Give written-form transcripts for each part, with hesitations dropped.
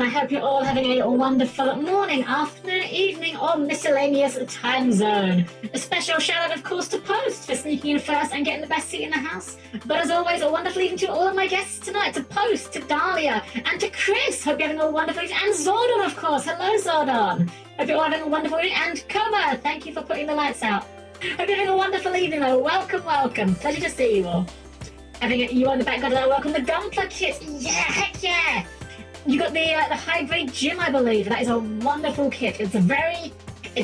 and I hope you're all having a wonderful morning, afternoon, evening, or miscellaneous time zone. A special shout out, of course, to Post for sneaking in first and getting the best seat in the house. But as always, a wonderful evening to all of my guests tonight, to Post, to Dahlia, and to Chris. Hope you're having a wonderful evening, and Zordon, of course. Hello, Zordon. Hope you're all having a wonderful evening, and Coma, thank you for putting the lights out. Hope you're having a wonderful evening, though. Welcome, welcome. Pleasure to see you all. Having you on the background of that, welcome the Gunplug kit. Yeah, heck yeah. You got the high-grade gym, I believe. That is a wonderful kit. It's a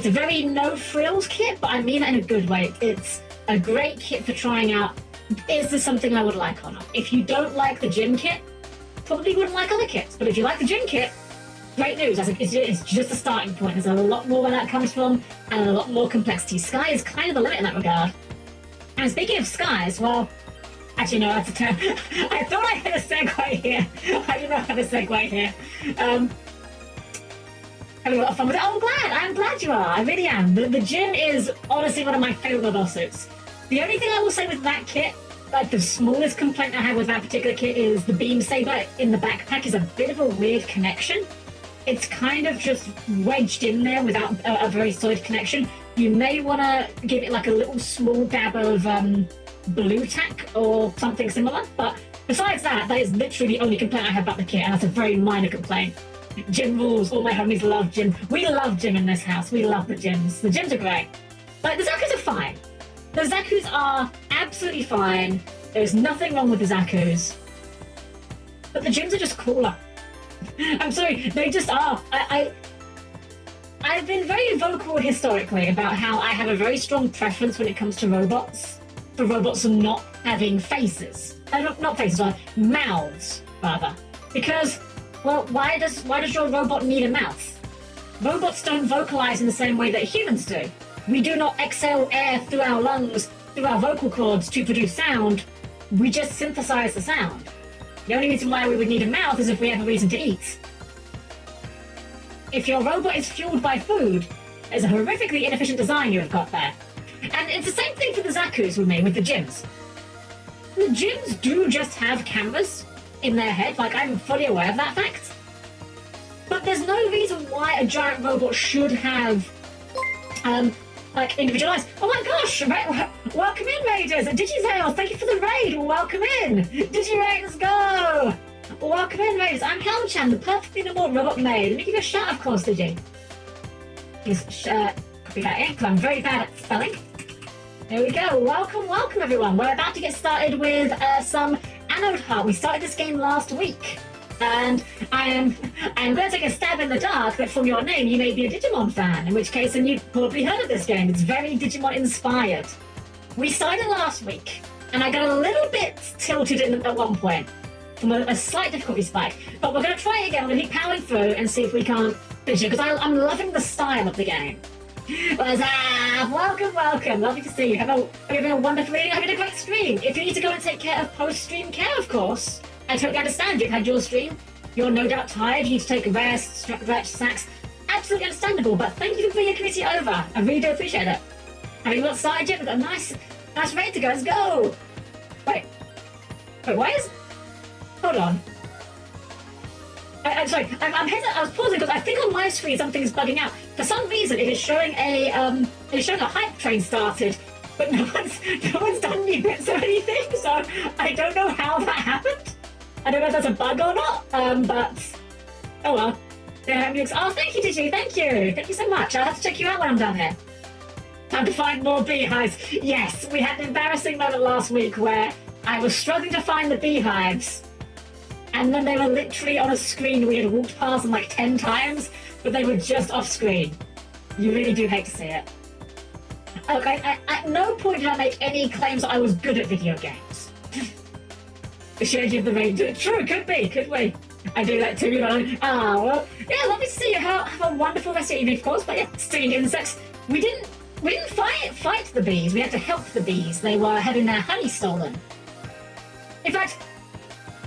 very no-frills kit, but I mean that in a good way. It's a great kit for trying out. Is this something I would like or not? If you don't like the gym kit, probably wouldn't like other kits. But if you like the gym kit, great news. It's just a starting point. There's a lot more where that comes from, and a lot more complexity. Sky is kind of the limit in that regard. And speaking of skies, well, actually, no, that's a term. I thought I had a segue here. I do not have a segue here. Having a lot of fun with it. Oh, I'm glad you are. I really am. The gym is honestly one of my favorite mobile suits. The only thing I will say with that kit, like the smallest complaint I have with that particular kit, is the beam saber in the backpack is a bit of a weird connection. It's kind of just wedged in there without a very solid connection. You may want to give it like a little small dab of blue tack or something similar, but besides that is literally the only complaint I have about the kit, and that's a very minor complaint. Gym rules. All my homies love gym. We love gym in this house. We love the gyms. The gyms are great. Like, the Zakus are fine. The Zakus are absolutely fine. There's nothing wrong with the Zakus. But the gyms are just cooler. I'm sorry, they just are. I've been very vocal historically about how I have a very strong preference when it comes to robots. For robots not having faces. Not faces, but mouths, rather. Because, well, why does your robot need a mouth? Robots don't vocalize in the same way that humans do. We do not exhale air through our lungs, through our vocal cords to produce sound. We just synthesize the sound. The only reason why we would need a mouth is if we have a reason to eat. If your robot is fueled by food, there's a horrifically inefficient design you have got there. And it's the same thing for the Zakus with me, with the gyms. The gyms do just have cameras in their head, like I'm fully aware of that fact. But there's no reason why a giant robot should have, like, individual eyes. Oh my gosh! Welcome in, Raiders! Digitail, thank you for the raid! Welcome in! Digiraid, let's go! Welcome in, Raiders! I'm Helm-Chan, the perfectly normal robot maid. Let me give you a shout, of course, Digi. Just, copy that in, because I'm very bad at spelling. There we go. Welcome everyone. We're about to get started with some Anode Heart. We started this game last week, and I'm going to take a stab in the dark that from your name you may be a Digimon fan, in which case then you've probably heard of this game. It's very Digimon inspired. We started last week, and I got a little bit tilted at one point from a slight difficulty spike, but we're going to try it again. We're going to keep powering through and see if we can't finish it, because I'm loving the style of the game. What's up? Welcome. Lovely to see you. Are you having a wonderful evening? Having a great stream. If you need to go and take care of post-stream care, of course, I totally understand. You've had your stream. You're no doubt tired. You need to take a rest, stretch, snacks. Absolutely understandable, but thank you for bringing your community over. I really do appreciate it. Having not started yet, we've got a nice raid to go. Let's go. Wait, why is... Hold on. I'm sorry, I was pausing because I think on my screen something is bugging out. For some reason, it is showing a hype train started, but no one's done new bits or anything. So I don't know how that happened. I don't know if that's a bug or not. But oh well. Oh, thank you, Digi. Thank you so much. I'll have to check you out when I'm done here. Time to find more beehives. Yes, we had an embarrassing moment last week where I was struggling to find the beehives. And then they were literally on a screen. We had walked past them like 10 times, but they were just off screen. You really do hate to see it. Okay, at no point did I make any claims that I was good at video games. Should I give the raid? True, could be. I do that too, you know. Well, yeah, lovely to see you. Have a wonderful rest of your evening, of course. But yeah, stinging insects. We didn't fight the bees. We had to help the bees. They were having their honey stolen. In fact,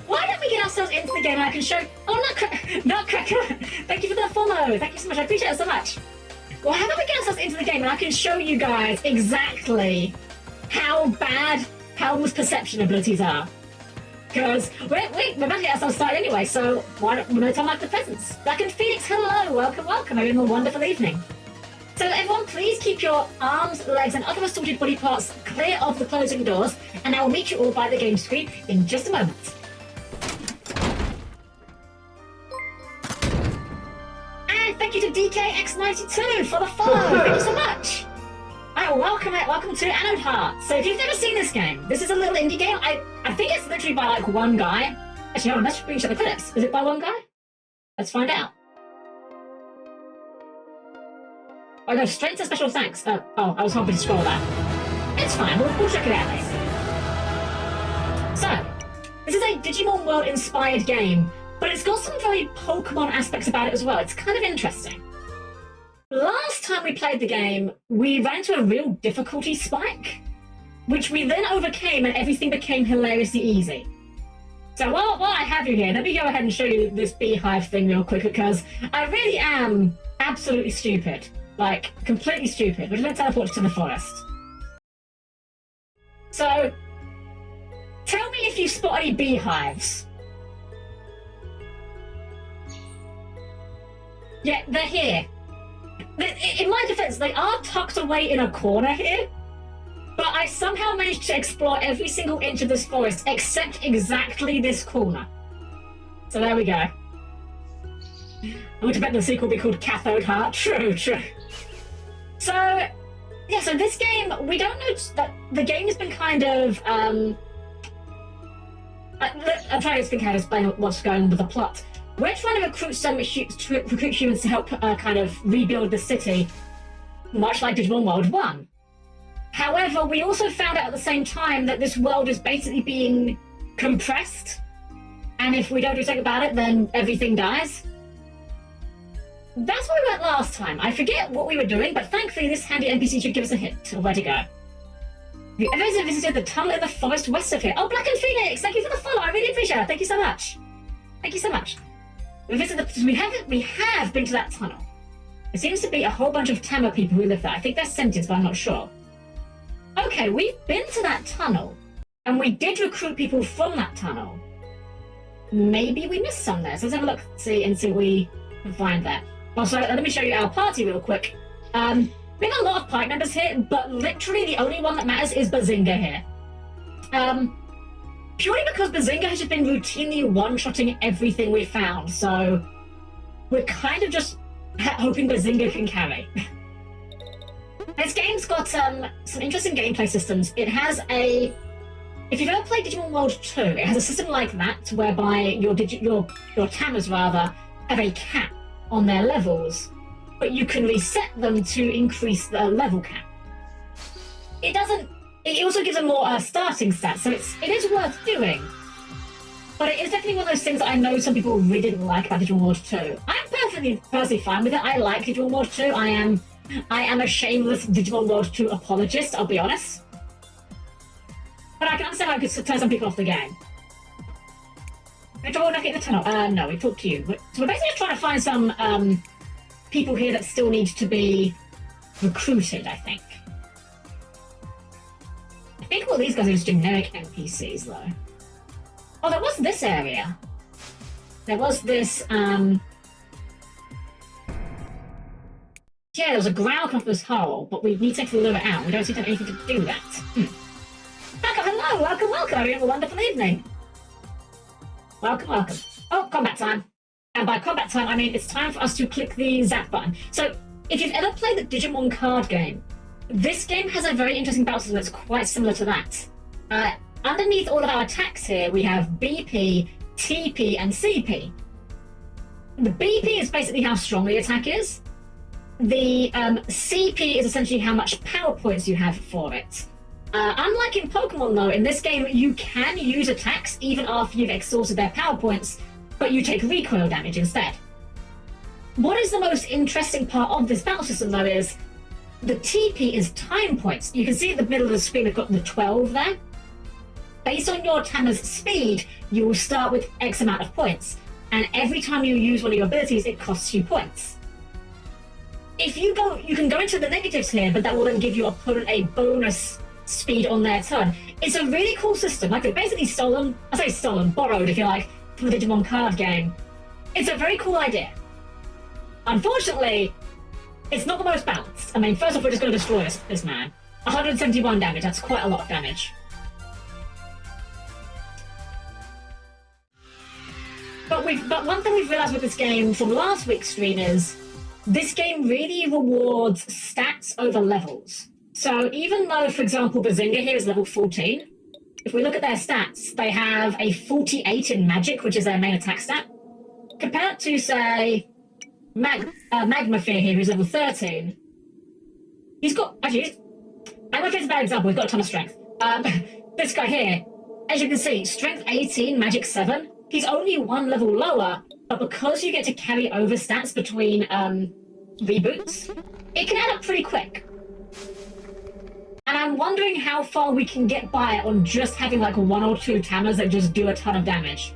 why don't we get ourselves into the game and I can show... Oh, Nutcracker! Thank you for the follow! Thank you so much, I appreciate it so much. Well, how about we get ourselves into the game and I can show you guys exactly how bad Helm's perception abilities are. Because we're about to get ourselves started anyway, so why don't we time like the presents? Black and Phoenix, hello, welcome. Hope you're having a wonderful evening. So everyone, please keep your arms, legs, and other assorted body parts clear of the closing doors, and I will meet you all by the game screen in just a moment. And thank you to DKX92 for the follow. Thank you so much. Alright, welcome to Anode Heart. So if you've never seen this game, this is a little indie game. I think it's literally by like one guy. Actually, hold on, let's screenshot the credits. Is it by one guy? Let's find out. I go straight to special thanks. I was hoping to scroll that. It's fine, we'll check it out later. So, this is a Digimon World inspired game, but it's got some very Pokemon aspects about it as well. It's kind of interesting. Last time we played the game, we ran into a real difficulty spike, which we then overcame and everything became hilariously easy. So while I have you here, let me go ahead and show you this beehive thing real quick, because I really am absolutely stupid. Like, completely stupid. We're going to teleport to the forest. So, tell me if you spot any beehives. Yeah, they're here. In my defense, they are tucked away in a corner here, but I somehow managed to explore every single inch of this forest except exactly this corner. So there we go. I would have bet the sequel would be called Anode Heart. True. So, yeah, so this game, we don't know that the game has been kind of, I'm trying to explain how to explain what's going on with the plot. We're trying to recruit humans to help kind of rebuild the city, much like Digimon World 1. However, we also found out at the same time that this world is basically being compressed, and if we don't do something about it, then everything dies. That's where we went last time. I forget what we were doing, but thankfully this handy NPC should give us a hint of where to go. Have you ever visited the tunnel in the forest west of here? Oh, Black and Phoenix, thank you for the follow. I really appreciate it. Thank you so much. Thank you so much. We have been to that tunnel. There seems to be a whole bunch of Tama people who live there. I think they're sentients, but I'm not sure. Okay, we've been to that tunnel, and we did recruit people from that tunnel. Maybe we missed some there, so let's have a look and see what we can find there. Also, let me show you our party real quick. We have a lot of party members here, but literally the only one that matters is Bazinga here. Purely because Bazinga has just been routinely one-shotting everything we found, so we're kind of just hoping Bazinga can carry. This game's got some interesting gameplay systems. It has if you've ever played Digimon World 2, it has a system like that, whereby your Tamas, rather, have a cap on their levels, but you can reset them to increase the level cap. It also gives them more starting stats, so it is worth doing. But it is definitely one of those things that I know some people really didn't like about Digimon World 2. I'm personally fine with it. I like Digimon World 2. I am a shameless Digimon World 2 apologist, I'll be honest. But I can understand how I could turn some people off the game. We're talking in the tunnel. No, we talked to you. So we're basically just trying to find some people here that still need to be recruited, I think. I think all these guys are just generic NPCs, though. Oh, there was this area. There was this, yeah, there was a growl come off this hole, but we need to lure it out. We don't seem to have anything to do that. Becca, hello! Welcome. Hope you have a wonderful evening. Welcome. Oh, combat time. And by combat time, I mean it's time for us to click the zap button. So, if you've ever played the Digimon card game, this game has a very interesting battle system that's quite similar to that. Underneath all of our attacks here, we have BP, TP, and CP. The BP is basically how strong the attack is. The CP is essentially how much power points you have for it. Unlike in Pokemon, though, in this game, you can use attacks even after you've exhausted their power points, but you take recoil damage instead. What is the most interesting part of this battle system, though, is the TP is time points. You can see at the middle of the screen, we've got the 12 there. Based on your Tama's speed, you will start with X amount of points, and every time you use one of your abilities, it costs you points. If you can go into the negatives here, but that will then give your opponent a bonus speed on their turn. It's a really cool system. Like, they're basically borrowed, if you like, from the Digimon card game. It's a very cool idea. Unfortunately, it's not the most balanced. I mean, first off, we're just going to destroy this man. 171 damage, that's quite a lot of damage. But one thing we've realised with this game from last week's stream is this game really rewards stats over levels. So even though, for example, Bazinga here is level 14, if we look at their stats, they have a 48 in Magic, which is their main attack stat, compared to, say, Magma Fear here, who's level 13. He's got... Actually, Magma Fear's a bad example, he's got a ton of strength. This guy here, as you can see, strength 18, Magic 7. He's only one level lower, but because you get to carry over stats between reboots, it can add up pretty quick. And I'm wondering how far we can get by on just having like 1 or 2 Tamas that just do a ton of damage.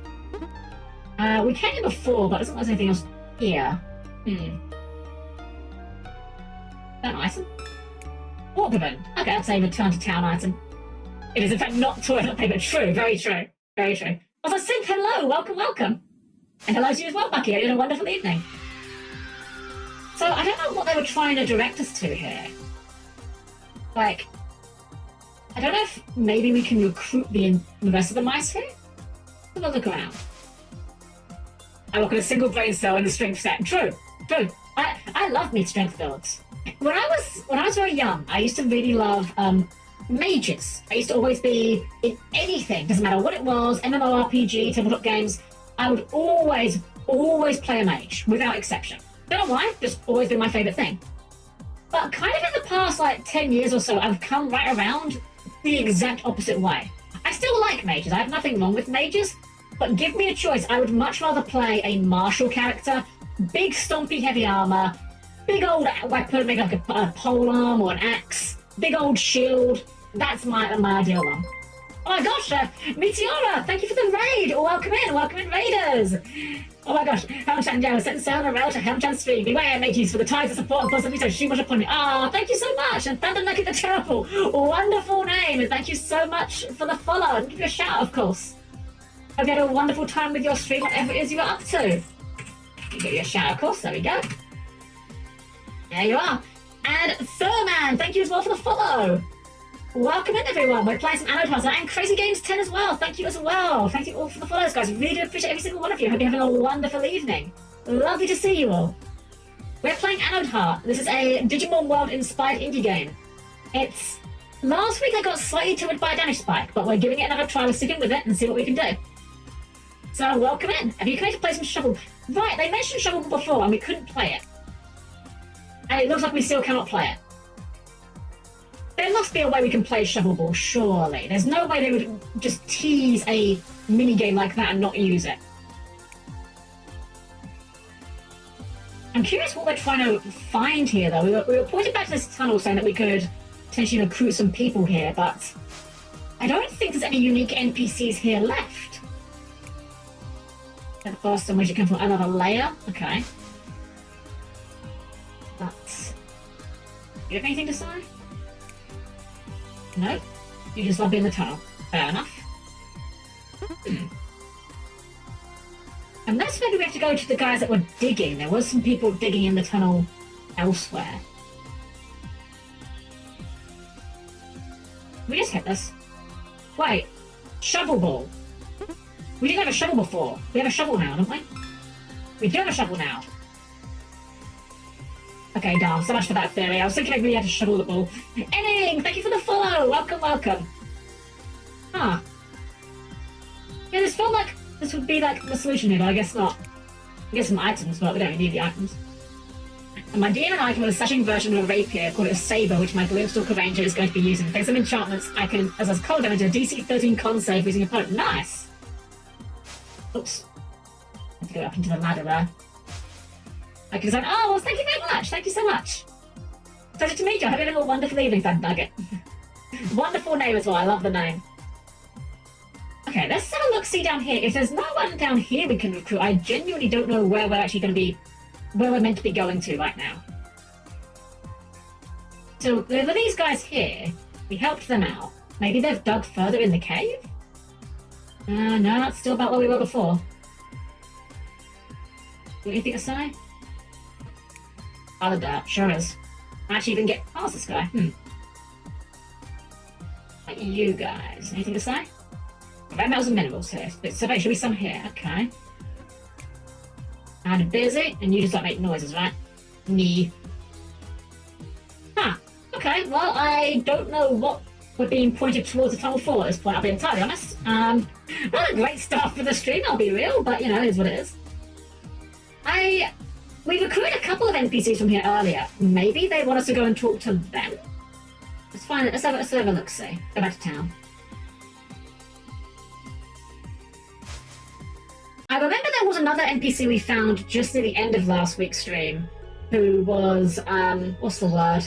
We came before, but it doesn't look like anything else here. That item? Water bin. Okay, that's a return to town item. It is in fact not toilet paper. True, very true. Very true. Also, Synth, hello, welcome. And hello to you as well, Bucky. You had a wonderful evening. So, I don't know what they were trying to direct us to here. Like, I don't know if maybe we can recruit the rest of the mice here? Have a look around. I work on a single brain cell in the strength set. True. I love meat strength builds. When I was very young, I used to really love mages. I used to always be in anything, doesn't matter what it was, MMORPG, tabletop games, I would always play a mage, without exception. Don't know why, just always been my favourite thing. But kind of in the past, like, 10 years or so, I've come right around the exact opposite way. I still like mages, I have nothing wrong with mages, but give me a choice, I would much rather play a martial character, big stompy heavy armour, big old weapon, maybe like a polearm or an axe, big old shield. That's my ideal one. Oh my gosh, Meteora, thank you for the raid. Welcome in, raiders. Oh my gosh, Helm-Chan Joe, set sail and rail to Helm-Chan stream. Beware, mateys, for the tides of support and possibly so shoot much upon me. Ah, thank you so much. And Thunder Nugget the Terrible, wonderful name. And thank you so much for the follow. And give you a shout, of course. Hope you had a wonderful time with your stream, whatever it is you were up to. Give you a shout, of course. There we go. There you are. And Thurman, thank you as well for the follow. Welcome in, everyone. We're playing some Anode Heart and Crazy Games 10 as well. Thank you as well. Thank you all for the follows, guys. Really do appreciate every single one of you. Hope you're having a wonderful evening. Lovely to see you all. We're playing Anode Heart. This is a Digimon World-inspired indie game. It's... Last week I got slightly timid by a damage spike, but we're giving it another try. We're sticking with it and see what we can do. So, welcome in. Have you come to play some Shovel? Right, they mentioned Shovel before and we couldn't play it. And it looks like we still cannot play it. There must be a way we can play Shovel Ball, surely. There's no way they would just tease a minigame like that and not use it. I'm curious what we're trying to find here, though. We were pointed back to this tunnel saying that we could potentially recruit some people here, but I don't think there's any unique NPCs here left. The first one, which you come from another layer. Okay. But... do you have anything to say? No? You just love being in the tunnel. Fair enough. Unless maybe we have to go to the guys that were digging. There was some people digging in the tunnel elsewhere. We just hit this. Wait. Shovel Ball. We didn't have a shovel before. We have a shovel now, don't we? We do have a shovel now. Okay, darn. So much for that theory. I was thinking maybe we had to shovel the ball. Enning! Thank you for the follow! Welcome. Huh. Yeah, this felt like this would be like the solution here, but I guess not. I guess some items, but we don't really need the items. And my demon item was a slashing version of a rapier called a saber, which my Gloomstalker Ranger is going to be using. Thanks to some enchantments, I can, as a cold damage, a DC 13 con save using a opponent. Nice! Oops. I have to go up into the ladder there. I can design. Oh, well, thank you very much. Thank you so much. Pleasure to meet you. I hope you're having a wonderful evening, Thud Nugget. Wonderful name as well. I love the name. Okay, let's have a look-see down here. If there's no one down here we can recruit, I genuinely don't know where we're actually going to be, where we're meant to be going to right now. So, there are these guys here. We helped them out. Maybe they've dug further in the cave? No, it's still about where we were before. What do you think, Asai? Other dirt, sure is. I actually even get past this guy. Like you guys. Anything to say? Red metals and minerals here. So there should be some here. Okay. And busy, and you just like make noises, right? Nee. Huh. Okay, well, I don't know what we're being pointed towards the tunnel for at this point, I'll be entirely honest. Not a great start for the stream, I'll be real, but you know, it is what it is. We recruited a couple of NPCs from here earlier. Maybe they want us to go and talk to them? Let's find it. Let's have a look-see. Go back to town. I remember there was another NPC we found just at the end of last week's stream who was, what's the word?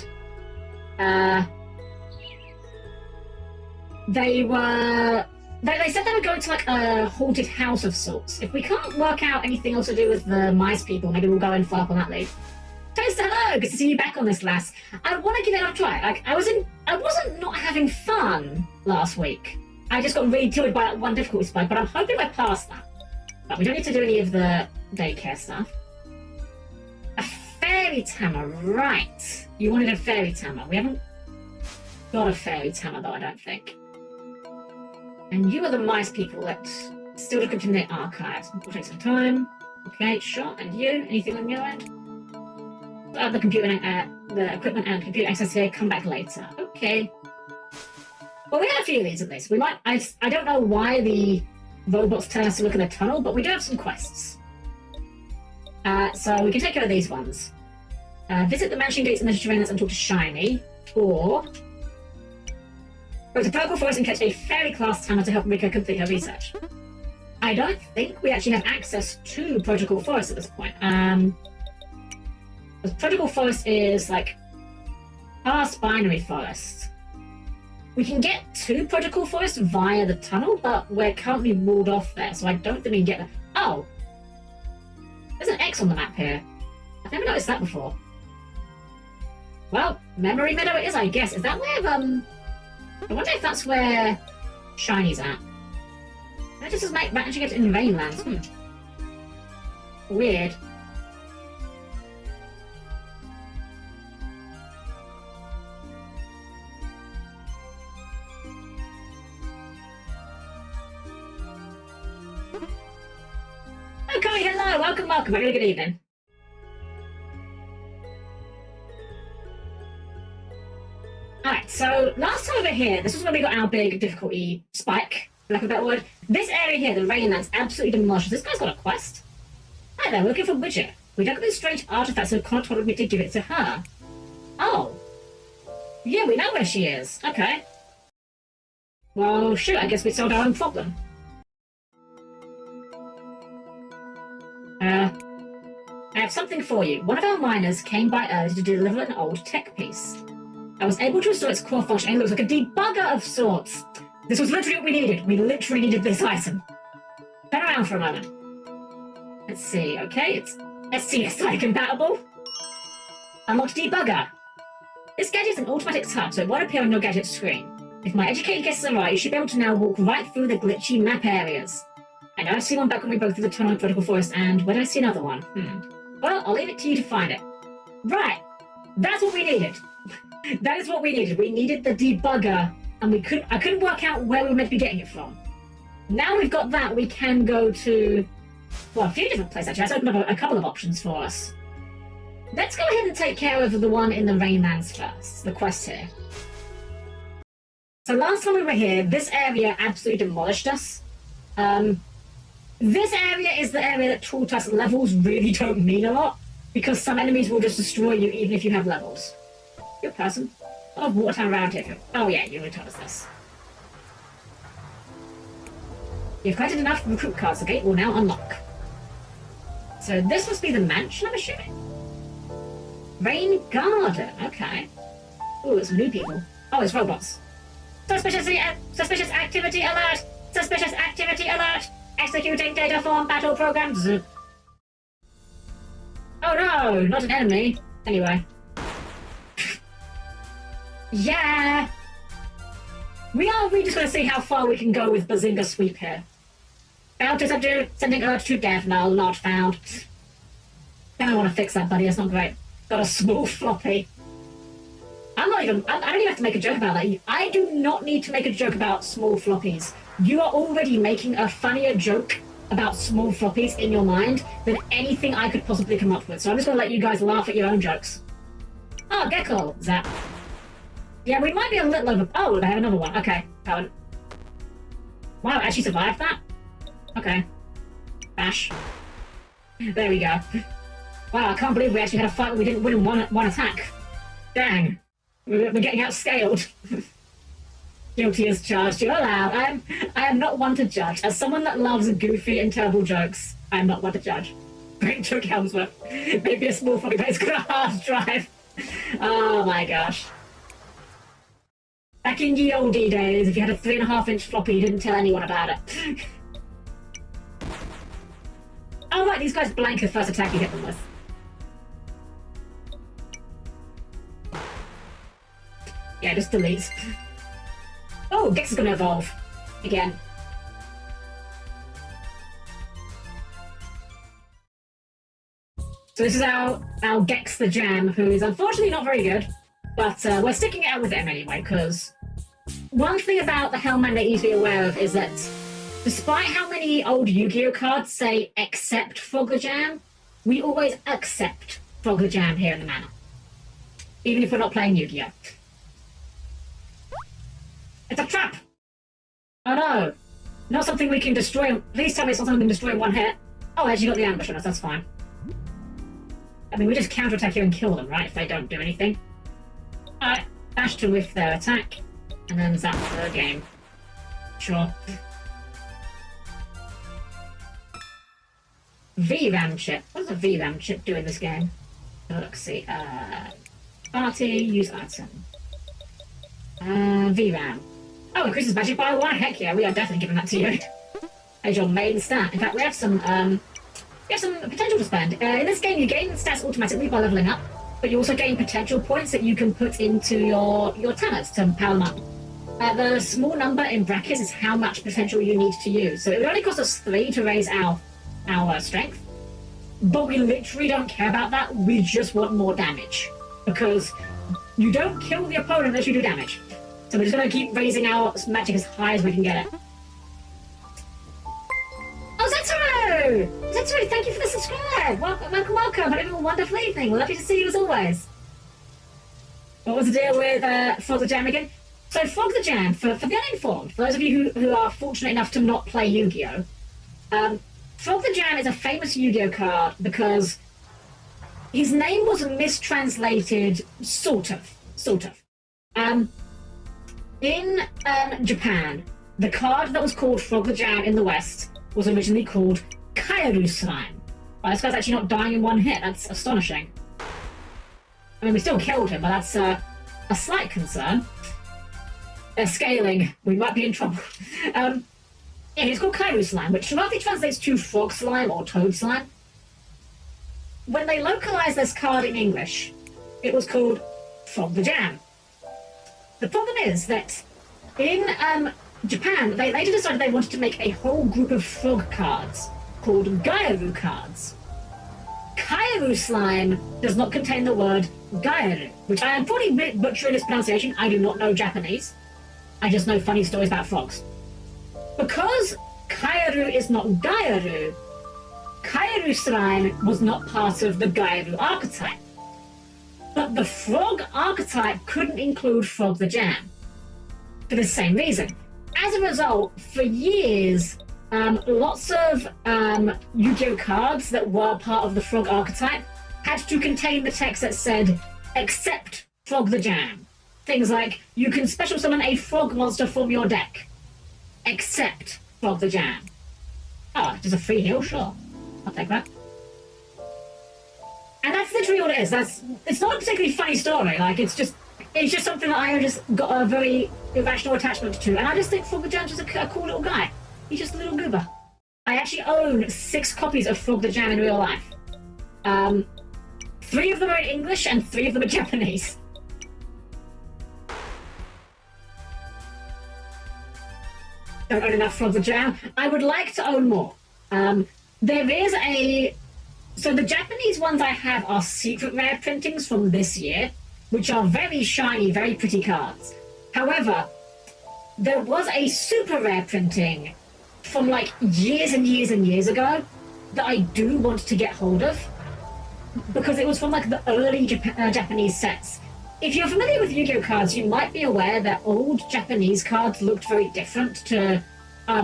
They said they were going to like a haunted house of sorts. If we can't work out anything else to do with the mice people, maybe we'll go and follow up on that lead. Toast, hello! Good to see you back on this, lass. I want to give it a try. Like, I wasn't not having fun last week. I just got really tilted by that one difficulty spike, but I'm hoping we're past that. But we don't need to do any of the daycare stuff. A fairy tamer, right. You wanted a fairy tamer. We haven't got a fairy tamer though, I don't think. And you are the mice people that still decrypting their archives. We'll take some time. Okay, sure. And you? Anything on your end? The computer, the equipment and computer access here. Come back later. Okay. Well, we have a few of these at least. We might. I don't know why the robots tell us to look in the tunnel, but we do have some quests. So we can take care of these ones. Visit the mansion gates in the Mediterranean and talk to Shiny, or go to Purple Forest and catch a fairy-class tamer to help Rika complete her research. I don't think we actually have access to Protocol Forest at this point. Protocol Forest is like past Binary Forest. We can get to Protocol Forest via the tunnel, but we're currently walled off there, so I don't think we can get there. Oh! There's an X on the map here. I've never noticed that before. Well, Memory Meadow it is, I guess. Is that where, I wonder if that's where Shiny's at. That just doesn't actually get in Rainlands. Weird. Okay, hello, welcome. Have a really good evening. Alright, so last time over here, this was when we got our big difficulty spike, for lack of a better word. This area here, the Rainlands, absolutely demolished. This guy's got a quest. Hi there, we're looking for Widget. We dug up this strange artifact, so Connor told me to give it to her. Oh. Yeah, we know where she is. Okay. Well, shoot, I guess we solved our own problem. I have something for you. One of our miners came by early to deliver an old tech piece. I was able to restore its core function, and it looks like a debugger of sorts. This was literally what we needed. We literally needed this item. Turn around for a moment. Let's see, okay, it's SCSI compatible. Unlocked debugger. This gadget is an automatic tab, so it won't appear on your gadget screen. If my educated guesses are right, you should be able to now walk right through the glitchy map areas. I know I've seen one back when we broke through the tunnel in Protocol Forest, and where did I see another one? Well, I'll leave it to you to find it. Right, that's what we needed. That is what we needed. We needed the debugger, and I couldn't work out where we were meant to be getting it from. Now we've got that, we can go to, well, a few different places actually. That's opened up a couple of options for us. Let's go ahead and take care of the one in the Rainlands first, the quest here. So last time we were here, this area absolutely demolished us. This area is the area that taught us levels really don't mean a lot, because some enemies will just destroy you even if you have levels. You're a person. A lot of water around here. Oh yeah, you already told us this. You've collected enough recruit cards, the gate will now unlock. So this must be the mansion, I'm assuming? Rain Garden, okay. Ooh, it's new people. Oh, it's robots. Suspicious activity alert! Suspicious activity alert! Executing data form battle programs. Oh no, not an enemy. Anyway. Yeah! We just gonna see how far we can go with Bazinga Sweep here. Failed to subdue, sending Urge to death, null, not found. Then I want to fix that, buddy, that's not great. Got a small floppy. I don't even have to make a joke about that. I do not need to make a joke about small floppies. You are already making a funnier joke about small floppies in your mind than anything I could possibly come up with. So I'm just gonna let you guys laugh at your own jokes. Oh, Gecko, Zap. Yeah, we might be a little over... Oh, they have another one. Okay, Powered. Wow, actually survived that? Okay. Bash. There we go. Wow, I can't believe we actually had a fight where we didn't win in one attack. Dang. We're getting outscaled. Guilty as charged. You're allowed. I am not one to judge. As someone that loves goofy and terrible jokes, I am not one to judge. Great joke, Helmsworth. Maybe a small floppy, but it's got a hard drive. Oh my gosh. Back in the old days, if you had a 3.5-inch floppy, you didn't tell anyone about it. Oh right, these guys blank the first attack you hit them with. Yeah, just delete. Oh, Gex is gonna evolve. Again. So this is our Gex the Jam, who is unfortunately not very good, but we're sticking it out with him anyway, because one thing about the Helm-Man they need to be aware of is that despite how many old Yu-Gi-Oh cards say accept Frog the Jam, we always accept Frog the Jam here in the manor. Even if we're not playing Yu-Gi-Oh! It's a trap! Oh no! Not something we can destroy. Please tell me it's not something we can destroy in one hit. Oh, actually got the ambush on us, that's fine. I mean, we just counterattack here and kill them, right? If they don't do anything. Alright, bash to whiff their attack, and then zap for the game. Sure. VRAM chip. What does a VRAM chip do in this game? Oh, let's see. Party, use item. VRAM. Oh, increases magic by 1. Heck yeah, we are definitely giving that to you. As your main stat. In fact, we have some potential to spend. In this game, you gain stats automatically by leveling up, but you also gain potential points that you can put into your tanners to power them up. The small number in brackets is how much potential you need to use. So it would only cost us 3 to raise our strength, but we literally don't care about that. We just want more damage, because you don't kill the opponent unless you do damage. So we're just going to keep raising our magic as high as we can get it. Oh, Zetaro! Zetaro, thank you for the subscribe! Welcome, welcome, welcome! Hope you have a wonderful evening. Lovely to see you as always. What was the deal with Frog the Jam again? So Frog the Jam, for the uninformed, for those of you who are fortunate enough to not play Yu-Gi-Oh! Frog the Jam is a famous Yu-Gi-Oh! Card because his name was mistranslated, sort of. In Japan, the card that was called Frog the Jam in the West was originally called Kairu Slime. Well, this guy's actually not dying in one hit. That's astonishing. I mean, we still killed him, but that's a slight concern. They're scaling. We might be in trouble. Yeah, he's called Kairu Slime, which roughly translates to Frog Slime or Toad Slime. When they localized this card in English, it was called Frog the Jam. The problem is that in Japan, they later decided they wanted to make a whole group of frog cards called Gairu cards. Kairu Slime does not contain the word Gairu, which I am probably butchering this pronunciation. I do not know Japanese. I just know funny stories about frogs. Because Kairu is not Gairu, Kairu Slime was not part of the Gairu archetype. But the frog archetype couldn't include Frog the Jam, for the same reason. As a result, for years, lots of Yu-Gi-Oh! Cards that were part of the frog archetype had to contain the text that said, "Accept Frog the Jam." Things like, you can special summon a frog monster from your deck. Accept Frog the Jam. Oh, just a free heal? Sure. I'll take that. And that's literally all it is. It's not a particularly funny story. Like, it's just something that I have just got a very irrational attachment to. And I just think Frog the Jam's just a cool little guy. He's just a little goober. I actually own 6 copies of Frog the Jam in real life. 3 of them are in English and 3 of them are Japanese. don't own enough Frog the Jam. I would like to own more. There is a... So the Japanese ones I have are secret rare printings from this year, which are very shiny, very pretty cards. However, there was a super rare printing from like years and years and years ago that I do want to get hold of, because it was from like the early Japanese sets. If you're familiar with Yu-Gi-Oh cards, you might be aware that old Japanese cards looked very different to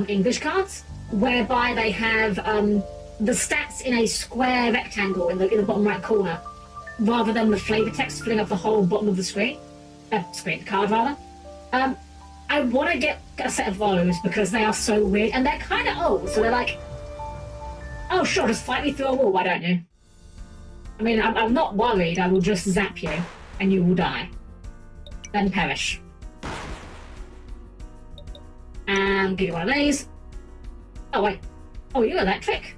English cards, whereby they have the stats in a square rectangle in the bottom right corner, rather than the flavor text filling up the whole bottom of the screen. The card rather. I want to get a set of those because they are so weird, and they're kind of old, so they're like, oh sure, just fight me through a wall, why don't you? I mean, I'm not worried, I will just zap you, and you will die. Then perish. And give you one of these. Oh wait. Oh, you're electric?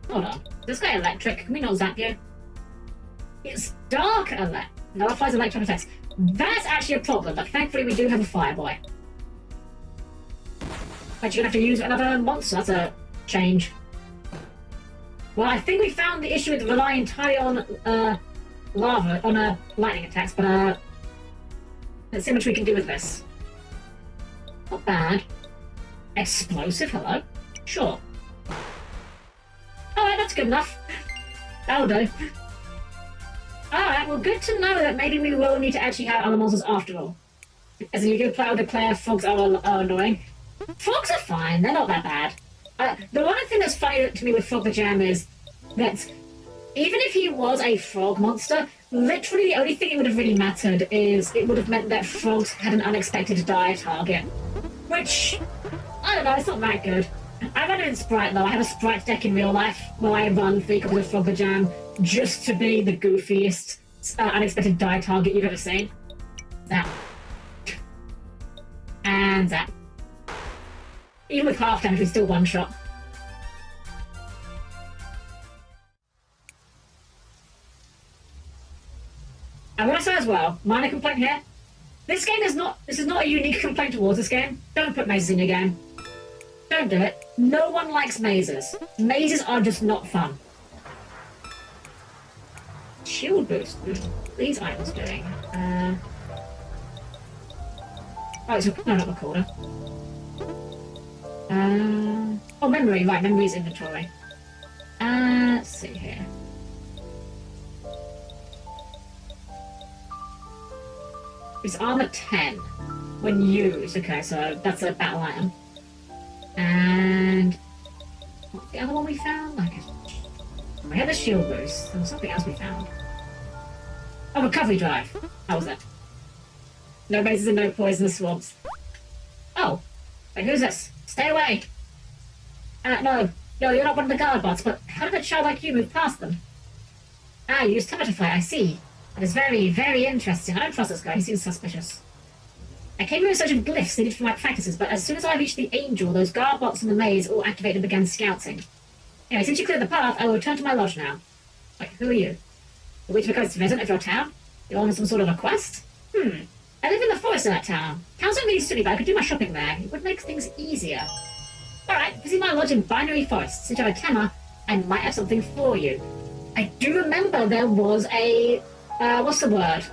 Hold on. This guy electric, can we not zap you? It's dark elect. Nullifies electron attacks. That's actually a problem, but thankfully we do have a Fireboy. But you're gonna have to use another monster, that's a change. Well, I think we found the issue with relying entirely on lava, on lightning attacks, but let's see how much we can do with this. Not bad. Explosive, hello? Sure. Alright, that's good enough. That'll do. Alright, well, good to know that maybe we will need to actually have other monsters after all. As a Yu-Gi-Oh player, declare frogs are annoying. Frogs are fine, they're not that bad. The one thing that's funny to me with Frog the Jam is that even if he was a frog monster, literally the only thing it would have really mattered is it would have meant that frogs had an unexpected die target. Which, I don't know, it's not that good. I run it in Sprite though. I have a Sprite deck in real life where I run 3 copies of Frog the Jam just to be the goofiest unexpected die target you've ever seen. That. And that. Even with half damage, we still one shot. I want to say as well, minor complaint here. This is not a unique complaint towards this game. Don't put mazes in your game. Don't do it. No one likes mazes. Mazes are just not fun. Shield boost. These items doing. Oh, it's no, not recorder. Oh, memory. Right, memory's inventory. Let's see here. It's armor 10 when used. Okay, so that's a battle item. And what's the other one we found? Like, we had the shield boost. There was something else we found. Oh, recovery drive. That was it. No mazes and no poisonous swamps. Oh, wait, who's this? Stay away. No, you're not one of the guard bots. But how did a child like you move past them? Ah, you used Temetify. I see. That is very, very interesting. I don't trust this guy. He seems suspicious. I came here in search of glyphs needed for my practices, but as soon as I reached the Angel, those guard bots in the maze all activated and began scouting. Anyway, since you cleared the path, I will return to my lodge now. Wait, who are you? The witch becomes resident of your town? You're on some sort of a quest? I live in the forest in that town. Town's not really silly, but I could do my shopping there. It would make things easier. Alright, visit my lodge in Binary Forest. Since you have a Tema, I might have something for you. I do remember there was a... what's the word?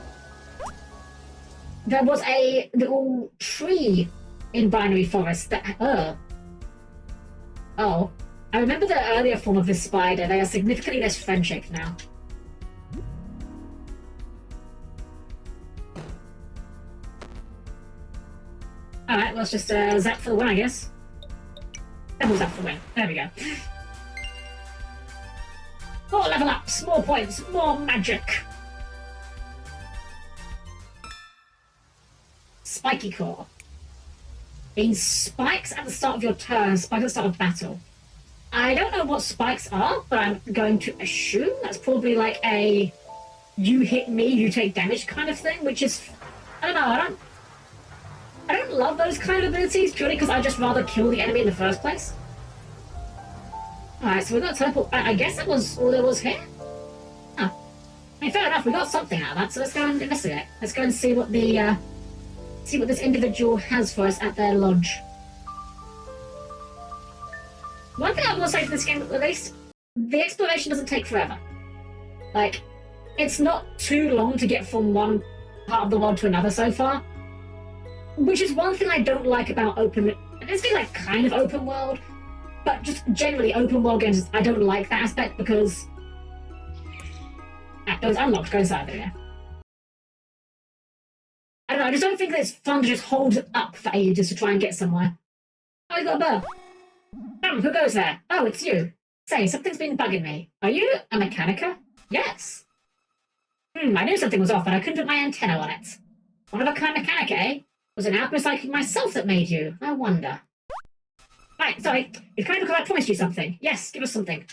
There was a little tree in Binary Forest that... Oh. I remember the earlier form of this spider. They are significantly less friend-shaped now. Alright, let's just zap for the win, I guess. Double zap for the win. There we go. More level ups, more points, more magic. Spiky Core. Means spikes at the start of your turn, spikes at the start of battle. I don't know what spikes are, but I'm going to assume that's probably like a you hit me, you take damage kind of thing, which is... I don't know, I don't love those kind of abilities, purely because I'd just rather kill the enemy in the first place. Alright, so we got teleport. I guess that was all there was here? Oh. I mean, fair enough, we got something out of that, so let's go and investigate. Let's go and see what the, see what this individual has for us at their lodge. One thing I will say for this game, at least, the exploration doesn't take forever. Like, it's not too long to get from one part of the world to another so far, which is one thing I don't like about open. It's been like kind of open world, but just generally open world games. I don't like that aspect because those unlocked. Go inside there. Yeah. I don't know. I just don't think that it's fun to just hold it up for ages to try and get somewhere. Oh, you got a bird. Who goes there? Oh, it's you. Say, something's been bugging me. Are you a mechanica? Yes. I knew something was off, but I couldn't put my antenna on it. One of a kind mechanic, eh? Was it an alchemist like myself that made you? I wonder. Right, sorry. It's kind of because I promised you something. Yes, give us something.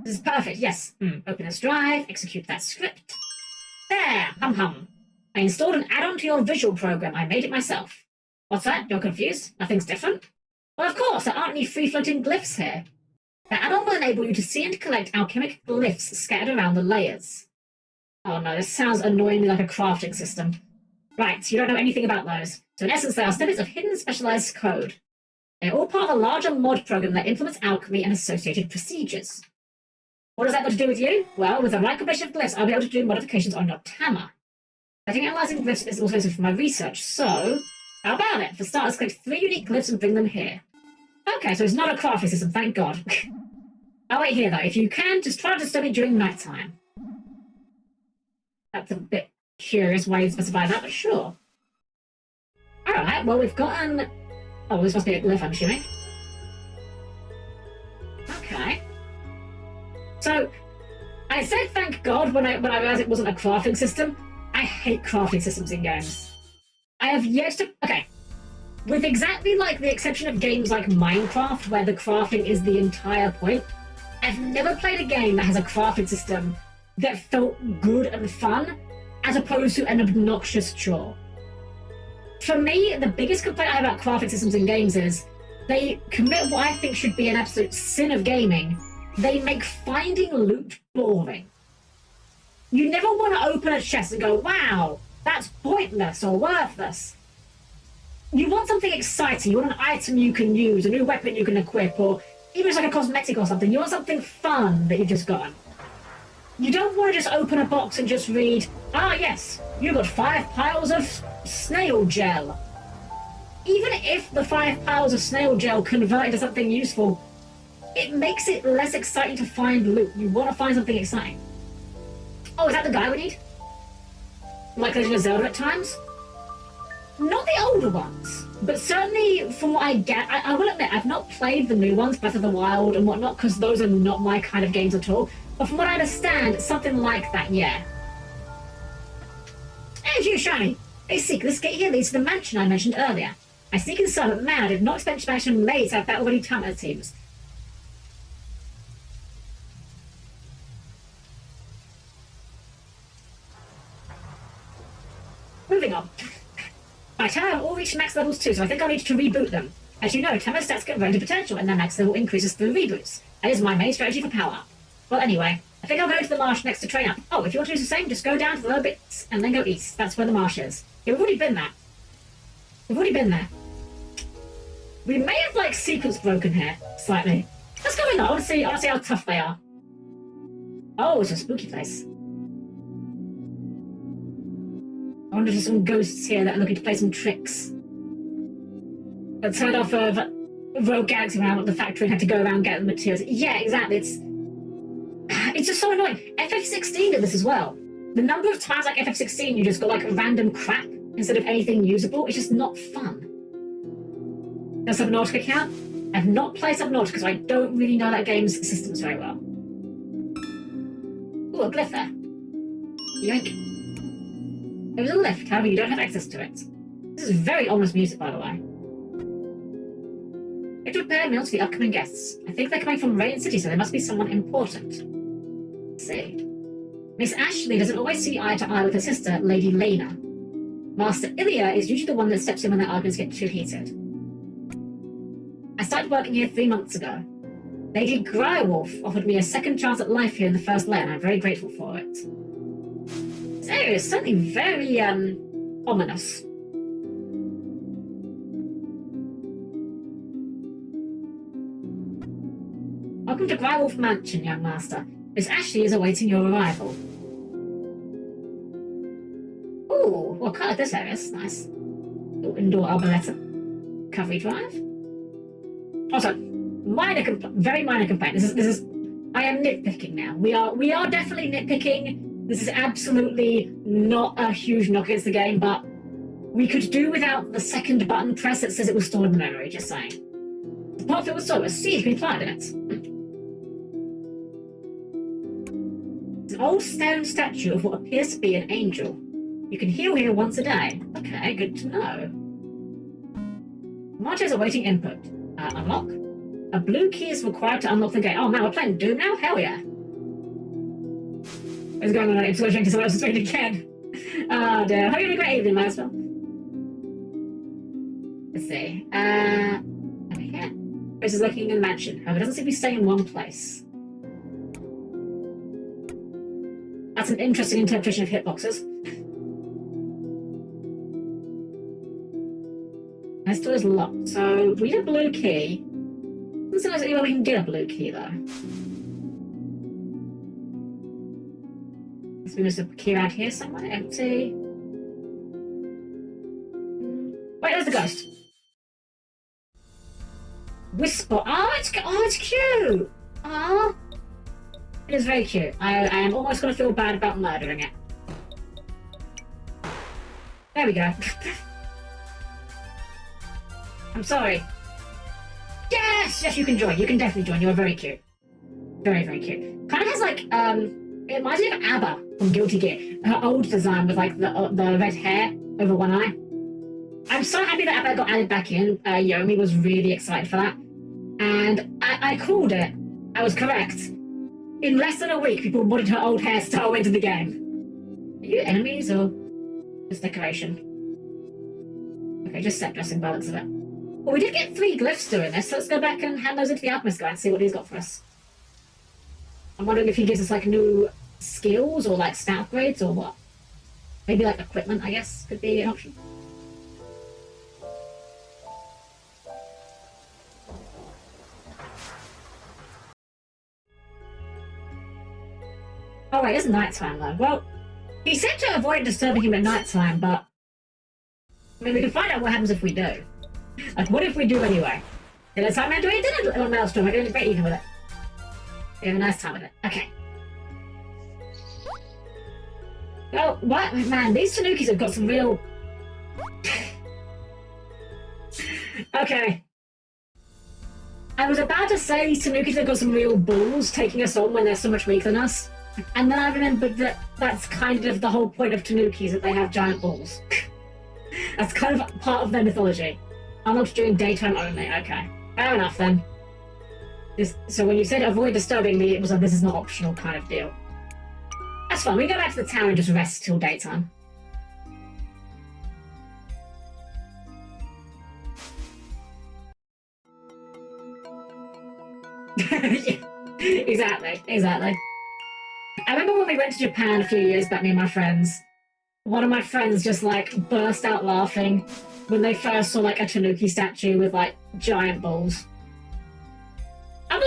This is perfect, yes. Open this drive, execute that script. There, hum. I installed an add-on to your visual program. I made it myself. What's that? You're confused? Nothing's different? Well, of course, there aren't any free-floating glyphs here. The add-on will enable you to see and collect alchemic glyphs scattered around the layers. Oh no, this sounds annoyingly like a crafting system. Right, you don't know anything about those. So in essence, they are snippets of hidden specialized code. They're all part of a larger mod program that implements alchemy and associated procedures. What has that got to do with you? Well, with the right combination of glyphs, I'll be able to do modifications on your Tama. I think analyzing glyphs is also for my research, so how about it? For starters, collect 3 unique glyphs and bring them here. Okay, so it's not a crafting system, thank God. I'll wait here, though. If you can, just try to study during nighttime. That's a bit curious why you specify that, but sure. Alright, well, we've gotten... Oh, this must be a glyph, I'm assuming. Okay. So, I said thank God when I realized it wasn't a crafting system. I hate crafting systems in games. I have yet to... Okay. With exactly, like, the exception of games like Minecraft, where the crafting is the entire point, I've never played a game that has a crafting system that felt good and fun, as opposed to an obnoxious chore. For me, the biggest complaint I have about crafting systems in games is they commit what I think should be an absolute sin of gaming. They make finding loot boring. You never want to open a chest and go, wow, that's pointless or worthless. You want something exciting. You want an item you can use, a new weapon you can equip, or even just like a cosmetic or something. You want something fun that you've just gotten. You don't want to just open a box and just read, ah, yes, you got 5 piles of snail gel. Even if the 5 piles of snail gel convert into something useful, it makes it less exciting to find loot. You want to find something exciting. Oh, is that the guy we need? Like Legend of Zelda at times? Not the older ones, but certainly from what I get, I will admit, I've not played the new ones, Breath of the Wild and whatnot, because those are not my kind of games at all. But from what I understand, something like that, yeah. Hey, you, Shiny! A secret gate here leads to the mansion I mentioned earlier. I sneak inside, but man, I did not expect expansion made to have that already time it seems. Moving on. My Tama have all reached max levels too, so I think I'll need to reboot them. As you know, Tama's stats get rated potential, and their max level increases through reboots. That is my main strategy for power up. Well, anyway, I think I'll go to the marsh next to train up. Oh, if you want to do the same, just go down to the lower bits and then go east. That's where the marsh is. Yeah, we've already been there. We've already been there. We may have, like, sequence broken here, slightly. What's going on? I want to see how tough they are. Oh, it's a spooky place. I wonder if there's some ghosts here that are looking to play some tricks. Got turned off of Rogue Galaxy when I went to the factory and had to go around and get the materials. Yeah, exactly. It's just so annoying. FF16 did this as well. The number of times like FF16 you just got like random crap instead of anything usable, it's just not fun. Does Subnautica count? I've not played Subnautica, so I don't really know that game's systems very well. Ooh, a glyph there. Yoink. There was a lift, however you don't have access to it. This is very ominous music, by the way. We have to prepare meals for the upcoming guests. I think they're coming from Rain City, so there must be someone important. Let's see. Miss Ashley doesn't always see eye to eye with her sister, Lady Lena. Master Ilya is usually the one that steps in when their arguments get too heated. I started working here 3 months ago. Lady Grywolf offered me a second chance at life here in the first layer, and I'm very grateful for it. This area is certainly very, ominous. Welcome to Grywolf Mansion, young master. Miss Ashley is awaiting your arrival. Ooh, what colour this area is nice. Little indoor arboretum. Recovery drive. Also, very minor complaint. This is. I am nitpicking now. We are definitely nitpicking. This is absolutely not a huge knock against the game, but we could do without the second button press that says it was stored in memory. Just saying. The part filled with salt, a seed has been planted in it. It's an old stone statue of what appears to be an angel. You can heal here once a day. Okay, good to know. March is awaiting input. Unlock. A blue key is required to unlock the gate. Oh man, we're playing Doom now? Hell yeah. What's going on? I'm switching to someone else's screen again. Oh dear. Hope you had a great evening, Maxwell. Let's see. Over here. Chris is looking in the mansion. However, it doesn't seem to be staying in one place. That's an interesting interpretation of hitboxes. This door is locked, so we need a blue key. Doesn't seem like anywhere we can get a blue key, though. Guess we must have a key around here somewhere. Empty. Wait, there's the ghost. Whisper. Oh, it's cute. Oh, it is very cute. I am almost going to feel bad about murdering it. There we go. I'm sorry. Yes, you can join. You can definitely join. You are very cute. Very, very cute. Kind of has like, it reminds me of ABBA from Guilty Gear. Her old design with like the red hair over one eye. I'm so happy that ABBA got added back in. Yomi was really excited for that. And I called it. I was correct. In less than a week, people wanted her old hairstyle into the game. Are you enemies or just decoration? Okay, just set dressing by the looks of it. Well, we did get 3 glyphs doing this, so let's go back and hand those into the alchemist guy and see what he's got for us. I'm wondering if he gives us like new skills or like stat upgrades or what. Maybe like equipment, I guess, could be an option. Oh wait, it's nighttime though. Well, he said to avoid disturbing him at nighttime, but I mean, we can find out what happens if we do. Like, what if we do anyway? Then it's time to do it on Maelstrom. We're going to be great even with it. We have a nice time with it. Okay. Oh, what? Man, these Tanukis have got some real... Okay. I was about to say these Tanukis have got some real balls taking us on when they're so much weaker than us. And then I remembered that that's kind of the whole point of Tanukis, that they have giant balls. That's kind of part of their mythology. Unlocked during daytime only. Okay. Fair enough then. So when you said avoid disturbing me, it was like this is not optional kind of deal. That's fine. We go back to the town and just rest till daytime. Yeah, exactly. I remember when we went to Japan a few years back, me and my friends. One of my friends just like burst out laughing when they first saw like a Tanuki statue with like giant balls. I'm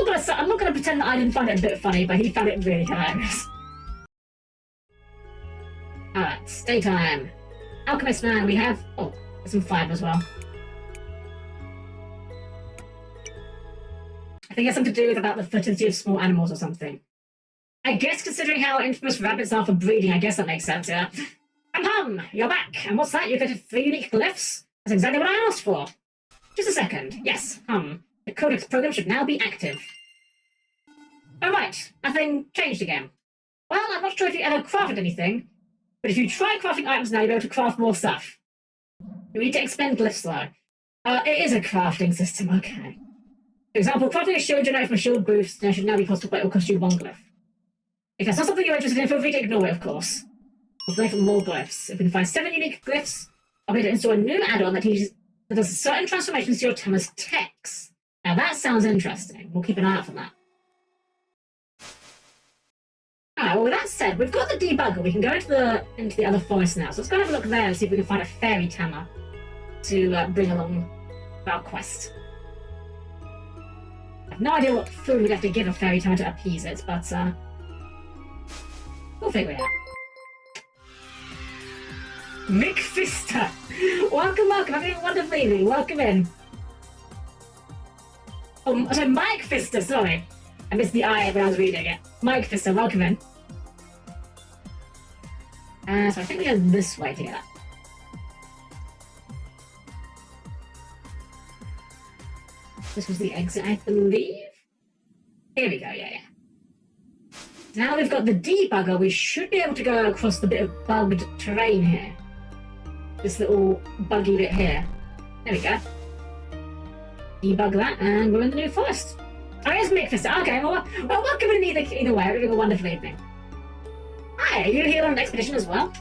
not gonna pretend that I didn't find it a bit funny, but he found it really hilarious. Alright, daytime. Alchemist man, we have there's some fiber as well. I think it's something to do with about the fertility of small animals or something. I guess considering how infamous rabbits are for breeding, I guess that makes sense, yeah. You're back. And what's that? You get 3 unique glyphs? That's exactly what I asked for. Just a second. Yes, the Codex program should now be active. Oh right, nothing changed again. Well, I'm not sure if you ever crafted anything, but if you try crafting items now, you'll be able to craft more stuff. You need to expend glyphs though. It is a crafting system, okay. For example, crafting a shield generator from shield boosts should now be possible, but it will cost you 1 glyph. If that's not something you're interested in, feel free to ignore it, of course. We'll play for more glyphs. If we can find 7 unique glyphs, I'll be able to install a new add-on that does certain transformations to your Tamas text. Now that sounds interesting. We'll keep an eye out for that. Alright, well with that said, we've got the debugger. We can go into the other forest now. So let's go have a look there and see if we can find a fairy Tama to bring along our quest. I have no idea what food we'd have to give a fairy tamer to appease it, but we'll figure it out. Mick Fister! Welcome, welcome, having a wonderful evening, welcome in. Oh, sorry, Mike Fister, sorry. I missed the I when I was reading it. Mike Fister, welcome in. So I think we go this way to get that. This was the exit, I believe? Here we go, yeah. Now we've got the debugger, we should be able to go across the bit of bugged terrain here. This little buggy bit here. There we go. Debug that, and we're in the new forest. Oh, here's Mick Fister. Okay, well, welcome in either way. We're having a wonderful evening. Hi, are you here on an expedition as well?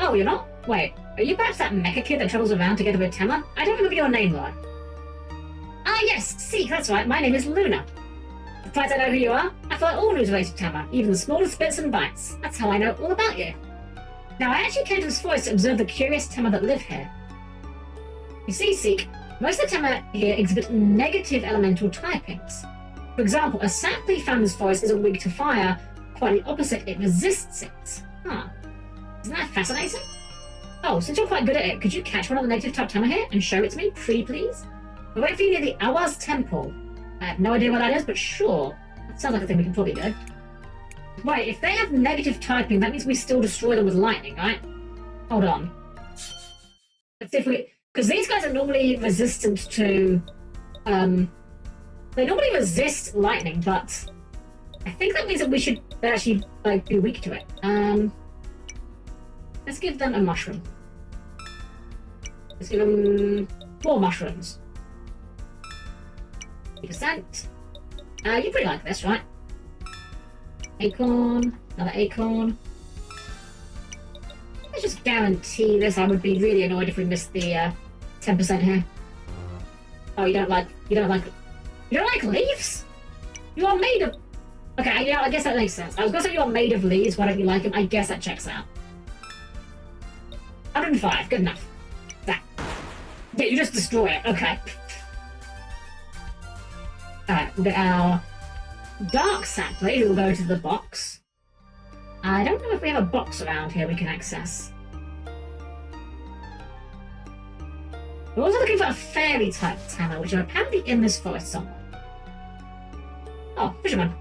Oh, you're not? Wait, are you perhaps that mecha kid that travels around together with Tema? I don't remember your name, though. Ah, yes, see, that's right. My name is Luna. Besides I know who you are, I follow all news related to Tema, even the smallest bits and bytes. That's how I know all about you. Now, I actually came to this forest to observe the curious Tema that live here. You see, Seek, most of the Tema here exhibit negative elemental typings. For example, a sap leaf found in this forest isn't weak to fire, quite the opposite, it resists it. Huh. Isn't that fascinating? Oh, since you're quite good at it, could you catch one of the negative type Tema here and show it to me, please? We're waiting for you near the Awas Temple. I have no idea what that is, but sure. That sounds like a thing we can probably do. Right, if they have negative typing, that means we still destroy them with lightning, right? Hold on. Let's see if we... Because these guys are normally resistant to... They normally resist lightning, but... I think that means that we should actually, like, be weak to it. Let's give them a mushroom. Let's give them more mushrooms. 50%. You pretty like this, right? Acorn, another acorn. Let's just guarantee this. I would be really annoyed if we missed the 10% here. Oh, you don't like leaves? You are made of... Okay, yeah, I guess that makes sense. I was gonna say you are made of leaves, why don't you like them? I guess that checks out. 105, good enough. That. Yeah, you just destroy it, okay. Alright, we'll get our dark sapling, who will go to the box. I don't know if we have a box around here we can access. We're also looking for a fairy type Tema, which are apparently in this forest somewhere. Oh, fisherman.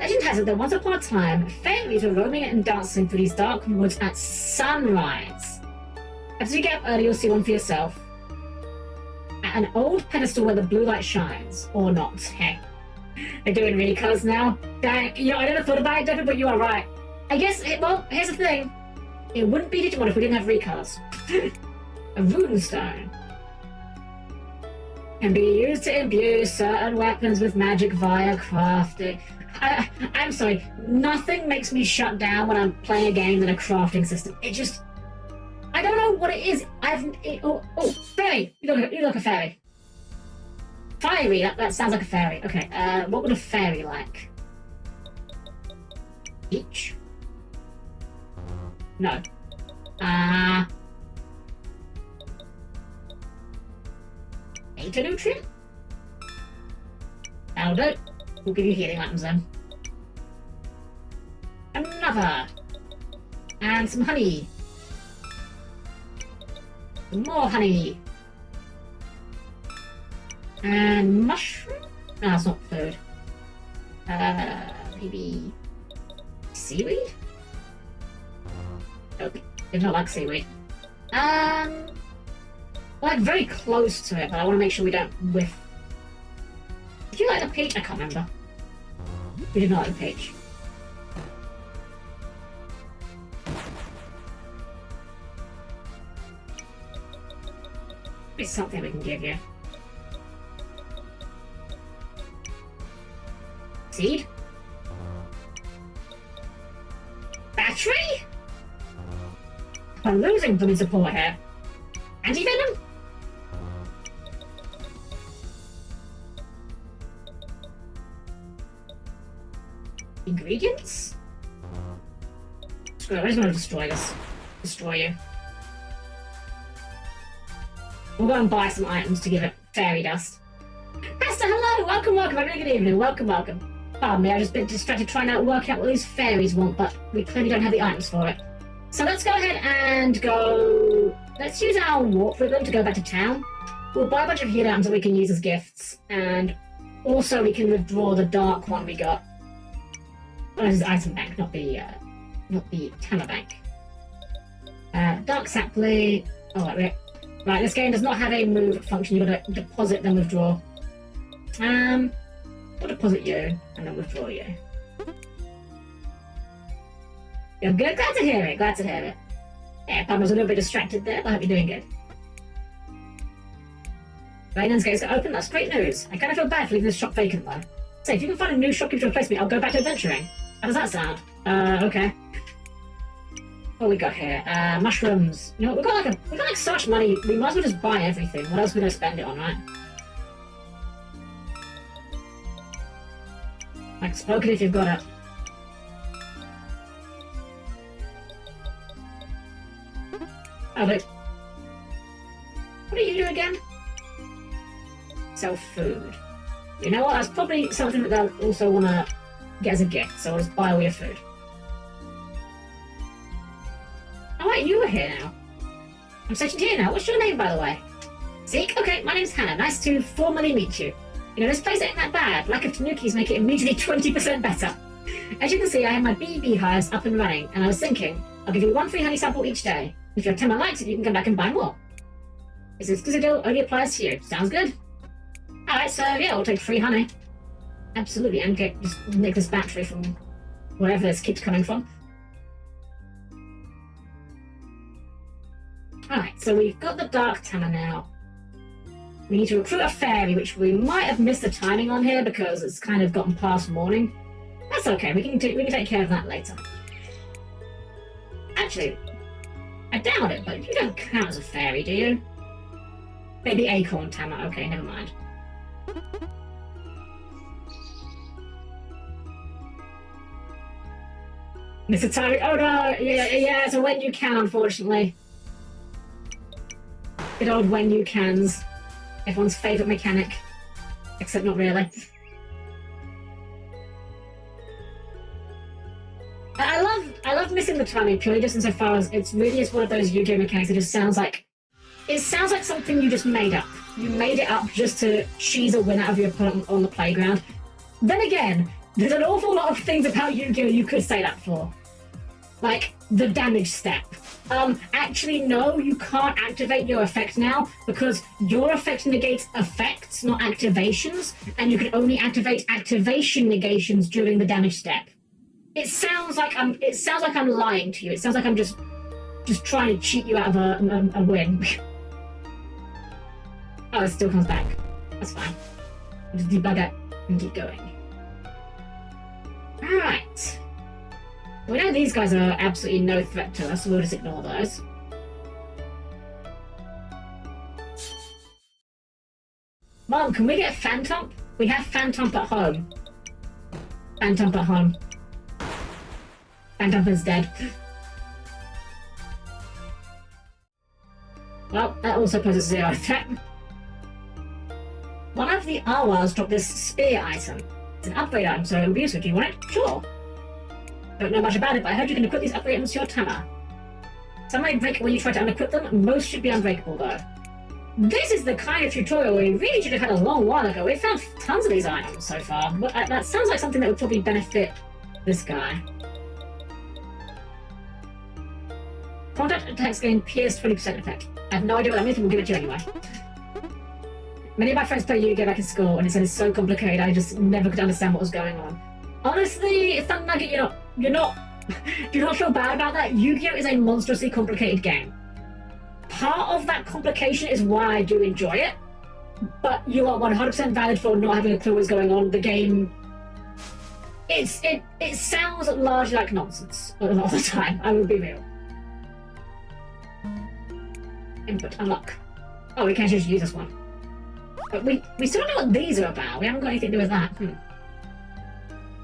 Legend has it that once upon a time, fairies were roaming and dancing through these dark woods at sunrise. As you get up early, you'll see one for yourself. At an old pedestal where the blue light shines. Or not. Hey. They're doing recolors now. Dang, you know, I never thought about it, Debbie, but you are right. I guess, well, here's the thing. It wouldn't be Digimon if we didn't have recolors. A runestone can be used to imbue certain weapons with magic via crafting. I'm sorry, nothing makes me shut down when I'm playing a game than a crafting system. It just... I don't know what it is. Fairy! You look like a fairy. Fiery, that sounds like a fairy. Okay, what would a fairy like? Peach? No. Beta nutrient? That'll do. We'll give you healing items then. Another! And some honey. Some more honey. And mushroom? No, that's not food. Maybe... seaweed? Nope, did not like seaweed. Like very close to it, but I want to make sure we don't whiff. Did you like the peach? I can't remember. We did not like the peach. It's something we can give you. Seed? Battery? I'm losing blood support here. Anti-venom? Ingredients? Screw it, I just want to destroy this. Destroy you. We'll go and buy some items to give it fairy dust. Pastor, hello! Oh, welcome, welcome. Have a good evening. Welcome, welcome. Pardon me, I've just been distracted trying to work out what these fairies want, but we clearly don't have the items for it. So let's go ahead and go... Let's use our warp ribbon to go back to town. We'll buy a bunch of heal items that we can use as gifts, and also we can withdraw the dark one we got. Oh, this is item bank, not the Tama bank. Dark sapling... Oh, wait. Right, this game does not have a move function. You've got to deposit, then withdraw. I'll deposit you, and then withdraw you. You're good? Glad to hear it, glad to hear it. Yeah, Pam was a little bit distracted there, but I hope you're doing good. Raynan's gate's open, that's great news. I kind of feel bad for leaving this shop vacant, though. So, if you can find a new shopkeeper to replace me, I'll go back to adventuring. How does that sound? Okay. What we got here? Mushrooms. You know what, we got like so much money, we might as well just buy everything. What else are we gonna spend it on, right? Like, spoken if you've got it. Oh, wait. What do you do again? Sell food. You know what, that's probably something that they'll also want to get as a gift, so I'll just buy all your food. Oh wait, you were here now. I'm stationed here now. What's your name, by the way? Zeke? Okay, my name's Hannah. Nice to formally meet you. You know, this place ain't that bad. Lack of tanukis make it immediately 20% better. As you can see, I have my BB hives up and running, and I was thinking, I'll give you one free honey sample each day. If your Tema likes it, you can come back and buy more. This exclusive deal only applies to you. Sounds good? Alright, so yeah, we'll take free honey. Absolutely, and just nick this battery from wherever this keeps coming from. Alright, so we've got the Dark Tema now. We need to recruit a fairy, which we might have missed the timing on here because it's kind of gotten past morning. That's okay, we can take care of that later. Actually, I doubt it, but you don't count as a fairy, do you? Maybe Acorn Tema, okay, never mind. Mr. Tyrick, oh no, yeah, so when you can, unfortunately. Good old when you cans. Everyone's favourite mechanic. Except not really. I love missing the timing purely just insofar as it's really just one of those Yu-Gi-Oh mechanics that just sounds like... It sounds like something you just made up. You made it up just to cheese a win out of your opponent on the playground. Then again, there's an awful lot of things about Yu-Gi-Oh you could say that for. Like, the damage step. Actually, no, you can't activate your effect now because your effect negates effects, not activations, and you can only activate activation negations during the damage step. It sounds like I'm lying to you. It sounds like I'm just trying to cheat you out of a win. Oh, it still comes back. That's fine. I'll just debug it and keep going. Alright. We know these guys are absolutely no threat to us, so we'll just ignore those. Mom, can we get Phantomp? We have Phantomp at home. Phantomp at home. Phantomp is dead. Well, that also poses 0 threat. One of the Awars dropped this spear item. It's an upgrade item, so it'll be useful. Do you want it? Sure. Don't know much about it, but I heard you can equip these upgrade items to your Tema. Some might break when you try to unequip them. Most should be unbreakable, though. This is the kind of tutorial we really should have had a long while ago. We've found tons of these items so far, but that sounds like something that would probably benefit this guy. Contact attacks gain Pierce 20% effect. I have no idea what that means, but we'll give it to you anyway. Many of my friends play Yu-Gi-Oh back in school, and it is so complicated, I just never could understand what was going on. Honestly, Thunder Nugget, you're not... do not feel bad about that. Yu-Gi-Oh is a monstrously complicated game. Part of that complication is why I do enjoy it, but you are 100% valid for not having a clue what's going on. The game... It sounds largely like nonsense a lot of the time, I will be real. Input, unlock. Oh, we can't just use this one. But we still don't know what these are about. We haven't got anything to do with that.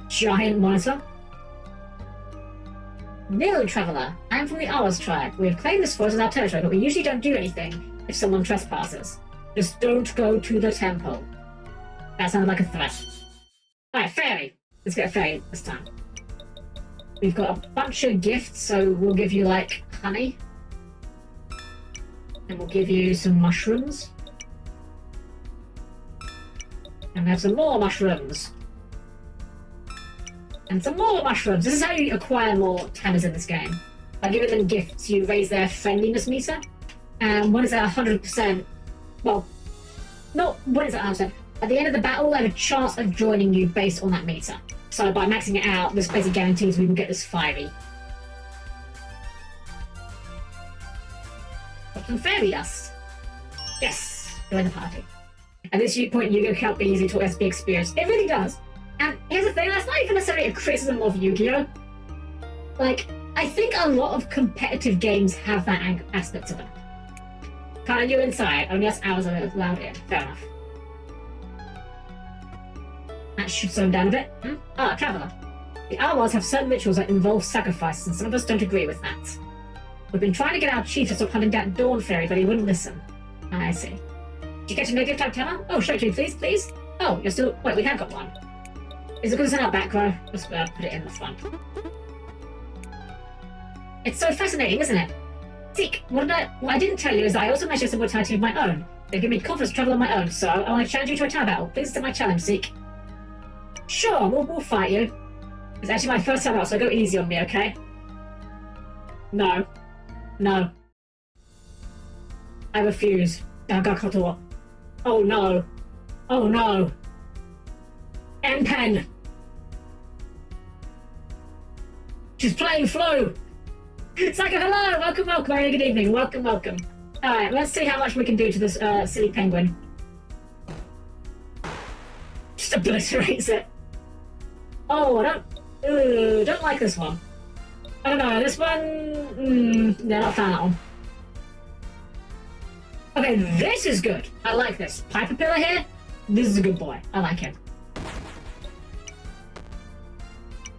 Giant monitor. Nil Traveller. I am from the Awas tribe. We have claimed this forest as our territory, but we usually don't do anything if someone trespasses. Just don't go to the temple. That sounded like a threat. Alright, fairy. Let's get a fairy this time. We've got a bunch of gifts, so we'll give you, like, honey. And we'll give you some mushrooms. And we have some more mushrooms. And some more mushrooms. This is how you acquire more tammers in this game. By giving them gifts, you raise their friendliness meter. And when it's at 100%, well, not when it's at 100%, at the end of the battle, they have a chance of joining you based on that meter. So by maxing it out, this basically guarantees we can get this fiery. Got some fairy dust. Yes, join the party. At this point, Yu-Gi-Oh! Can't be easy to be experienced. It really does. And here's the thing, that's not even necessarily a criticism of Yu-Gi-Oh! Like, I think a lot of competitive games have that aspect to them. Can't you inside? Only us hours are allowed in. Fair enough. That should slow him down a bit. Ah, Traveller. The Arwars have certain rituals that involve sacrifices, and some of us don't agree with that. We've been trying to get our chief to stop hunting that Dawn Fairy, but he wouldn't listen. I see. Did you get a negative type hammer? Oh, show it to me, please, please. Oh, you're still... Wait, we have got one. Is it because it's in our back row? Just put it in the front. It's so fascinating, isn't it? Seek, what I didn't tell you is that I also measure immortality of my own. They give me confidence to travel on my own, so I want to challenge you to a tower battle. Please accept my challenge, Seek. Sure, we'll fight you. It's actually my first time out, so go easy on me, okay? No. No. I refuse. Dagakotor. Oh no. Oh no. M-Pen. She's playing Flo. Psycho, hello! Welcome, welcome. Very good evening. Welcome, welcome. Alright, let's see how much we can do to this silly penguin. Just obliterates it. Oh, I don't like this one. I don't know, this one... no, not a fan of that one. Okay, this is good. I like this. Piper Pillar here, this is a good boy. I like him.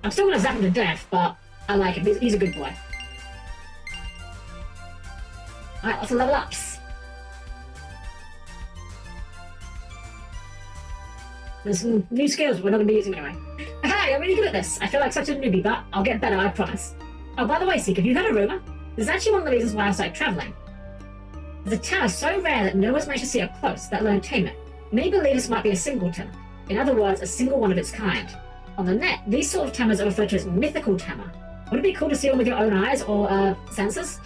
I'm still gonna zap him to death, but I like him. He's a good boy. Alright, lots of level ups. There's some new skills we're not going to be using anyway. Hey, I'm really good at this. I feel like such a newbie, but I'll get better, I promise. Oh, by the way, Seek, have you heard a rumour? This is actually one of the reasons why I started travelling. The tower is so rare that no one's managed to see it up close, let alone tame it. Many believe this might be a singleton. In other words, a single one of its kind. On the net, these sort of tammers are referred to as mythical tammer. Would it be cool to see one with your own eyes or senses?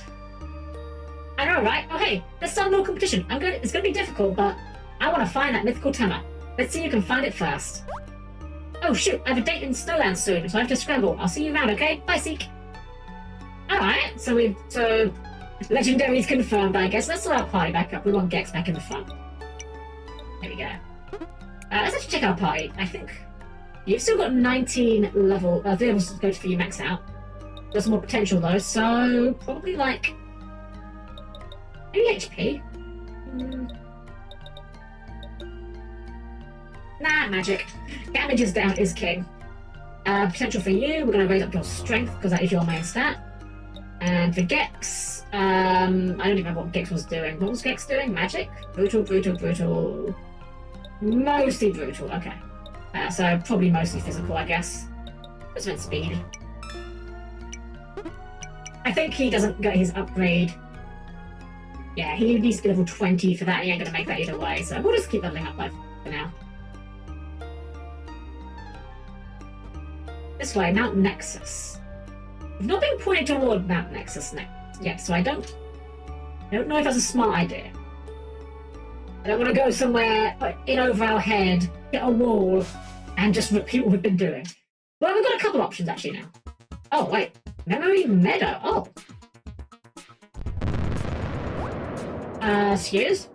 I know, right? Oh hey, let's start a little competition. It's gonna be difficult, but I want to find that mythical tammer. Let's see who can find it first. Oh shoot, I have a date in Snowland soon, so I have to scramble. I'll see you around, okay? Bye, Seek. Alright, so Legendary's confirmed, I guess. Let's sort our party back up. We want Gex back in the front. There we go. Let's actually check our party, I think. You've still got 19 level, levels to go for you max out. There's some more potential though, so probably like... maybe HP? Nah, magic. Damage is down is king. Potential for you, we're going to raise up your strength, because that is your main stat. And for Gex, I don't even remember what Gex was doing. What was Gex doing? Magic? Brutal, brutal, brutal. Mostly brutal, okay. So probably mostly physical, I guess. Let's spend speed. I think he doesn't get his upgrade. Yeah, he needs to be level 20 for that. He ain't going to make that either way, so we'll just keep leveling up for now. This way, Mount Nexus. We've not been pointed toward Mount Nexus yet, so I don't know if that's a smart idea. I don't want to go somewhere in over our head, get a wall, and just repeat what we've been doing. Well, we've got a couple options actually now. Oh, wait. Memory Meadow. Oh. Excuse?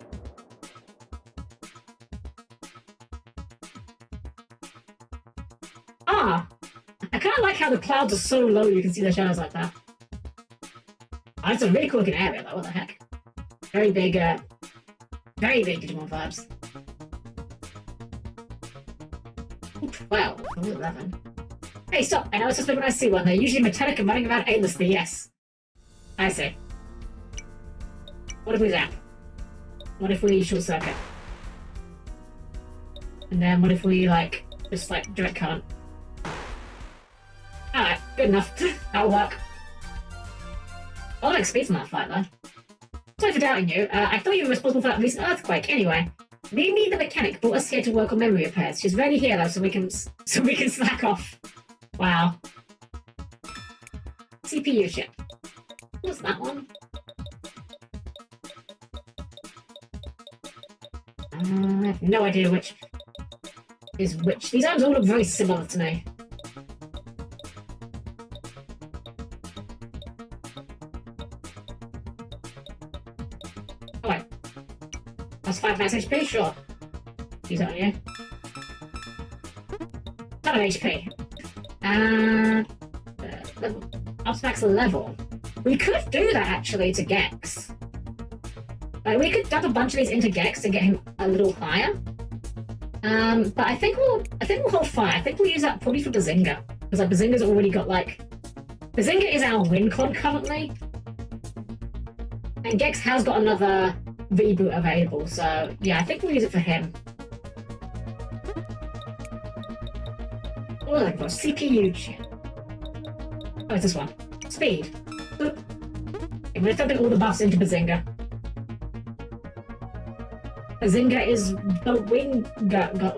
Ah. I kind of like how the clouds are so low you can see the shadows like that. Oh, it's a really cool looking area though, what the heck. Very big Digimon vibes. Ooh, 12, or 11. Hey, stop! I know it's just when I see one. They're usually metallic and running around aimlessly, yes. I see. What if we zap? What if we short circuit? And then what if we, like, just, like, direct current? Alright, good enough. That'll work. I like speed from that fight, though. Sorry for doubting you. I thought you were responsible for that recent earthquake. Anyway, Mimi the mechanic brought us here to work on memory repairs. She's rarely here, though, so we can slack off. Wow. CPU chip. What's that one? I have no idea which is which. These items all look very similar to me. Oh wait. That's 5 max HP? Sure. Use that on you. Ton of HP. Up max level. We could do that actually to Gex. Like, we could dump a bunch of these into Gex to get him a little higher. But I think we'll hold fire. I think we'll use that probably for Bazinga. Because like Bazinga's already got like Bazinga is our win con currently. And Gex has got another reboot available, so yeah, I think we'll use it for him. What are they for? CPU chip. Oh, it's this one. Speed. Boop. Okay, we're dumping all the buffs into Bazinga. Bazinga is the wing.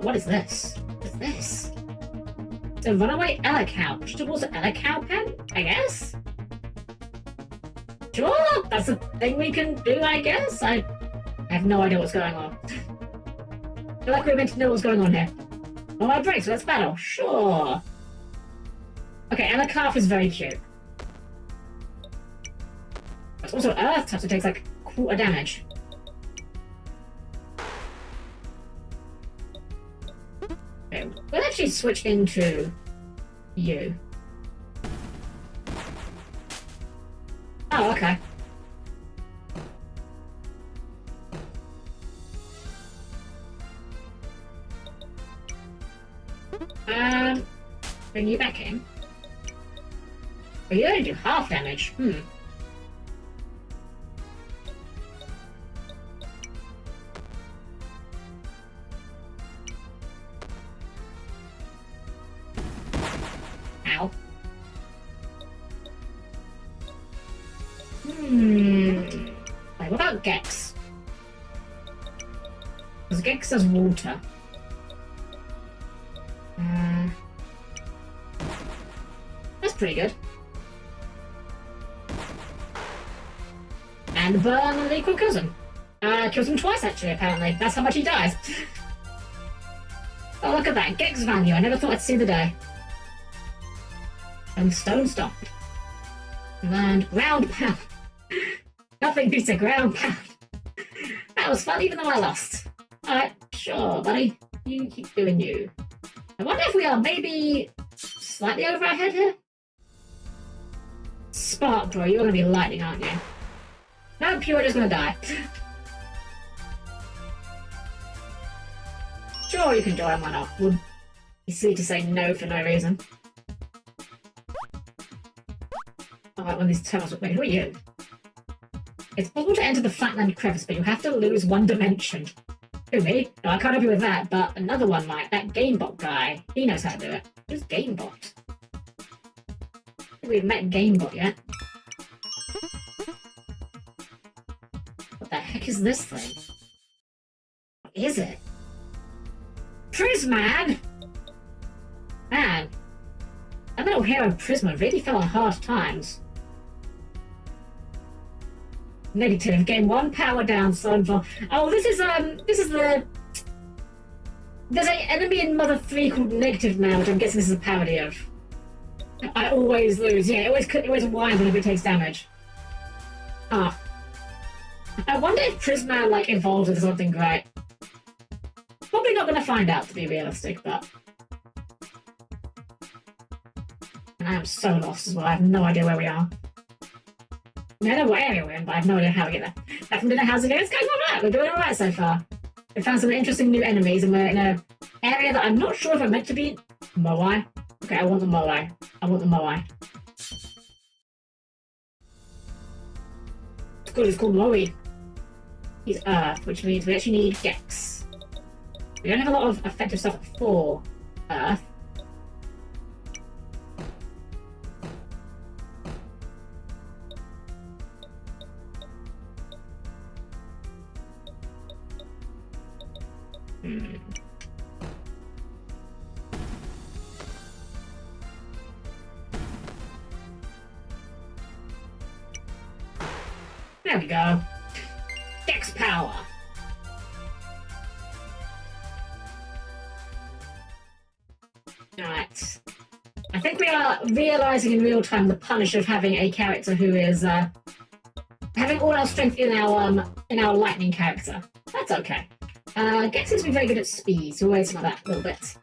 What is this? What is this? It's a runaway Ella-Cow. Push towards the Ella-Cow pen? I guess? Sure, that's a thing we can do, I guess. I have no idea what's going on. I feel like we're meant to know what's going on here. Oh, my break, so let's battle. Sure. Okay, Ella Calf is very cute. It's also Earth type, so it takes like quarter damage. Okay, we'll actually switch into you. Oh, okay. Bring you back in. But you only do half damage. Ow. Wait, what about Gex? Because Gex does water. That's pretty good. And burn the equal cousin. Kills him twice actually, apparently. That's how much he dies. Oh, look at that. Gex value. I never thought I'd see the day. And stone stopped. And ground pound. Nothing beats a ground pound. That was fun even though I lost. Alright, sure, buddy. You keep doing you. I wonder if we are maybe slightly over our head here? Spark, bro, you're gonna be lightning, aren't you? Nope, you're just gonna die. Sure, you can join, why not? Would be silly to say no for no reason. Alright, one of these tunnels. Wait, who are you? It's possible to enter the Flatland Crevice, but you have to lose 1 dimension. Who, me? No, I can't help you with that, but another one might. That GameBot guy. He knows how to do it. Who's GameBot? I don't think we've met GameBot yet. What the heck is this thing? What is it? Prismad? Man. That little hero Prisma really fell on hard times. Negative. Gain 1 power down so far. Oh, this is the... There's an enemy in Mother 3 called Negative now, which I'm guessing this is a parody of. I always lose. Yeah, it always whines whenever it takes damage. Ah. I wonder if Prisma, like, evolves into something great. Probably not gonna find out, to be realistic, but... And I am so lost as well. I have no idea where we are. I know what area we're in, but I have no idea how we get there. Back from dinner, how's it going? It's going alright. We're doing alright so far. We found some interesting new enemies, and we're in an area that I'm not sure if I'm meant to be. Moai? Okay, I want the Moai. I want the Moai. It's good, it's called Moai. He's Earth, which means we actually need Gex. We don't have a lot of effective stuff for Earth. There we go. Dex power. Alright. I think we are realizing in real time the punish of having a character who is having all our strength in our lightning character. That's okay. Gex seems to be very good at speed, so we'll wait some of that a little bit.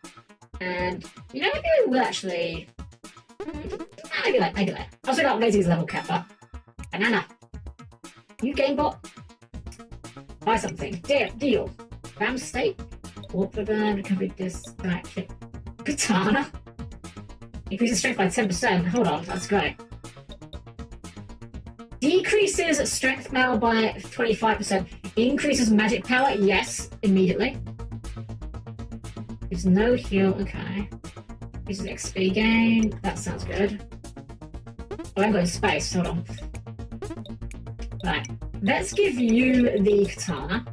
And you know, maybe we will actually. I get that. I'll figure out Raisy's level cap up. Banana. You gamebot. Buy something. Deal. Ram steak. Warp ribbon. Recovery disc. Right. Katana. Increases strength by 10%. Hold on, that's great. Decreases strength power by 25%. Increases magic power, yes, immediately. Gives no heal, okay. Uses XP gain, that sounds good. Oh, I'm going to space, hold on. Right, let's give you the katana.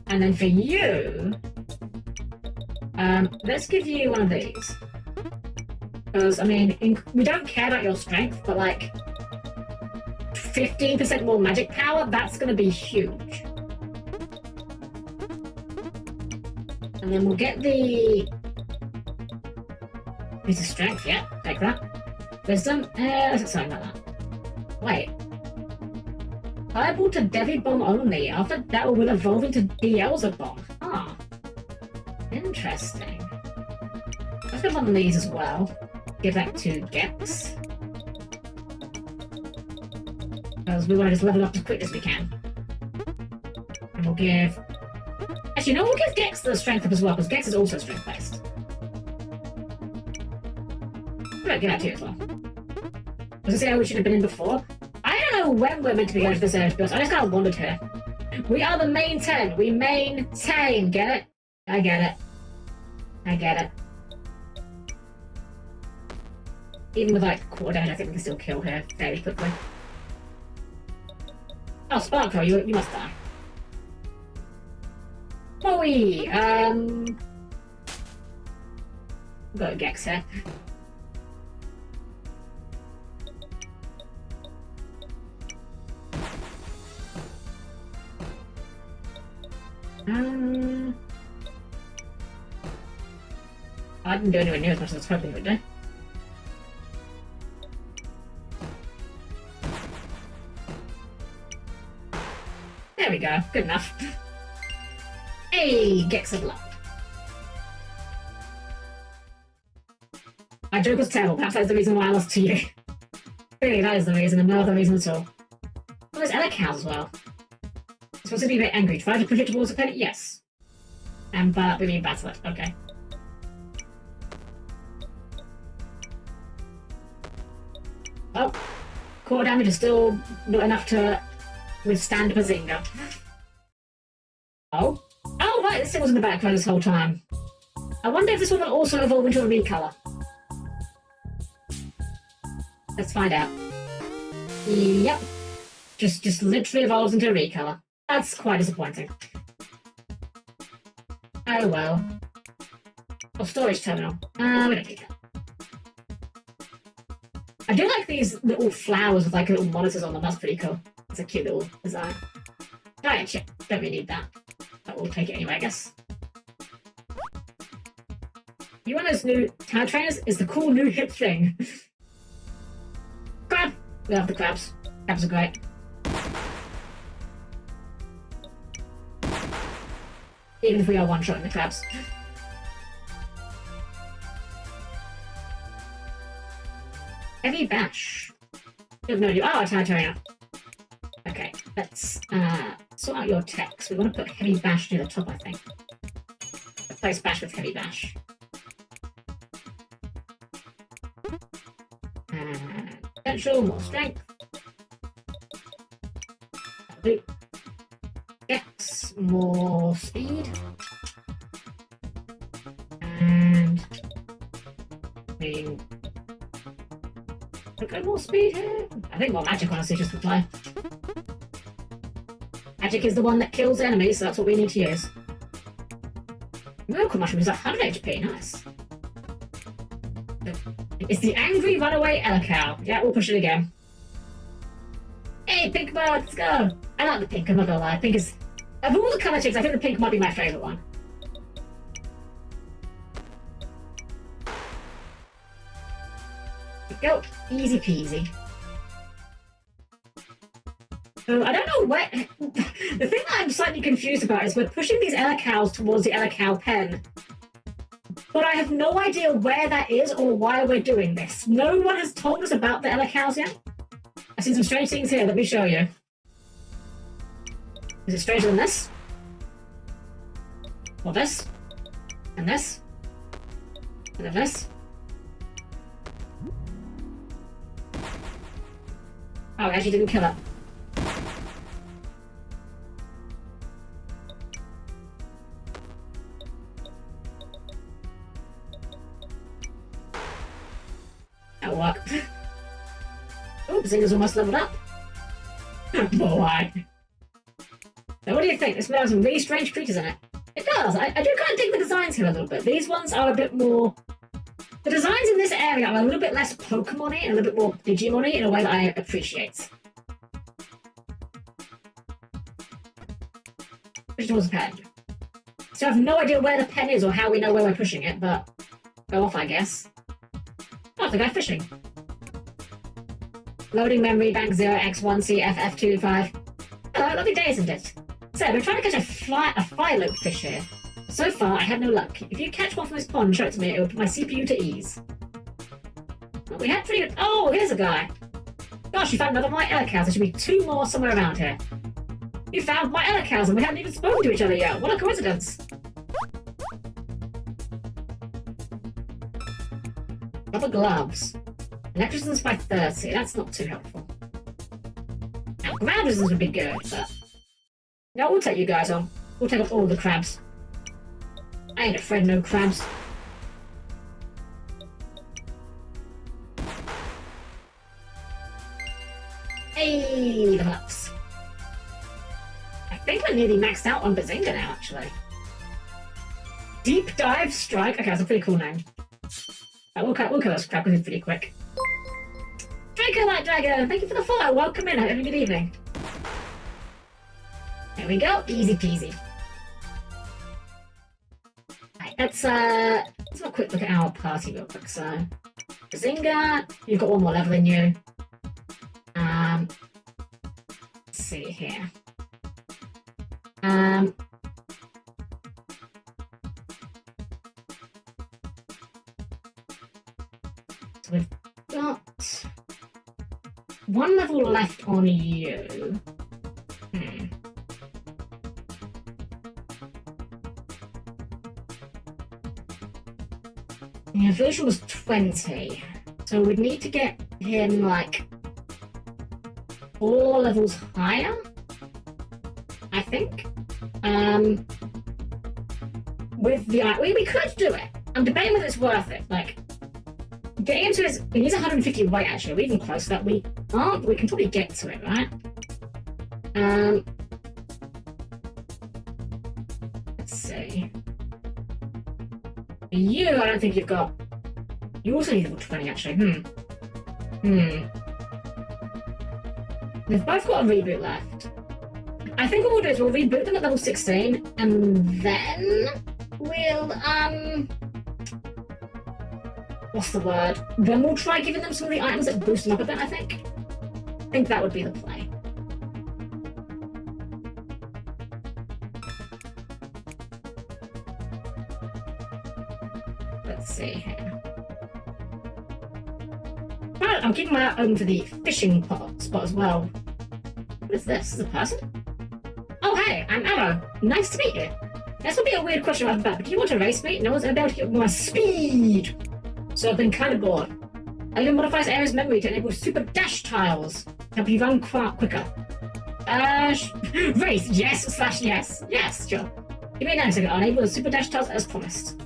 And then for you, let's give you one of these. Because, I mean, we don't care about your strength, but like 15% more magic power, that's going to be huge. And then we'll get the... Piece of strength, yeah, take that. Wisdom, let's something like that. Wait. Liable to Devi Bomb only. After that, will evolve into Beelzebub Bomb. Ah. Interesting. Let's get one of these as well. Give that to Gex. Because we want to just level up as quick as we can. And we'll give... Actually, no, we'll give Gex the strength up as well, because Gex is also strength-based. Right, give that to you as well. Was this area we should have been in before? I don't know when we're meant to be going to this area, to be honest. I just kind of wandered here. We are the main 10. We maintain. Get it? I get it. I get it. Even with like quarter damage, I think we can still kill her fairly quickly. Oh, Sparkle, you must die. Boy, got a Gex here. I didn't do anywhere near as much as I was hoping it would do. There we go, good enough. Hey, Gex of luck. My joke was terrible, perhaps that's the reason why I lost to you. Really, that is the reason, and no other reason at all. Oh, there's other cows as well. It's supposed to be a bit angry. Try to push it towards the pen? Yes. And we mean battle it, okay. Oh, quarter damage is still not enough to withstand Bazinga. Oh? Oh, right, this thing was in the background this whole time. I wonder if this one will also evolve into a recolor. Let's find out. Yep. Just literally evolves into a recolor. That's quite disappointing. Oh well. Oh, storage terminal. We don't need that. I do like these little flowers with like little monitors on them. That's pretty cool. It's a cute little design. Giant chip. Don't really need that. But we'll take it anyway, I guess. You want those new tower trainers? Is the cool new hip thing. Crab! We love the crabs. Crabs are great. Even if we are one-shotting the crabs. Heavy bash. You have no idea. Oh, a tower trainer. Okay, let's sort out your text. We want to put heavy bash near the top, I think. Replace bash with heavy bash. Potential, more strength. Yes. more speed. And okay, more speed here. I think more magic, honestly, just to play. Magic is the one that kills enemies, so that's what we need to use. Miracle Mushroom is 100 HP, nice. It's the angry runaway Elcow. Yeah, we'll push it again. Hey, pink bird, let's go! I like the pink, I'm not gonna lie. Pink is... Of all the colour chicks, I think the pink might be my favourite one. Go, easy peasy. So I don't know where... The thing that I'm slightly confused about is we're pushing these Elcows towards the Elcow pen. But I have no idea where that is or why we're doing this. No one has told us about the Elcows yet. I've seen some strange things here, let me show you. Is it stranger than this? Or this? And this? And then this? Oh, I actually didn't kill it. That'll work. Oh, Zinga's almost leveled up. Boy. So what do you think? This one has some really strange creatures in it. It does. I do kind of dig the designs here a little bit. These ones are a bit more... The designs in this area are a little bit less Pokemon-y and a little bit more Digimon-y in a way that I appreciate. Push towards the pen. So I have no idea where the pen is or how we know where we're pushing it, but go off, I guess. Oh, the guy fishing. Loading memory bank 0x1CFF25. Hello, lovely day, isn't it? So, we're trying to catch a phyllope fish here. So far, I had no luck. If you catch one from this pond and show it to me, it will put my CPU to ease. Well, we had pretty good... Oh, here's a guy. Gosh, you found another of my Elcows. There should be 2 more somewhere around here. You found my Elcows and we haven't even spoken to each other yet. What a coincidence. Rubber gloves. Electric resistance by 30. That's not too helpful. Now, ground resistance would be good, but... No, we'll take you guys on. We'll take off all the crabs. I ain't afraid of no crabs. Hey, the huts. I think we're nearly maxed out on Bazinga now, actually. Deep Dive Strike. Okay, that's a pretty cool name. We'll kill this crab because it's pretty quick. Draco Light Dragon, thank you for the follow. Welcome in. Have a good evening. There we go. Easy peasy. Right, let's have a quick look at our party real quick. So, Bazinga, you've got 1 more level than you. Let's see here. So we've got 1 level left on you. Yeah, Virgil was 20, so we'd need to get him like 4 levels higher, I think. With the we could do it. I'm debating whether it's worth it. Like, getting into his, he's 150 weight actually. We're even close to that. We aren't, but we can probably get to it, right? Let's see. You, I don't think you've got... You also need level 20, actually. They've both got a reboot left. I think what we'll do is we'll reboot them at level 16, and then we'll, what's the word? Then we'll try giving them some of the items that boost them up a bit, I think. I think that would be the play. Let's see here. Right, I'm keeping my eye open for the fishing spot as well. What is this? Is this a person? Oh, hey, I'm Arrow. Nice to meet you. This will be a weird question right off the bat, but do you want to race me? No one's able to get more speed. So I've been kind of bored. I even modifies Ares memory to enable super dash tiles to help you run quicker. Race, yes/yes. Yes, sure. Give me a second. Enable the super dash tiles as promised.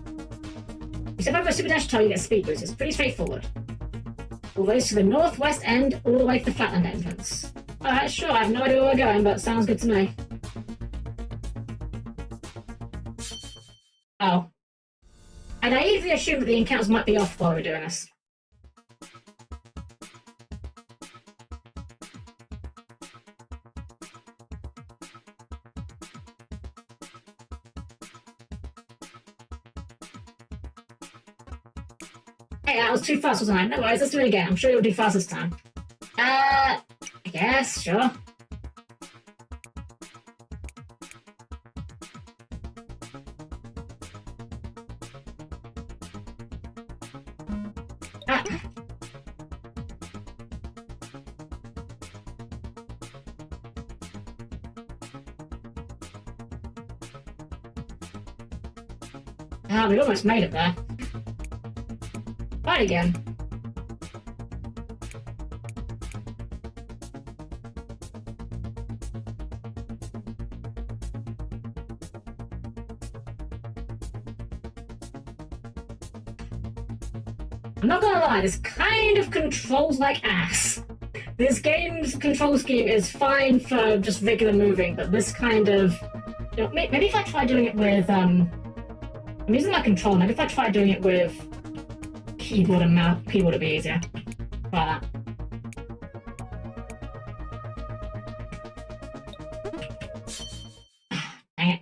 You step over a super dash tile, you get speed boost. It's pretty straightforward. All the way to the northwest end, all the way to the flatland entrance. Alright, sure, I have no idea where we're going, but sounds good to me. Oh. I naively assumed that the encounters might be off while we're doing this. Hey, that was too fast, wasn't I? No worries, let's do it again. I'm sure you'll do fast this time. I guess, sure. We almost made it there. Right again. I'm not gonna lie, this kind of controls like ass. This game's control scheme is fine for just regular moving, but this kind of... You know, maybe if I try doing it with, I'm using my control, maybe if I try doing it with keyboard and mouse, keyboard would be easier. Try that. Dang it.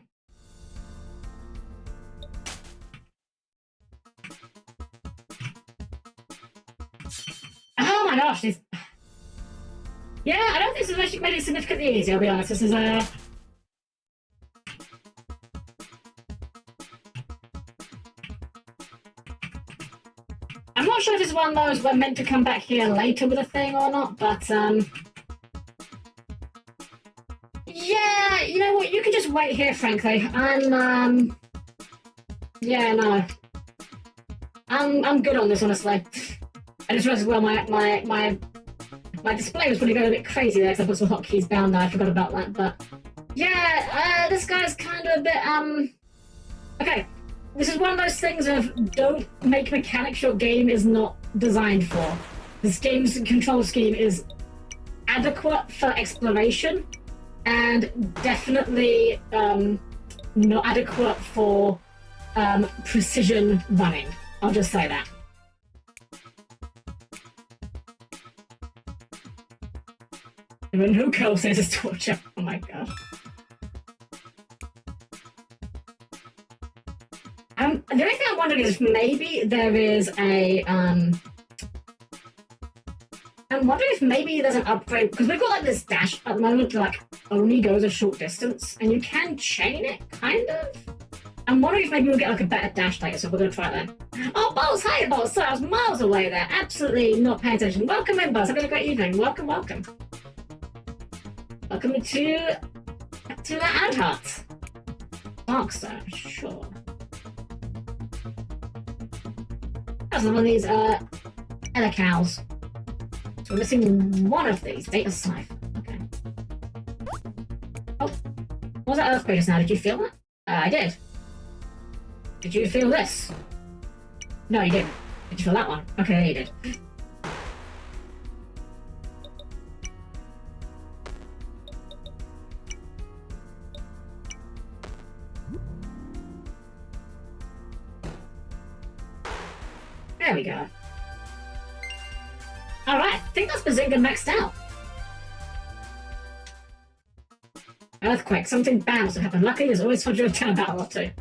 Oh my gosh, these... Yeah, I don't think this has made it significantly easier, I'll be honest. This is I'm not sure if it's one of those we're meant to come back here later with a thing or not, but, yeah, you know what, you can just wait here, frankly. Yeah, no. I'm good on this, honestly. I just realized, well, my display was probably going a bit crazy there because I put some hotkeys down there, I forgot about that, but... Yeah, this guy's kind of a bit, Okay. This is one of those things of don't make mechanics your game is not designed for. This game's control scheme is adequate for exploration and definitely not adequate for precision running. I'll just say that. There are no curls, there's torture. Oh my god. The only thing I'm wondering is maybe there is a, I'm wondering if maybe there's an upgrade, because we've got like this dash at the moment that like only goes a short distance, and you can chain it, kind of. I'm wondering if maybe we'll get like a better dash later, so we're going to try it then. Oh, Buzz! Hi, Buzz! Sorry, I was miles away there. Absolutely not paying attention. Welcome in, Buzz. Have a great evening. Welcome, welcome. Welcome to the Anode Heart. Darkstone, sure. That's one of these, cows. So we're missing one of these. Data cipher. Okay. Oh. What was that earthquake just now? Did you feel that? I did. Did you feel this? No, you didn't. Did you feel that one? Okay, you did. There we go. Alright, I think that's Bazinga maxed out. Earthquake, something bad must have happened. Luckily, there's always fun to return a battle or two.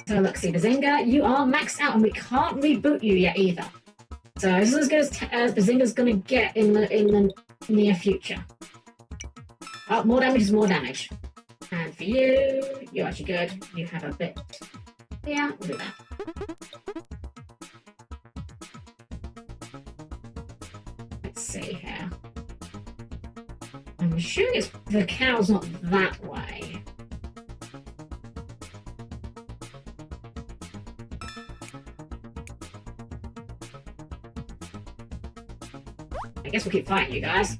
So look, see, Bazinga, you are maxed out and we can't reboot you yet either. So this is as good as Bazinga's gonna get in the near future. Oh, more damage is more damage. And for you, you're actually good. You have a bit. Yeah, we'll do that. Let's see here. I'm assuming the cow's not that way. I guess we'll keep fighting you guys.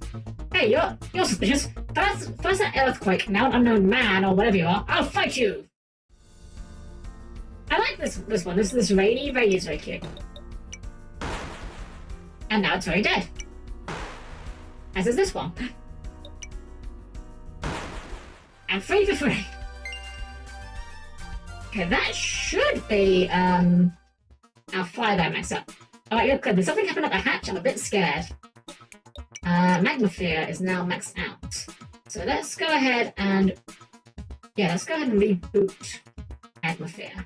Hey, you're suspicious. First an earthquake, now an unknown man, or whatever you are. I'll fight you! I like this one. This rainy is very cute. And now it's very dead. As is this one. And free for free. Okay, that should be our fire there max up. Alright, you're good. There's something happened at the hatch. I'm a bit scared. Magmafear is now maxed out. So let's go ahead and reboot Magmafear.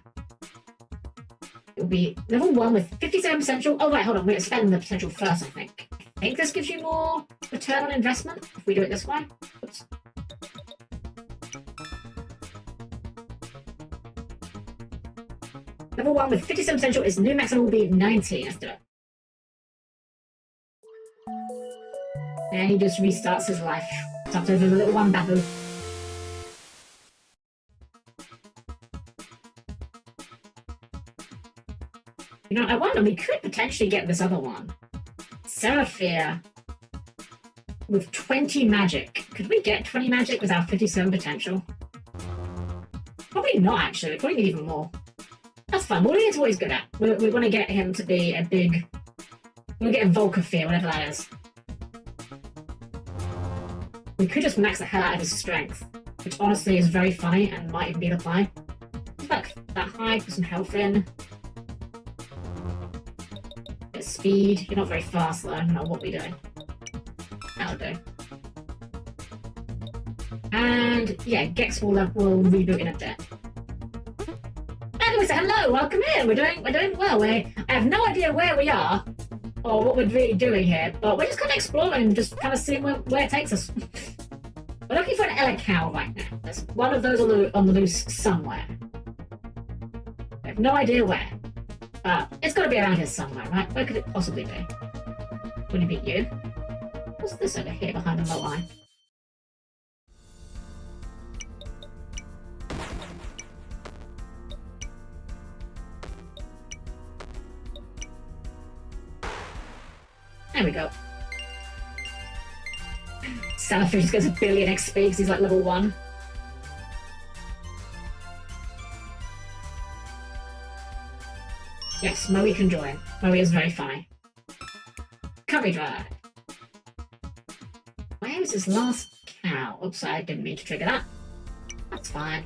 It will be level 1 with 57 potential. Oh, right, hold on. We're spending the potential first, I think. I think this gives you more return on investment if we do it this way. Oops. Level 1 with 57 potential is new maximum will be 90. Let's do it. And he just restarts his life. Starts over the little one babu. You know, I wonder, we could potentially get this other one. Seraphir with 20 magic. Could we get 20 magic with our 57 potential? Probably not, actually. We probably need even more. That's fine. We'll get to what he's good at. We want to get him to be a big... We'll get a Volcafear, whatever that is. We could just max the hell out of his strength, which honestly is very funny and might even be the play. Back that high, put some health in. Bit of speed. You're not very fast though, no matter what we do. That'll do. And yeah, Gex will reboot in a bit. And we say hello, welcome in. We're doing well. I have no idea where we are or what we're really doing here, but we're just kind of exploring and just kind of seeing where it takes us. We're looking for an Eleccow right now. There's one of those on the loose somewhere. We have no idea where. But it's got to be around here somewhere, right? Where could it possibly be? Wouldn't it be you? What's this over here behind the low eye? There we go. Seraphir just gets a billion XP because he's like level 1. Yes, Moe can join. Moe is very funny. Curry Drive. Where is his last cow? Oops, I didn't mean to trigger that. That's fine.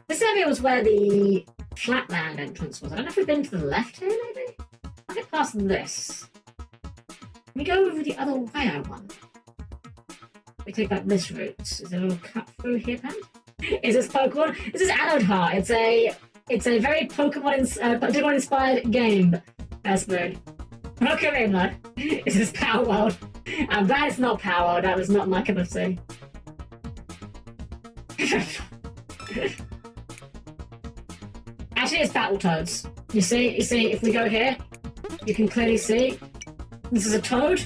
This area was where the flatland entrance was. I don't know if we've been to the left here, maybe? I'll get past this. Can we go over the other way, I wonder? We take like this route. Is there a little cut through here, man? Is this Pokemon? This is Anode Heart. It's a very Pokemon inspired game. That's good. Welcome in, lad. This is Power World. I'm glad it's not Power World. That was not my cup of tea. Actually, it's Battletoads. You see, if we go here, you can clearly see this is a toad,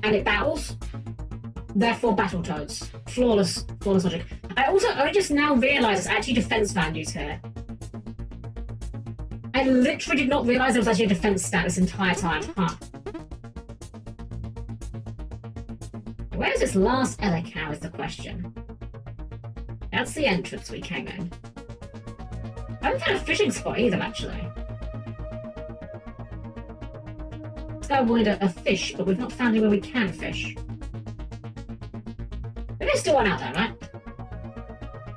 and it battles. Therefore, Battletoads. Flawless logic. I just now realise it's actually defense values here. I literally did not realise there was actually a defense stat this entire time. Huh. Where's this last Eleccow is the question. That's the entrance we came in. I haven't found a fishing spot either, actually. This guy wanted a fish, but we've not found anywhere we can fish. There's still one out there, right?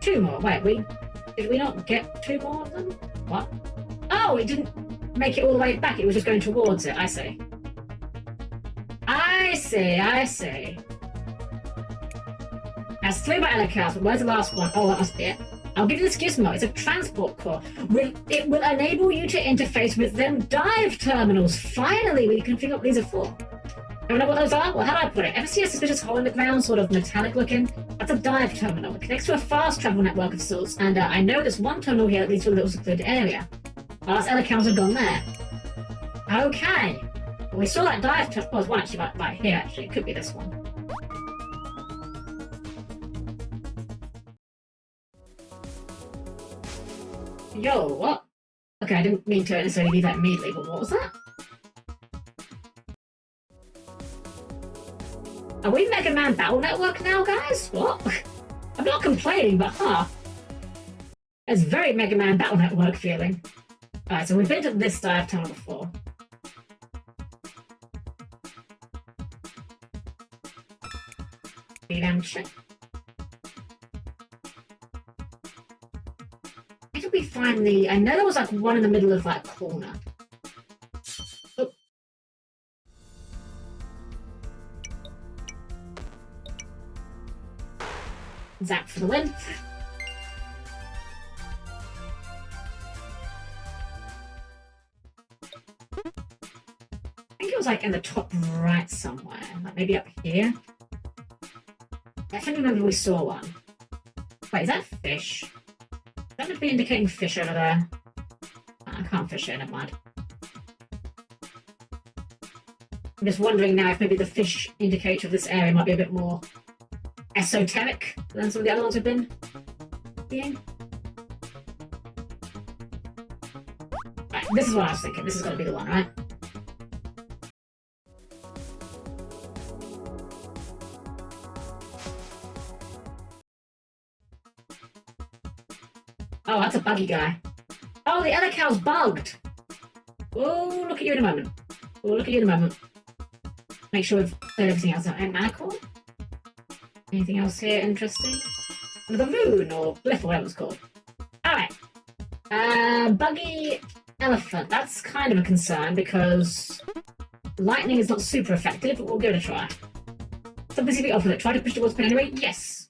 2 more. Wait, did we not get 2 more of them? What? Oh, it didn't make it all the way back. It was just going towards it. I see. I see. That's 3 by Eleccows, but where's the last one? Oh, that must be it. I'll give you this gizmo. It's a transport core. It will enable you to interface with them dive terminals. Finally, we can figure out what these are for. Don't know what those are? Well, how do I put it? Ever see a suspicious hole in the ground, sort of metallic looking? That's a dive terminal. It connects to a fast travel network of sorts, and I know there's one terminal here that leads to a little secluded area. Our last Eleccows have gone there. Okay. We saw that dive tunnel. Well, there's one actually right here, actually. It could be this one. Yo, what? Okay, I didn't mean to necessarily leave that immediately, but what was that? Are we Mega Man Battle Network now, guys? What? I'm not complaining, but it's very Mega Man Battle Network feeling. Alright, so we've been to this dive tunnel before. Check. Where did we find the... I know there was like one in the middle of that corner. Oh. Zap for the win. I think it was like in the top right somewhere. Like maybe up here. Definitely remember we saw one. Wait, is that fish? That would be indicating fish over there. I can't fish it, never mind. I'm just wondering now if maybe the fish indicator of this area might be a bit more esoteric than some of the other ones we've been seeing. Right, this is what I was thinking. This is going to be the one, right? Oh, that's a buggy guy. Oh, the other cow's bugged. Oh, look at you in a moment. Oh, look at you in a moment. Make sure we've cleared everything else out. And manicle? Anything else here interesting? The moon, or glyph, or whatever it's called. Alright. Buggy elephant. That's kind of a concern, because lightning is not super effective, but we'll give it a try. Something seems to be off with it. Try to push towards the pin anyway. Yes!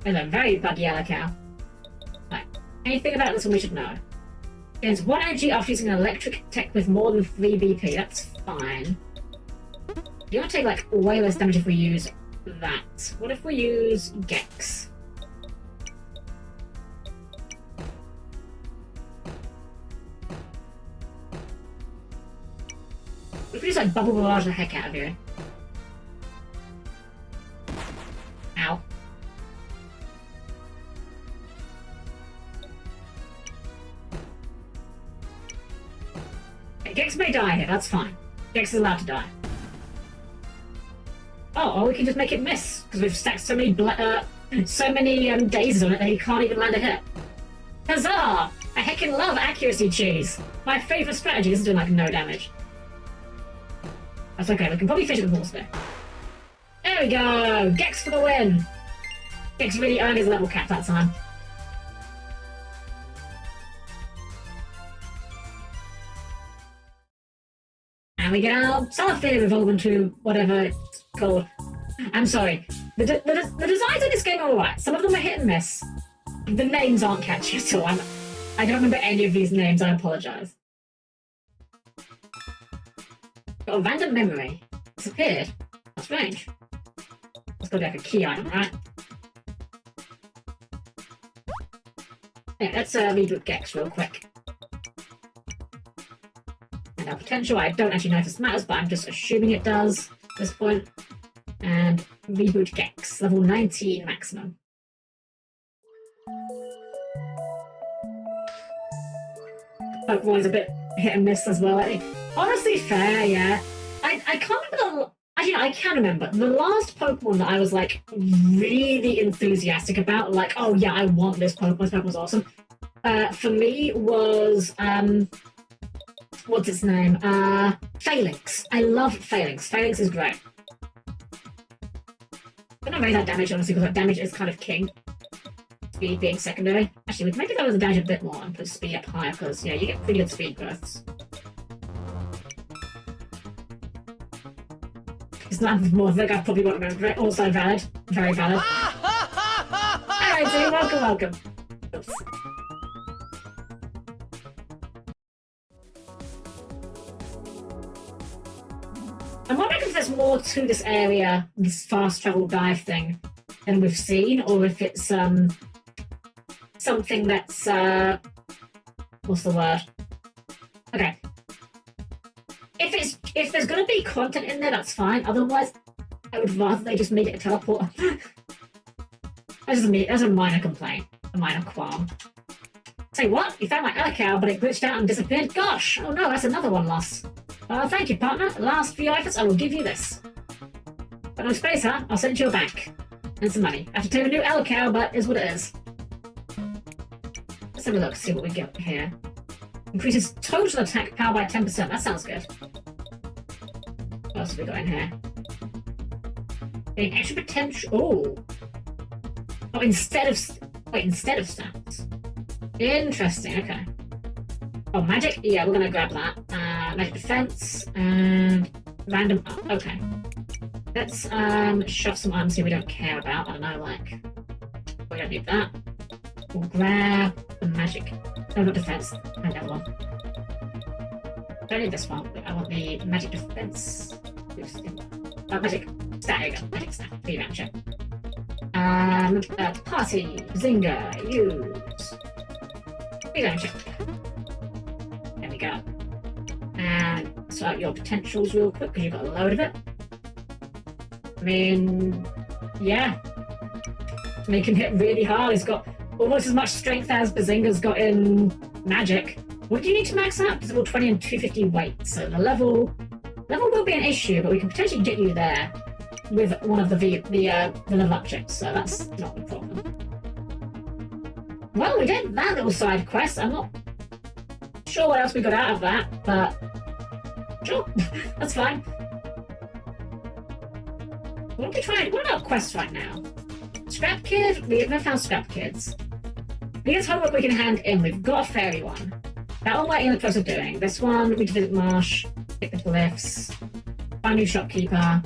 There's a very buggy yellow cow. Anything about this one we should know? Gains 1 energy after using an electric tech with more than 3 BP. That's fine. You want to take like way less damage if we use that. What if we use Gex? What if we just like bubble barrage the heck out of you? Ow. Gex may die here, that's fine. Gex is allowed to die. Oh, or we can just make it miss, because we've stacked so many dazes on it that he can't even land a hit. Huzzah! I heckin' love accuracy cheese! My favourite strategy is doing like no damage. That's okay, we can probably finish it with horse there. There we go! Gex for the win! Gex really earned his level cap that time. And we get our Salafir evolve into whatever it's called. I'm sorry. The designs of this game are alright. Some of them are hit and miss. The names aren't catchy at all. I don't remember any of these names, I apologise. Got a random memory. Disappeared. That's strange. That's got to be like a key item, right? Yeah, let's reboot Gex real quick. And our potential, I don't actually know if this matters, but I'm just assuming it does at this point. And reboot Gex, level 19 maximum. Pokemon's a bit hit and miss as well. Honestly, fair, yeah. I can't remember actually, I can remember. The last Pokemon that I was, like, really enthusiastic about, like, oh yeah, I want this Pokemon, this Pokemon's awesome, for me was, what's its name? Phalanx. I love Phalanx. Phalanx is great. I'm not raise that damage, honestly, because that damage is kind of king. Speed being secondary. Actually, we can maybe lower the damage a bit more and put speed up higher, because, yeah, you get pretty good speed bursts. It's not more, I think I probably won't remember it. Also valid. Very valid. Alright, so welcome. Oops. I'm wondering if there's more to this area, this fast travel dive thing, than we've seen, or if it's something that's what's the word? Okay. if there's gonna be content in there, that's fine. Otherwise, I would rather they just make it a teleporter. That's a minor complaint, a minor qualm. Say what? You found my Elecale, but it glitched out and disappeared? Gosh! Oh no, that's another one lost. Thank you, partner. Last few efforts, I will give you this. But no space, huh? I'll send it to your bank. And some money. I have to take a new Elecale, but is what it is. Let's have a look, see what we get here. Increases total attack power by 10%. That sounds good. What else have we got in here? Getting extra potential. Oh! Oh, instead of stats. Interesting, okay. Oh, magic? Yeah, we're gonna grab that. Magic defense and random up. Okay. Let's shove some items here we don't care about. I don't know, like we don't need that. We'll grab the magic. No, not defense. And the other one. Don't need this one. I want the magic defense. Magic stat. There you go. Magic stat. Re-voucher. Party, Zinga, use. Re-voucher. There we go. And sort out your potentials real quick because you've got a load of it. I mean, yeah. He can hit really hard. He's got almost as much strength as Bazinga's got in magic. What do you need to max out? It's level 20 and 250 weight. So the level will be an issue, but we can potentially get you there with one of the level up chips, so that's not a problem. Well, we did that little side quest. I'm not sure what else we got out of that, but sure, that's fine. What are we trying? What about quests right now? Scrap Kid? We haven't found Scrap Kids. Here's homework we can hand in. We've got a fairy one. That one we're in the process of doing. This one, we need to visit Marsh, pick the glyphs, find a new shopkeeper.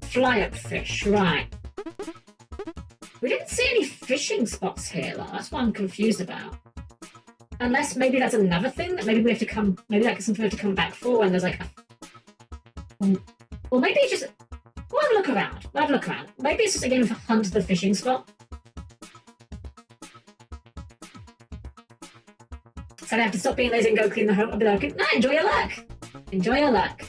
Fly up fish, right. We didn't see any fishing spots here, though. That's what I'm confused about. Unless maybe that's another thing that maybe we have to come, maybe that's something we have to come back for when there's like a... Or maybe it's just... We'll have a look around. Maybe it's just a game of hunt the fishing spot. So I have to stop being lazy and go clean the home. I'll be like, no, enjoy your luck. Enjoy your luck.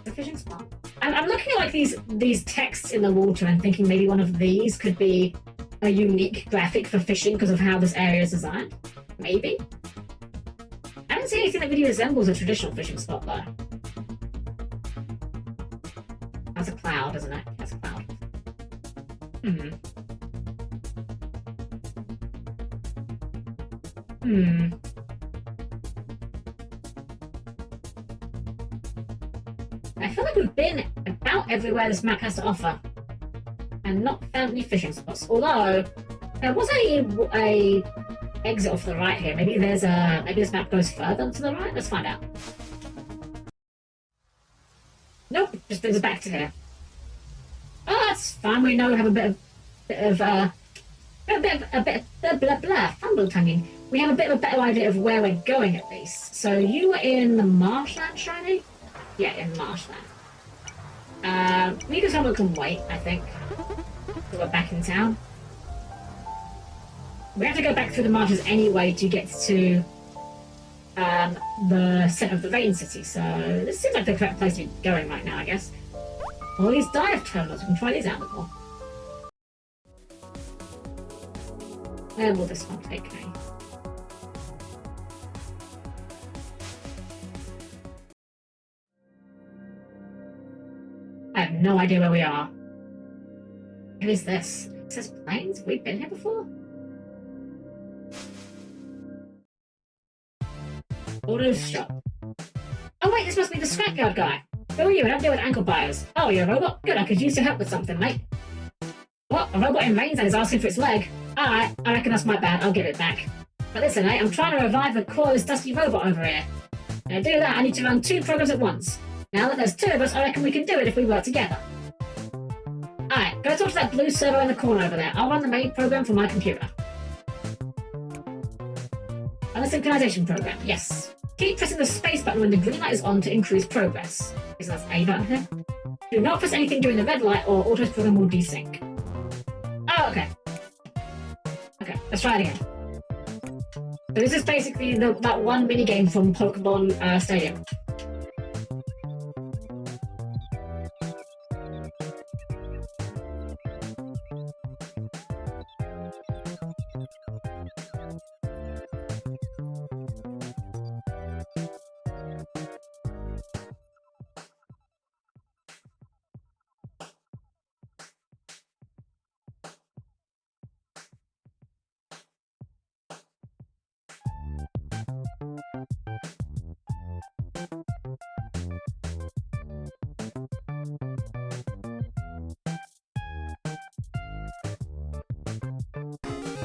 The fishing spot. I'm looking at like these texts in the water and thinking maybe one of these could be a unique graphic for fishing because of how this area is designed. Maybe. I don't see anything that really resembles a traditional fishing spot though. That's a cloud, isn't it? That's a cloud. I feel like we've been about everywhere this map has to offer and not found any fishing spots. Although there was a exit off to the right here. Maybe there's maybe this map goes further to the right. Let's find out. Nope, just brings us back to here. Oh, that's fine. We know we have a bit of blah blah fumble tonguing. We have a bit of a better idea of where we're going at least. So you were in the marshland, Shiny? Yeah, in marshland. We can have a look and wait, I think. We're back in town. We have to go back through the marshes anyway to get to the centre of the Rain City, so this seems like the correct place to be going right now, I guess. All these dive terminals, we can try these out a bit more. Where will this one take me? I have no idea where we are. Who is this? It says planes? Have we been here before? Auto shop. Oh wait, this must be the scrapyard guy. Who are you? I don't deal with ankle buyers. Oh, you're a robot? Good, I could use your help with something, mate. What? A robot in Mainland is asking for its leg? Alright, I reckon that's my bad. I'll give it back. But listen, mate, I'm trying to revive the closed dusty robot over here. To do that, I need to run 2 programs at once. Now that there's 2 of us, I reckon we can do it if we work together. Alright, go talk to that blue servo in the corner over there. I'll run the main program from my computer. And the synchronization program, yes. Keep pressing the space button when the green light is on to increase progress. Is that A button here? Do not press anything during the red light or auto's program will desync. Oh, okay. Okay, let's try it again. So this is basically that one minigame from Pokemon Stadium.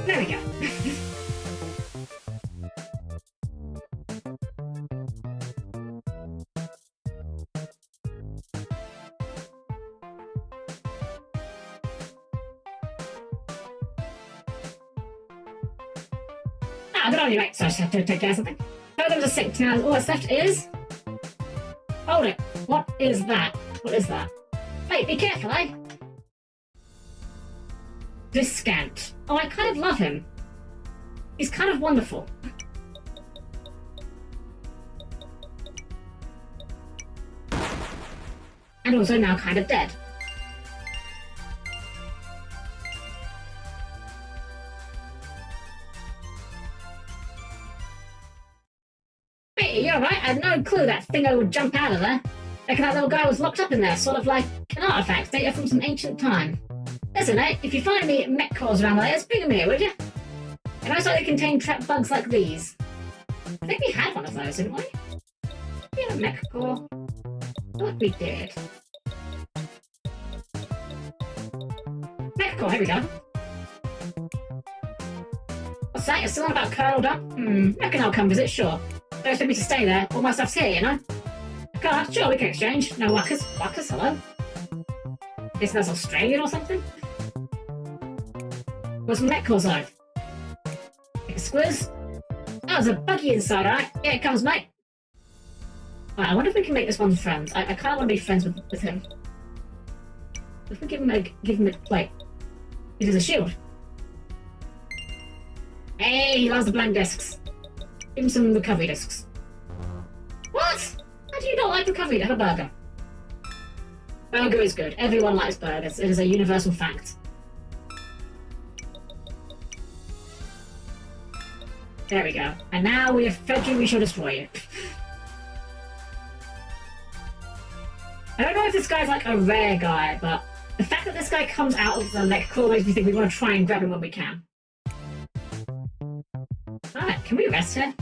There we go. Good on you, right? So I just have to take care of something. Programs are synced now. All that's left is... Hold it. What is that? What is that? Wait, be careful, eh? Discount. Oh, I kind of love him. He's kind of wonderful. And also now kind of dead. Hey, you're right. I had no clue that thingo would jump out of there. Reckon that little guy was locked up in there, sort of like an artifact data from some ancient time. Listen, if you find any mech cores around there, bring them here, would you? They most likely contain trap bugs like these. I think we had one of those, didn't we? We had a mech core. I thought we did. Mech core, here we go. What's that? You're still on about Colonel Duck? Reckon I'll come visit, sure. Don't expect me to stay there. All my stuff's here, you know? God, sure, we can exchange. No wuckers. Wuckers, hello? Guess that's Australian or something? What's my mech core like? Take a squiz. Oh, there's a buggy inside, alright? Here it comes, mate. Right, I wonder if we can make this one friends. I kind of want to be friends with him. If we give him a wait. This is a shield. Hey, he loves the blank discs. Give him some recovery discs. What? How do you not like recovery? Have a burger. Burger is good. Everyone likes burgers. It is a universal fact. There we go. And now we have fed you, we shall destroy you. I don't know if this guy's like a rare guy, but the fact that this guy comes out of the mech core makes me think we want to try and grab him when we can. Alright, can we rest here?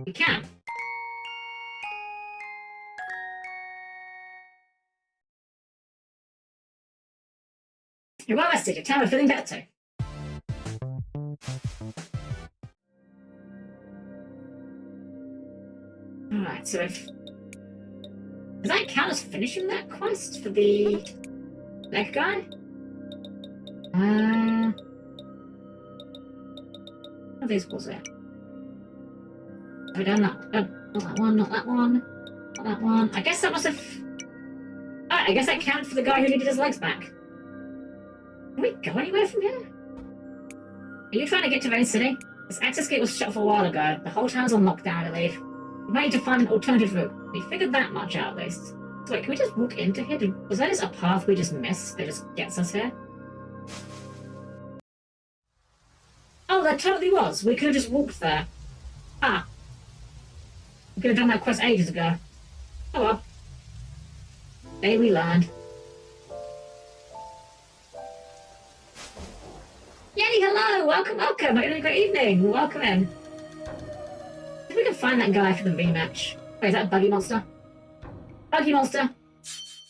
We can. You're well rested, your town is feeling better too. Alright, so if... Does that count as finishing that quest for the... mech guy? What are these walls there? Have we done that? Oh, not that one, not that one. Not that one. I guess that must have... Alright, I guess that counted for the guy who needed his legs back. Can we go anywhere from here? Are you trying to get to Rain City? This access gate was shut for a while ago. The whole town's on lockdown, I believe. We might need to find an alternative route. We figured that much out, at least. So wait, can we just walk into here? Was that just a path we just missed that just gets us here? Oh, that totally was. We could have just walked there. Ah. We could have done that quest ages ago. Oh well. Day we learned. Yay, hello! Welcome, welcome! Hope you're having a great evening. Welcome in. If we can find that guy for the rematch. Wait, is that a buggy monster? Buggy monster! I'm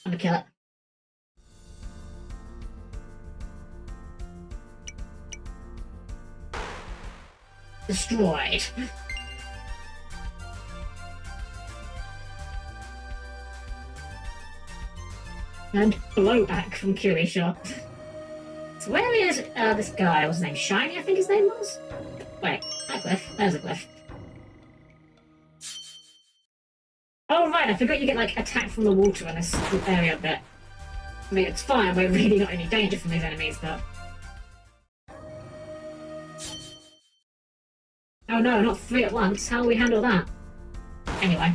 gonna kill it. Destroyed. And blowback from Curie Shot. So where is this guy? What's his name? Shiny, I think his name was? Wait, that glyph. There's a glyph. Oh right, I forgot you get like attacked from the water in this area a bit. I mean, it's fine, we're really not in any danger from these enemies, but... Oh no, not 3 at once. How will we handle that? Anyway.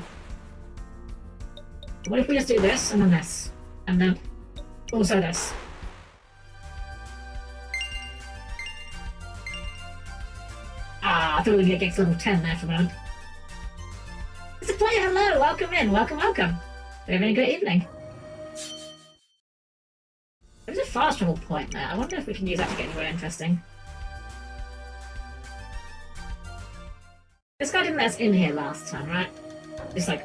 What if we just do this, and then this? And then also this. Ah, I thought we were going to get to level 10 there for a moment. It's a player, hello! Welcome in, welcome, welcome. We're having a good evening. There's a fast travel point there. I wonder if we can use that to get anywhere interesting. This guy didn't let us in here last time, right? Just like,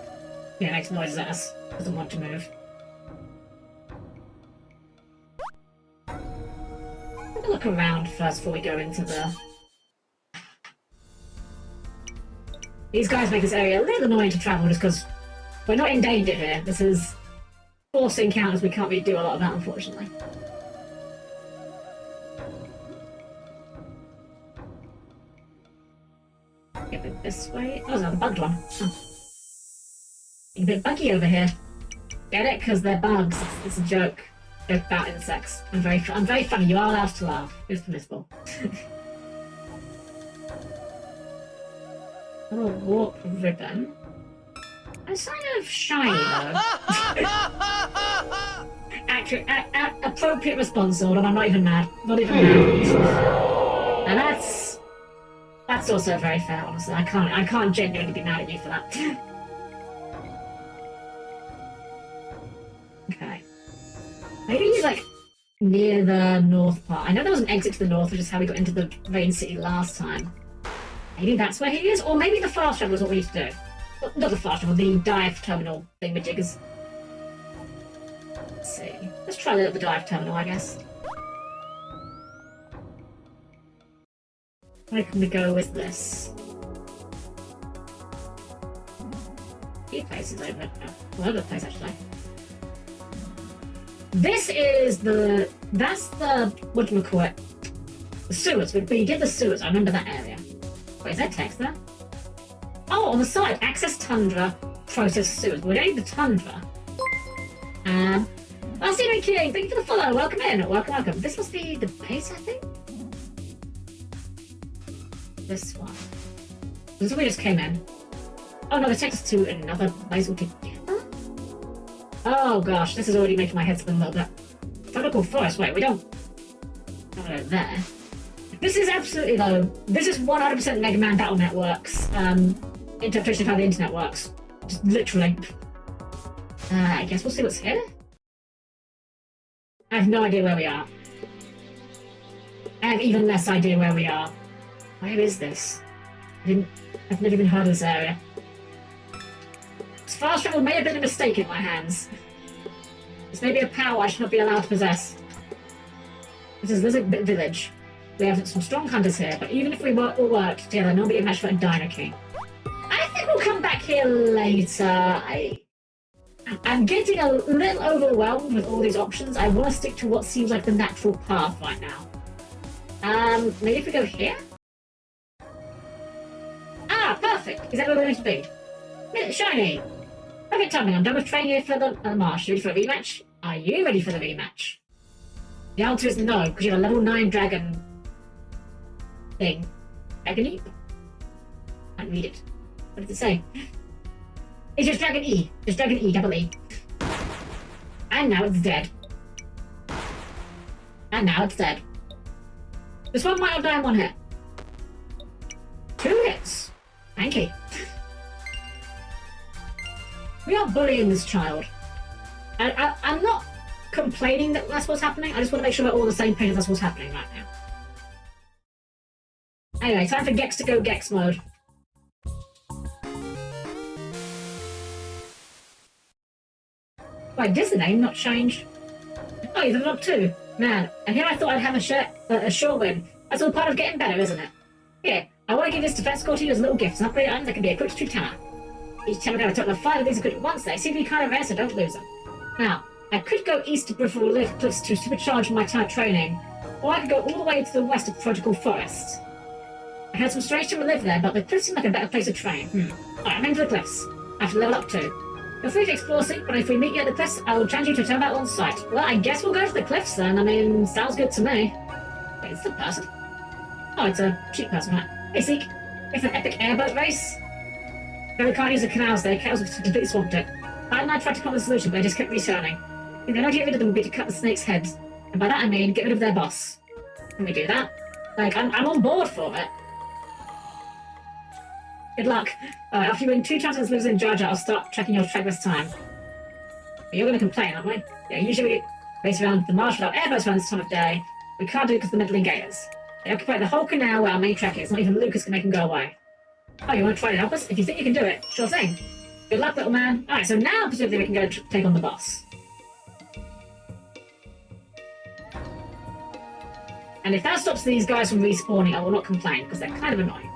yeah, makes noises at us. Doesn't want to move. We'll look around first before we go into the... These guys make this area a little annoying to travel just because we're not in danger here. This is forced encounters we can't really do a lot about, unfortunately. Get it this way. Oh, there's another bugged one. Oh. A bit buggy over here. Get it? Because they're bugs. It's a joke. Joke about insects. I'm very funny. You are allowed to laugh. It's permissible. Oh, warp ribbon. It's kind of shiny though. Actually, appropriate response, Zordon. I'm not even mad. Not even mad. And that's also very fair, honestly. I can't genuinely be mad at you for that. Okay. Maybe he's like near the north part. I know there was an exit to the north, which is how we got into the Rain City last time. Maybe that's where he is, or maybe the fast travel is what we need to do. Well, not the fast travel, the dive terminal thingamajiggers. Let's see. Let's try the dive terminal, I guess. Where can we go with this? Few places over. All over the place, actually. This is the... That's the... What do we call it? The sewers. We did the sewers. I remember that area. Wait, is that text there? Oh, on the side. Access Tundra, process sewers. We don't need the Tundra. Stephen King, thank you for the follow. Welcome in. Welcome, welcome. This must be the base, I think? This one. This is where we just came in. Oh no, this takes us to another place altogether? Oh gosh, this is already making my head spin a little bit. Tropical forest, wait, we don't... Oh, there. This is absolutely though. This is 100% Mega Man Battle Network's interpretation of how the internet works. Just literally. I guess we'll see what's here. I have no idea where we are. I have even less idea where we are. Where is this? I've never even heard of this area. This fast travel may have been a mistake in my hands. This may be a power I should not be allowed to possess. This is Lizard Village. We have some strong hunters here, but even if we all work together, nobody can match for a Dino King. I think we'll come back here later. I'm getting a little overwhelmed with all these options. I want to stick to what seems like the natural path right now. Maybe if we go here? Ah, perfect! Is that where we're going to be? Shiny! Perfect timing, I'm done with training you for the marsh. You ready for a rematch? Are you ready for the rematch? The answer is no, because you have a level 9 dragon thing. Dragon E? Can't read it. What does it say? It's just Dragon E. Just Dragon E, double E. And now it's dead. And now it's dead. This one might not die in one hit. 2 hits. Thank you. We are bullying this child. I'm not complaining that that's what's happening. I just want to make sure we're all on the same page that's what's happening right now. Anyway, time for Gex to go Gex mode. Wait, does the name not change? Oh, you've leveled up too. Man, and here I thought I'd have a sure win. That's all part of getting better, isn't it? Here, I want to give this defense score to you as a little gift. It's an upgrade item that can be equipped to tower. Each time I go to total of 5 of these equipped at once, they seem to be kind of rare, so don't lose them. Now, I could go east to Peripheral Cliffs to supercharge my type training, or I could go all the way to the west of Protocol Forest. I heard some strange people live there, but the cliffs seem like a better place to train. Alright, I'm into the cliffs. I have to level up too. Feel free to explore, but if we meet you at the cliffs, I will challenge you to a turn battle on site. Well, I guess we'll go to the cliffs then. I mean, sounds good to me. Wait, is it a person? Oh, it's a cheap person, right? Hey, Seek. It's an epic airboat race. No, we can't use the canals there. Canals have completely swamped it. Pat and I tried to come up with a solution, but they just kept returning. The only way to get rid of them would be to cut the snakes' heads. And by that I mean, get rid of their boss. Can we do that? Like, I'm on board for it. Good luck. After you win 2 chances losing Jar Jar, I'll start tracking your progress time. But you're going to complain, aren't we? Yeah, usually we race around the marsh without airboats around this time of day. We can't do it because of the meddling gators. They occupy the whole canal where our main track is. Not even Lucas can make them go away. Oh, you want to try to help us? If you think you can do it, sure thing. Good luck, little man. Alright, so now presumably we can go take on the boss. And if that stops these guys from respawning, I will not complain, because they're kind of annoying.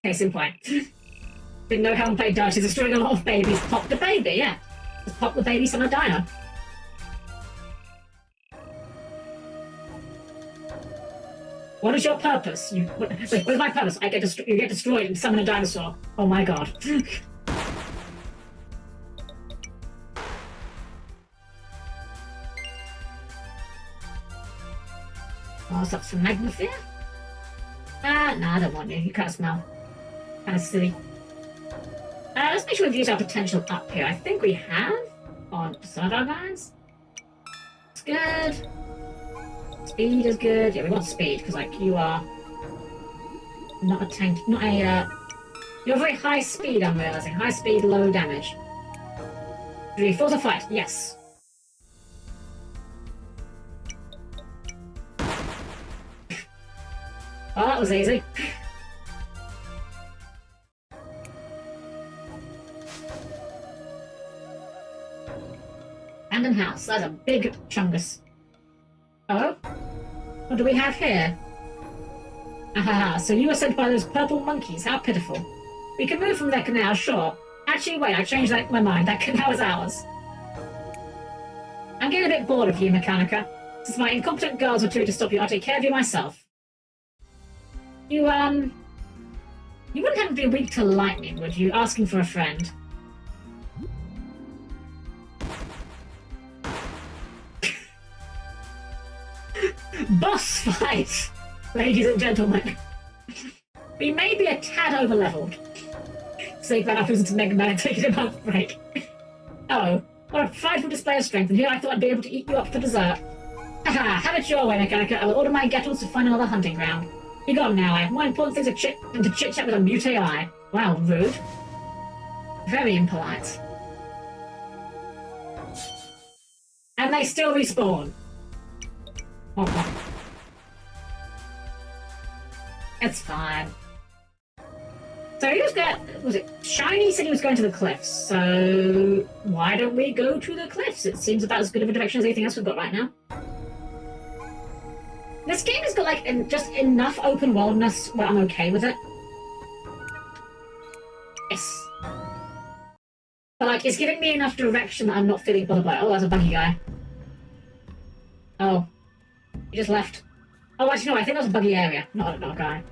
Case in point. Didn't know how to play Dutch. He's destroying a lot of babies. Pop the baby, yeah. Just pop the babies on a dino. What is your purpose? Wait, what is my purpose? You get destroyed and summon a dinosaur. Oh my god. Oh, what's up, some Magnifier? Nah, I don't want you. You kind of smell. Kind of silly. Let's make sure we've used our potential up here. I think we have on some of our guys. It's good. Speed is good. Yeah, we want speed, because, like, you are not a tank, not a, you're very high speed, I'm realizing. High speed, low damage. Force a fight, yes. Oh, that was easy. Abandoned house. That's a big chungus. Oh? What do we have here? Ahaha, so you were sent by those purple monkeys. How pitiful. We can move from their canal, sure. Actually, wait, I changed my mind. That canal is ours. I'm getting a bit bored of you, Mechanica. Since my incompetent girls were too to stop you, I'll take care of you myself. You wouldn't have to be weak to lightning, would you? Asking for a friend. Boss fight, ladies and gentlemen. We may be a tad over-leveled. Save that up into Mega Man and take a month break. Oh, what a prideful display of strength, and here I thought I'd be able to eat you up for dessert. Haha, have it your way, Mechanica. I will order my Gettles to find another hunting ground. Be gone now, I have more important things to chit-chat with a mute AI. Wow, rude. Very impolite. And they still respawn. Oh. It's fine. So he was Shiny said he was going to the cliffs, so why don't we go to the cliffs? It seems about as good of a direction as anything else we've got right now. This game has got, like, just enough open worldness where I'm okay with it. Yes. But, like, it's giving me enough direction that I'm not feeling bothered by. Oh, that's a buggy guy. Oh. He just left. Oh, actually, no, I think that was a buggy area, not a guy.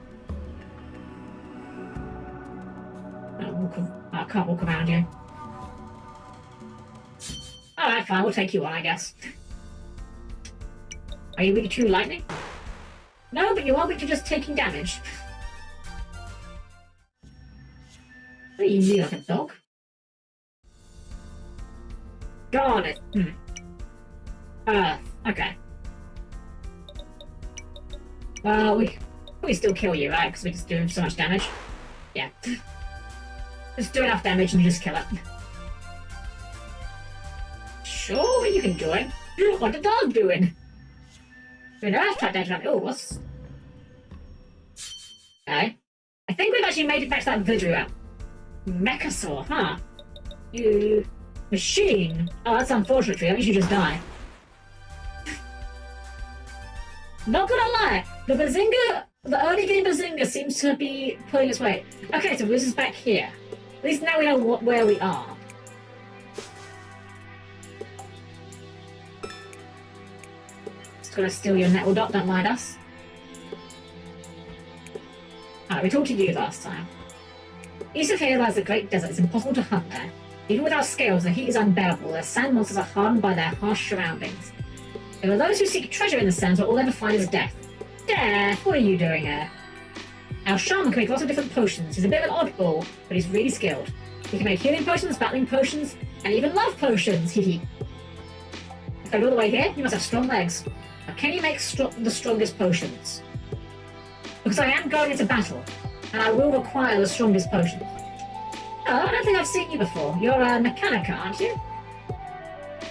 I can't walk around you. Alright, fine, we'll take you on, I guess. Are you weak to lightning? No, but you are weak to just taking damage. What are you, like a dog? Darn it. Okay. Well, we still kill you, right? Because we just do so much damage. Yeah. Just do enough damage and you just kill it. Sure, you can join. What the dog doing? Doing earth type damage. Oh, what's... Okay. I think we've actually made it back to that village we were at. Mechasaur, huh? You... Machine. Oh, that's unfortunate for you. That means you just die. Not gonna lie, the early game Bazinga seems to be pulling its weight. Okay, so this is back here. At least now we know where we are. Just gonna steal your nettle dot, don't mind us. Alright, we talked to you last time. East of here lies the Great Desert. It's impossible to hunt there. Even without scales, the heat is unbearable. The sand monsters are hardened by their harsh surroundings. There are those who seek treasure in the sands, but all they ever find is death. Steph, what are you doing here? Our shaman can make lots of different potions. He's a bit of an oddball, but he's really skilled. He can make healing potions, battling potions, and even love potions, hee. If I go all the way here, you must have strong legs. Now, can you make the strongest potions? Because I am going into battle, and I will require the strongest potions. Oh, I don't think I've seen you before. You're a Mechanica, aren't you?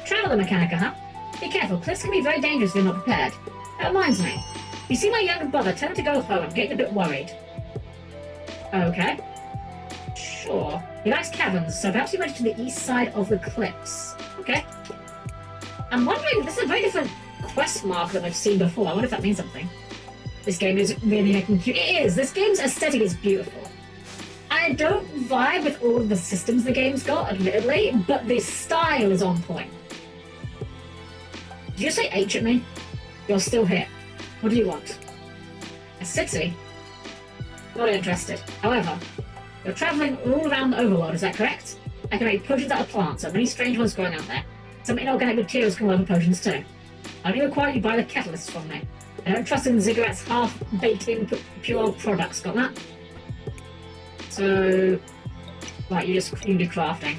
Traveler Mechanica, huh? Be careful, cliffs can be very dangerous if you're not prepared. That reminds me. You see my younger brother, tell him to go home. I'm getting a bit worried. Okay. Sure. He likes caverns, so perhaps he went to the east side of the cliffs. Okay. I'm wondering, this is a very different quest mark than I've seen before. I wonder if that means something. This game is really making cute. It is! This game's aesthetic is beautiful. I don't vibe with all of the systems the game's got, admittedly, but the style is on point. Did you say H at me? You're still here. What do you want? A city? Not interested. However, you're travelling all around the overworld, is that correct? I can make potions out of plants, so many strange ones growing out there. Some inorganic materials can work for potions too. I only require you buy the catalysts from me. I don't trust in Ziggurat's half-baked-in pure products, got that? So... Right, you do crafting.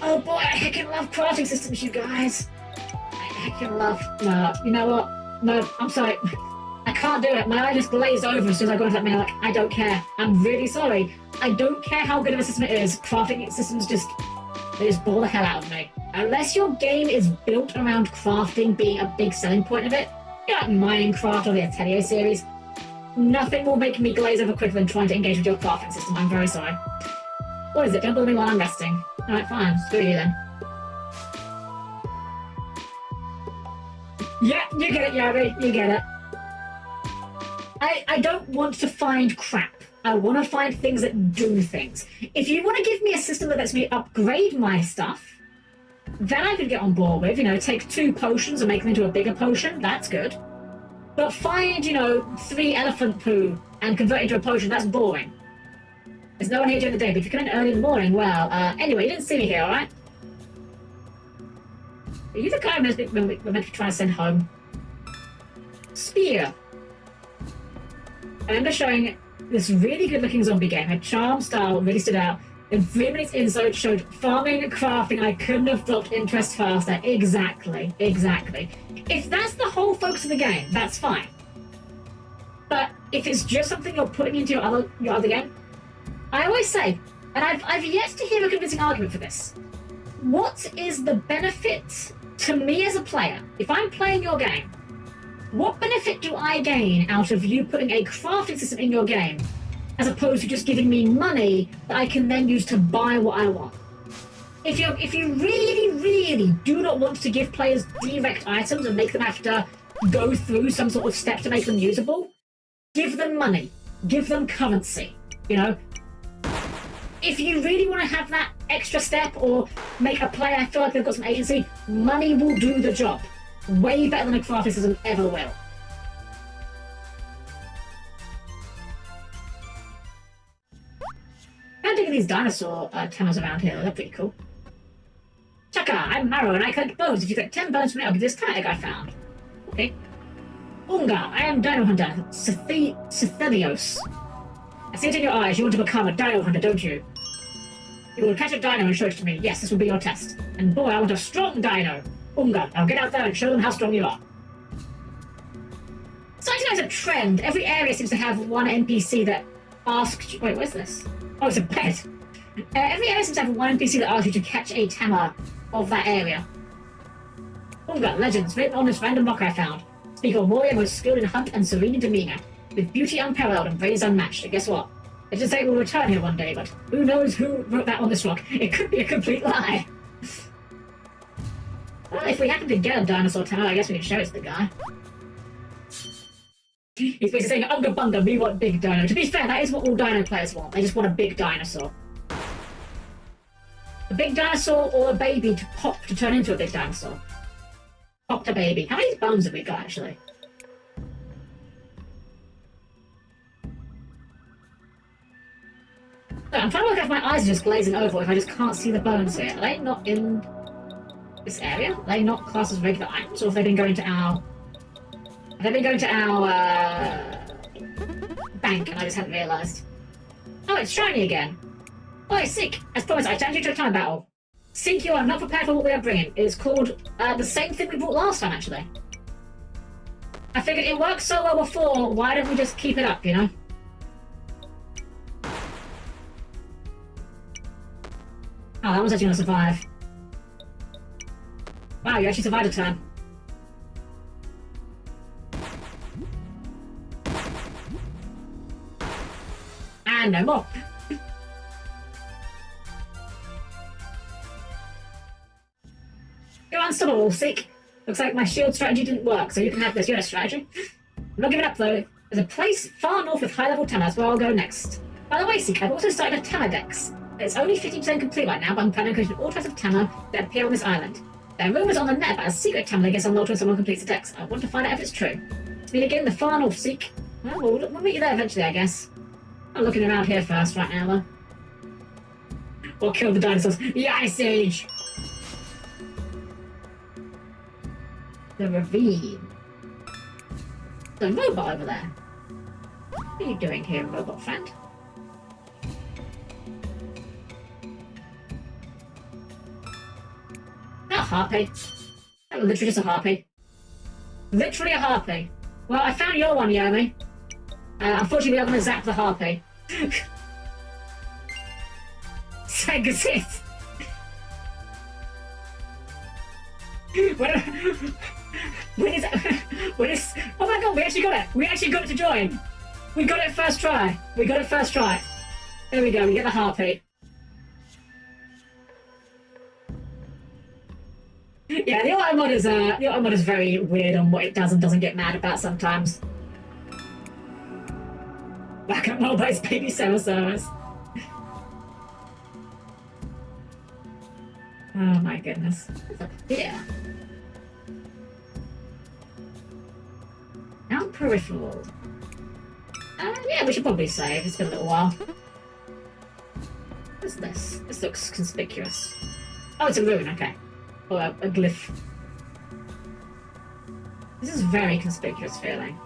Oh boy, I heckin' love crafting systems, you guys! I heckin' love... No, you know what? No, I'm sorry. I can't do it. My eye just glazed over as soon as I got into that menu. Like, I don't care. I'm really sorry. I don't care how good of a system it is. Crafting systems just... They just bore the hell out of me. Unless your game is built around crafting being a big selling point of it, you know, like Minecraft or the Atelier series, nothing will make me glaze over quicker than trying to engage with your crafting system. I'm very sorry. What is it? Don't bother me while I'm resting. Alright, fine. Screw you then. Yeah, you get it, Yari. You get it. I don't want to find crap. I want to find things that do things. If you want to give me a system that lets me upgrade my stuff, then I could get on board with, you know, take 2 potions and make them into a bigger potion. That's good. But find, you know, 3 elephant poo and convert it into a potion. That's boring. There's no one here during the day, but if you come in early in the morning, well, anyway, you didn't see me here, alright? Are you the guy we're meant to try to send home? Spear. I remember showing this really good-looking zombie game. Her charm style really stood out. And 3 minutes in, so it showed farming and crafting. I couldn't have dropped interest faster. Exactly. Exactly. If that's the whole focus of the game, that's fine. But if it's just something you're putting into your other game, I always say, and I've yet to hear a convincing argument for this. What is the benefit to me as a player? If I'm playing your game, what benefit do I gain out of you putting a crafting system in your game, as opposed to just giving me money that I can then use to buy what I want? If you really, really do not want to give players direct items and make them have to go through some sort of step to make them usable, give them money. Give them currency, you know? If you really want to have that extra step or make a player feel like they've got some agency, money will do the job. Way better than a crafting system ever will. I'm digging these dinosaur tunnels around here. They're pretty cool. Chaka, I'm Marrow and I collect bones. If you get 10 bones from me, I'll give you this tag I found. Okay. Unga, I am Dino Hunter. Cythenios. I see it in your eyes. You want to become a Dino Hunter, don't you? You will catch a dino and show it to me. Yes, this will be your test. And boy, I want a strong dino. Unga, now get out there and show them how strong you are. Starting to notice a trend. Every area seems to have one NPC that asks you... Wait, where's this? Oh, it's a bed. Every area seems to have one NPC that asks you to catch a tamer of that area. Unga, legends, written on this random rock I found. Speak of a warrior who is skilled in hunt and serene in demeanor, with beauty unparalleled and praise unmatched. And guess what? They just say it will return here one day, but who knows who wrote that on this rock? It could be a complete lie. Well, if we happen to get a dinosaur tamer, I guess we can show it to the guy. He's basically saying, Unga bunga, we want big dino. To be fair, that is what all dino players want. They just want a big dinosaur. A big dinosaur or a baby to pop to turn into a big dinosaur. Pop the baby. How many bones have we got, actually? I'm trying to work out if my eyes are just glazing over or if I just can't see the bones here. Are they not in this area? Are they not classed as regular items, or have they been going to our Have been going to our bank and I just hadn't realised. Oh, it's shiny again. Oh, Seek, as promised, I turned you to a time battle. Seek, you are not prepared for what we are bringing. It is called the same thing we brought last time, actually. I figured it worked so well before, why don't we just keep it up, you know? Oh, that one's actually gonna survive. Wow, you actually survived a turn. And no more. You're unstoppable, Seek. Looks like my shield strategy didn't work, so you can have this unit strategy. I'm not giving up, though. There's a place far north with high-level tanners where I'll go next. By the way, Seek, I've also started a tanner dex. It's only 50% complete right now, but I'm planning on creating all types of tanner that appear on this island. There are rumors on the net about a secret tanner that gets unlocked when someone completes the dex. I want to find out if it's true. To meet again in the far north, Seek. Well, we'll meet you there eventually, I guess. I'm looking around here first right now, though. Or kill the dinosaurs. The Ice Age! The ravine. The robot over there. What are you doing here, robot friend? Not a harpy. That was literally just a harpy. Literally a harpy. Well, I found your one, Yomi. Unfortunately, I'm going to zap the harpy. Segazit! When is... Oh my god, we actually got it! We actually got it to join! We got it first try! We got it first try! There we go, we get the harpy. Yeah, the auto mod is very weird on what it does and doesn't get mad about sometimes. Back at Mobile's baby service. Oh my goodness. What's up here? Now peripheral. Yeah, we should probably save. It's been a little while. What's this? This looks conspicuous. Oh, it's a rune, okay. Or a glyph. This is very conspicuous feeling.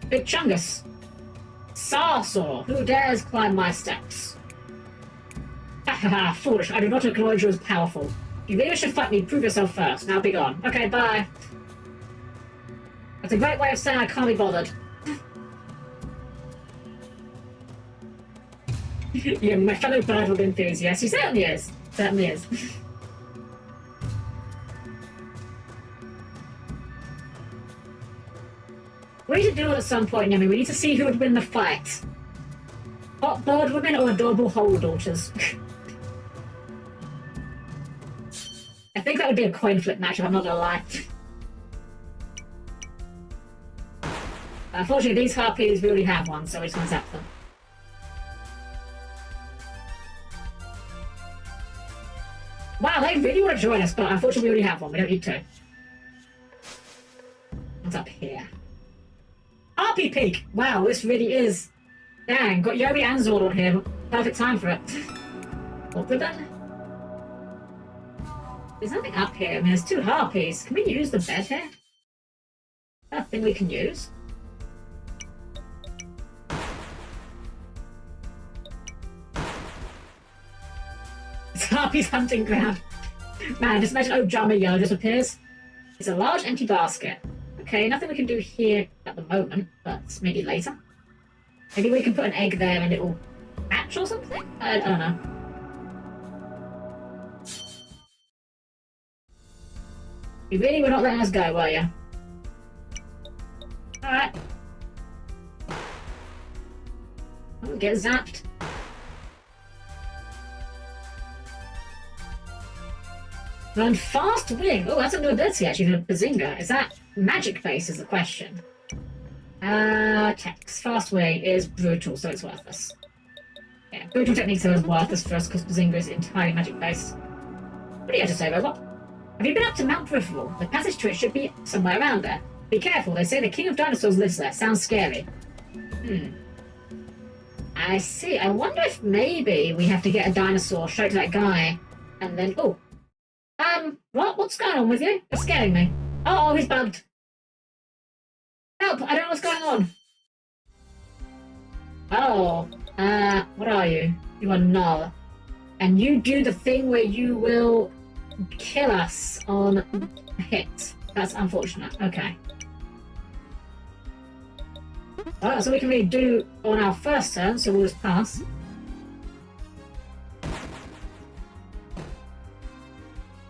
Big Chungus. Sarsaw, who dares climb my steps? Hahaha, foolish. I do not acknowledge you as powerful. You really should fight me. Prove yourself first. Now be gone. Okay, bye. That's a great way of saying I can't be bothered. Yeah, my fellow birdwood enthusiast. He certainly is. Certainly is. We need to do it at some point, Yemi. We need to see who would win the fight. Hot bird women or adorable hole daughters? I think that would be a coin flip match, if I'm not gonna lie. Unfortunately, these harpies, we already have one, so we're just gonna zap them. Wow, they really want to join us, but unfortunately we already have one. We don't need to. What's up here? Harpy Peak! Wow, this really is... Dang, got Yobi and Zord on here. Perfect time for it. What the then? There's nothing up here. I mean, there's two harpies. Can we use the bed here? Is that a thing we can use? It's Harpy's hunting ground. Man, just imagine Ojama Yellow just appears. It's a large empty basket. Okay, nothing we can do here at the moment, but maybe later. Maybe we can put an egg there and it will hatch or something? I don't know. You really were not letting us go, were you? Alright. Oh, get zapped. Learn Fast Wing. Oh, that's a new ability actually for Bazinga. Is that magic based is the question. Text. Fast Wing is brutal, so it's worthless. Yeah, brutal techniques are worthless for us because Bazinga is entirely magic based. What do you have to say, Robot? Have you been up to Mount Peripheral? The passage to it should be somewhere around there. Be careful, they say the King of Dinosaurs lives there. Sounds scary. I see. I wonder if maybe we have to get a dinosaur, show it to that guy, and then... Oh! What's going on with you? You're scaring me. Oh, he's bugged. Help! I don't know what's going on. Oh, what are you? You are null. And you do the thing where you will kill us on hit. That's unfortunate. Okay. Well, that's all we can really do on our first turn, so we'll just pass.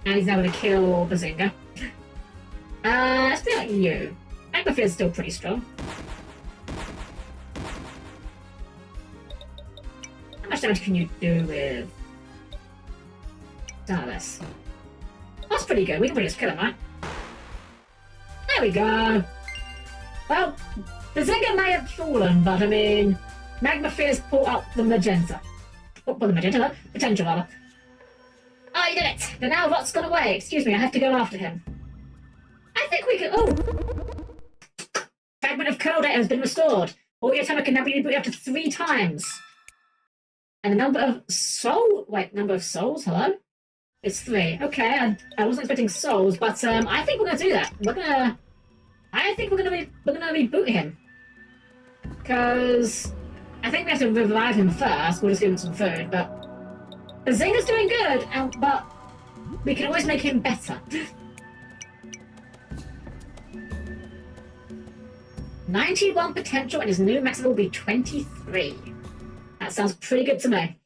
And he's now going to kill Bazinga. Let's do like you. Magmafear's still pretty strong. How much damage can you do with Dallas? That's pretty good. We can pretty just kill him, right? There we go. Well, Bazinga may have fallen, but I mean, Magmafear's pulled up the magenta. Oh, well, the magenta, potential rather. Oh, you did it! The now bot's gone away. Excuse me, I have to go after him. I think we can. Oh! Fragment of kernel data has been restored. All your time can now be rebooted up to 3 times. And the number of number of souls? Hello? It's 3. Okay, I wasn't expecting souls, but I think we're gonna do that. I think we're gonna reboot him. Because I think we have to revive him first. We'll just give him some food, but Bazinga's doing good, but we can always make him better. 91 potential, and his new maximum will be 23. That sounds pretty good to me.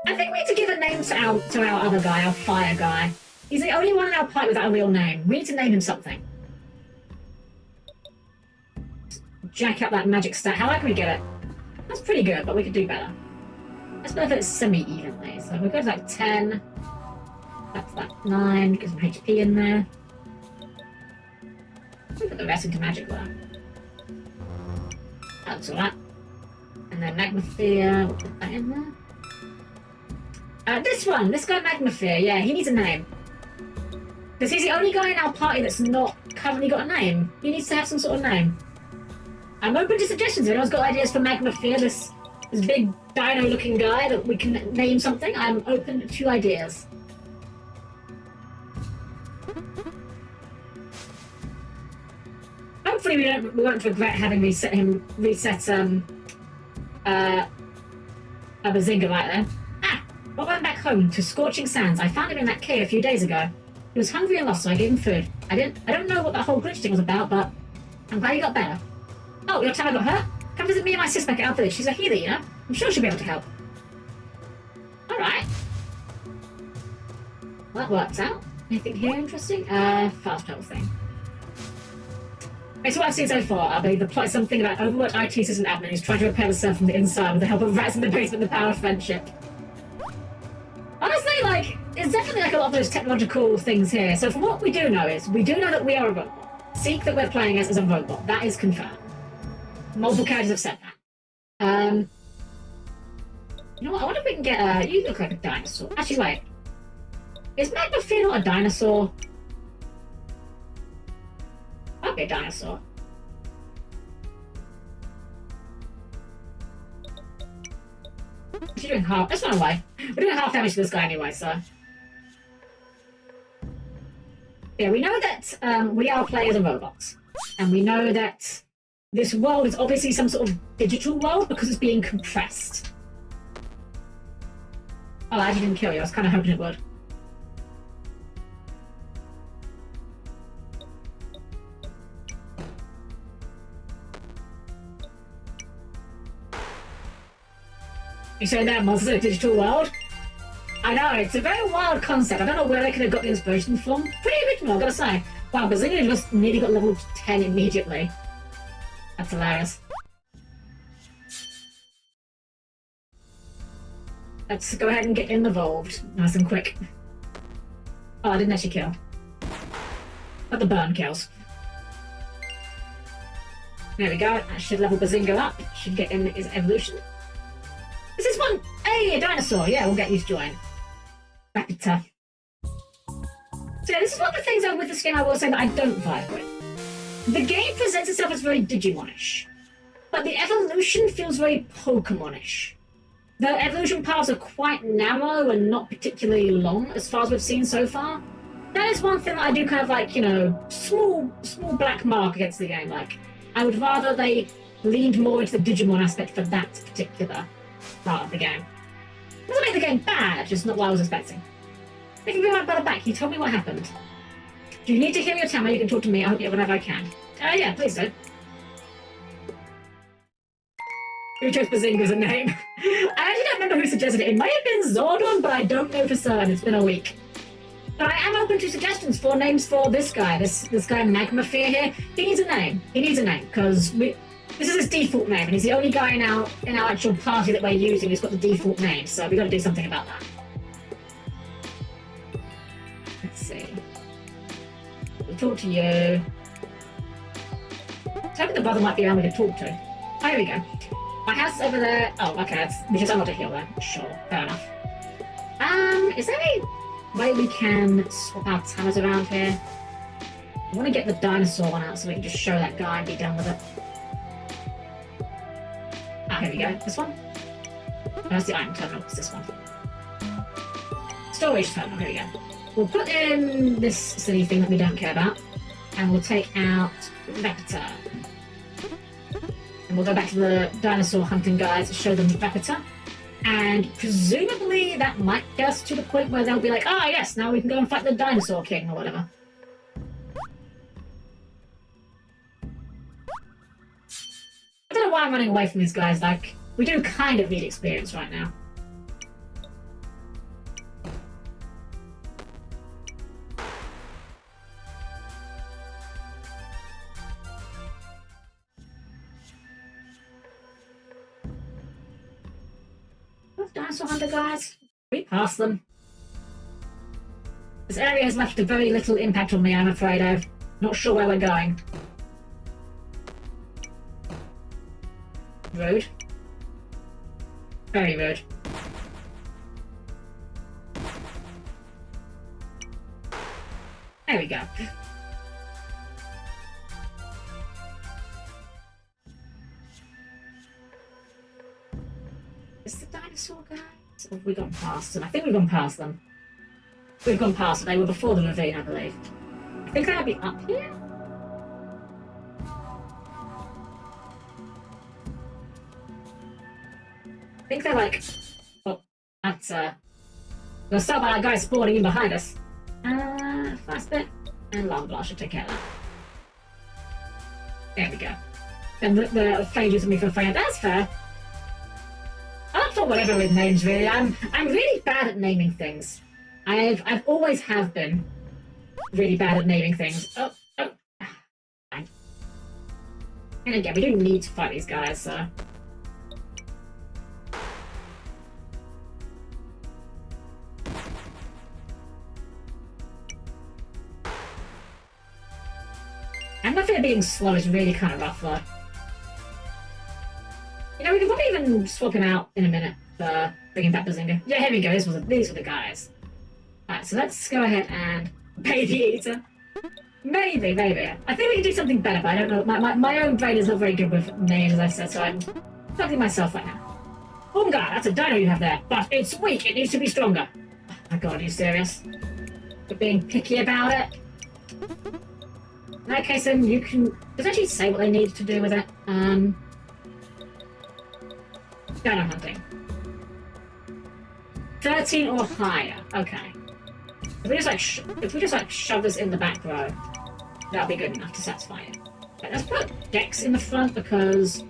I think we need to give a name to our other guy, our fire guy. He's the only one in our party without a real name. We need to name him something. Jack up that magic stat. How high can we get it? That's pretty good, but we could do better. Let's go for it semi-evenly. So we'll go to like 10. That's like 9. Get some HP in there. We'll put the rest into magic though. That's alright. And then Magmafear, we'll put that in there. This guy Magmafear, yeah, he needs a name. Because he's the only guy in our party that's not currently got a name. He needs to have some sort of name. I'm open to suggestions. If anyone's got ideas for Magmafear, this big dino-looking guy that we can name something, I'm open to ideas. Hopefully we won't regret having reset a Bazinga right there. I went back home to Scorching Sands. I found him in that cave a few days ago. He was hungry and lost, so I gave him food. I don't know what that whole glitch thing was about, but I'm glad he got better. Oh, your time I got hurt? Come visit me and my sis back at our village. She's a healer, you know? I'm sure she'll be able to help. Alright. Well, that works out. Anything here interesting? Fast travel thing. Based on what I've seen so far, I believe the plot is something about overworked IT system admin who's trying to repair the server from the inside with the help of rats in the basement and the power of friendship. Honestly, like, it's definitely like a lot of those technological things here. So from what we do know is, we do know that we are a robot. Seek that we're playing as is a robot. That is confirmed. Multiple characters have said that. You know what, I wonder if we can get you look like a dinosaur. Actually, wait. Is Magmafear not a dinosaur? Might be a dinosaur. She's doing half. Let's run away. We're doing half damage to this guy anyway, so. Yeah, we know that we are playing as a robot. And we know that this world is obviously some sort of digital world because it's being compressed. Oh, I actually didn't kill you. I was kind of hoping it would. You saying that monsters in a digital world? I know, it's a very wild concept. I don't know where they could have got the inspiration from. Pretty original, I've got to say. Wow, Bazinga just nearly got level 10 immediately. That's hilarious. Let's go ahead and get involved. Nice and quick. Oh, I didn't actually kill. But the burn kills. There we go. That should level Bazinga up. Should get in his evolution. Is this one? Hey, a dinosaur. Yeah, we'll get you to join. Raptor. So yeah, this is one of the things with this game I will say that I don't vibe with. The game presents itself as very Digimon-ish, but the evolution feels very Pokemon-ish. The evolution paths are quite narrow and not particularly long as far as we've seen so far. That is one thing that I do kind of like, you know, small black mark against the game. Like, I would rather they leaned more into the Digimon aspect for that particular part of the game. Doesn't make the game bad, just not what I was expecting. If you bring my brother back, he told me what happened. Do you need to hear your tell me? You can talk to me. I'll help you whenever I can. Yeah, please do. Who chose Bazinga as a name? I actually don't remember who suggested it. It might have been Zordon, but I don't know for certain. It's been a week. But I am open to suggestions for names for this guy. This guy Magma Fear here. He needs a name. He needs a name because this is his default name, and he's the only guy in our actual party that we're using who's got the default name. So we've got to do something about that. Let's see. We'll talk to you. So I think the brother might be around we can talk to. Oh, here we go. My house over there. Oh, okay. We just unlocked a hill there. Sure, fair enough. Is there any way we can swap our towers around here? I want to get the dinosaur one out so we can just show that guy and be done with it. Ah, here we go. This one? That's the item terminal. It's this one. Storage terminal. Here we go. We'll put in this silly thing that we don't care about, and we'll take out Vector. And we'll go back to the dinosaur hunting guys, show them Vector. And presumably that might get us to the point where they'll be like, ah, yes, now we can go and fight the dinosaur king or whatever. I don't know why I'm running away from these guys. Like, we do kind of need experience right now. Dinosaur hunter guys, we passed them. This area has left a very little impact on me, I'm afraid. I'm not sure where we're going. Rude. Very rude. There we go. Is the dinosaur guys? Or have we gone past them? I think we've gone past them. We've gone past them. They were before the ravine, I believe. I think they might be up here? I think they're like... Oh, that's, we'll start by that guy spawning in behind us. Fast bit. And Long Blast should take care of that. There we go. And the failures of me for failure. That's fair. I'm up for whatever with names, really. I'm really bad at naming things. I've always have been really bad at naming things. Oh. Fine. And again, we don't need to fight these guys, so... I'm not fear being slow is really kind of rough, though. You know, we can probably even swap him out in a minute for bringing back Bazinga. Yeah, here we go. These were the guys. Alright, so let's go ahead and Baby Eater. Maybe. I think we can do something better, but I don't know. My own brain is not very good with names, as I said, so I'm talking myself right now. Unga, that's a dino you have there, but it's weak. It needs to be stronger. Oh my god, are you serious? You're being picky about it? In that case, then you can potentially say what they need to do with it. Dino hunting. 13 or higher. Okay. If we just shove this in the back row, that'll be good enough to satisfy it. Right, let's put Dex in the front because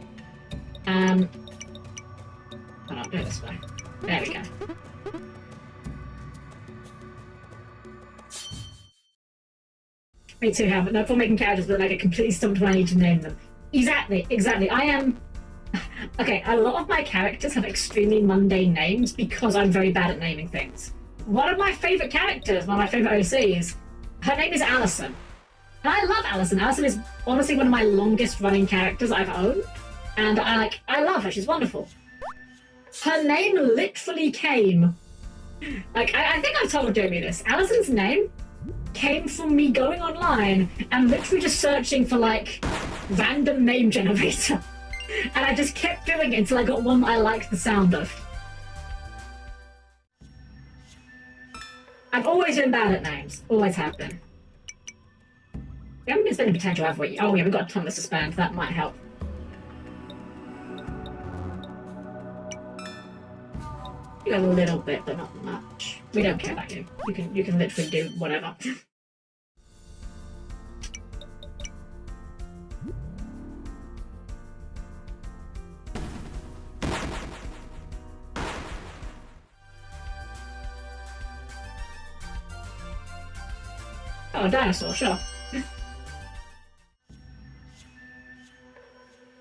hold on, do it this way. There we go. Me too, have no problem making characters, but I get completely stumped when I need to name them. Exactly. I am... Okay, a lot of my characters have extremely mundane names because I'm very bad at naming things. One of my favourite characters, one of my favourite OCs, her name is Allison. And I love Allison. Allison is honestly one of my longest running characters I've owned. And I love her, she's wonderful. Her name literally came... Like, I think I've told Jeremy this. Allison's name came from me going online and literally just searching for, like, random name generator. And I just kept doing it until I got one that I liked the sound of. I've always been bad at names. Always have been. We haven't been spending potential, have we? Oh yeah, we've got a ton to spend. That might help. You got a little bit, but not much. We don't care about you. You can literally do whatever. Oh, a dinosaur, sure.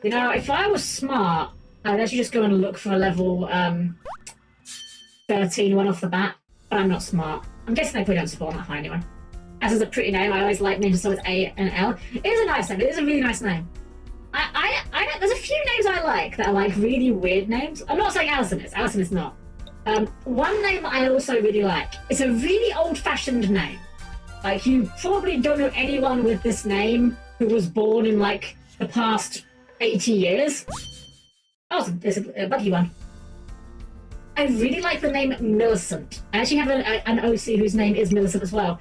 You know, if I was smart, I'd actually just go and look for a level 13 one off the bat, but I'm not smart. I'm guessing they probably don't spawn that high anyway. As is a pretty name, I always like names that start with A and L. It is a nice name, it is a really nice name. There's a few names I like that are like really weird names. I'm not saying Allison is not. One name that I also really like, it's a really old-fashioned name. Like, you probably don't know anyone with this name who was born in, like, the past 80 years. Oh, there's a buggy one. I really like the name Millicent. I actually have an OC whose name is Millicent as well.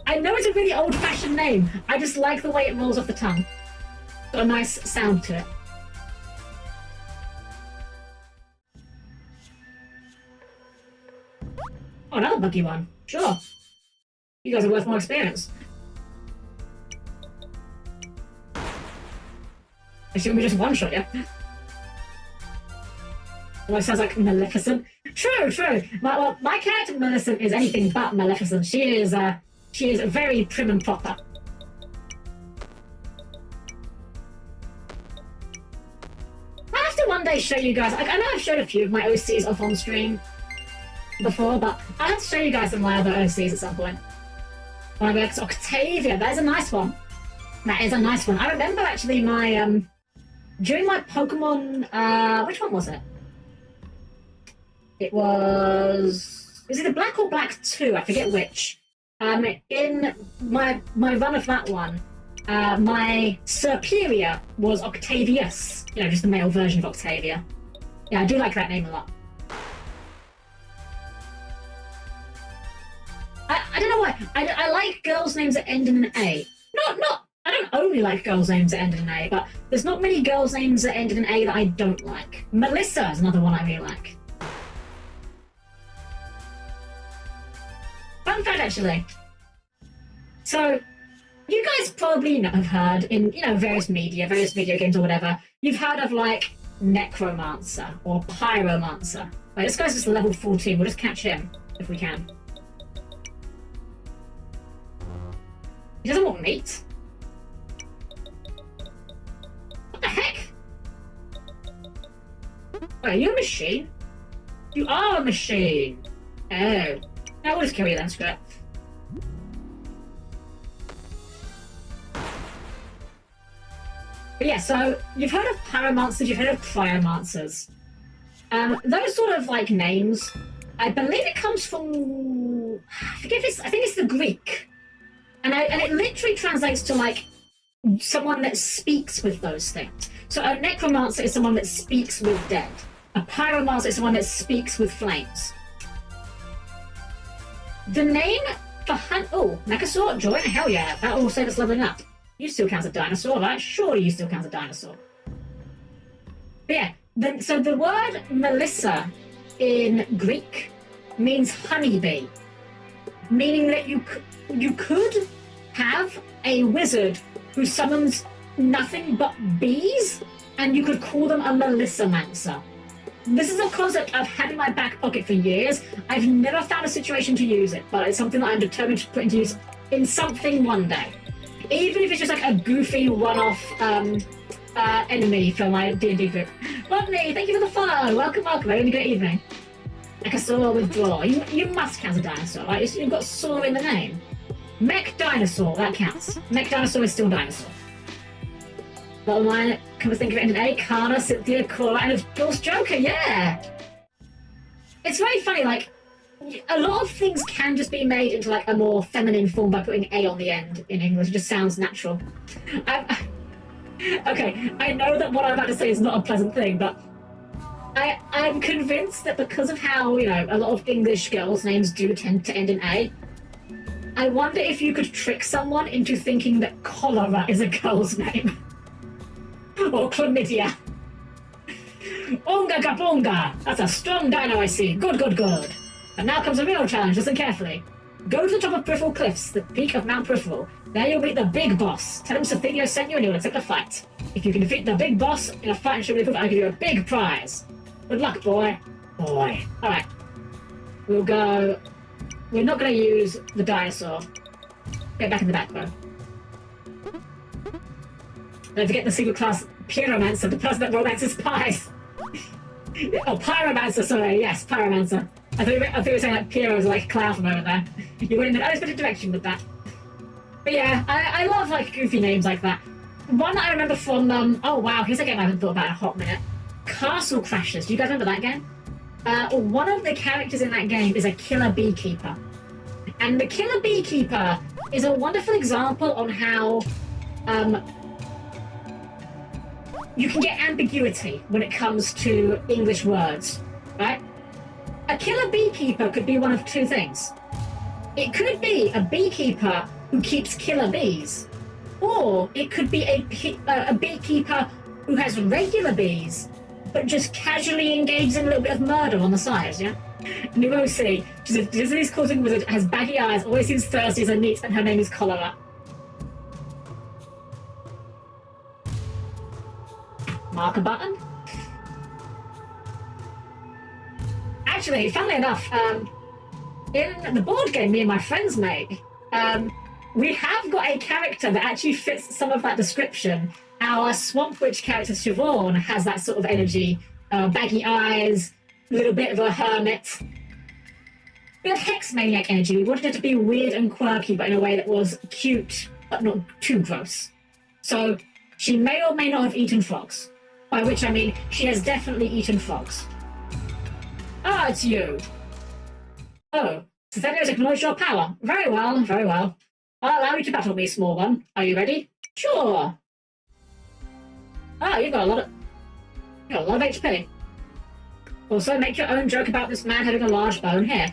I know it's a really old-fashioned name. I just like the way it rolls off the tongue. Got a nice sound to it. Oh, another buggy one. Sure. You guys are worth more experience. Assume we just one-shot you. Well, it sounds like Maleficent. True. My character Millicent is anything but Maleficent. She is very prim and proper. I'll have to one day show you guys. Like, I know I've showed a few of my OCs off on stream before, but I'll have to show you guys some of my other OCs at some point. When I go to Octavia, that is a nice one. That is a nice one. I remember actually my during my Pokemon. Which one was it? It was either Black or Black 2, I forget which. In my run of that one, my superior was Octavius. You know, just the male version of Octavia. Yeah, I do like that name a lot. I don't know why. I like girls' names that end in an A. I don't only like girls' names that end in an A, but there's not many girls' names that end in an A that I don't like. Melissa is another one I really like. Fun fact, actually. So, you guys probably have heard in, various video games or whatever, you've heard of, like, Necromancer or Pyromancer. Like, this guy's just level 14. We'll just catch him if we can. He doesn't want meat. What the heck? Wait, are you a machine? You are a machine. Oh. Now we'll just kill you then, screw it. But yeah, so you've heard of pyromancers, you've heard of cryomancers. Those sort of like names, I believe it comes from, I think it's the Greek. And it literally translates to like someone that speaks with those things. So a necromancer is someone that speaks with dead. A pyromancer is someone that speaks with flames. The name for Mechasaur, join? Hell yeah, that will save us leveling up. You still count as a dinosaur, right? Surely you still count as a dinosaur. But yeah, so the word Melissa in Greek means honeybee, meaning that you could have a wizard who summons nothing but bees, and you could call them a Melissamancer. This is a concept I've had in my back pocket for years. I've never found a situation to use it, but it's something that I'm determined to put into use in something one day. Even if it's just like a goofy one-off enemy for my D&D group. Rodney, thank you for the follow. Welcome. Have a good evening. Like a saw withdraw. You must count as a dinosaur, right? You've got saw in the name. Mech dinosaur, that counts. Mech dinosaur is still dinosaur. Bottom line, come to think of it, in A, Kana, Cynthia, Cora, and of course Joker, yeah! It's very funny, like, a lot of things can just be made into like a more feminine form by putting A on the end in English. It just sounds natural. Okay, I know that what I'm about to say is not a pleasant thing, but I'm convinced that because of how, a lot of English girls' names do tend to end in A, I wonder if you could trick someone into thinking that cholera is a girl's name. Or chlamydia. Onga Gabonga! That's a strong dino I see. Good, good, good. And now comes a real challenge. Listen carefully. Go to the top of Peripheral Cliffs, the peak of Mount Peripheral. There you'll meet the big boss. Tell him Cethenio sent you and he'll accept a fight. If you can defeat the big boss in a fight and show me proof, I'll give you a big prize. Good luck, boy. Boy. Alright. We'll go... We're not going to use the dinosaur. Get back in the back row. Don't forget the secret class Pyromancer, the person that romances pies. Oh, Pyromancer, sorry. Yes, Pyromancer. I thought you were saying like Pyro was like a cloud from over there. You went in an unexpected direction with that. But yeah, I love like goofy names like that. One that I remember from, oh wow, here's a game I haven't thought about in a hot minute. Castle Crashers. Do you guys remember that game? One of the characters in that game is a killer beekeeper. And the killer beekeeper is a wonderful example on how you can get ambiguity when it comes to English words, right? A killer beekeeper could be one of two things. It could be a beekeeper who keeps killer bees, or it could be a beekeeper who has regular bees, but just casually engages in a little bit of murder on the side, yeah? And you will see, she's a disease-causing wizard, has baggy eyes, always seems thirsty as a neat, and her name is Cholera. Marker button? Actually, funnily enough, in the board game me and my friends made, we have got a character that actually fits some of that description. Our Swamp Witch character, Siobhan, has that sort of energy. Baggy eyes, a little bit of a hermit. We have Hex Maniac energy. We wanted it to be weird and quirky, but in a way that was cute, but not too gross. So, she may or may not have eaten frogs. By which I mean, she has definitely eaten frogs. Ah, it's you. Oh, Cethenio's acknowledged your power. Very well, very well. I'll allow you to battle me, small one. Are you ready? Sure. Ah, you've got a lot of HP. Also, make your own joke about this man having a large bone here.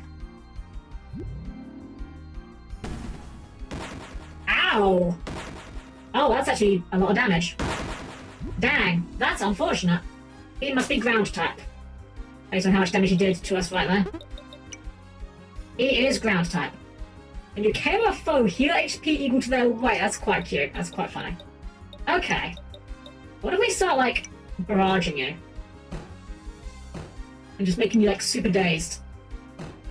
Ow! Oh, that's actually a lot of damage. Dang, that's unfortunate. He must be ground type. Based on how much damage he did to us right there. He is ground type. And you KO a foe, heal HP equal to their weight. That's quite cute. That's quite funny. Okay. What if we start, like, barraging you? And just making you, like, super dazed.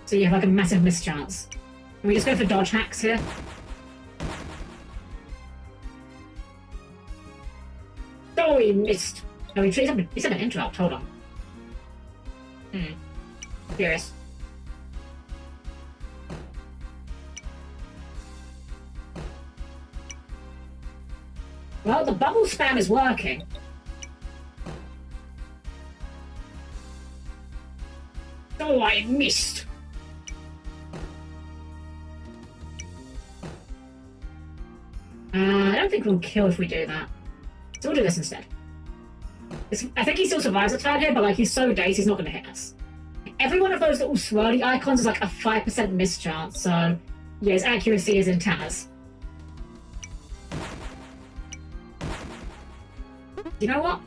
So you have, like, a massive mischance. Can we just go for dodge hacks here? Oh, he missed. No, he's had an interrupt. Hold on. Curious. Well, the bubble spam is working. Oh, I missed. I don't think we'll kill if we do that. So we'll do this instead. I think he still survives the turn here, but like he's so dazed, he's not going to hit us. Every one of those little swirly icons is like a 5% mischance, so yeah, his accuracy is in tatters. You know what?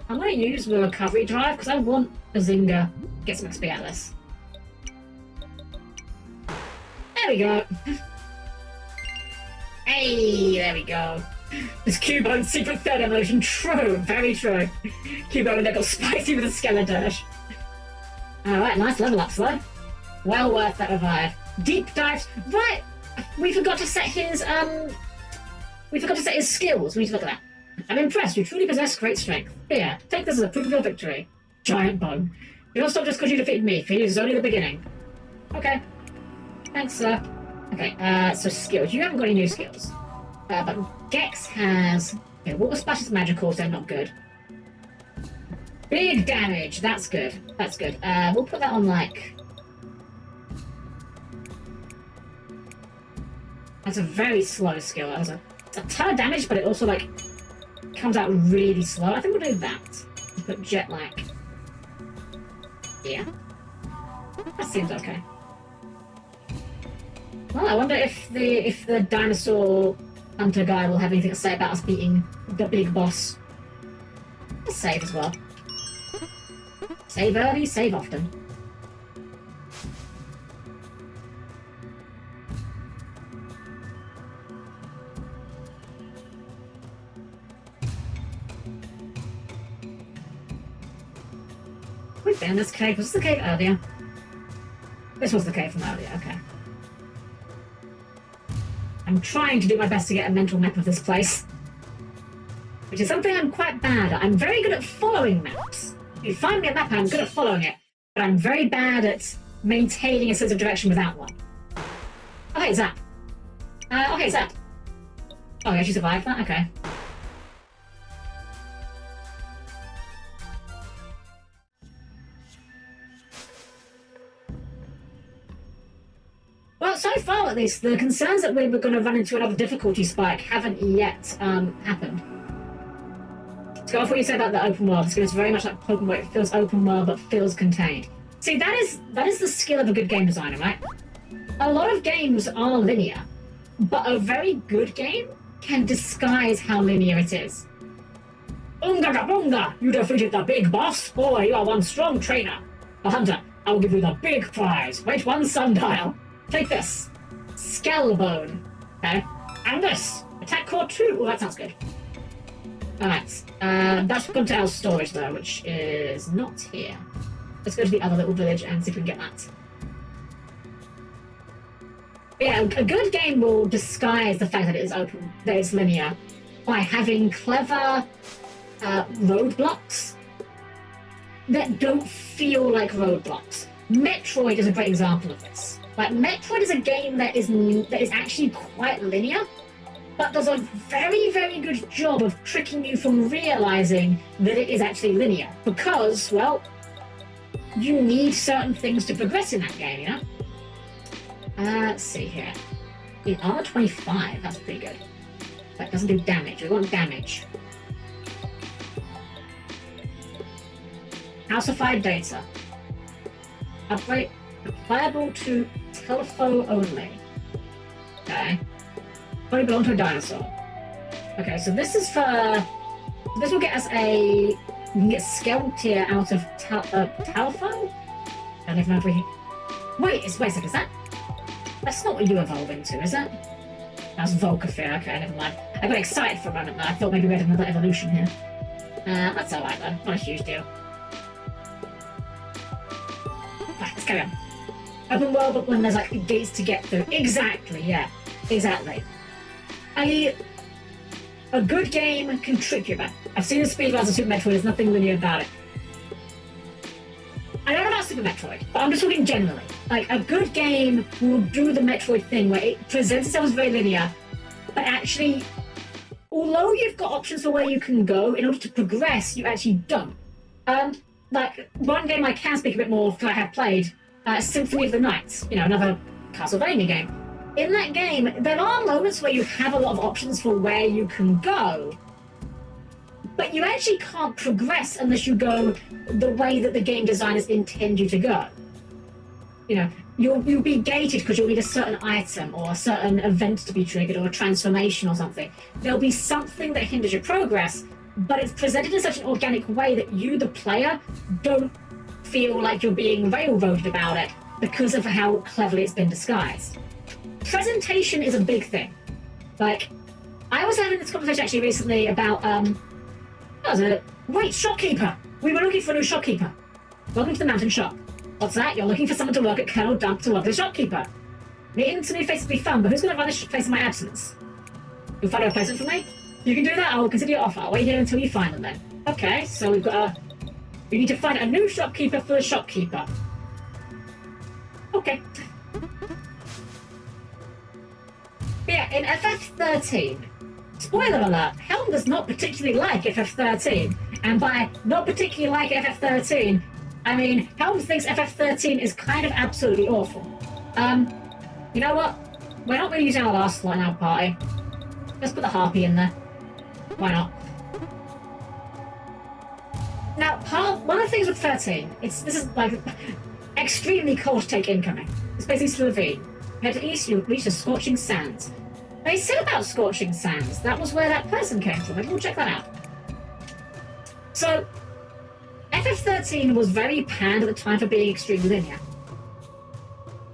I'm going to use the recovery drive because I want Bazinga to get some XP out of this. There we go. Hey, there we go. This Cubone's secret third evolution. True, very true. Cubone that got spicy with a skeleton. Alright, nice level up, Slow. Well worth that revive. Deep dives. Right! We forgot to set his skills. We need to look at that. I'm impressed. You truly possess great strength. Here, take this as a proof of your victory. Giant bone. You don't stop just because you defeated me. For you, this is only the beginning. Okay. Thanks, sir. Okay, so skills. You haven't got any new skills. But Gex has... Okay, Water Splash is magical, so not good. Big damage. That's good. That's good. We'll put that on, like... That's a very slow skill. It's a ton of damage, but it also, like, comes out really slow. I think we'll do that. Put Jet Lag. Yeah. That seems okay. Well, I wonder if the dinosaur hunter guy will have anything to say about us beating the big boss. Let's save as well. Save early, save often. We've been in this cave. Was this the cave earlier? This was the cave from earlier, okay. I'm trying to do my best to get a mental map of this place, which is something I'm quite bad at. I'm very good at following maps. If you find me a map, I'm good at following it, but I'm very bad at maintaining a sense of direction without one. Oh, hey, Zap. Okay, Zap. Oh, yeah, she survived that? Okay. Well, so far at least, the concerns that we were going to run into another difficulty spike haven't yet happened. So off what you said about the open world, it's very much like Pokemon, where it feels open world but feels contained. See, that is the skill of a good game designer, right? A lot of games are linear, but a very good game can disguise how linear it is. Unga bunga! You defeated the big boss? Boy, you are one strong trainer. A hunter, I will give you the big prize. Wait one sundial. Take this. Scalbone. Okay. And this. Attack core 2. Oh, that sounds good. Alright. That's gone to our storage though, which is not here. Let's go to the other little village and see if we can get that. But yeah, a good game will disguise the fact that it is open, that it's linear, by having clever roadblocks that don't feel like roadblocks. Metroid is a great example of this. Like, Metroid is a game that is actually quite linear, but does a very, very good job of tricking you from realizing that it is actually linear. Because, well, you need certain things to progress in that game, you know? Let's see here. In armor 25, that's pretty good. That doesn't do damage. We want damage. Calcified data. Upgrade applicable to telephone only. Okay. Probably belong to a dinosaur. Okay, so this is for... This will get us a... We can get Skeltier out of telephone? I don't even know if we... Wait a second, is that... That's not what you evolve into, is it? That's Volcafear, okay, never mind. I got excited for a moment there. I thought maybe we had another evolution here. That's alright though, not a huge deal. Right, let's carry on. Open world, but when there's like gates to get through. Exactly, yeah. Exactly. A good game can trick you, man. I've seen the speedruns of Super Metroid, there's nothing linear about it. I don't know about Super Metroid, but I'm just talking generally. Like, a good game will do the Metroid thing where it presents itself as very linear, but actually, although you've got options for where you can go, in order to progress, you actually don't. Like, one game I can speak a bit more because I have played, Symphony of the Night, you know, another Castlevania game. In that game, there are moments where you have a lot of options for where you can go, but you actually can't progress unless you go the way that the game designers intend you to go. You know, you'll be gated because you'll need a certain item or a certain event to be triggered or a transformation or something. There'll be something that hinders your progress, but it's presented in such an organic way that you, the player, don't feel like you're being railroaded about it because of how cleverly it's been disguised. Presentation is a big thing. Like, I was having this conversation actually recently about, wait, shopkeeper! We were looking for a new shopkeeper. Welcome to the mountain shop. What's that? You're looking for someone to work at Colonel Dump to work as a shopkeeper. Meeting some new faces would be fun, but who's going to run this place in my absence? You'll find a replacement for me? You can do that, I'll consider your offer. I'll wait here until you find them then. Okay, so we've got we need to find a new shopkeeper for the shopkeeper. Okay. But yeah, in FF13, spoiler alert, Helm does not particularly like FF13. And by not particularly like FF13, I mean, Helm thinks FF13 is kind of absolutely awful. You know what? We're not really using our last slot in our party. Let's put the Harpy in there. Why not? Now, one of the things with 13, this is like extremely cold take incoming. It's basically Slovene. Head east, you'll reach the Scorching Sands. They said about Scorching Sands. That was where that person came from. Maybe we'll check that out. So, FF13 was very panned at the time for being extremely linear.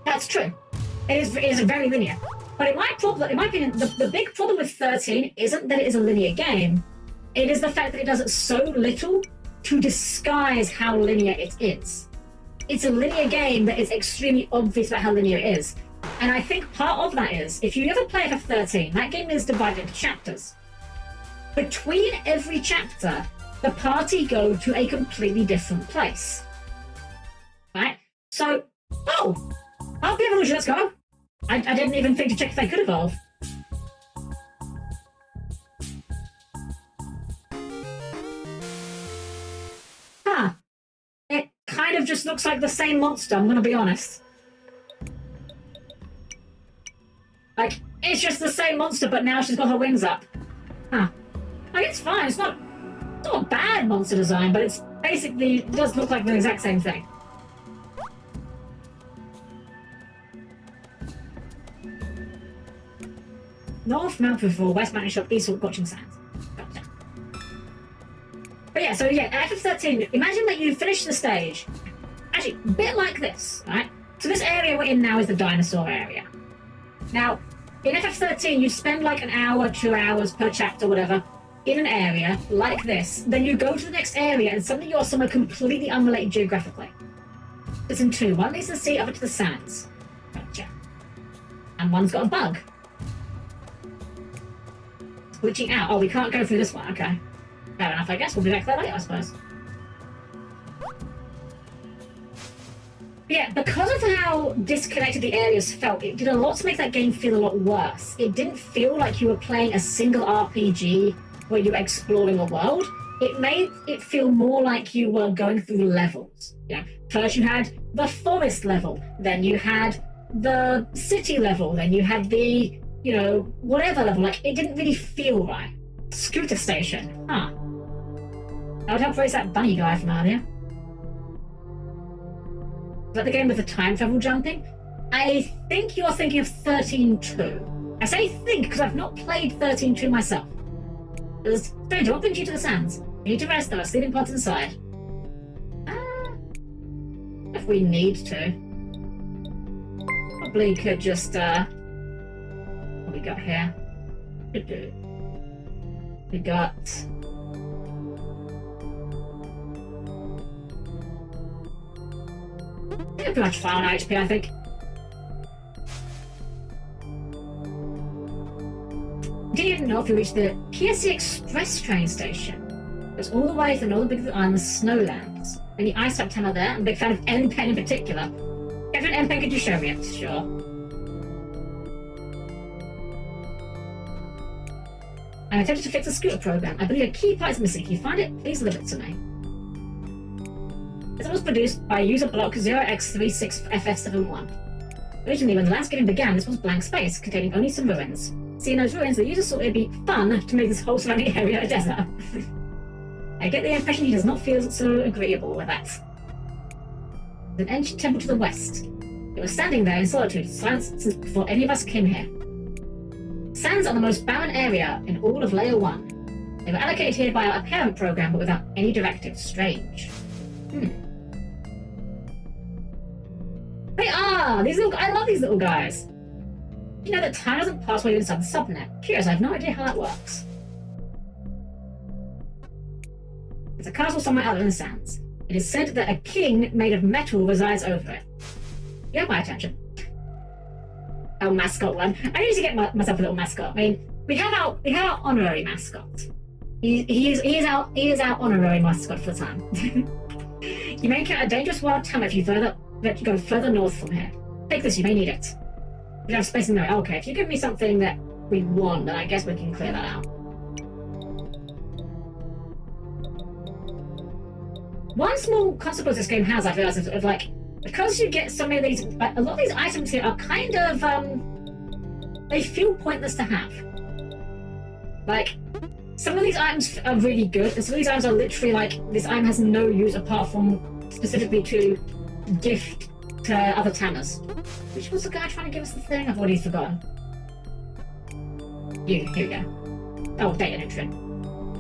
That's true. It is very linear. But in my opinion, the big problem with 13 isn't that it is a linear game. It is the fact that it does so little to disguise how linear it is. It's a linear game that is extremely obvious about how linear it is. And I think part of that is, if you ever play FF13, that game is divided into chapters. Between every chapter, the party go to a completely different place. Right? So, the evolution, let's go. I didn't even think to check if they could evolve. It kind of just looks like the same monster, I'm gonna be honest. Like, it's just the same monster, but now she's got her wings up. Like, it's fine, it's not a bad monster design, but it's basically, it does look like the exact same thing. North Mount River, West Mountain Shop, East Scorching Sands. Gotcha. But yeah, so yeah, FF13, imagine that you finish the stage, actually, a bit like this, right? So this area we're in now is the dinosaur area. Now, in FF13, you spend like an hour, 2 hours per chapter, whatever, in an area like this. Then you go to the next area and suddenly you're somewhere completely unrelated geographically. There's in two. One leads to the sea, other to the sands. Gotcha. And one's got a bug. Glitching out. Oh, we can't go through this one. Okay. Fair enough, I guess. We'll be back there later, I suppose. But yeah, because of how disconnected the areas felt, it did a lot to make that game feel a lot worse. It didn't feel like you were playing a single RPG where you were exploring a world. It made it feel more like you were going through levels. You know, first you had the forest level, then you had the city level, then you had the whatever level. Like, it didn't really feel right. Scooter station. That would help raise that bunny guy from earlier. Is that the game with the time travel jumping? I think you're thinking of 13.2. I say think because I've not played 13.2 myself. Stranger, what brings you to the sands? You need to rest, there are sleeping pods inside. If we need to. Probably could just, what we got here? We got... pretty much fine on HP, I think. Didn't know if you reached the PSC Express train station. It's all the way to the northern big island, the Snowlands. Any ice up tunnel there? I'm a big fan of N-Pen in particular. Captain N-Pen, could you show me it? Sure. I'm attempting to fix the scooter program. I believe a key part is missing. If you find it, please deliver it to me. This was produced by user block 0x36FF71. Originally, when the landscaping began, this was blank space, containing only some ruins. Seeing those ruins, the user thought it'd be fun to make this whole surrounding area a desert. I get the impression he does not feel so agreeable with that. There's an ancient temple to the west. It was standing there in solitude, silent since before any of us came here. Sands are the most barren area in all of Layer 1. They were allocated here by our parent program, but without any directive. Strange. They are! I love these little guys. You know that time doesn't pass while you're inside the subnet. Curious, I have no idea how that works. There's a castle somewhere out in the sands. It is said that a king made of metal resides over it. You have my attention. Oh, mascot one. I need to get myself a little mascot. I mean, we have our honorary mascot. He is our honorary mascot for the time. You may encounter a dangerous wild tam if you go further north from here. Take this, you may need it. We have space in there. Okay, if you give me something that we want, then I guess we can clear that out. One small consequence this game has, I realize, is of like, because you get so many of these, a lot of these items here are kind of, they feel pointless to have. Like, some of these items are really good, and some of these items are literally like, this item has no use apart from specifically to gift to other tanners. Which was the guy trying to give us the thing? I've already forgotten. You, here we go. Oh, data nutrient.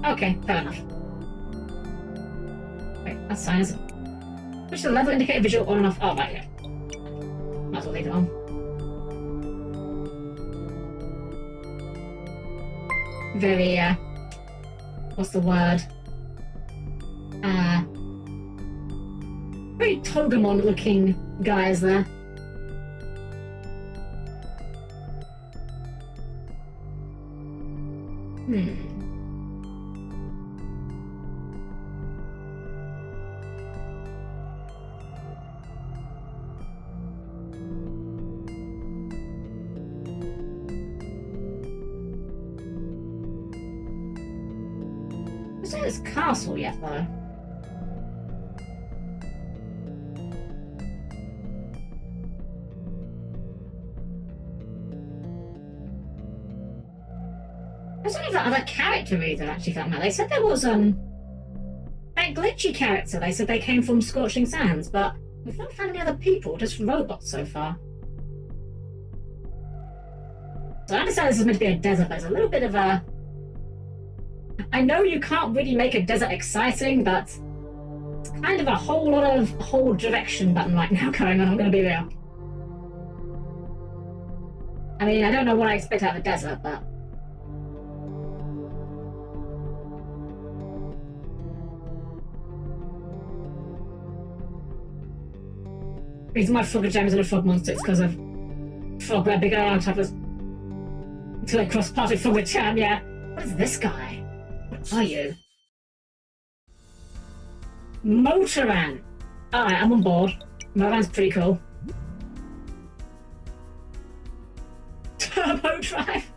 Okay, fair enough. Wait, that's fine, isn't it? Push the level indicator visual on and off. Oh, right, yeah. Might as well leave it on. Very, what's the word? Very Togemon looking guys there. There's not this castle yet, though. There's not even that other character either, actually, found out. They said there was, that glitchy character. They said they came from Scorching Sands, but we've not found any other people, just robots so far. So I understand this is meant to be a desert, but there's a little bit of a... I know you can't really make a desert exciting, but it's kind of a whole lot of whole direction button right now going on, I'm going to be real. I mean, I don't know what I expect out of the desert, but... The reason why Frogger Jam is in a frog monster is because of Frog Bear Big Eye on top of... Until I cross paths with Frogger Jam, yeah. What is this guy? What are you? Motoran! Alright, I'm on board. Motoran's pretty cool. Turbo Drive!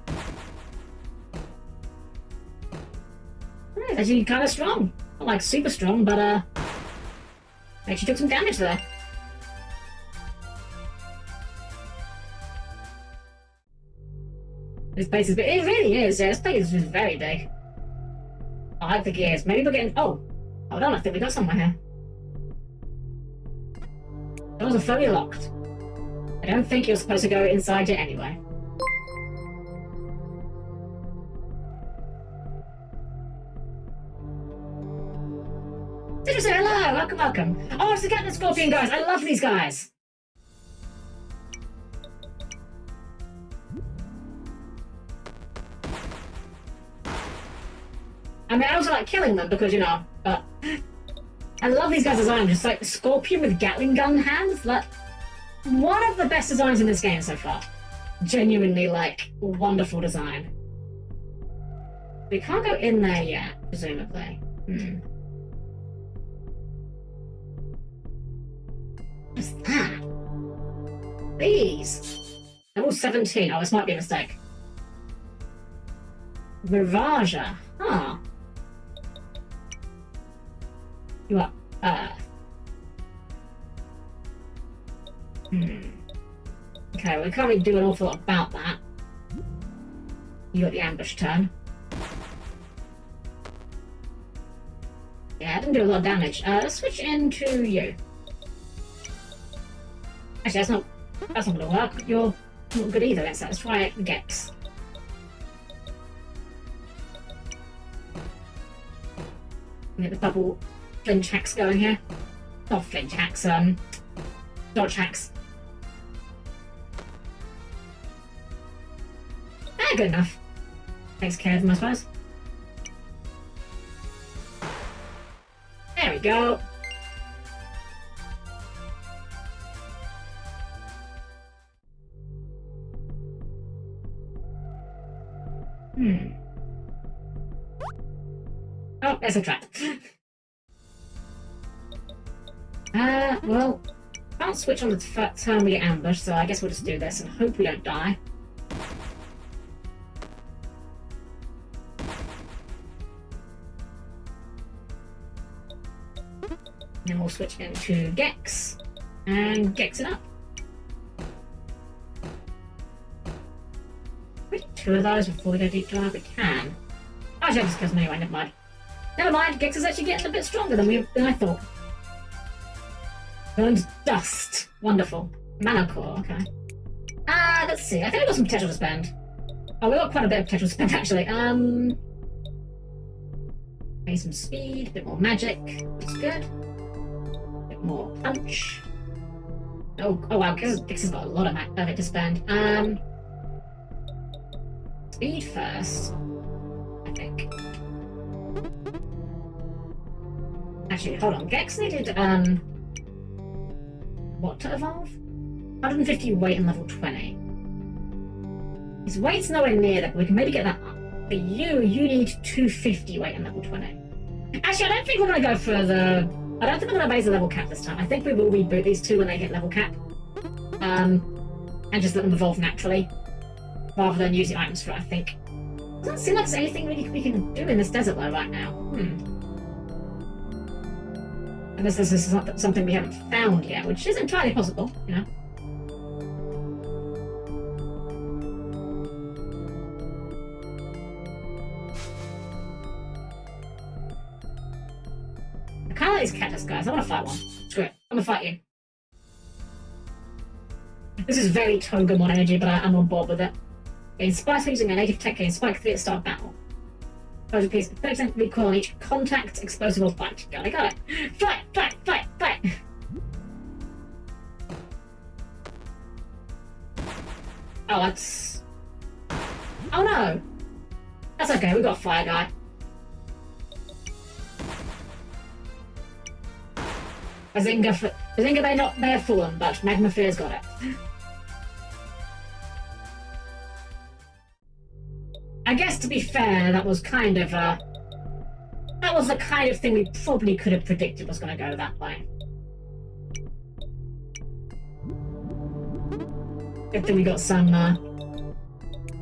It's actually kind of strong. Not like super strong, but actually took some damage there. This place is big. It really is, yeah. This place is very big. I like the gears. Maybe we're getting... Oh! Hold on, I think we got somewhere here. Doors are fully locked. I don't think you're supposed to go inside it anyway. Did you say hello? Welcome, welcome. Oh, it's the Captain Scorpion guys. I love these guys. I mean, I also like killing them because, you know, but I love these guys' designs. Just like Scorpion with Gatling gun hands. Like, one of the best designs in this game so far. Genuinely, like, wonderful design. We can't go in there yet, presumably. What's that? These. Level 17. Oh, this might be a mistake. Miraja. Huh. You are Okay, well, we can't really do an awful lot about that. You got the ambush turn. Yeah, I didn't do a lot of damage. Let's switch into you. Actually, that's not gonna work. You're not good either, let's try Gex. Get the double flinch hacks going here. Not flinch hacks, dodge hacks. Good enough. Takes care of them, I suppose. There we go. Oh, there's a trap. Well, can't switch on the turn we get ambushed, so I guess we'll just do this and hope we don't die. Then we'll switch into Gex and Gex it up. Maybe two of those before we go deep dive. We can. Oh, just because anyway, never mind. Never mind, Gex is actually getting a bit stronger than I thought. Burned dust. Wonderful. Mana core, okay. Let's see. I think we got some potential to spend. Oh, we got quite a bit of potential to spend, actually. Maybe some speed, a bit more magic. That's good. A bit more punch. Oh wow, Gix has got a lot of it to spend. Speed first, I think. Actually, hold on. Gex needed, what to evolve? 150 weight and level 20. His weight's nowhere near that, but we can maybe get that up. But you need 250 weight and level 20. Actually, I don't think we're going to go for the... I don't think we're going to raise the level cap this time. I think we will reboot these two when they hit level cap. And just let them evolve naturally. Rather than using items for it, I think. Doesn't seem like there's anything we can do in this desert, though, right now. Unless this is something we haven't found yet, which is entirely possible, you know. I kind of like these cactus guys. I want to fight one. Screw it. I'm gonna fight you. This is very Togemon energy, but I'm on board with it. Gain spikes using a native tech, gain spike 3 at start of battle. Explosive piece, 30% recoil on each contact, explosive or fight. Got it. Fight! Oh, that's... Oh no! That's okay, we got Fire Guy. Bazinga may have fallen, but Magma Fear's got it. I guess, to be fair, that was kind of that was the kind of thing we probably could have predicted was going to go that way. Good thing we got some,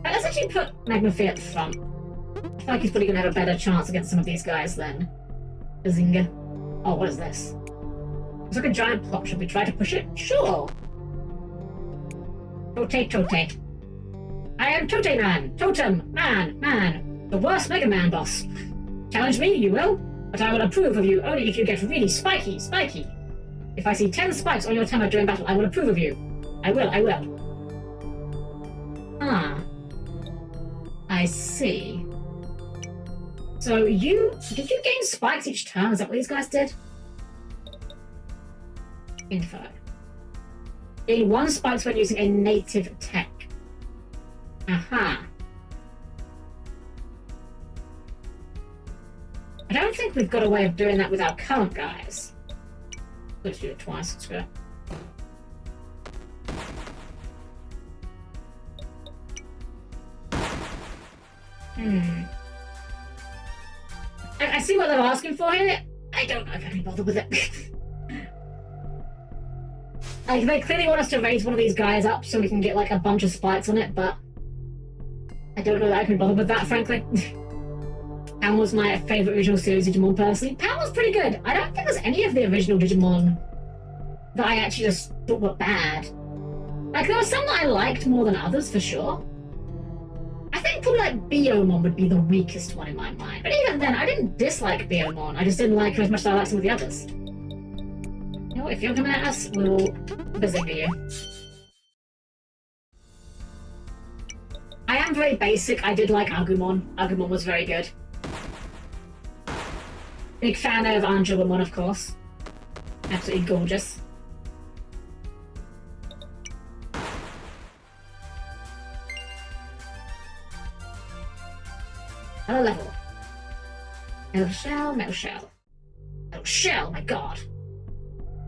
let's actually put Magma Fear at the front. I feel like he's probably going to have a better chance against some of these guys than Bazinga. Oh, what is this? It's like a giant plot. Should we try to push it? Sure! Tote. I am Tote Man! Totem! Man! The worst Mega Man boss. Challenge me, you will, but I will approve of you only if you get really spiky. If I see 10 spikes on your timer during battle, I will approve of you. I will. Ah. I see. So did you gain spikes each turn? Is that what these guys did? Info. Gain 1 spikes when using a native tech. Aha. I don't think we've got a way of doing that with our current guys. Let's do it twice, screw it. I see what they're asking for here. I don't know if I can bother with it. Like, they clearly want us to raise one of these guys up so we can get like a bunch of spikes on it, but I don't know that I can bother with that, frankly. Pam was my favourite original series Digimon, personally. Pam was pretty good. I don't think there's any of the original Digimon that I actually just thought were bad. Like, there were some that I liked more than others, for sure. I think probably like Biyomon would be the weakest one in my mind. But even then, I didn't dislike Biyomon. I just didn't like her as much as I liked some of the others. You know what, if you're coming at us, we'll Bazinga you. I am very basic. I did like Agumon. Agumon was very good. Big fan of Anjouamon, of course. Absolutely gorgeous. Another level. Metal shell. Metal shell, my god.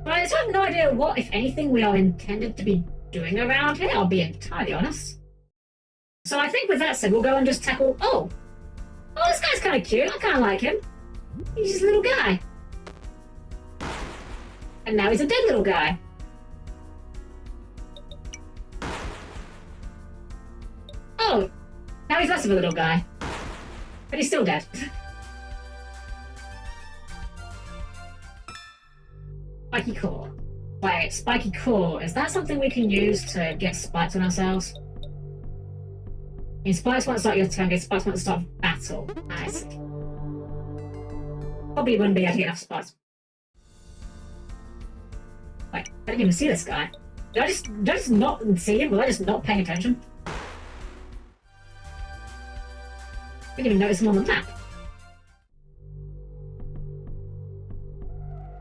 But I have no idea what, if anything, we are intended to be doing around here, I'll be entirely honest. So I think with that said, we'll go and just tackle... Oh, this guy's kind of cute. I kind of like him. He's just a little guy. And now he's a dead little guy. Oh, now he's less of a little guy. But he's still dead. Spiky core. Wait, spiky core. Is that something we can use to get spikes on ourselves? In spikes won't start your turn, get spikes won't start battle. I see. Probably wouldn't be able to get enough spikes. Wait, I didn't even see this guy. Did I just not see him? Was I just not paying attention? I didn't even notice him on the map.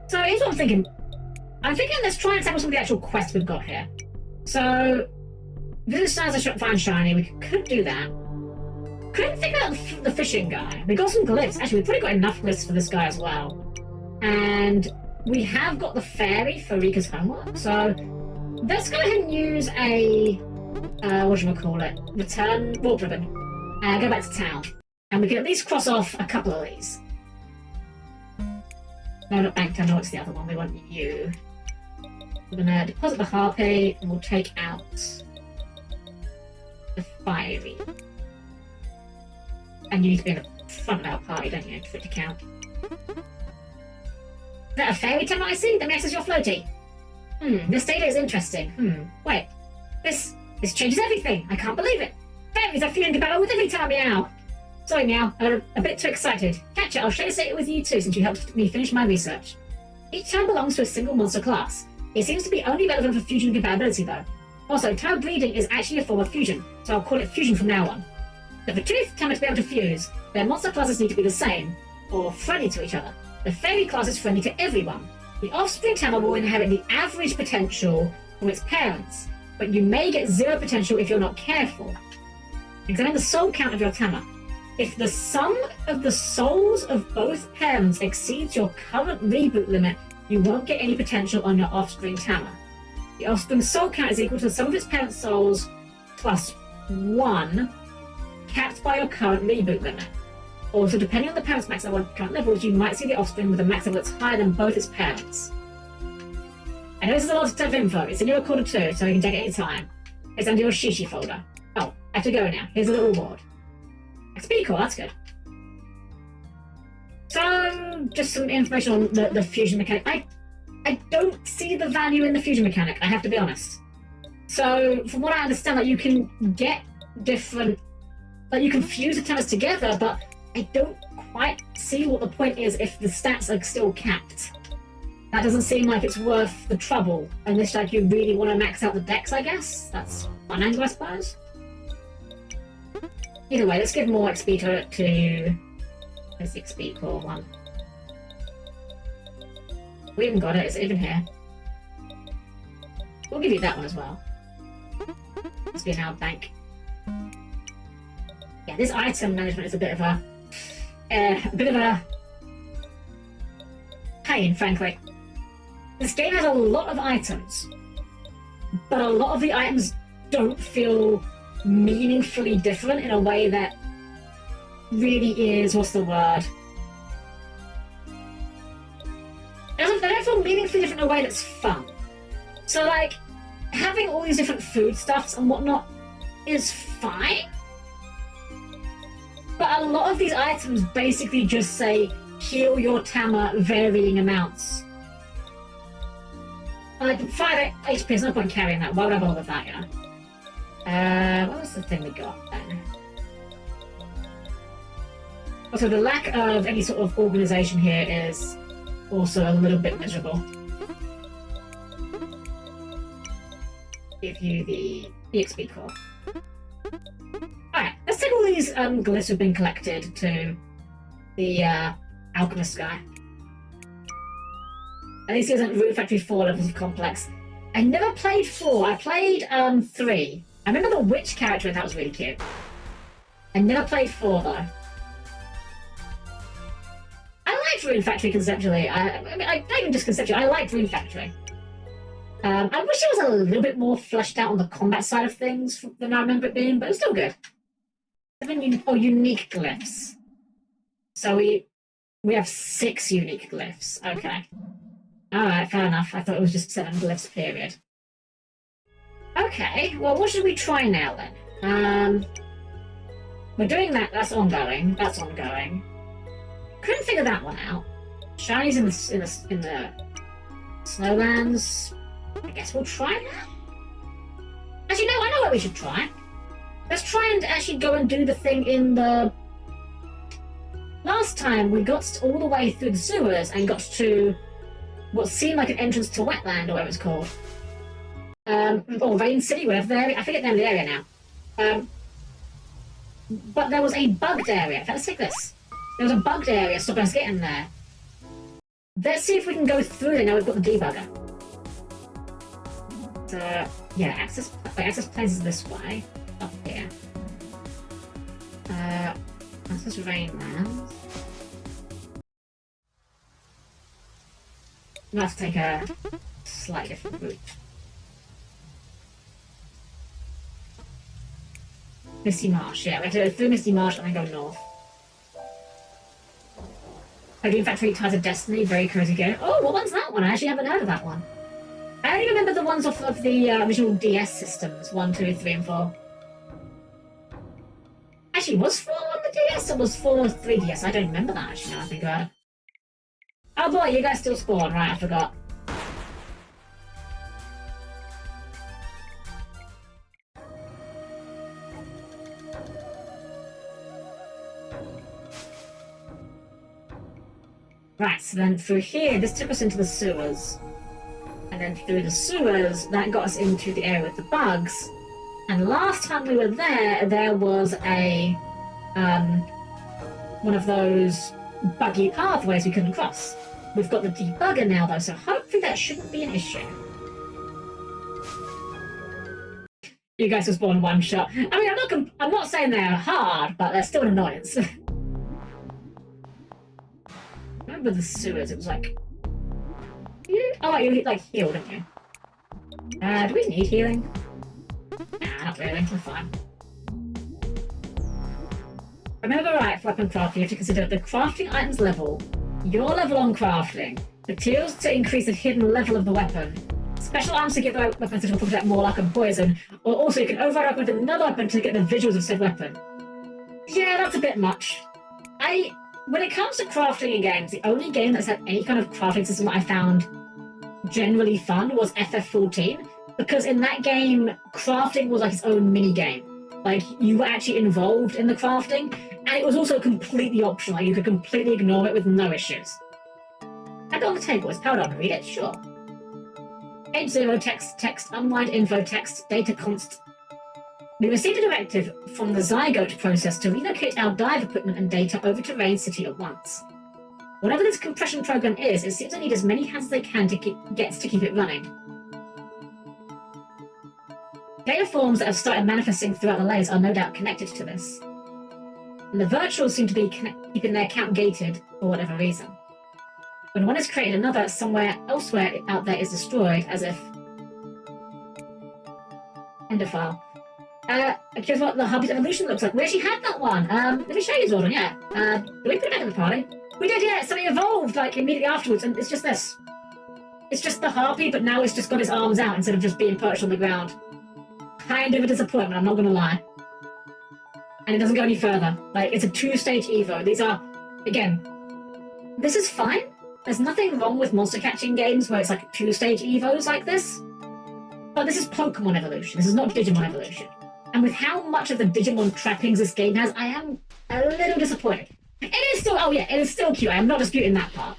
So here's what I'm thinking. I'm thinking let's try and tackle some of the actual quests we've got here. So, visit stars I find shiny. We could do that. Couldn't figure out the fishing guy. We got some glyphs. Actually, we've probably got enough glyphs for this guy as well. And we have got the fairy for Rika's homework. So, let's go ahead and use a, whatchamacallit, return warp ribbon. Go back to town. And we can at least cross off a couple of these. No, not bank. I know it's the other one. We want you. We're gonna deposit the harpy and we'll take out the fiery. And you need to be in the front of our party, don't you, for it to count? Is that a fairy time I see? Let me access your floaty. This data is interesting. Wait. This changes everything. I can't believe it. Fairies are feeling compatible with every time, meow. Sorry, meow. I got a bit too excited. Catch it, I'll share this data with you too since you helped me finish my research. Each town belongs to a single monster class. It seems to be only relevant for fusion compatibility though. Also, tower breeding is actually a form of fusion, so I'll call it fusion from now on. But for two Tama to be able to fuse, their monster classes need to be the same, or friendly to each other. The fairy class is friendly to everyone. The offspring Tama will inherit the average potential from its parents, but you may get zero potential if you're not careful. Examine the soul count of your Tama. If the sum of the souls of both parents exceeds your current reboot limit, you won't get any potential on your offspring Tama. The offspring soul count is equal to the sum of its parents' souls plus 1, capped by your current reboot limit. Also, depending on the parents' max level and current levels, you might see the offspring with a max level that's higher than both its parents. I know this is a lot of info. It's in your recorder too, so you can check it any time. It's under your Shishi folder. Oh, I have to go now. Here's a little reward. XP core, that's good. So, just some information on the fusion mechanic. I don't see the value in the fusion mechanic, I have to be honest. So, from what I understand, like, you can get different... Like, you can fuse the Tamas together, but I don't quite see what the point is if the stats are still capped. That doesn't seem like it's worth the trouble, unless, like, you really want to max out the decks, I guess. That's one angle, I suppose. Either way, let's give more XP to... Where's the XP core one? We haven't got it, it's even here. We'll give you that one as well. Let's be in our bank. Yeah, this item management is a bit of a pain, frankly. This game has a lot of items, but a lot of the items don't feel meaningfully different in a way that really is, what's the word? They don't feel meaningfully different in a way that's fun. So, like, having all these different foodstuffs and whatnot is fine, but a lot of these items basically just say, heal your Tama varying amounts. Like, 5 HP, there's no point carrying that. Why would I bother with that, you know? What was the thing we got then? Also, the lack of any sort of organisation here is also a little bit miserable. Give you the EXP core. Alright, let's take all these glyphs we've been collected to the alchemist guy. At least he isn't Root Factory 4 levels of complex. I never played 4, I played 3. I remember the witch character and that was really cute. I never played 4 though. I liked Rune Factory conceptually. I mean, not even just conceptually, I liked Rune Factory. I wish it was a little bit more fleshed out on the combat side of things than I remember it being, but it was still good. 7 unique glyphs. So we have 6 unique glyphs. Okay. Alright, fair enough. I thought it was just 7 glyphs, period. Okay, well, what should we try now then? We're doing that. That's ongoing. That's ongoing. Couldn't figure that one out. Shiny's in the Snowlands. I guess we'll try that. Actually, no, I know what we should try. Let's try and actually go and do the thing in the... Last time we got all the way through the sewers and got to what seemed like an entrance to wetland, or whatever it's called. Or Rain City, whatever the area. I forget the name of the area now. But there was a bugged area. Let's take this. There was a bugged area stopping us getting there. Let's see if we can go through it now we've got the debugger. So, yeah, access places this way. Up here. Access Rainlands. We'll have to take a slightly different route. Misty Marsh, yeah, we have to go through Misty Marsh and then go north. Podium Factory Ties of Destiny, very cozy game. Oh, what one's that one? I actually haven't heard of that one. I only remember the ones off of the original DS systems, 1, 2, 3, and 4. Actually, was 4 on the DS or was 4 3DS? I don't remember that actually now I think about it. Oh boy, you guys still spawn, right, I forgot. Right, so then through here, this took us into the sewers. And then through the sewers, that got us into the area with the bugs. And last time we were there, there was a, one of those buggy pathways we couldn't cross. We've got the debugger now though, so hopefully that shouldn't be an issue. You guys will spawn one shot. I mean, I'm not saying they're hard, but they're still an annoyance. Remember the sewers, it was like... Oh, you like healed, didn't you? Do we need healing? Nah, not really, we're fine. Remember right, for weapon crafting, you have to consider the crafting items level, your level on crafting, materials to increase the hidden level of the weapon, special items to get the weapon to put that more like a poison, or also you can override a weapon with another weapon to get the visuals of said weapon. Yeah, that's a bit much. When it comes to crafting in games, the only game that's had any kind of crafting system that I found generally fun was FF14, because in that game, crafting was like its own mini-game. Like, you were actually involved in the crafting, and it was also completely optional. Like, you could completely ignore it with no issues. And on the table, is powered on, read it? Sure. H0 text, unwind info text, data const. We received a directive from the Zygote process to relocate our dive equipment and data over to Rain City at once. Whatever this compression program is, it seems to need as many hands as they can to keep it running. Data forms that have started manifesting throughout the layers are no doubt connected to this. And the virtuals seem to be keeping their count gated for whatever reason. When one is created, another somewhere elsewhere out there is destroyed, as if... End of file. Here's what the Hobby's evolution looks like. We actually had that one. Let me show you, Zordon, yeah. Did we put it back in the party? We did, yeah. Something evolved, like, immediately afterwards, and it's just this. It's just the Harpy, but now it's just got its arms out instead of just being perched on the ground. Kind of a disappointment, I'm not gonna lie. And it doesn't go any further. Like, it's a 2-stage Evo. These are, again, this is fine. There's nothing wrong with monster catching games where it's like 2-stage Evos like this. But this is Pokemon evolution. This is not Digimon evolution. And with how much of the Digimon trappings this game has, I am a little disappointed. It is still, oh yeah, it is still cute. I am not disputing that part.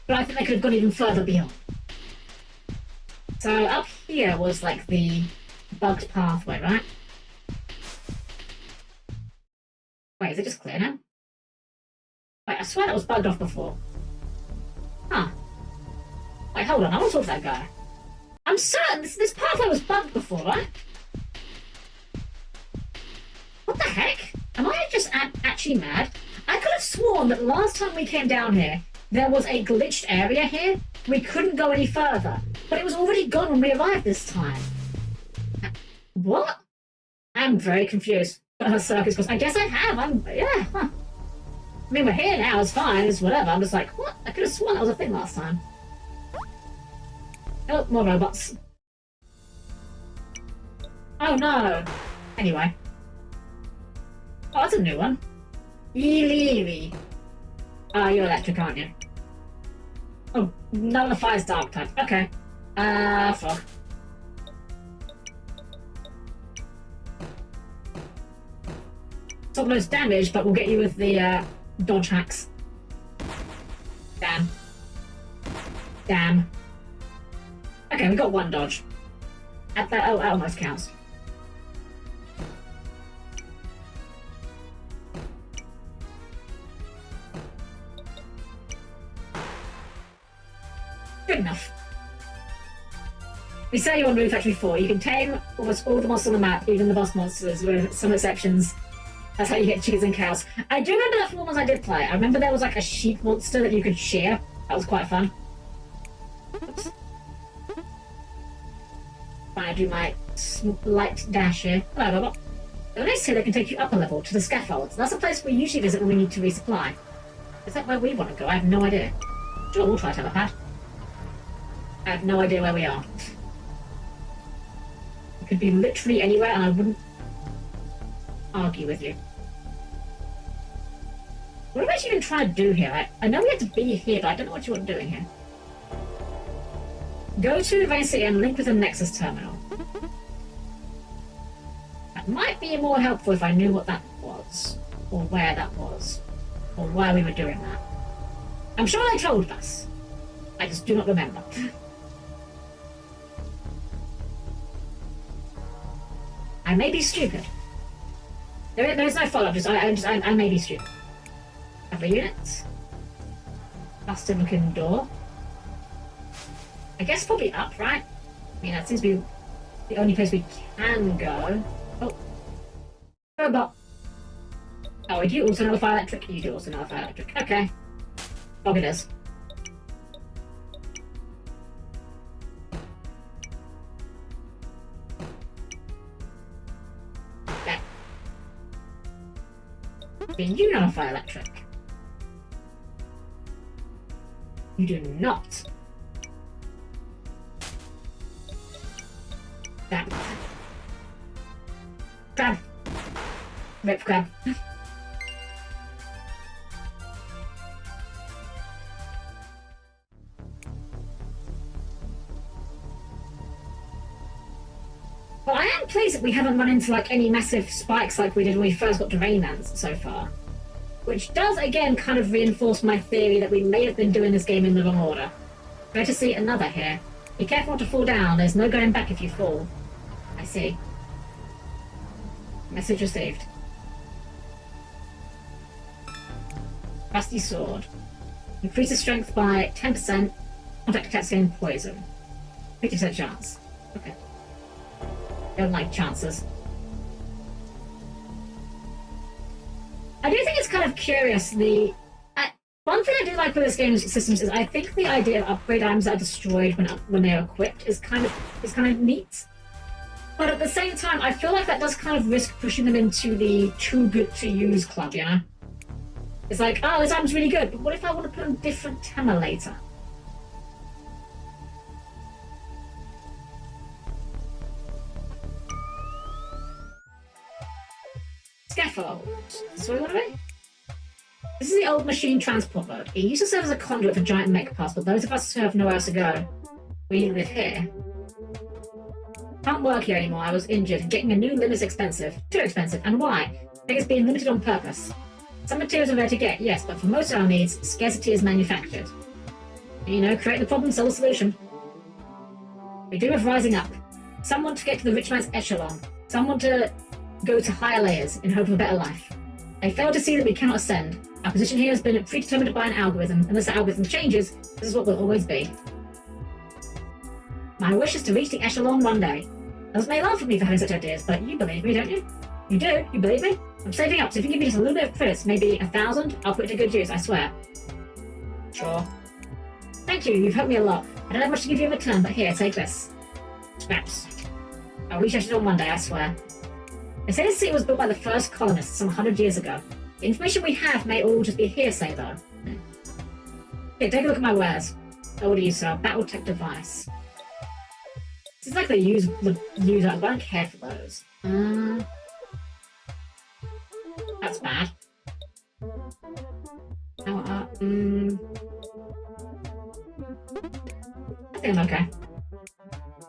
But I think they could have gone even further beyond. So up here was like the bugged pathway, right? Wait, is it just clear now? Wait, I swear that was bugged off before. Huh. Wait, hold on, I want to talk to that guy. I'm certain this pathway was bugged before, right? What the heck? Am I just actually mad? I could have sworn that last time we came down here, there was a glitched area here. We couldn't go any further. But it was already gone when we arrived this time. What? I'm very confused. Circus, because I guess I have. Yeah, huh. I mean, we're here now, it's fine, it's whatever. I'm just like, what? I could have sworn that was a thing last time. Oh, more robots. Oh no. Anyway. Oh, that's a new one. Illyri. Oh, you're electric, aren't you? Oh, nullifies dark type. Okay. Frog. Top most damage, but we'll get you with the dodge hacks. Damn. Damn. Okay, we got one dodge. That almost counts. Good enough. We say you on Rune Factory 4. You can tame almost all the monsters on the map, even the boss monsters, with some exceptions. That's how you get chickens and cows. I do remember that from the ones I did play. I remember there was like a sheep monster that you could shear. That was quite fun. Oops. Fine, I do my light dash here. Hello, Robot. The next here, they can take you up a level to the scaffolds. That's a place we usually visit when we need to resupply. Is that where we want to go? I have no idea. Sure, we'll try telepad. I have no idea where we are. It could be literally anywhere, and I wouldn't argue with you. What am I actually even trying to do here? I know we have to be here, but I don't know what you want doing here. Go to the Rain City and link with the Nexus terminal. That might be more helpful if I knew what that was, or where that was, or why we were doing that. I'm sure they told us. I just do not remember. I may be stupid. There is no follow-up, I may be stupid. Other units. Busted looking door. I guess probably up, right? I mean, that seems to be the only place we can go. Oh. Robot. Oh, do you also know fire electric? You do also know fire electric. Okay. Oh, it is. You know fire electric. You do not. Damn. Crab. Rip crab. Well, I am pleased that we haven't run into like any massive spikes like we did when we first got to Rainlands so far. Which does again kind of reinforce my theory that we may have been doing this game in the wrong order. Better to see another here. Be careful not to fall down, there's no going back if you fall. I see. Message received. Rusty sword. Increases strength by 10%. Contact attacks gain poison. 50% chance. Okay. Don't like chances. I do think it's kind of curious. One thing I do like with this game's systems is I think the idea of upgrade items that are destroyed when they're equipped is kind of neat. But at the same time, I feel like that does kind of risk pushing them into the too good to use club, you know? It's like, oh, this item's really good, but what if I want to put on different tema later? Scaffold. That's what we want to be? This is the old machine transport mode. It used to serve as a conduit for giant mech parts, but those of us who have nowhere else to go, we live here. Can't work here anymore. I was injured. Getting a new limb is expensive. Too expensive. And why? I think it's being limited on purpose. Some materials are there to get, yes, but for most of our needs, scarcity is manufactured. You know, create the problem, sell the solution. We do have rising up. Some want to get to the rich man's echelon. Some want to go to higher layers in hope of a better life. They fail to see that we cannot ascend. Our position here has been predetermined by an algorithm. Unless the algorithm changes, this is what will always be. My wish is to reach the echelon one day. Others may laugh at me for having such ideas, but you believe me, don't you? You do? You believe me? I'm saving up, so if you give me just a little bit of credits, maybe 1,000, I'll put it to good use, I swear. Sure. Thank you, you've helped me a lot. I don't have much to give you in return, but here, take this. Scraps. I'll reach echelon one day, I swear. They say this city was built by the first colonists some 100 years ago. The information we have may all just be hearsay, though. Here, take a look at my wares. I order you, sir. Battletech device. This is like they use the user. I don't care for those. That's bad. I think I'm okay.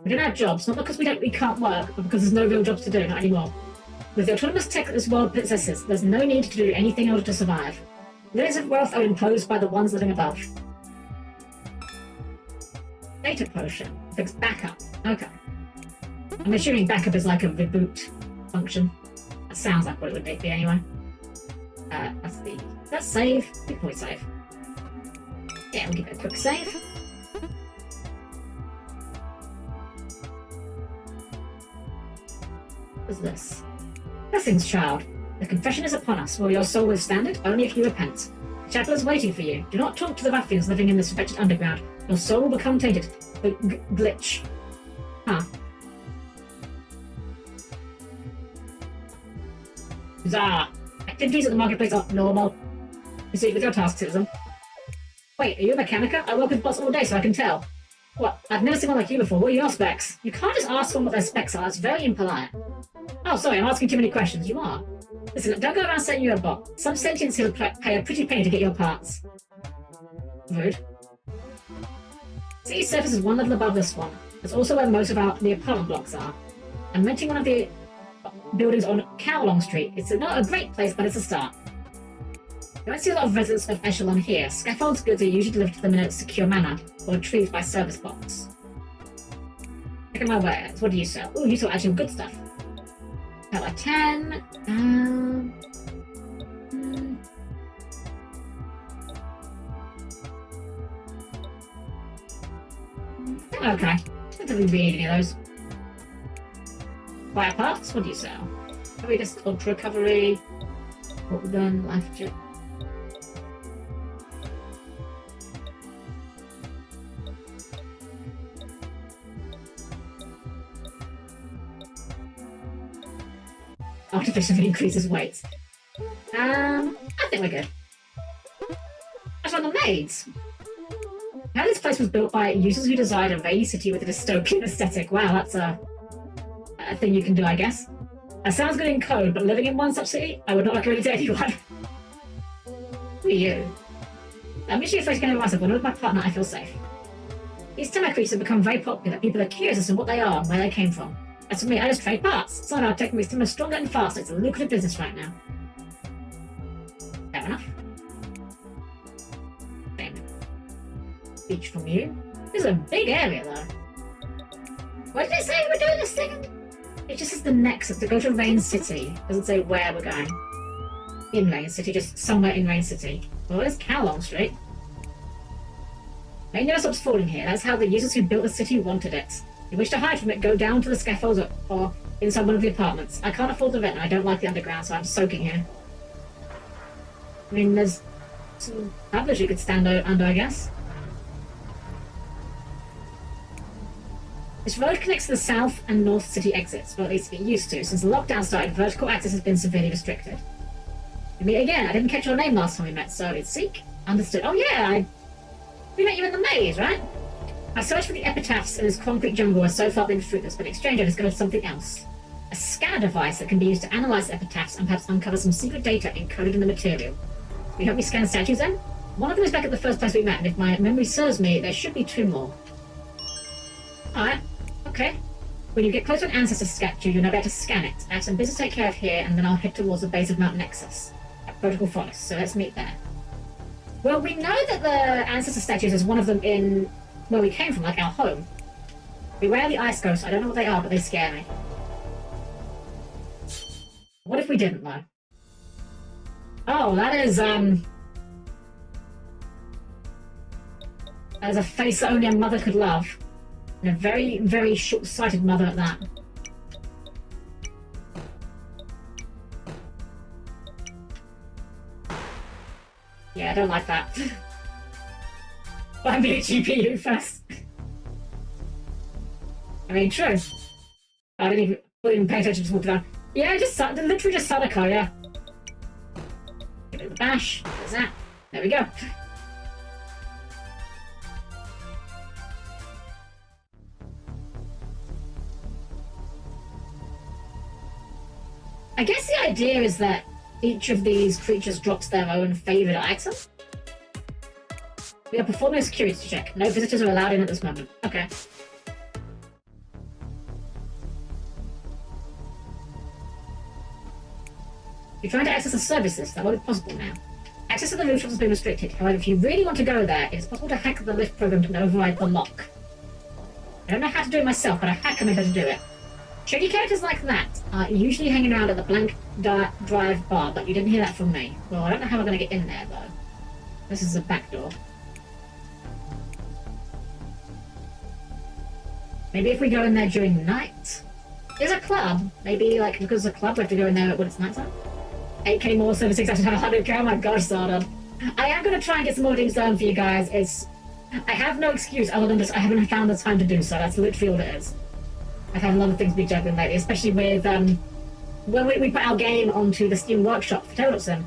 We don't have jobs, not because we can't work, but because there's no real jobs to do, not anymore. With the autonomous tech that this world possesses, there's no need to do anything in order to survive. Limits of wealth are imposed by the ones living above. Data potion. Fix backup. Okay. I'm assuming backup is like a reboot function. That sounds like what it would be anyway. Let's see. Let's save. Before we save. Yeah, we'll give it a quick save. What's this? Blessings, child. The confession is upon us. Will your soul withstand it? Only if you repent. The chapel is waiting for you. Do not talk to the ruffians living in this wretched underground. Your soul will become tainted. Glitch. Huh. Bizarre. Activities at the marketplace are normal. Proceed with your task, citizen. Wait, are you a mechanica? I work with bots all day, so I can tell. What? I've never seen one like you before. What are your specs? You can't just ask someone what their specs are. That's very impolite. Oh, sorry, I'm asking too many questions. You are. Listen, don't go around saying you're a bot. Some sentients will pay a pretty penny to get your parts. Rude. City surface is one level above this one. That's also where most of the apartment blocks are. I'm renting one of the buildings on Kowloon Street. It's not a great place, but it's a start. You won't see a lot of residents of Echelon here. Scaffold's goods are usually delivered to them in a secure manner, or retrieved by service bots. Check out my wares. What do you sell? Oh, you sell actual good stuff. Got like 10. Okay. Don't really need any of those. Fire parts? What do you sell? Probably just ultra recovery. What we've done, life check. Artificially increases weight. I think we're good. That's on the maids. Now this place was built by users who desired a rainy city with a dystopian aesthetic. Wow, that's a thing you can do, I guess. That sounds good in code, but living in one such city, I would not recommend it to anyone. Who are you? I'm usually afraid to get over myself. When I'm with my partner, I feel safe. These Tema creatures have become very popular. People are curious as to what they are and where they came from. As for me, I just trade parts. Somehow tech makes them stronger and faster. It's a lucrative business right now. Fair enough. Same. Speech from you. This is a big area, though. What did it say we're doing this thing? It just says the next to go to Rain City. It doesn't say where we're going. In Rain City, just somewhere in Rain City. Well, there's Kowloon Street. Rain never stops falling here. That's how the users who built the city wanted it. If you wish to hide from it, go down to the scaffolds or inside one of the apartments. I can't afford the rent and I don't like the underground, so I'm soaking here. I mean, there's some tablets you could stand under, I guess. This road connects to the south and north city exits, or at least it used to. Since the lockdown started, vertical access has been severely restricted. We meet again. I didn't catch your name last time we met, so it's Seek. Understood. Oh yeah, we met you in the maze, right? I searched for the epitaphs in this concrete jungle where so far been fruitless, but in exchange I discovered something else. A scanner device that can be used to analyze epitaphs and perhaps uncover some secret data encoded in the material. Will you help me scan statues then? One of them is back at the first place we met, and if my memory serves me, there should be 2 more. Alright, okay. When you get close to an ancestor statue, you'll know better to scan it. I have some business to take care of here, and then I'll head towards the base of Mount Nexus, at Protocol Forest, so let's meet there. Well, we know that the ancestor statues is one of them in where we came from, like our home. Beware the ice ghosts. I don't know what they are, but they scare me. What if we didn't, though? Oh, that is a face that only a mother could love. And a very, very short-sighted mother at that. Yeah, I don't like that. Buy me a GPU first. I mean, true. I didn't even pay attention to walk down. Yeah, literally just Sadako, yeah. Give it a bash. There's that. There we go. I guess the idea is that each of these creatures drops their own favored item. We are performing a security check. No visitors are allowed in at this moment. Okay. You're trying to access the service list. That won't be possible now. Access to the rooftop has been restricted. However, if you really want to go there, it is possible to hack the lift program to override the lock. I don't know how to do it myself, but I hack maybe to do it. Shady characters like that are usually hanging around at the blank drive bar, but you didn't hear that from me. Well, I don't know how we're going to get in there, though. This is a back door. Maybe if we go in there during night? There's a club. Maybe, like, because it's a club, we have to go in there when it's nighttime? 8k more, 76 out of 100k. Oh my gosh, Sardon. I am going to try and get some more things done for you guys. I have no excuse other than just I haven't found the time to do so. That's literally all it is. I've had a lot of things to be juggling lately, especially with when we put our game onto the Steam Workshop for Toadson.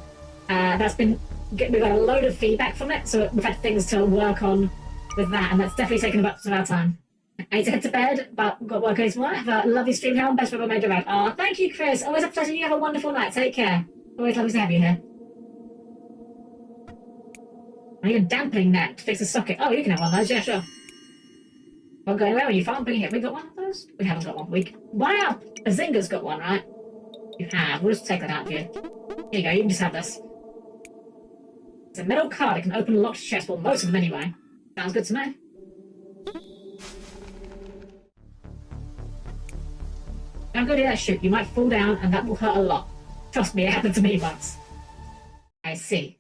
We've got a load of feedback from it, so we've had things to work on with that, and that's definitely taken up some of our time. I need to head to bed, but we've got work on tomorrow. Have a lovely stream, Helm. Best ever made around. Oh, thank you, Chris. Always a pleasure. You have a wonderful night. Take care. Always lovely to have you here. I need a dampening net to fix the socket. Oh, you can have one of those. Yeah, sure. Won't go anywhere when you find bringing it. We got one of those? We haven't got one. Wow! Azinga's got one, right? You have. We'll just take that out of you. Here you go. You can just have this. It's a metal card. It can open locked chests. Well, most of them anyway. Sounds good to me. Don't go near that chute. You might fall down, and that will hurt a lot. Trust me, it happened to me once. I see.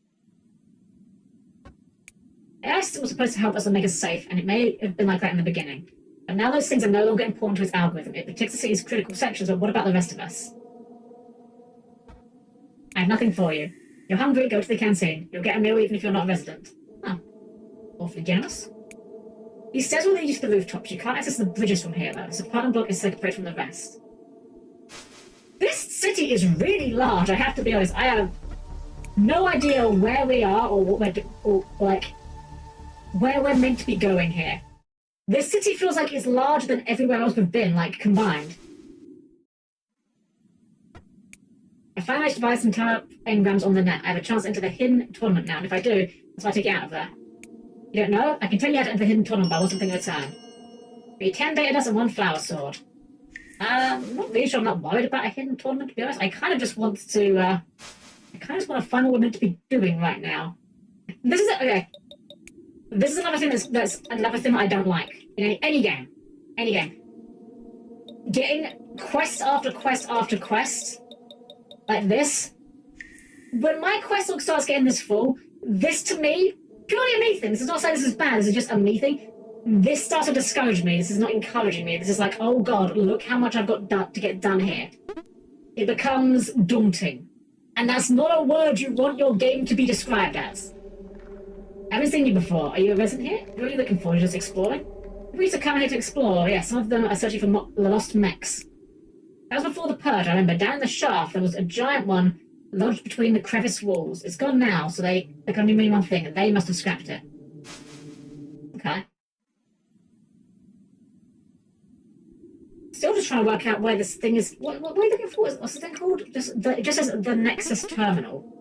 AI system was supposed to help us and make us safe, and it may have been like that in the beginning. But now those things are no longer important to its algorithm. It protects the city's critical sections, but what about the rest of us? I have nothing for you. You're hungry, go to the canteen. You'll get a meal even if you're not a resident. Oh. Awfully generous. These stairs will lead you to the rooftops. You can't access the bridges from here, though. This apartment block is separated from the rest. This city is really large, I have to be honest. I have no idea where we are or what where we're meant to be going here. This city feels like it's larger than everywhere else we've been, like, combined. I finally managed to buy some tap engrams on the net. I have a chance to enter the hidden tournament now, and if I do, that's why I take it out of there. You don't know? I can tell you how to enter the hidden tournament, but I want something in return. Be 10 data dust and 1 flower sword. I'm not really sure. I'm not worried about a hidden tournament, to be honest. I kind of just want to find what we're meant to be doing right now. This is okay. This is another thing that's another thing that I don't like in any game. Any game. Getting quest after quest after quest like this. When my quest log starts getting this full, this to me, purely a me thing. This is not saying this is bad. This is just a me thing. This starts to discourage me. This is not encouraging me. This is like, oh god, look how much I've got to get done here. It becomes daunting. And that's not a word you want your game to be described as. I haven't seen you before. Are you a resident here? What are you looking for? You're just exploring? We used to come here to explore. Yeah, some of them are searching for lost mechs. That was before the purge, I remember. Down in the shaft, there was a giant one lodged between the crevice walls. It's gone now, so they can only mean one thing, and they must have scrapped it. Okay. Still just trying to work out where this thing is. What are you looking for? What's the thing called? It just says the Nexus Terminal.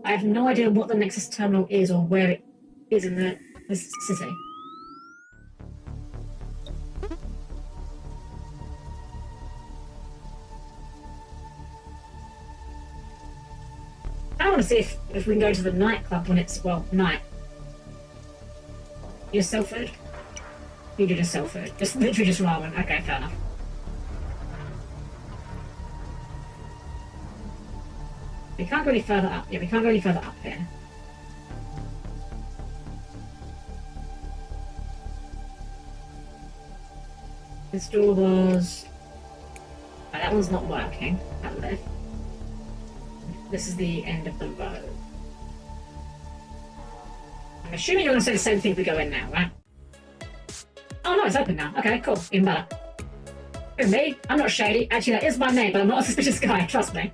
I have no idea what the Nexus Terminal is or where it is in this city. I want to see if we can go to the nightclub when it's, well, night. You just sell food? You do just sell food. Just literally just ramen. Okay, fair enough. We can't go any further up. Yeah, we can't go any further up here. This door was... Oh, that one's not working. That left. This is the end of the road. I'm assuming you're going to say the same thing if we go in now, right? Oh no, it's open now. Okay, cool. Even better. Who, me? I'm not shady. Actually, that is my name, but I'm not a suspicious guy. Trust me.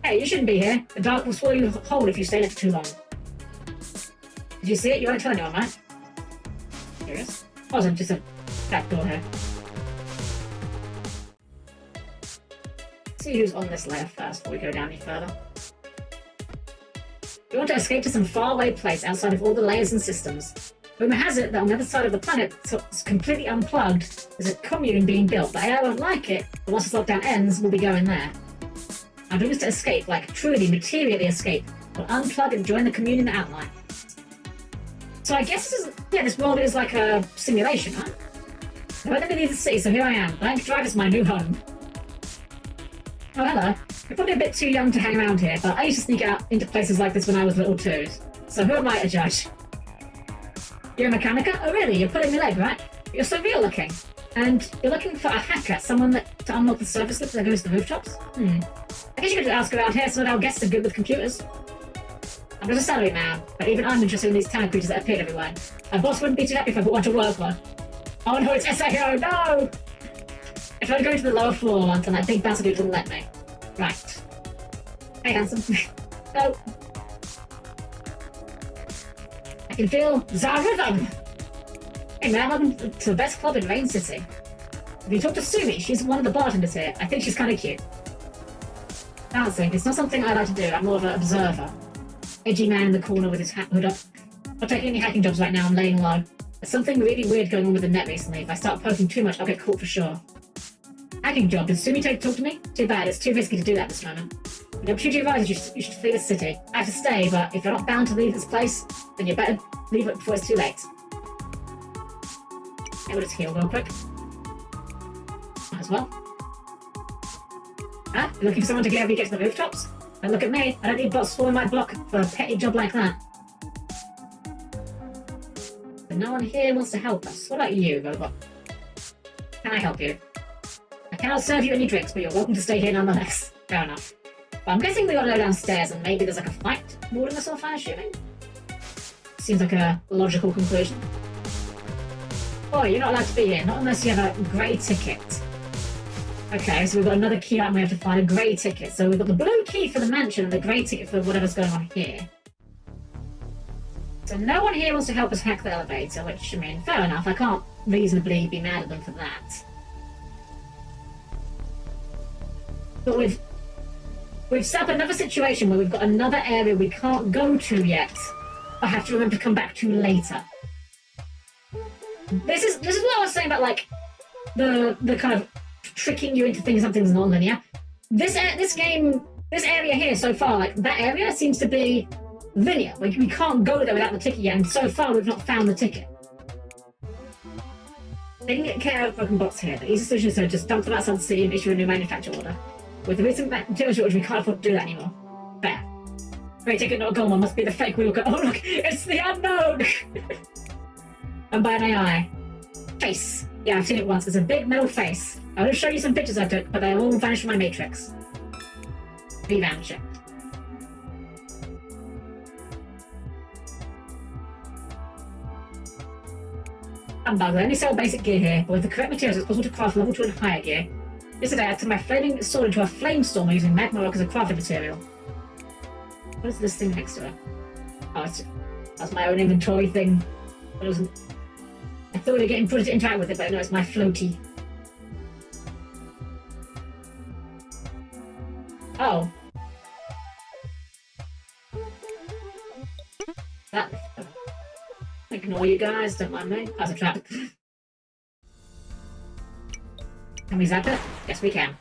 Hey, you shouldn't be here. The dark will swallow you whole if you stay there for too long. Did you see it? You won't tell anyone, right? Here it is. Oh, it's just a back door here. See who's on this layer first before we go down any further. We want to escape to some faraway place outside of all the layers and systems. Rumor has it that on the other side of the planet, so it's completely unplugged, there's a commune being built. The AI won't like it, but once this lockdown ends, we'll be going there. Our dream is to escape, like truly, materially escape. We'll unplug and join the commune in the outline. So I guess this world is like a simulation, huh? I went to leave the city, so here I am. Blank Drive is my new home. Oh, hello. You're probably a bit too young to hang around here, but I used to sneak out into places like this when I was little too. So who am I to judge? You're a mechanica? Oh really? You're pulling my leg, right? You're so real looking. And you're looking for a hacker, someone to unlock the service lift that goes to the rooftops? I guess you could ask around here, some of our guests are good with computers. I'm just a salary man, but even I'm interested in these town creatures that appear everywhere. My boss wouldn't be too happy if I put one to work on. Oh no, it's SAO, no! I tried going to the lower floor once and that big bouncer dude wouldn't let me. Right. Hey, handsome. No. I can feel the rhythm! Hey man, welcome to the best club in Rain City. If you talk to Sumi, she's one of the bartenders here. I think she's kind of cute. Dancing, it's not something I like to do, I'm more of an observer. Edgy man in the corner with his hood up. Not taking any hacking jobs right now, I'm laying low. There's something really weird going on with the net recently. If I start poking too much, I'll get caught for sure. Hacking job, did Sumi talk to me? Too bad, it's too risky to do that at this moment. When the opportunity arises, you should flee the city. I have to stay, but if you're not bound to leave this place, then you better leave it before it's too late. Okay, we'll just heal real quick. Might as well. Ah, you're looking for someone to help you get to the rooftops? Don't look at me, I don't need bots following my block for a petty job like that. But no one here wants to help us. What about you, robot? Can I help you? I cannot serve you any drinks, but you're welcome to stay here nonetheless. Fair enough. But I'm guessing we gotta go downstairs and maybe there's like a fight boarding us off, I'm assuming? Seems like a logical conclusion. Boy, you're not allowed to be here, not unless you have a grey ticket. Okay, so we've got another key item we have to find, a grey ticket. So we've got the blue key for the mansion and the grey ticket for whatever's going on here. So no one here wants to help us hack the elevator, which, I mean, fair enough, I can't reasonably be mad at them for that. But we've set up another situation where we've got another area we can't go to yet, but have to remember to come back to later. This is what I was saying about, like, the kind of tricking you into thinking something's non-linear. This area here so far, like, that area seems to be linear. Like, we can't go there without the ticket yet, and so far we've not found the ticket. They can get care of broken box here. The easy solution is to just dump them outside the city and issue a new manufacture order. With the recent material shortage, we can't afford to do that anymore. Fair. Great ticket, not a gold one. Must be the fake we look at. Oh look, it's the unknown! And by an AI. Face. Yeah, I've seen it once. It's a big metal face. I will show you some pictures I took, but they all vanished from my matrix. Revamp check. Humbug, I only sell basic gear here, but with the correct materials it's possible to craft level 2 and higher gear. Yesterday I turned my flaming sword into a flame stormer using magma rock as a crafting material. What is this thing next to it? Oh, that's my own inventory thing. It wasn't... I thought we were getting Prudence to interact with it, but no, it's my floaty. Oh. That... Ignore you guys, don't mind me. That's a trap. Can we zap it? Yes, we can.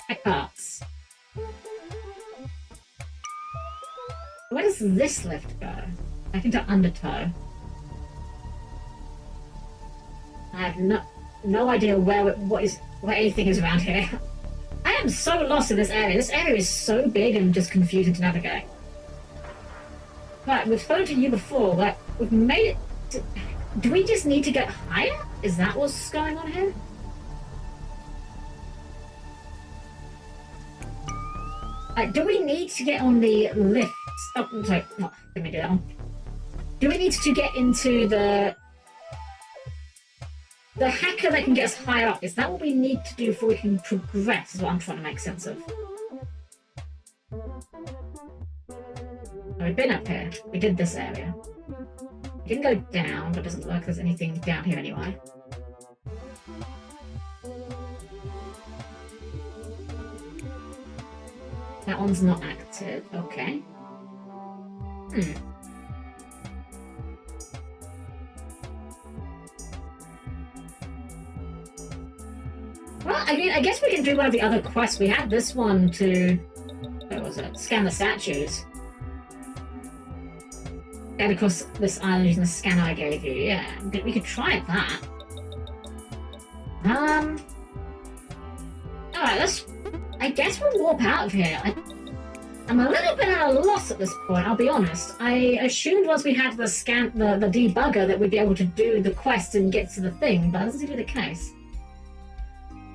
Tech parts. Where does this lift go? Back into Undertow. I have no idea where anything is around here. I am so lost in this area. This area is so big and just confusing to navigate. Right, we've spoken to you before. Like, we've made it. Do we just need to get higher? Is that what's going on here? Do we need to get on the lift? Oh, I'm sorry. No, let me do that one. Do we need to get into the hacker that can get us higher up? Is that what we need to do before we can progress? Is what I'm trying to make sense of. Oh, we've been up here. We did this area. We didn't go down, but it doesn't look like there's anything down here anyway. That one's not active. Okay. Well, I mean, I guess we can do one of the other quests. We had this one to... What was it? Scan the statues. get across this island using the scanner I gave you. Yeah, we could try that. Alright, I guess we'll warp out of here. I'm a little bit at a loss at this point, I'll be honest. I assumed once we had the debugger that we'd be able to do the quest and get to the thing, but that doesn't seem to be the case.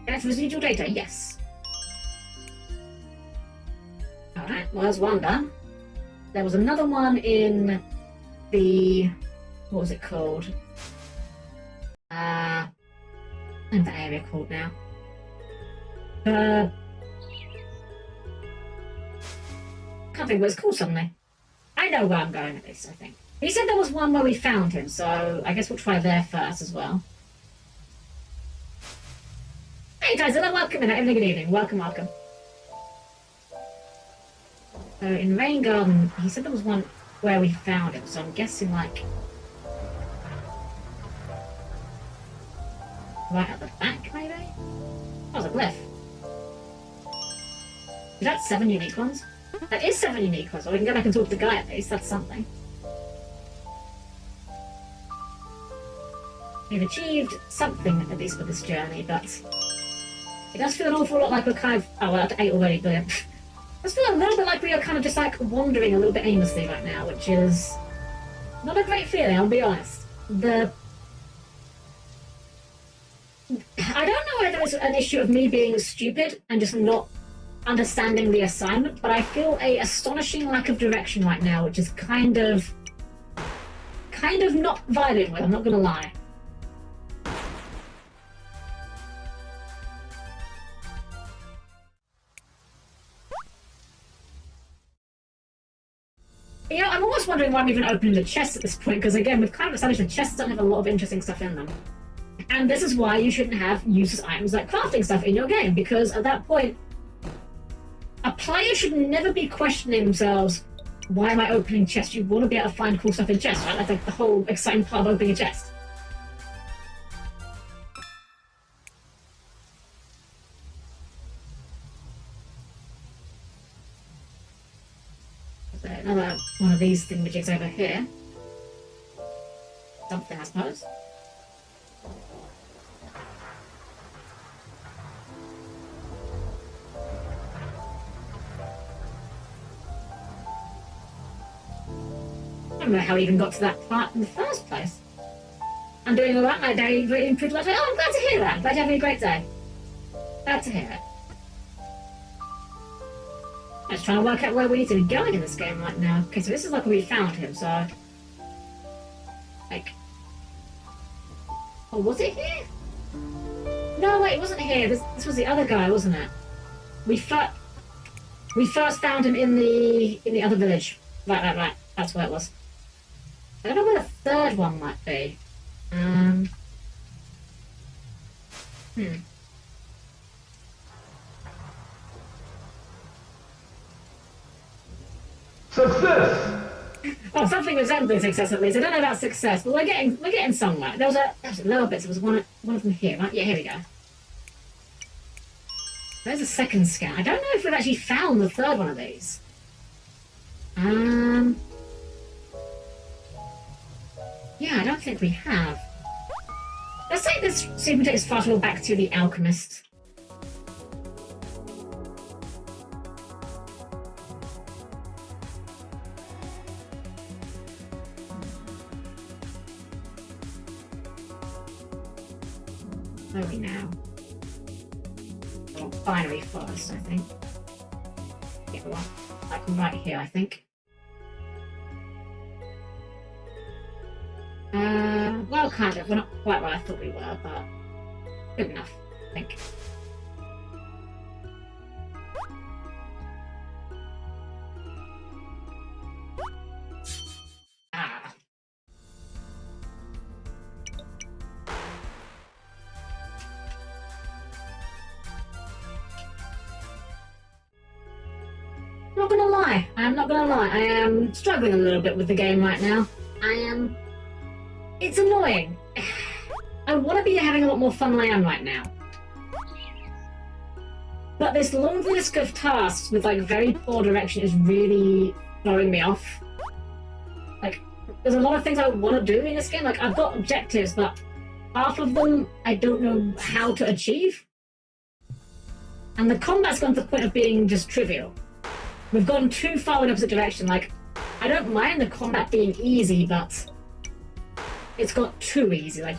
Get residual data, yes. Alright, well there's one done. There was another one in the... what was it called? What's that area called now? Can't think what it's called suddenly. I know where I'm going at this, I think. He said there was one where we found him, so I guess we'll try there first as well. Hey Godzilla, welcome in. Good evening. Welcome, welcome. So in Rain Garden, he said there was one where we found him, so I'm guessing like... right at the back, maybe? That was a glyph. Is that 7 unique ones? That is 7 unique ones, so we can go back and talk to the guy at least, that's something. We've achieved something at least with this journey, but... it does feel an awful lot like we're kind of... oh, we're at 8 already, brilliant. It does feel a little bit like we are kind of just like wandering a little bit aimlessly right now, which is... not a great feeling, I'll be honest. I don't know whether it's an issue of me being stupid and just not understanding the assignment, but I feel a astonishing lack of direction right now, which is kind of not vibing with, I'm not gonna lie. You know, I'm almost wondering why I'm even opening the chests at this point, because again, we've kind of established the chests don't have a lot of interesting stuff in them. And this is why you shouldn't have useless items like crafting stuff in your game, because at that point, a player should never be questioning themselves, why am I opening chests? You want to be able to find cool stuff in chests, right? That's like the whole exciting part of opening a chest. So another one of these thingamajigs over here. Something, I suppose. I don't know how I even got to that part in the first place. I'm doing alright, my day really improved a lot. Oh, I'm glad to hear that. Glad you're having a great day. Glad to hear it. I'm just trying to work out where we need to be going in this game right now. Okay, so this is like where we found him, so... like... oh, was it here? No, wait, it wasn't here. This was the other guy, wasn't it? We first found him in the other village. Right. That's where it was. I don't know where the third one might be. Success! Oh, something resembling success at least. I don't know about success, but we're getting somewhere. There was lower bits. There was one of them here, right? Yeah, here we go. There's a second scan. I don't know if we've actually found the third one of these. Yeah, I don't think we have. Let's take this super takes fast travel back to the alchemist. Where are we now? Oh, binary forest, I think. Yeah, well, like right here, I think. Well, kind of. We're not quite where I thought we were, but good enough, I think. Ah. Not gonna lie. I am not gonna lie. I am struggling a little bit with the game right now. It's annoying. I want to be having a lot more fun than I am right now. But this long list of tasks with like very poor direction is really throwing me off. Like, there's a lot of things I want to do in this game. Like, I've got objectives, but half of them I don't know how to achieve. And the combat's gone to the point of being just trivial. We've gone too far in the opposite direction. Like, I don't mind the combat being easy, but it's got too easy. Like,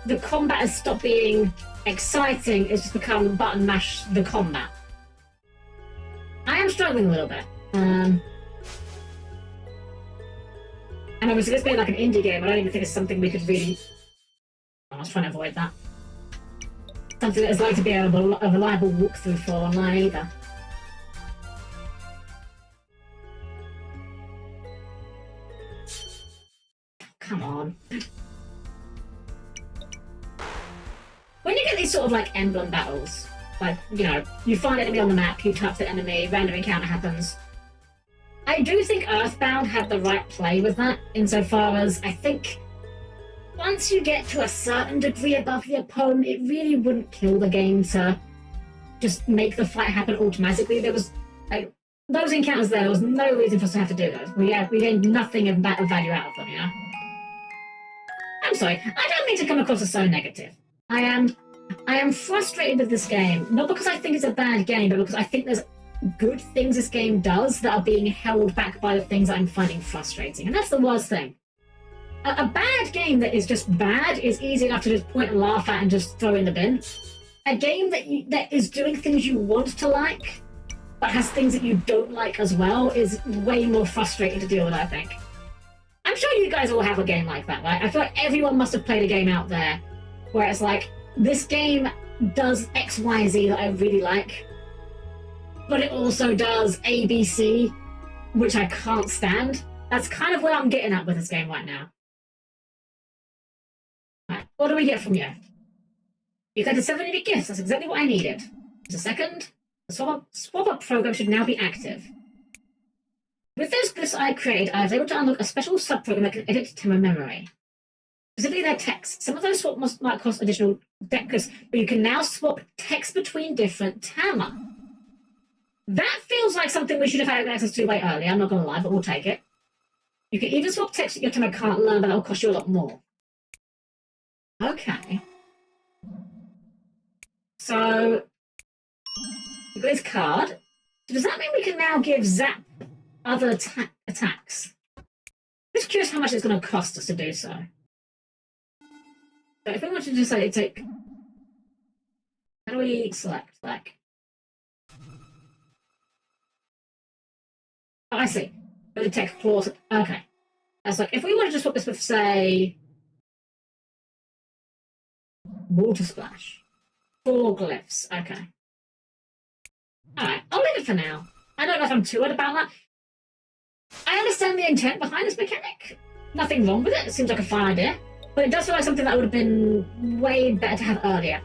the combat has stopped being exciting. It's just become button mash the combat. I am struggling a little bit. And obviously this being like an indie game, I don't even think it's something we could really... I was trying to avoid that. Something that is like to be a reliable walkthrough for online either. Come on. When you get these sort of like emblem battles, like, you know, you find an enemy on the map, you touch the enemy, random encounter happens. I do think Earthbound had the right play with that, insofar as I think once you get to a certain degree above the opponent, it really wouldn't kill the game to just make the fight happen automatically. There was, like, those encounters there was no reason for us to have to do those. We gained nothing of value out of them, you know? I'm sorry, I don't mean to come across as so negative. I am frustrated with this game, not because I think it's a bad game, but because I think there's good things this game does that are being held back by the things that I'm finding frustrating, and that's the worst thing. A bad game that is just bad is easy enough to just point and laugh at and just throw in the bin. A game that is doing things you want to like, but has things that you don't like as well, is way more frustrating to deal with, I think. I'm sure you guys all have a game like that, right? I feel like everyone must have played a game out there where it's like, this game does X, Y, Z that I really like, but it also does A, B, C, which I can't stand. That's kind of where I'm getting at with this game right now. Right, what do we get from you? You got a 7 unique gifts. That's exactly what I needed. Just a second. The swap-up program should now be active. With those glyphs I created, I was able to unlock a special sub-program that can edit Timber memory. Specifically their text. Some of those swaps might cost additional decks, but you can now swap text between different Tama. That feels like something we should have had access to way earlier, I'm not going to lie, but we'll take it. You can even swap text that your Tama can't learn, but that'll cost you a lot more. Okay. So, you got this card. Does that mean we can now give Zap other attacks? I'm just curious how much it's going to cost us to do so. So if we wanted to say take... How do we select? Like... Oh, I see. But the text clause... Okay. That's like, if we wanted to swap this with, say... Water Splash. 4 glyphs. Okay. Alright, I'll leave it for now. I don't know if I'm too worried about that. I understand the intent behind this mechanic. Nothing wrong with it. It seems like a fun idea. But it does feel like something that would have been way better to have earlier.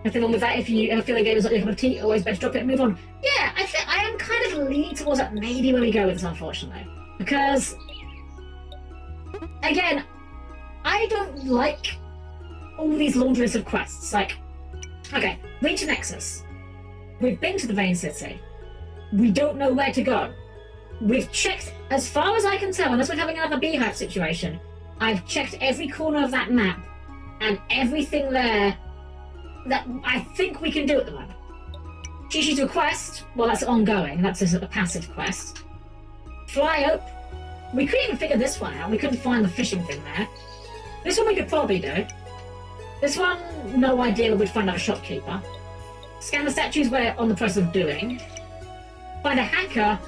Nothing wrong with that. If you ever feel a game is like your cup of tea, always better drop it and move on. Yeah, I am kind of leaning towards that maybe where we go with this, unfortunately. Because, again, I don't like all these laundry lists of quests. Like, okay, reach Nexus. We've been to the Vein City. We don't know where to go. We've checked, as far as I can tell, unless we're having another beehive situation, I've checked every corner of that map and everything there that I think we can do at the moment. Chi-Chi's request, well, that's ongoing. That's a passive quest. Fly up. We couldn't even figure this one out. We couldn't find the fishing thing there. This one we could probably do. This one, no idea we'd find out a shopkeeper. Scan the statues we're on the process of doing. Find a hacker.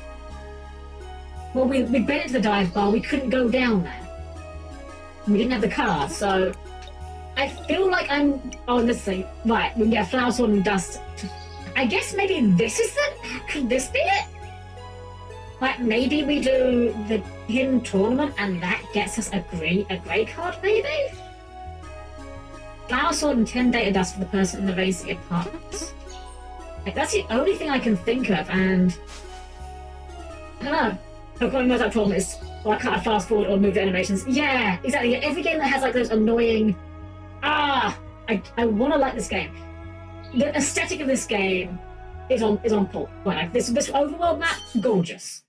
Well, we'd been into the dive bar. We couldn't go down there. We didn't have the car, so I feel like I'm... Oh, this thing. Right, we can get a flower, sword, and dust. I guess maybe this is the... Could this be it? Like, maybe we do the hidden tournament and that gets us a grey card, maybe? Flower, sword, and 10 data dust for the person in the Racy apartments. Like, that's the only thing I can think of, and... I don't know. Pokemon knows that problem is, well, I can't fast forward or move the animations. Yeah, exactly. Every game that has like those annoying, I want to like this game. The aesthetic of this game is on point. Like this overworld map, gorgeous.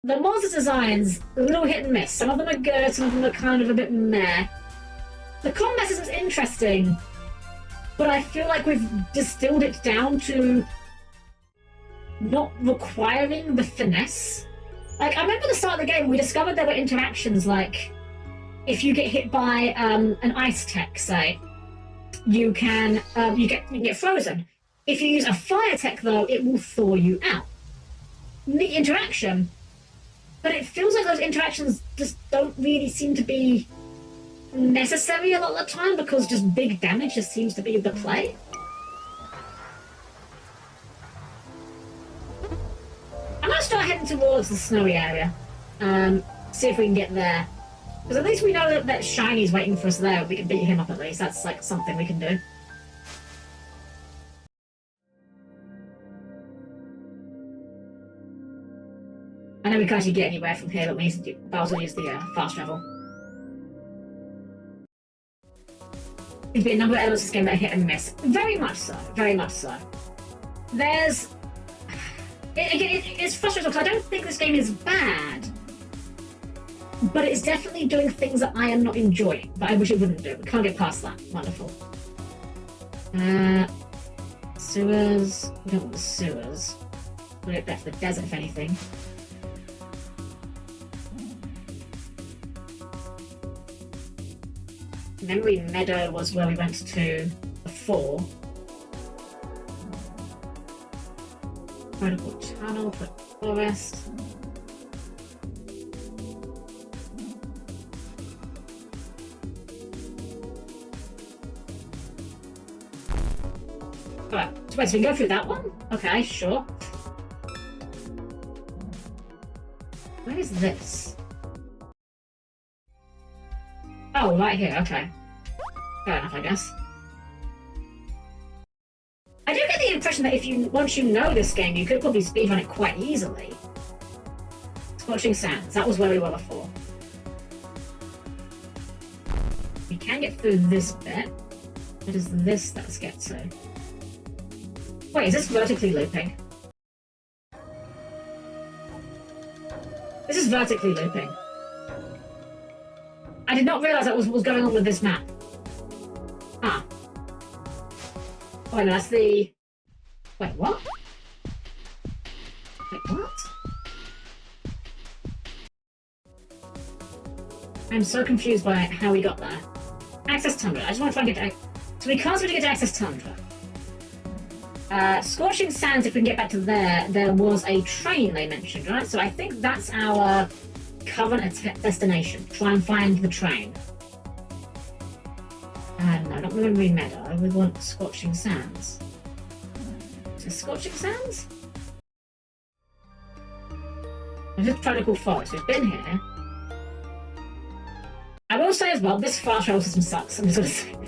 the monster designs, a little hit and miss. Some of them are good, some of them are kind of a bit meh. The combat system's interesting, but I feel like we've distilled it down to not requiring the finesse. Like, I remember at the start of the game, we discovered there were interactions like, if you get hit by an ice tech, say, you can get frozen. If you use a fire tech, though, it will thaw you out. Neat interaction, but it feels like those interactions just don't really seem to be necessary a lot of the time because just big damage just seems to be the play. I'm gonna start heading towards the snowy area. See if we can get there. Because at least we know that Shiny's waiting for us there. We can beat him up at least. That's like something we can do. I know we can't actually get anywhere from here, but we need to Bowser use the fast travel. There's been a number of elements of this game that are hit and miss. Very much so. Very much so. There's... It's frustrating because I don't think this game is bad. But it's definitely doing things that I am not enjoying, that I wish it wouldn't do. We can't get past that. Wonderful. Sewers. We don't want the sewers. Put it back to the desert, if anything. Memory Meadow was where we went to before. Vertical Channel, put Forest. Alright, so wait, so we can go through that one? Okay, sure. Where is this? Oh, right here, okay. Fair enough, I guess. I do get the impression that once you know this game, you could probably speedrun it quite easily. Scorching Sands, that was where we were before. We can get through this bit. What is this let's get to? Wait, is this vertically looping? This is vertically looping. I did not realise that was what was going on with this map. Ah. Oh, no, that's the... Wait, what? Wait, what? I'm so confused by how we got there. Access Tundra. I just want to try and get to... So we can't seem to get to Access Tundra. Scorching Sands, if we can get back to there was a train they mentioned, right? So I think that's our current destination. Try and find the train. No, not Memory Meadow. We want Scorching Sands. Is it Scorching Sands? I'm just trying to call Forest. We've been here. I will say as well, this fast travel system sucks. I'm just gonna say.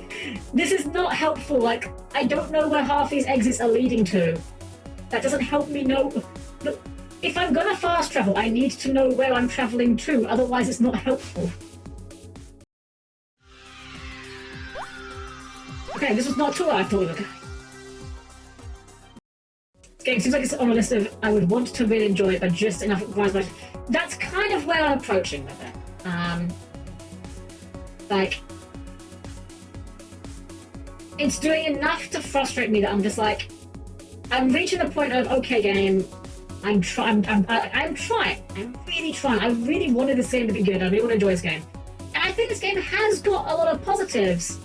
This is not helpful. Like, I don't know where half these exits are leading to. That doesn't help me know. Look, if I'm gonna fast travel, I need to know where I'm traveling to. Otherwise, it's not helpful. Okay, this was not too I thought we were going. This game seems like it's on a list of I would want to really enjoy it, but just enough it requires much. That's kind of where I'm approaching with it. Like, it's doing enough to frustrate me that I'm just like, I'm reaching the point of, okay, game, I'm trying. I'm really trying. I really wanted this game to be good. I really want to enjoy this game. And I think this game has got a lot of positives.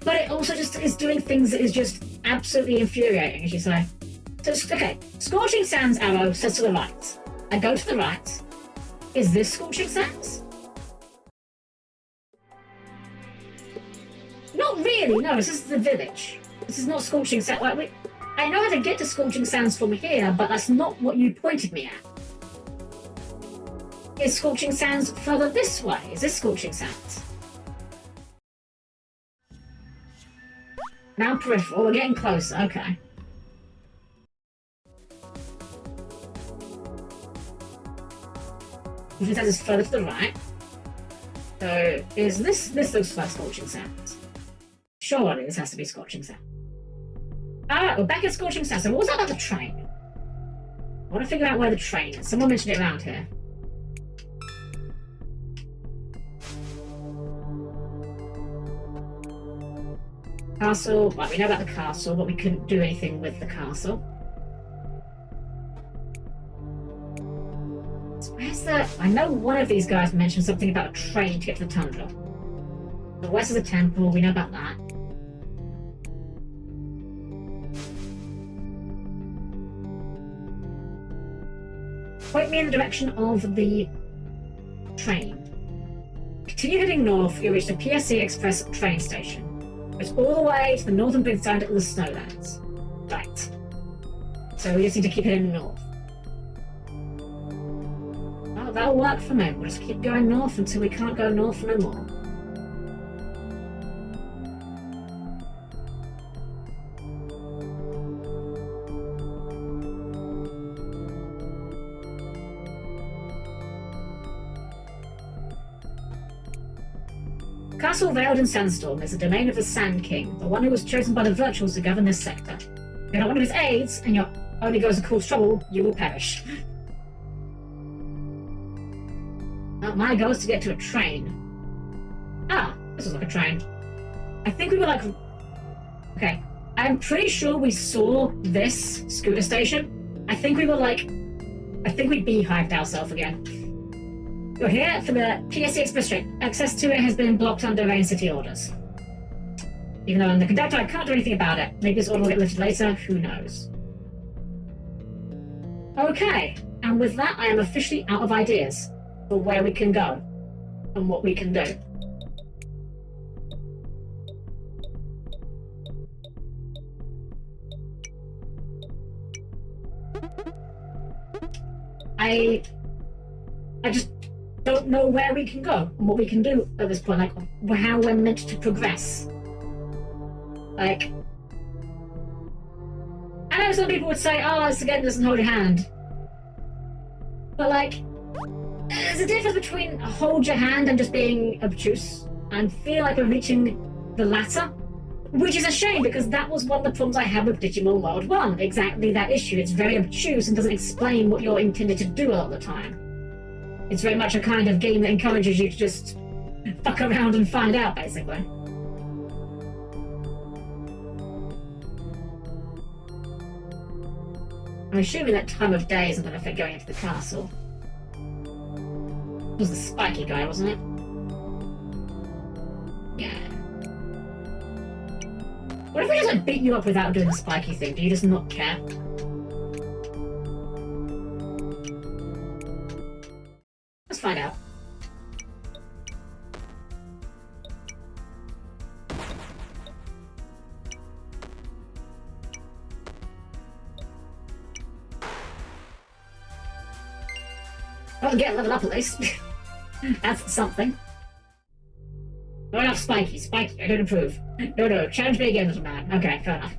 But it also just is doing things that is just absolutely infuriating, as you say. So, okay, Scorching Sands arrow says to the right. I go to the right. Is this Scorching Sands? Not really, no, this is the village. This is not Scorching Sands. Like, I know how to get to Scorching Sands from here, but that's not what you pointed me at. Is Scorching Sands further this way? Is this Scorching Sands? Now peripheral, we're getting closer, okay. Scorching Sands is further to the right. So, is this looks like Scorching Sands. Surely this has to be Scorching Sands. Alright, we're back at Scorching Sands. So what was that about the train? I want to figure out where the train is. Someone mentioned it around here. Castle. Right, we know about the castle, but we couldn't do anything with the castle. So where's the... I know one of these guys mentioned something about a train to get to the tundra. The west of the temple, we know about that. Point me in the direction of the train. Continue heading north, you'll reach the PSC Express train station. It's all the way to the northern side of the snowlands. Right. So we just need to keep heading north. Well, that'll work for me. We'll just keep going north until we can't go north no more. Castle veiled in sandstorm is the domain of the Sand King, the one who was chosen by the Virtuals to govern this sector. If you're not one of his aides, and your only goes to cause trouble, you will perish. Well, my goal is to get to a train. Ah, this is like a train. I think we were like... Okay, I'm pretty sure we saw this scooter station. I think we were like... I think we beehived ourselves again. You're here for the PSC Express train. Access to it has been blocked under Rain City orders. Even though I'm the conductor, I can't do anything about it. Maybe this order will get lifted later, who knows. Okay, and with that I am officially out of ideas for where we can go and what we can do. I just don't know where we can go and what we can do at this point, like how we're meant to progress. Like, I know some people would say, oh, it's again doesn't hold your hand. But like, there's a difference between hold your hand and just being obtuse, and feel like we're reaching the latter. Which is a shame, because that was one of the problems I had with Digimon World 1. Exactly that issue. It's very obtuse and doesn't explain what you're intended to do a lot of the time. It's very much a kind of game that encourages you to just fuck around and find out, basically. I'm assuming that time of day isn't going to fit going into the castle. It was the spiky guy, wasn't it? Yeah. What if we just like beat you up without doing the spiky thing? Do you just not care? Let's find out. Well, get leveled up at least. That's something. Not enough spiky. Spiky, I don't approve. No, challenge me again, little man. Okay, fair enough.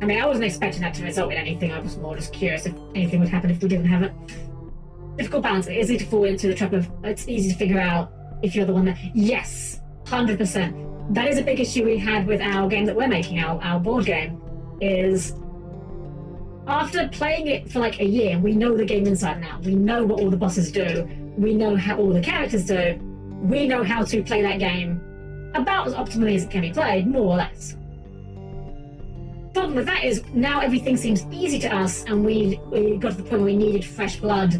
I mean, I wasn't expecting that to result in anything. I was more just curious if anything would happen if we didn't have it. Difficult balance. It is easy to fall into the trap of... It's easy to figure out if you're the one that... Yes! 100%. That is a big issue we had with our game that we're making, our board game, is... After playing it for like a year, we know the game inside and out. We know what all the bosses do. We know how all the characters do. We know how to play that game about as optimally as it can be played, more or less. Problem with that is now everything seems easy to us, and we got to the point where we needed fresh blood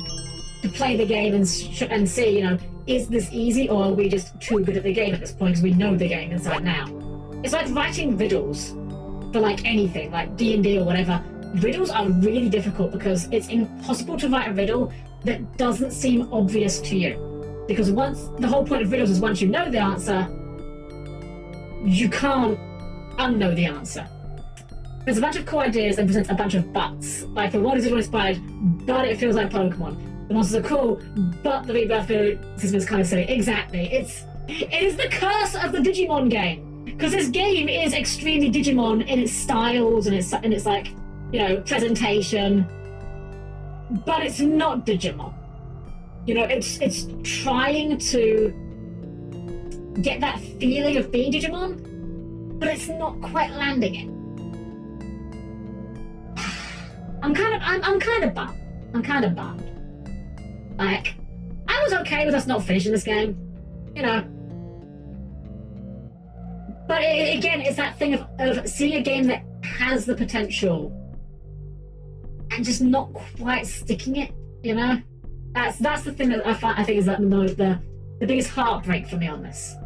to play the game and see, you know, is this easy, or are we just too good at the game at this point because we know the game inside and out? It's like writing riddles for like anything, like D&D or whatever. Riddles are really difficult because it's impossible to write a riddle that doesn't seem obvious to you. Because the whole point of riddles is once you know the answer, you can't unknow the answer. There's a bunch of cool ideas and presents a bunch of buts. Like the world is inspired, but it feels like Pokemon. The monsters are cool, but the rebirth system is kind of silly. Exactly. It is the curse of the Digimon game. Because this game is extremely Digimon in its styles and its like, you know, presentation, but it's not Digimon. You know, it's trying to get that feeling of being Digimon, but it's not quite landing it. I'm kind of bummed. I'm kind of bummed. Like, I was okay with us not finishing this game, you know. But again, it's that thing of seeing a game that has the potential and just not quite sticking it, you know. That's the thing that I think is like the biggest heartbreak for me on this.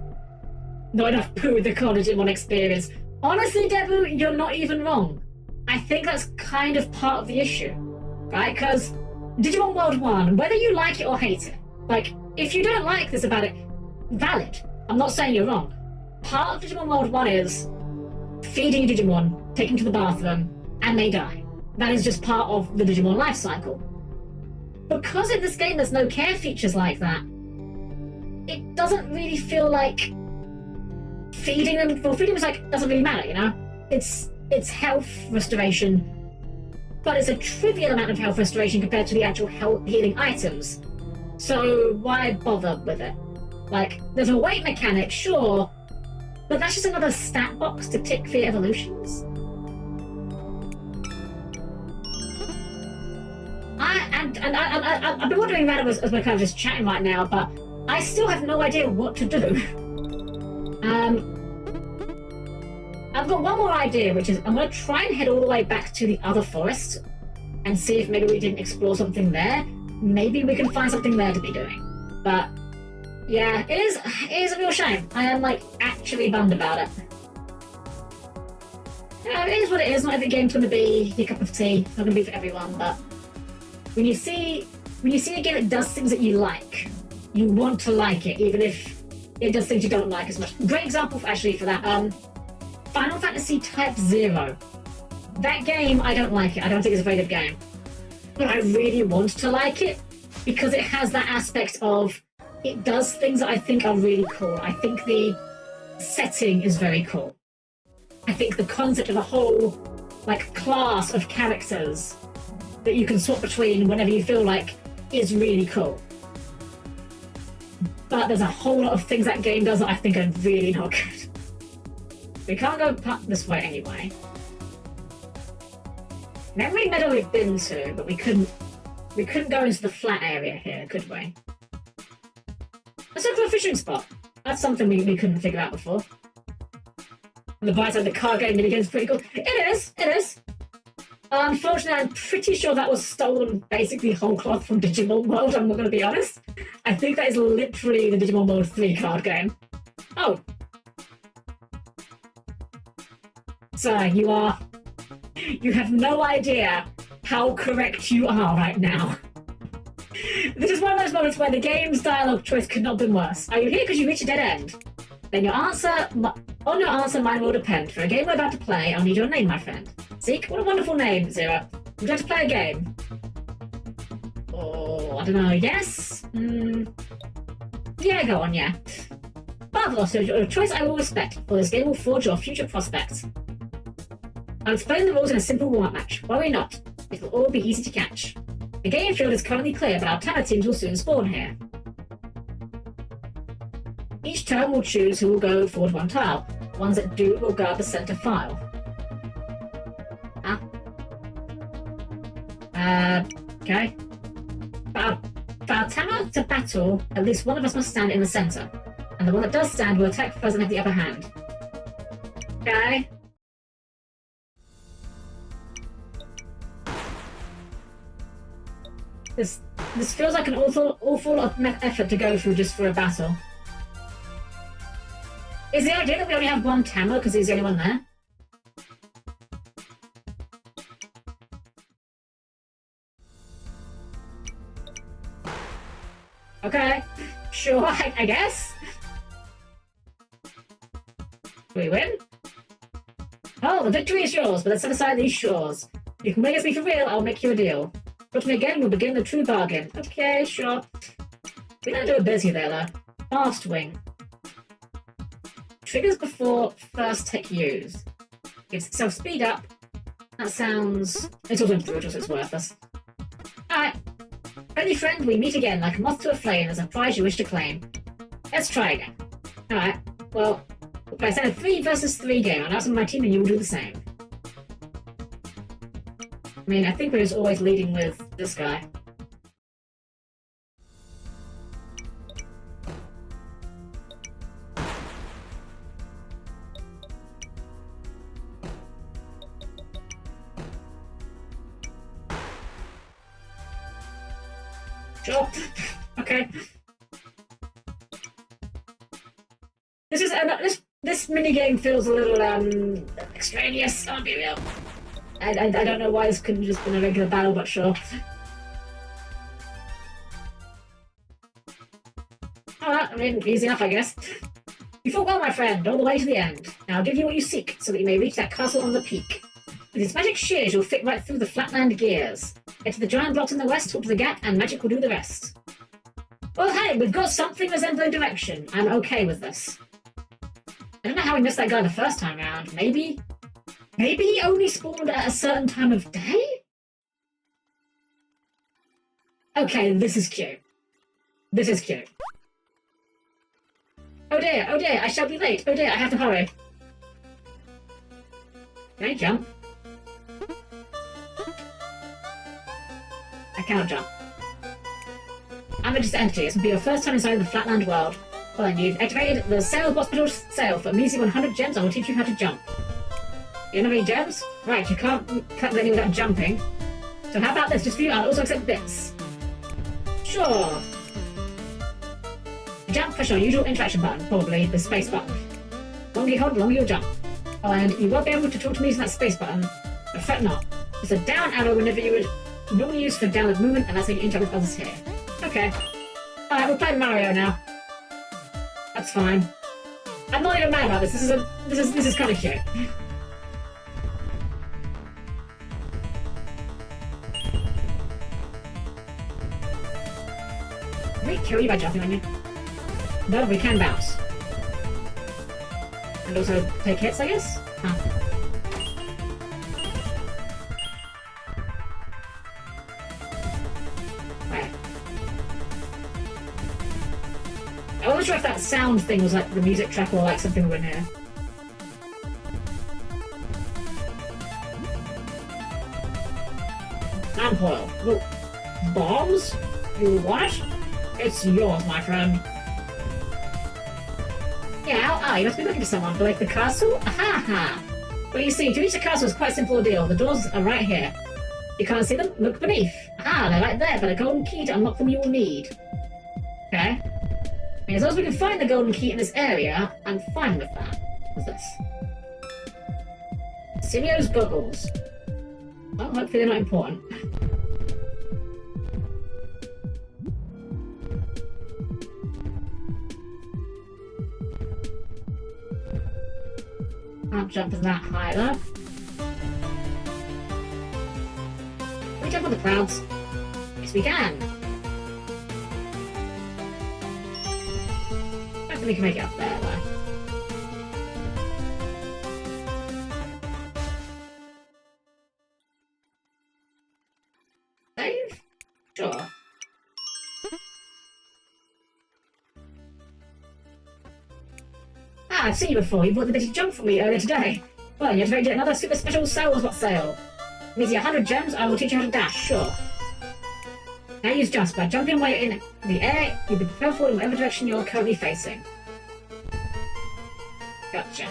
Not enough poo the college in one experience. Honestly, Debu, you're not even wrong. I think that's kind of part of the issue, right? Because Digimon World 1, whether you like it or hate it, like, if you don't like this about it, valid. I'm not saying you're wrong. Part of Digimon World 1 is feeding your Digimon, taking them to the bathroom, and they die. That is just part of the Digimon life cycle. Because in this game there's no care features like that, it doesn't really feel like feeding them. Well, feeding is like, doesn't really matter, you know? It's health restoration, but it's a trivial amount of health restoration compared to the actual health healing items. So why bother with it? Like, there's a weight mechanic, sure, but that's just another stat box to tick for your evolutions. I've been wondering around as we're kind of just chatting right now, but I still have no idea what to do. I've got one more idea, which is I'm going to try and head all the way back to the other forest and see if maybe we didn't explore something there. Maybe we can find something there to be doing. But yeah, it is a real shame. I am like actually bummed about it. You know, it is what it is. Not every game's going to be your cup of tea. It's not going to be for everyone, but when you see a game that does things that you like, you want to like it, even if it does things you don't like as much. Great example for that. Final Fantasy Type 0. That game, I don't like it. I don't think it's a very good game. But I really want to like it because it has that aspect of, it does things that I think are really cool. I think the setting is very cool. I think the concept of a whole, like, class of characters that you can swap between whenever you feel like is really cool. But there's a whole lot of things that game does that I think are really not good. We can't go this way anyway. Every meadow we've been to, but we couldn't go into the flat area here, could we? Let's look for a fishing spot. That's something we couldn't figure out before. And the bright side of the card game minigame is pretty cool. It is. Unfortunately, I'm pretty sure that was stolen basically whole cloth from Digimon World, I'm not going to be honest. I think that is literally the Digimon World 3 card game. Oh. So, you have no idea how correct you are right now. This is one of those moments where the game's dialogue choice could not have been worse. Are you here because you reached a dead end? Then on your answer, mine will depend. For a game we're about to play, I'll need your name, my friend. Zeke, what a wonderful name, Zero. Would you like to play a game? Oh, I don't know. Yes? Yeah, go on, yeah. Marvelous, your choice I will respect, for this game will forge your future prospects. I'll explain the rules in a simple warm-up match. Worry not. It will all be easy to catch. The game field is currently clear, but our talent teams will soon spawn here. Each turn will choose who will go forward one tile. The ones that do will guard the center file. Okay. For our Tama to battle, at least one of us must stand in the center. And the one that does stand will attack first and have the upper hand. Okay. This feels like an awful lot of effort to go through just for a battle. Is the idea that we only have one Tama because he's the only one there? Okay, sure, I guess. Do we win? Oh, the victory is yours, but let's set aside these shores. You can make us be for real, I'll make you a deal. Put me again, we'll begin the true bargain. Okay, sure. We're gonna do a busy there, though. Fast wing. Triggers before first tech used. Gives itself speed up. That sounds... It's also brutal, so it's worthless. Alright. Friendly friend, we meet again, like a moth to a flame, as a prize you wish to claim. Let's try again. Alright, well, we'll play a set of 3 versus 3 game. I'll have some of my team and you will do the same. I mean, I think we're just always leading with this guy. Sure. Okay. This minigame feels a little extraneous. I'll be real. I don't know why this couldn't have just been a regular battle, but sure. Alright, I mean, easy enough, I guess. You fought well, my friend, all the way to the end. Now I'll give you what you seek, so that you may reach that castle on the peak. With its magic shears, you'll fit right through the flatland gears. Get to the giant blocks in the west, talk to the gap, and magic will do the rest. Well, hey, we've got something resembling direction. I'm okay with this. I don't know how we missed that guy the first time around. Maybe he only spawned at a certain time of day? Okay, this is cute. This is cute. Oh dear, I shall be late. Oh dear, I have to hurry. Can I jump? I cannot jump. I'm just entity. This will be your first time inside the Flatland world. Well, then you've activated the Sail Hospital Sail. For a measly 100 gems, I will teach you how to jump. You don't have any gems? Right, you can't cut any without jumping. So how about this? Just for you, I'll also accept bits. Sure. Jump, push your usual interaction button, probably the space button. The longer you hold, the longer you'll jump. Oh, and you won't be able to talk to me using that space button. But fret not. It's a down arrow whenever you would normally use for downward movement, and that's how you interact with others here. Okay. Alright, we're playing Mario now. That's fine. I'm not even mad about this. This is kind of cute. Can we kill you by jumping on you? No, we can bounce. And also take hits, I guess? Huh. Right. I wasn't sure if that sound thing was like the music track or like something we were near. Lamp oil. Bombs? You what? It's yours, my friend. Yeah, you must be looking for someone. Like the castle? Ha! Well, you see, to reach the castle is quite a simple deal. The doors are right here. You can't see them? Look beneath. Aha, they're right there, but a golden key to unlock them you will need. Okay. I mean, as long as we can find the golden key in this area, I'm fine with that. What's this? Simio's goggles. Well, hopefully they're not important. Can't jump as that high though. Can we jump on the clouds? Yes, we can. I don't think we can make it up there though. Save? Sure. I've seen you before. You bought the bit of junk for me earlier today. Well, you have to get another super special sale. What sale? Means you 100 gems, I will teach you how to dash, sure. Now use jumps. By jumping while you're in the air, you'll be propelled forward in whatever direction you're currently facing. Gotcha.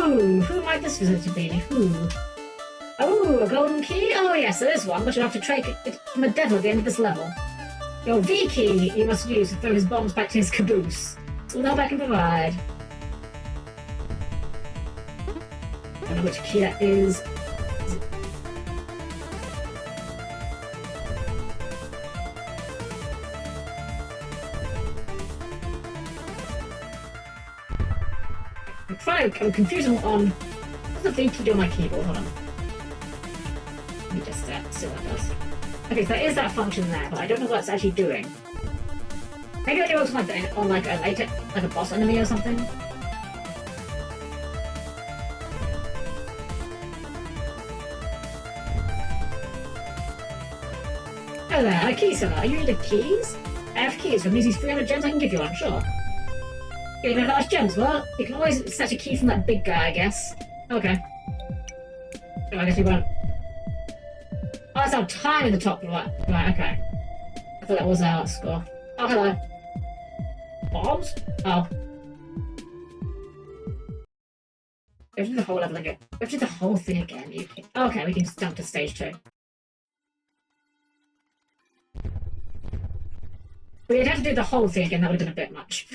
Who might this visit to be? Who? Oh, a golden key? Oh yes, there is one, but you'll have to take it from a devil at the end of this level. Your V key you must use to throw his bombs back to his caboose. That's all I can provide. I don't know which key that is. I'm confusing on what's the V key do on my keyboard. Hold on. Let me just see what that does. Okay, so there is that function there, but I don't know what it's actually doing. Maybe it works on like a boss enemy or something. Oh there, a key seller. Are you into keys? I have keys. From these 300 gems, I can give you one, sure. You know large gems? Well, you can always snatch a key from that big guy, I guess. Okay. Oh, I guess we won't. Oh, that's our time in the top right. Right, okay. I thought that was our score. Oh, hello. Bombs? Oh. Go through the whole level again. Go through the whole thing again. Okay, we can just jump to stage 2. We'd have to do the whole thing again, that would have been a bit much.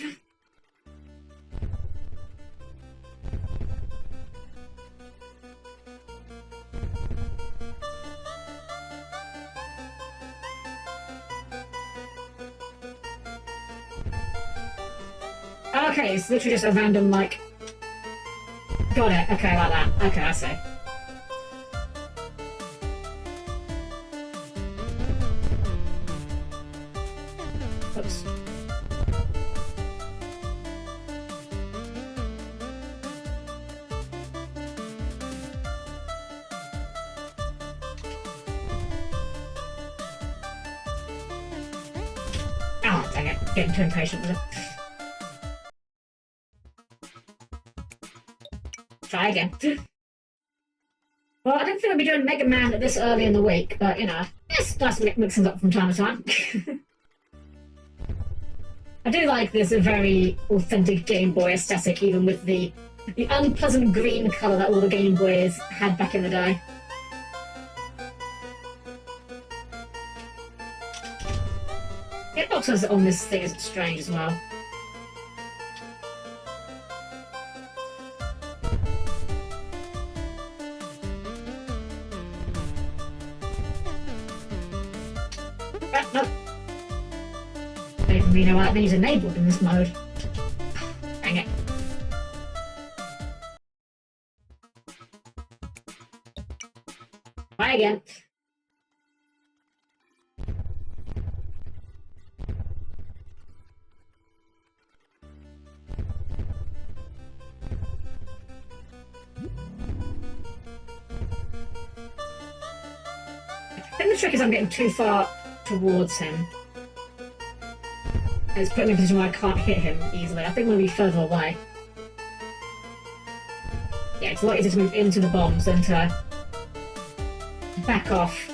Okay, it's literally just a random, like... Got it, okay, like that. Okay, I see. Oops. Oh, dang it. Getting too impatient with it. Try again. Well, I don't think I'll be doing Mega Man this early in the week, but, you know, it's nice to mix things up from time to time. I do like this very authentic Game Boy aesthetic, even with the unpleasant green colour that all the Game Boys had back in the day. Hitboxes on this thing is strange as well. No. I don't even really know why that menu's enabled in this mode. Dang it. Try again. I think the trick is I'm getting too far towards him. It's putting me in a position where I can't hit him easily. I think I'm going to be further away. Yeah, it's a lot easier to move into the bombs than to back off.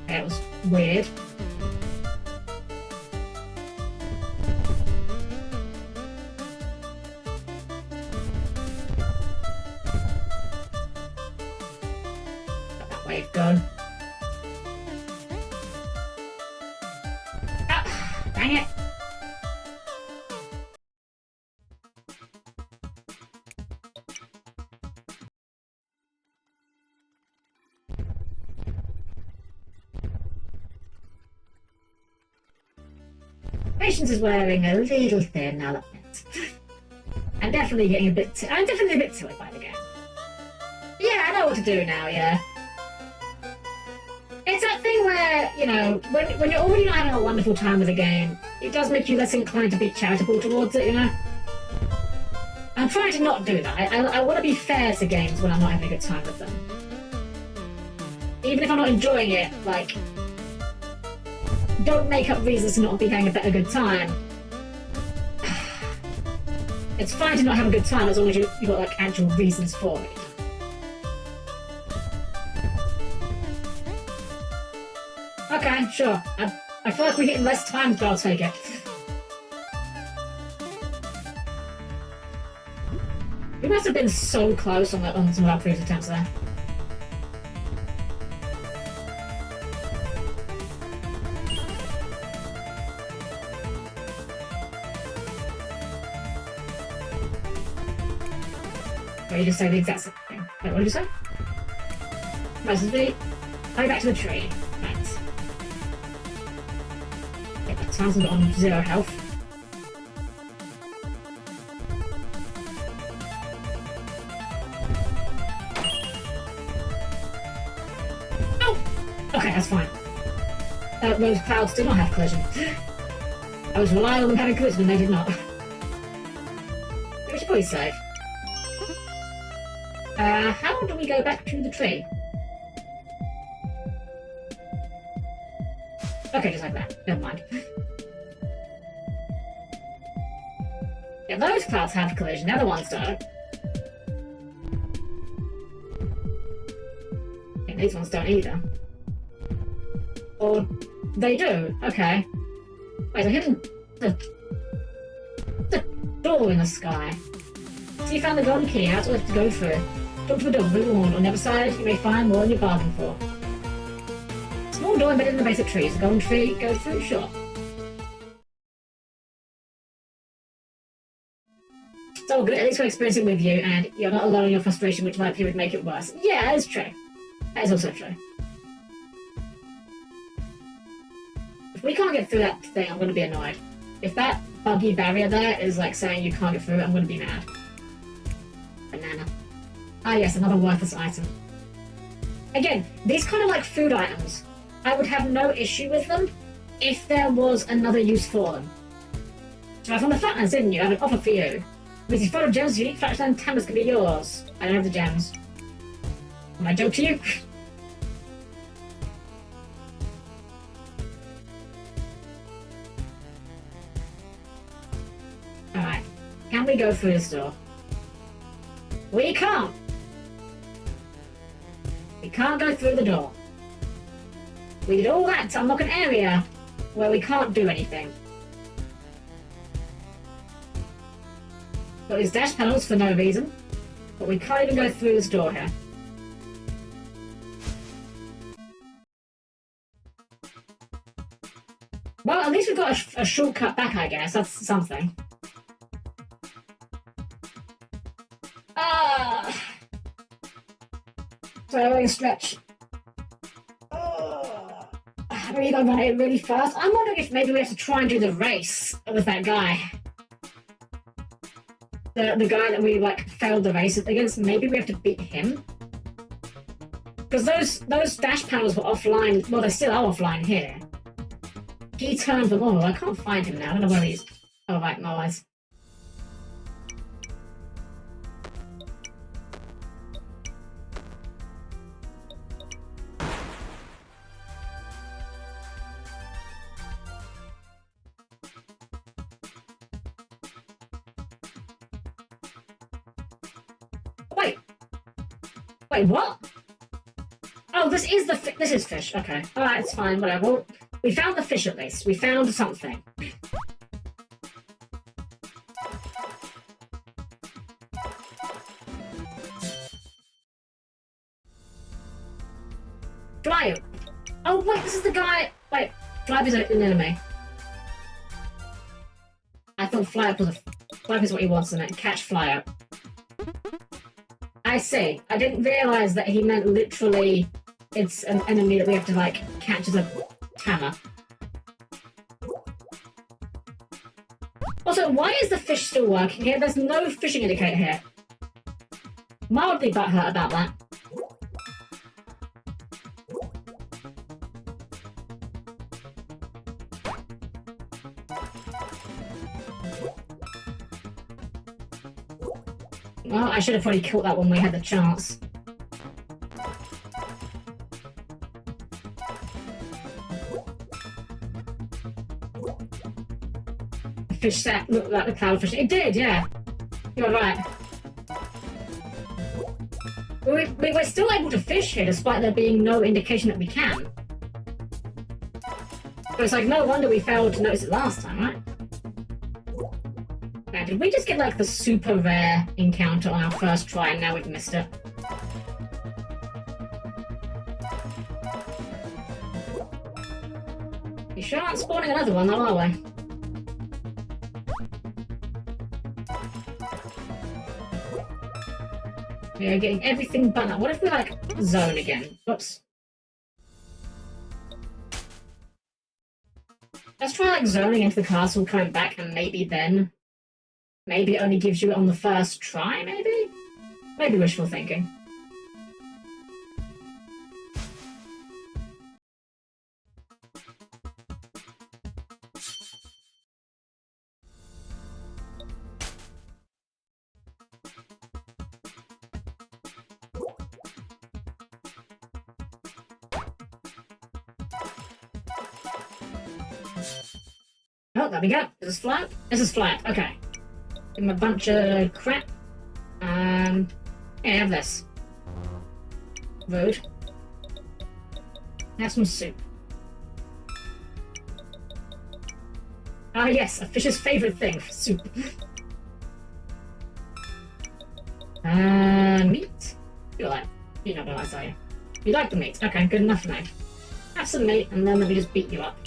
That was weird. Let that wave go. Dang it! Patience is wearing a little thin now, that means. I'm definitely getting a bit. I'm definitely a bit silly by the game. Yeah, I know what to do now. Yeah. It's that thing where, you know, when you're already not having a wonderful time with a game, it does make you less inclined to be charitable towards it, you know? I'm trying to not do that. I want to be fair to games when I'm not having a good time with them. Even if I'm not enjoying it, like, don't make up reasons to not be having a good time. It's fine to not have a good time as long as you've got, like, actual reasons for it. Okay, sure. I feel like we're hitting less times, but I'll take it. We must have been so close on some of our previous attempts there. Wait, you just say the exact same thing. Wait, what did you say? Right, so go back to the tree. Thanks. Get that Townsend on 0 health. Oh! Okay, that's fine. Those clouds did not have collision. I was relying on them having collision and they did not. We should probably save. How do we go back to the tree? Okay, just like that. Never mind. Yeah, those clouds have collision, the other ones don't. Yeah, these ones don't either. Or they do. Okay. Wait, a hidden... The door in the sky. So you found the golden key, how do we have to go through? Talk to the door, be warned. On the other side, you may find more than you bargained for. Small door embedded in the base of trees. The golden tree, go through, sure. It's all good, at least we're experiencing with you, and you're not alone in your frustration, which might appear would make it worse. Yeah, that is true. That is also true. If we can't get through that thing, I'm going to be annoyed. If that buggy barrier there is like saying you can't get through it, I'm going to be mad. Banana. Ah yes, another worthless item. Again, these kind of like food items, I would have no issue with them if there was another use for them. So I found the flatlands, didn't you? I have an offer for you. With these photo gems, unique flatland tablets can be yours. I don't have the gems. Am I joke to you? Alright. Can we go through this door? We can't! We can't go through the door. We did all that to unlock an area where we can't do anything. Got these dash panels for no reason, but we can't even go through this door here. Well, at least we've got a shortcut back, I guess. That's something. Sorry, I'm going to stretch. I really don't want it really fast. I'm wondering if maybe we have to try and do the race with that guy. The guy that we, like, failed the race against. Maybe we have to beat him. Because those dash panels were offline. Well, they still are offline here. He turned them on. I can't find him now. I don't know where he is. Oh, right, no eyes. Wait, what? Oh, this is this is fish. Okay. Alright, it's fine, whatever. Well, we found the fish at least. We found something. Flyo. Oh, wait, this is the guy. Wait, Flyo is an enemy. I thought Flyo was Flyo is what he wants, isn't it? Catch Flyo. I see. I didn't realise that he meant literally it's an enemy that we have to, like, catch as a hammer. Also, why is the fish still working here? There's no fishing indicator here. Mildly butthurt about that. Well, I should have probably killed that when we had the chance. The fish set looked like the cloudfish. It did, yeah. You're right. We're still able to fish here despite there being no indication that we can. But it's like, no wonder we failed to notice it last time, right? Did we just get, like, the super rare encounter on our first try and now we've missed it? You sure aren't spawning another one, though, are we? We're getting everything but that. What if we, like, zone again? Whoops. Let's try, like, zoning into the castle, coming back, and maybe then... Maybe it only gives you it on the first try, maybe? Maybe wishful thinking. Oh, there we go. This is flat. This is flat. Okay. Give him a bunch of crap. Yeah, have this. Rude. Have some soup. Ah, yes, a fish's favourite thing, soup. Meat? You like? You're not gonna like, are you? You like the meat? Okay, good enough for me. Have some meat, and then let me just beat you up.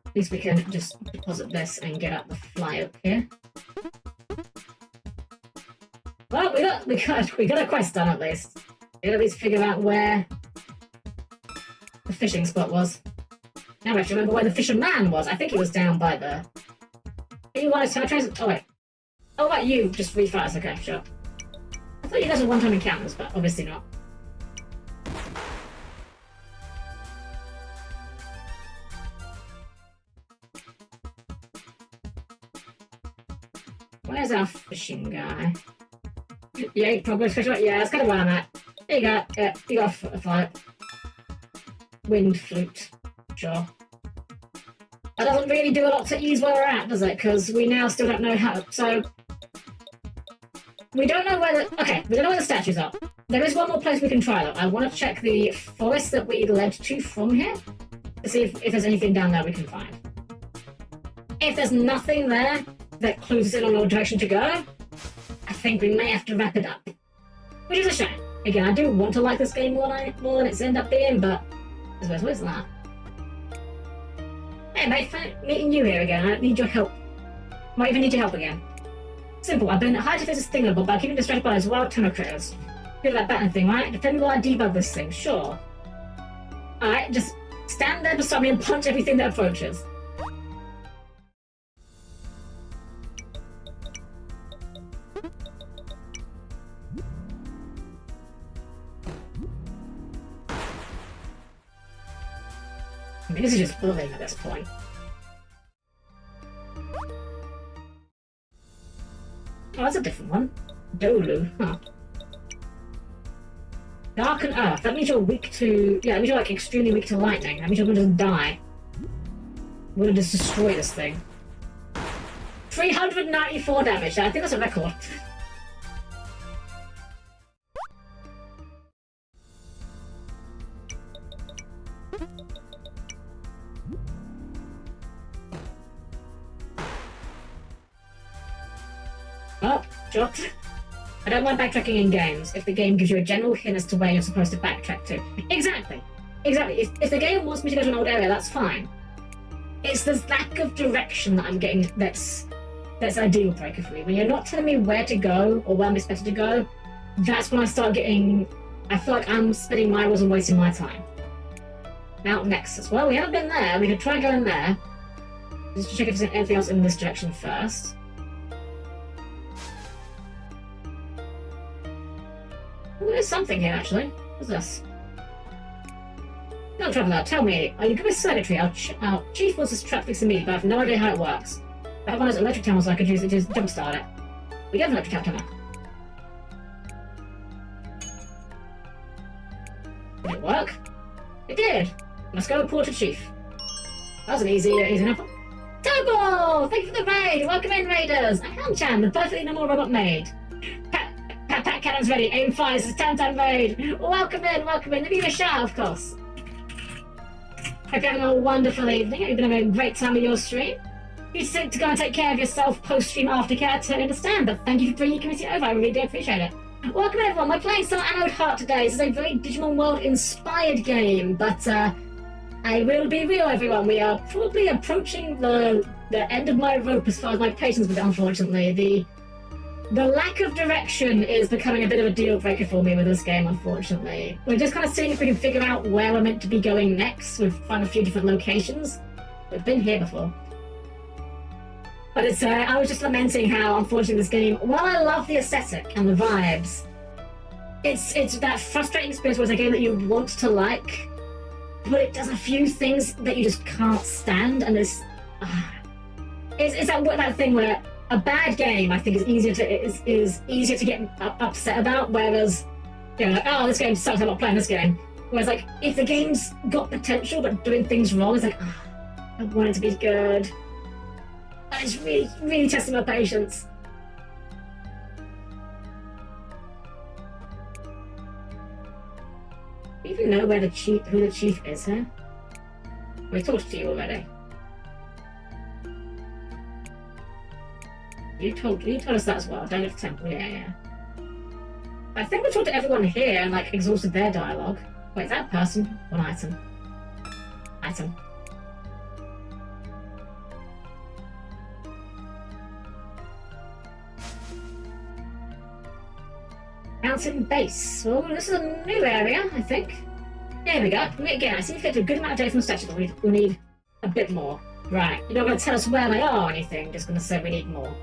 At least we can just deposit this and get up the fly up here. Well, we got a quest done at least. We gotta at least figure out where the fishing spot was. Now I have to remember where the fisherman was. I think he was down by the... You want to try... Oh wait. Oh right, you just refires. Okay, sure. I thought you guys were one-time encounters, but obviously not. Where's our fishing guy? Yeah, progress fish. Yeah, that's kind of where I'm at. There you go. Yeah, you got a flight. Wind flute. Sure. That doesn't really do a lot to ease where we're at, does it? Because we now still don't know how. So we don't know where the. Okay, we don't know where the statues are. There is one more place we can try though. I want to check the forest that we led to from here to see if there's anything down there we can find. If there's nothing there that clues us in on what direction to go, I think we may have to wrap it up. Which is a shame. Again, I do want to like this game more than it's ended up being, but where's that? Hey mate, meeting you here again. I need your help. Might even need your help again. Simple, I've been hard to fix this thing up by keeping distracted by those wild tunnel critters. Feel that batting thing, right? Defend me while I debug this thing, sure. Alright, just stand there beside me and punch everything that approaches. I mean, this is just bullying at this point. Oh, that's a different one. Dolu, huh. Dark and Earth. That means you're weak to... Yeah, that means you're like extremely weak to lightning. That means you're gonna just die. We're gonna just destroy this thing. 394 damage. I think that's a record. Oh, sure. I don't like backtracking in games if the game gives you a general hint as to where you're supposed to backtrack to. Exactly. Exactly. If the game wants me to go to an old area, that's fine. It's this lack of direction that I'm getting that's a deal breaker for me. When you're not telling me where to go or where I'm expected to go, that's when I start getting... I feel like I'm spending my hours and wasting my time. Now, Nexus. Well, we haven't been there. We could try going there. Just to check if there's anything else in this direction first. Well, there's something here, actually. What's this? Young traveller, tell me, are you good with circuitry? Our chief wants us to trap fix immediately, but I have no idea how it works. I have one of those electric tunnels I could use to just jumpstart it. We have an electric tunnel. Did it work? It did! Let's go report to chief. That was an easy enough one. Togo! Thank you for the raid! Welcome in, raiders! I'm Helm-Chan, the perfectly normal robot maid. Pat cannon's ready. Aim fires. It's 10-10 raid. Welcome in, welcome in. Give me a shout, of course. Hope you're having a wonderful evening. You've been having a great time with your stream. You need to go and take care of yourself post-stream aftercare. I totally understand, but thank you for bringing your community over. I really do appreciate it. Welcome in, everyone. We're playing some Anode Heart today. This is a very Digimon World-inspired game, but I will be real, everyone. We are probably approaching the end of my rope as far as my patience with it, unfortunately. The lack of direction is becoming a bit of a deal breaker for me with this game, unfortunately. We're just kind of seeing if we can figure out where we're meant to be going next. We've found a few different locations. We've been here before. But it's, I was just lamenting how, unfortunately, this game, while I love the aesthetic and the vibes, it's that frustrating experience where it's a game that you want to like, but it does a few things that you just can't stand, and it's that thing where a bad game, I think, is easier to get upset about, whereas, you know, like, oh, this game sucks, I'm not playing this game. Whereas, like, if the game's got potential but doing things wrong, it's like, oh, I want it to be good. And it's really, really testing my patience. Do you even know who the chief is here? We talked to you already. You told us that as well. Don't go to temple. Yeah. I think we talked to everyone here and like exhausted their dialogue. Wait, is that a person? One item. Item. Mountain base. Well, this is a new area, I think. Here we go. Again, I see you get a good amount of data from the statue, but we need a bit more. Right. You're not going to tell us where they are or anything, just going to say we need more.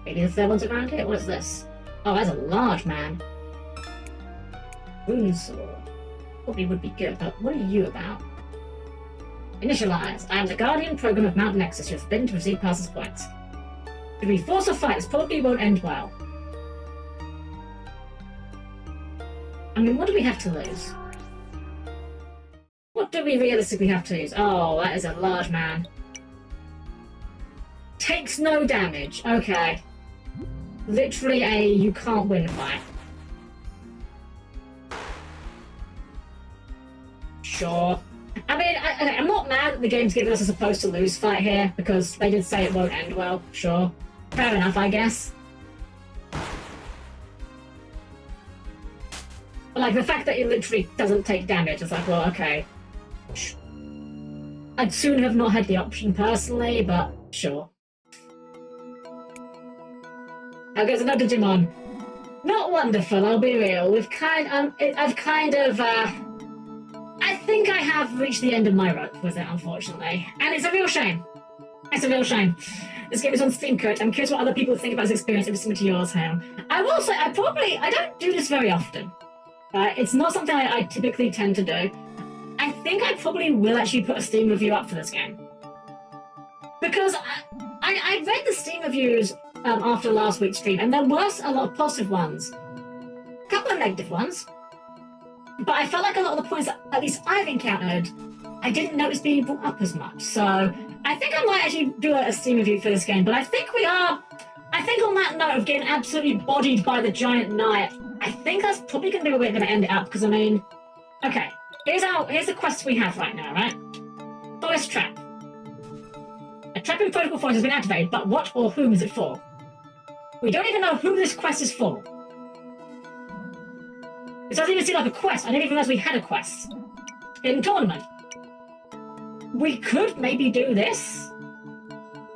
Maybe the third one's around here? What is this? Oh, that's a large man. Rune sword. Probably would be good, but what are you about? Initialize. I am the Guardian Program of Mount Nexus. You have been to receive passes points. If we force a fight, this probably won't end well. I mean, what do we have to lose? What do we realistically have to lose? Oh, that is a large man. Takes no damage. Okay. Literally a you can't win fight. Sure. I mean, I'm not mad that the game's giving us a supposed to lose fight here, because they did say it won't end well. Sure. Fair enough, I guess. But, like, the fact that it literally doesn't take damage, it's like, well, okay. I'd sooner have not had the option personally, but sure. How goes another Digimon? Not wonderful, I'll be real. I think I have reached the end of my rope with it, unfortunately. And it's a real shame. It's a real shame. This game is on Steam Coach. I'm curious what other people think about this experience if it's similar to yours, Helm. I will say, I don't do this very often. It's not something I typically tend to do. I think I probably will actually put a Steam review up for this game. Because I read the Steam reviews after last week's stream, and there was a lot of positive ones. A couple of negative ones. But I felt like a lot of the points that at least I've encountered, I didn't notice being brought up as much. So I think I might actually do a Steam review for this game. But I think on that note of getting absolutely bodied by the giant knight, I think that's probably going to be where we're going to end it up, because I mean, okay, here's the quest we have right now, right? Forest Trap. A trapping protocol force has been activated, but what or whom is it for? We don't even know who this quest is for. It doesn't even seem like a quest. I didn't even realize we had a quest. Hidden tournament. We could maybe do this,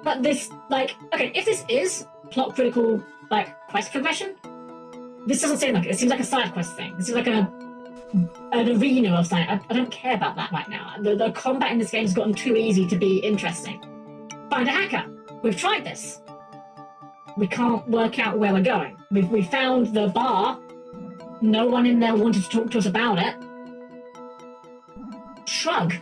but this, like, okay, if this is plot critical, like, quest progression, this doesn't seem like it. It seems like a side quest thing. This is like an arena or something. I don't care about that right now. The combat in this game has gotten too easy to be interesting. Find a hacker. We've tried this. We can't work out where we're going. We found the bar. No one in there wanted to talk to us about it. Shrug.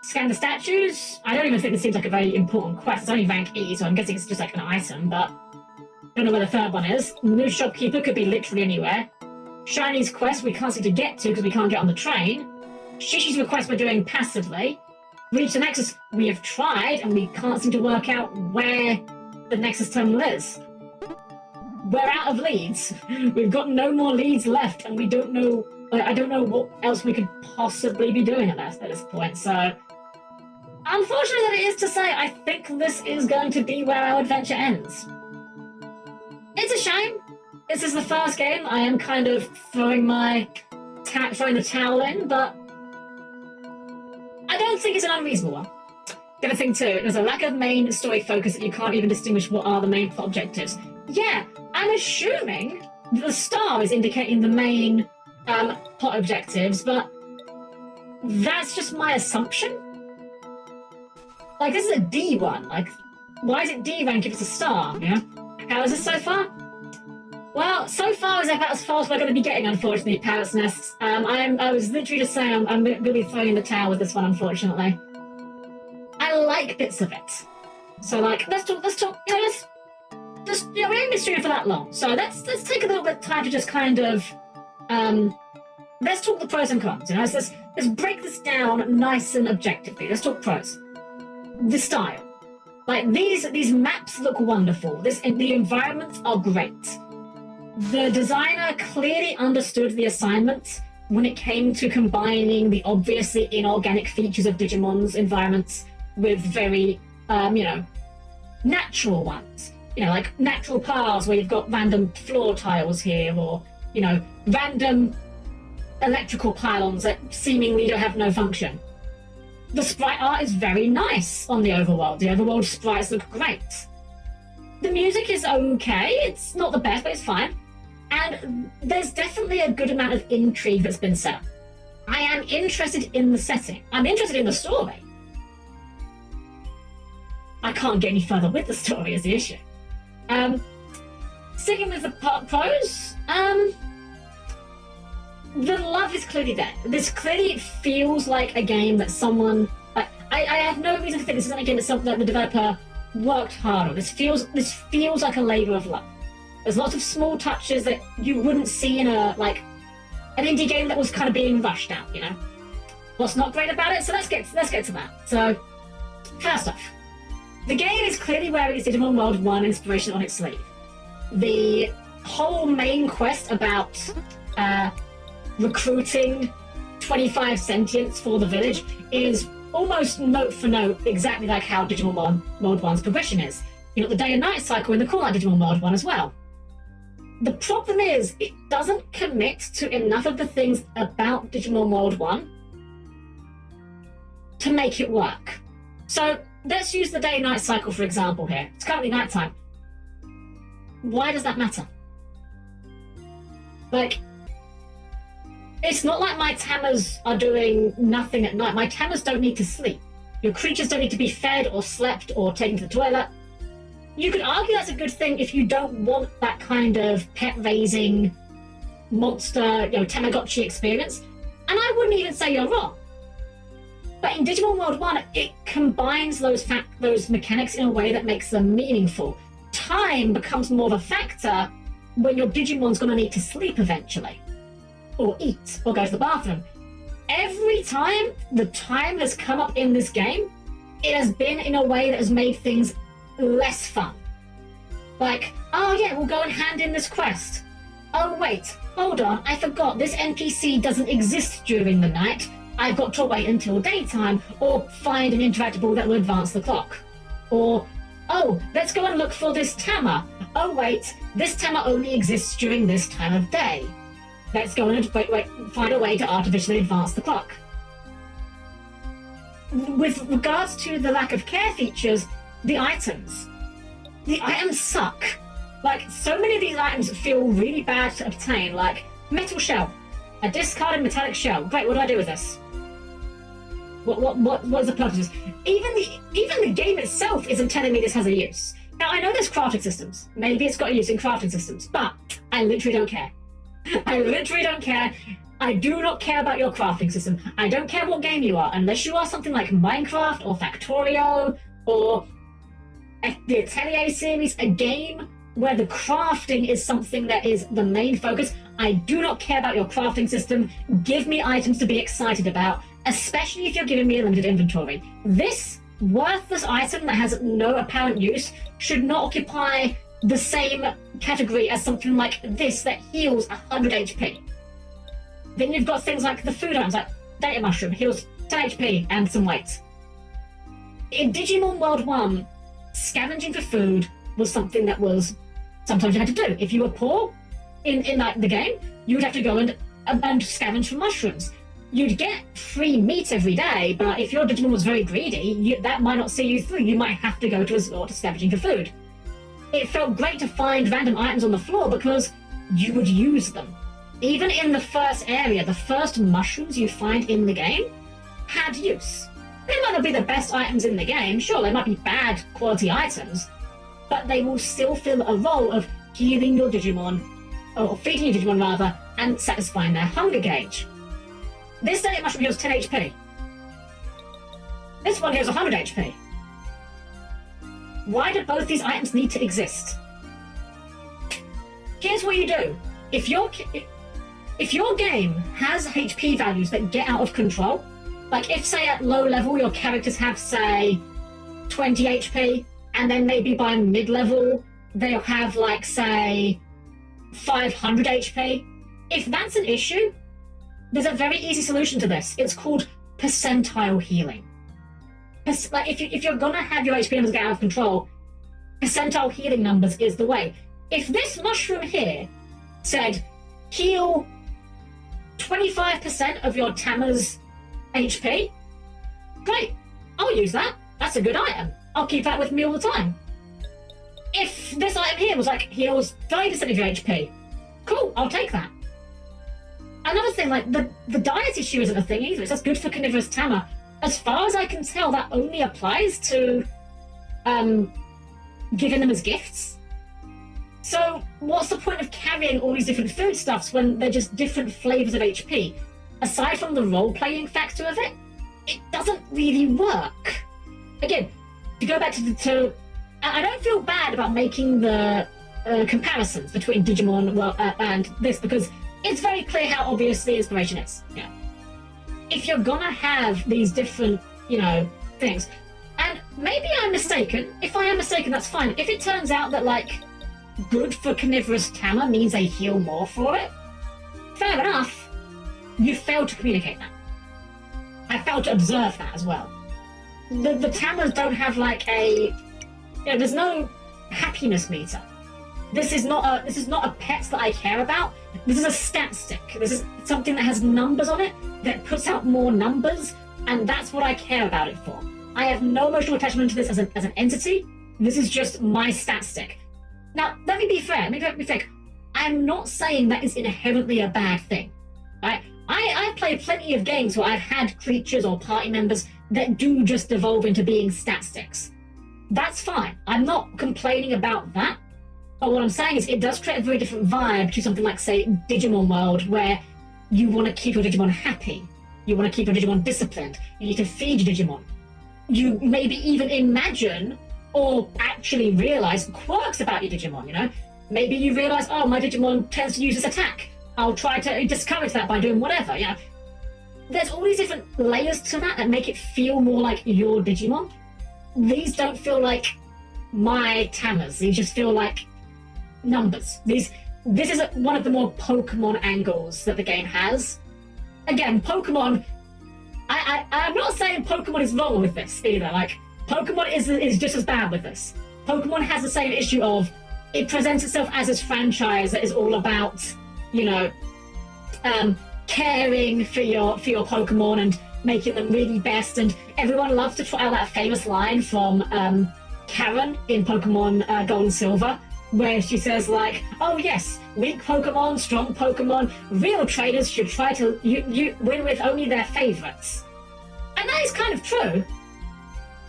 Scan the statues. I don't even think this seems like a very important quest. It's only rank E, so I'm guessing it's just like an item, but don't know where the third one is. New shopkeeper could be literally anywhere. Shiny's quest we can't seem to get to because we can't get on the train. Shishi's request we're doing passively. Reach the Nexus we have tried and we can't seem to work out where the Nexus terminal is. We're out of leads. We've got no more leads left and we don't know, I don't know what else we could possibly be doing at this point, so unfortunately that it is to say, I think this is going to be where our adventure ends. It's a shame. This is the first game. I am kind of throwing the towel in, but I don't think it's an unreasonable one. The other thing too, there's a lack of main story focus that you can't even distinguish what are the main plot objectives. Yeah, I'm assuming the star is indicating the main plot objectives, but that's just my assumption. Like, this is a D one. Like, why is it D rank if it's a star? Yeah. How is this so far? Well, so far is about as far as we're going to be getting, unfortunately, Parrot's Nests. I was literally just saying I'm going to be throwing in the towel with this one, unfortunately. I like bits of it. So like, let's talk, you know, we haven't been streaming for that long. So let's take a little bit of time to just kind of, let's talk the pros and cons, you know, let's break this down nice and objectively. Let's talk pros. The style. Like, these maps look wonderful. The environments are great. The designer clearly understood the assignment when it came to combining the obviously inorganic features of Digimon's environments with very, you know, natural ones. You know, like natural paths where you've got random floor tiles here, or, you know, random electrical pylons that seemingly don't have no function. The sprite art is very nice on the overworld. The overworld sprites look great. The music is okay. It's not the best, but it's fine. And there's definitely a good amount of intrigue that's been set up. I am interested in the setting. I'm interested in the story. I can't get any further with the story is the issue. Sticking with the pros, the love is clearly there. This clearly feels like a game that someone... I have no reason to think this isn't a game that the developer worked hard on. This feels like a labour of love. There's lots of small touches that you wouldn't see in an indie game that was kind of being rushed out, you know? What's not great about it? So let's get to that. So, first off, the game is clearly wearing its Digimon World 1 inspiration on its sleeve. The whole main quest about recruiting 25 sentients for the village is almost note for note exactly like how Digimon World 1's progression is. You got the day and night cycle in the Call Out Digimon World 1 as well. The problem is, it doesn't commit to enough of the things about Digimon World 1 to make it work. So, let's use the day and night cycle for example here. It's currently nighttime. Why does that matter? Like, it's not like my Tamas are doing nothing at night. My Tamas don't need to sleep. Your creatures don't need to be fed or slept or taken to the toilet. You could argue that's a good thing if you don't want that kind of pet-raising monster, you know, Tamagotchi experience. And I wouldn't even say you're wrong. But in Digimon World 1, it combines those mechanics in a way that makes them meaningful. Time becomes more of a factor when your Digimon's going to need to sleep eventually. Or eat, or go to the bathroom. Every time the time has come up in this game, it has been in a way that has made things less fun. Like, oh yeah, we'll go and hand in this quest. Oh wait, hold on, I forgot, this NPC doesn't exist during the night. I've got to wait until daytime, or find an interactable that will advance the clock. Or, oh, let's go and look for this Tama. Oh wait, this Tama only exists during this time of day. Let's go and find a way to artificially advance the clock. With regards to the lack of care features, the items suck. Like, so many of these items feel really bad to obtain, like metal shell, a discarded metallic shell. Great, what do I do with this? What is the purpose of this? Even the game itself isn't telling me this has a use. Now, I know there's crafting systems. Maybe it's got a use in crafting systems, but I literally don't care. I literally don't care. I do not care about your crafting system. I don't care what game you are, unless you are something like Minecraft or Factorio or the Atelier series, a game where the crafting is something that is the main focus. I do not care about your crafting system. Give me items to be excited about, especially if you're giving me a limited inventory. This worthless item that has no apparent use should not occupy the same category as something like this that heals 100 HP. Then you've got things like the food items, like Data Mushroom, heals 10 HP and some weight. In Digimon World 1, scavenging for food was something that was sometimes you had to do. If you were poor in like the game, you would have to go and scavenge for mushrooms. You'd get free meat every day, but if your Digimon was very greedy, that might not see you through. You might have to go to resort to scavenging for food. It felt great to find random items on the floor because you would use them. Even in the first area, the first mushrooms you find in the game had use. They might not be the best items in the game, sure, they might be bad quality items, but they will still fill a role of healing your Digimon, or feeding your Digimon rather, and satisfying their hunger gauge. This Data Mushroom heals 10 HP. This one heals 100 HP. Why do both these items need to exist? Here's what you do. If your game has HP values that get out of control, like if, say, at low level your characters have, say, 20 HP, and then maybe by mid-level they'll have, like, say, 500 HP. If that's an issue, there's a very easy solution to this. It's called percentile healing. Like, if you're gonna have your HP numbers get out of control, percentile healing numbers is the way. If this mushroom here said, heal 25% of your Tama's HP, great, I'll use that. That's a good item. I'll keep that with me all the time. If this item here was like, heals 30% of your HP, cool, I'll take that. Another thing, like, the diet issue isn't a thing either. It's just good for carnivorous Tama. As far as I can tell, that only applies to giving them as gifts. So what's the point of carrying all these different foodstuffs when they're just different flavors of HP? Aside from the role-playing factor of it, it doesn't really work. Again, to go back to I don't feel bad about making the comparisons between Digimon and this, because it's very clear how obvious the inspiration is. Yeah. If you're gonna have these different, things, and maybe I'm mistaken. If I am mistaken, that's fine. If it turns out that, like, good for carnivorous Tama means they heal more for it, fair enough. You failed to communicate that. I failed to observe that as well. The Tamas don't have, like, there's no happiness meter. This is not a pet that I care about. This is a stat stick. This is something that has numbers on it, that puts out more numbers, and that's what I care about it for. I have no emotional attachment to this as an entity. This is just my stat stick. Now, let me be fair. I'm not saying that is inherently a bad thing. Right? I've played plenty of games where I've had creatures or party members that do just evolve into being stat sticks. That's fine. I'm not complaining about that. But what I'm saying is it does create a very different vibe to something like, say, Digimon World, where you want to keep your Digimon happy. You want to keep your Digimon disciplined. You need to feed your Digimon. You maybe even imagine or actually realize quirks about your Digimon, Maybe you realize, oh, my Digimon tends to use this attack. I'll try to discourage that by doing whatever, There's all these different layers to that make it feel more like your Digimon. These don't feel like my Tamas. These just feel like numbers. This is one of the more Pokemon angles that the game has. Again, Pokemon, I'm not saying Pokemon is wrong with this either. Like, Pokemon is just as bad with this. Pokemon has the same issue of, it presents itself as this franchise that is all about, caring for your Pokemon and making them really best, and everyone loves to try out that famous line from Karen in Pokemon Gold and Silver, where she says, like, oh yes, weak Pokemon, strong Pokemon, real trainers should try to win with only their favorites. And that is kind of true.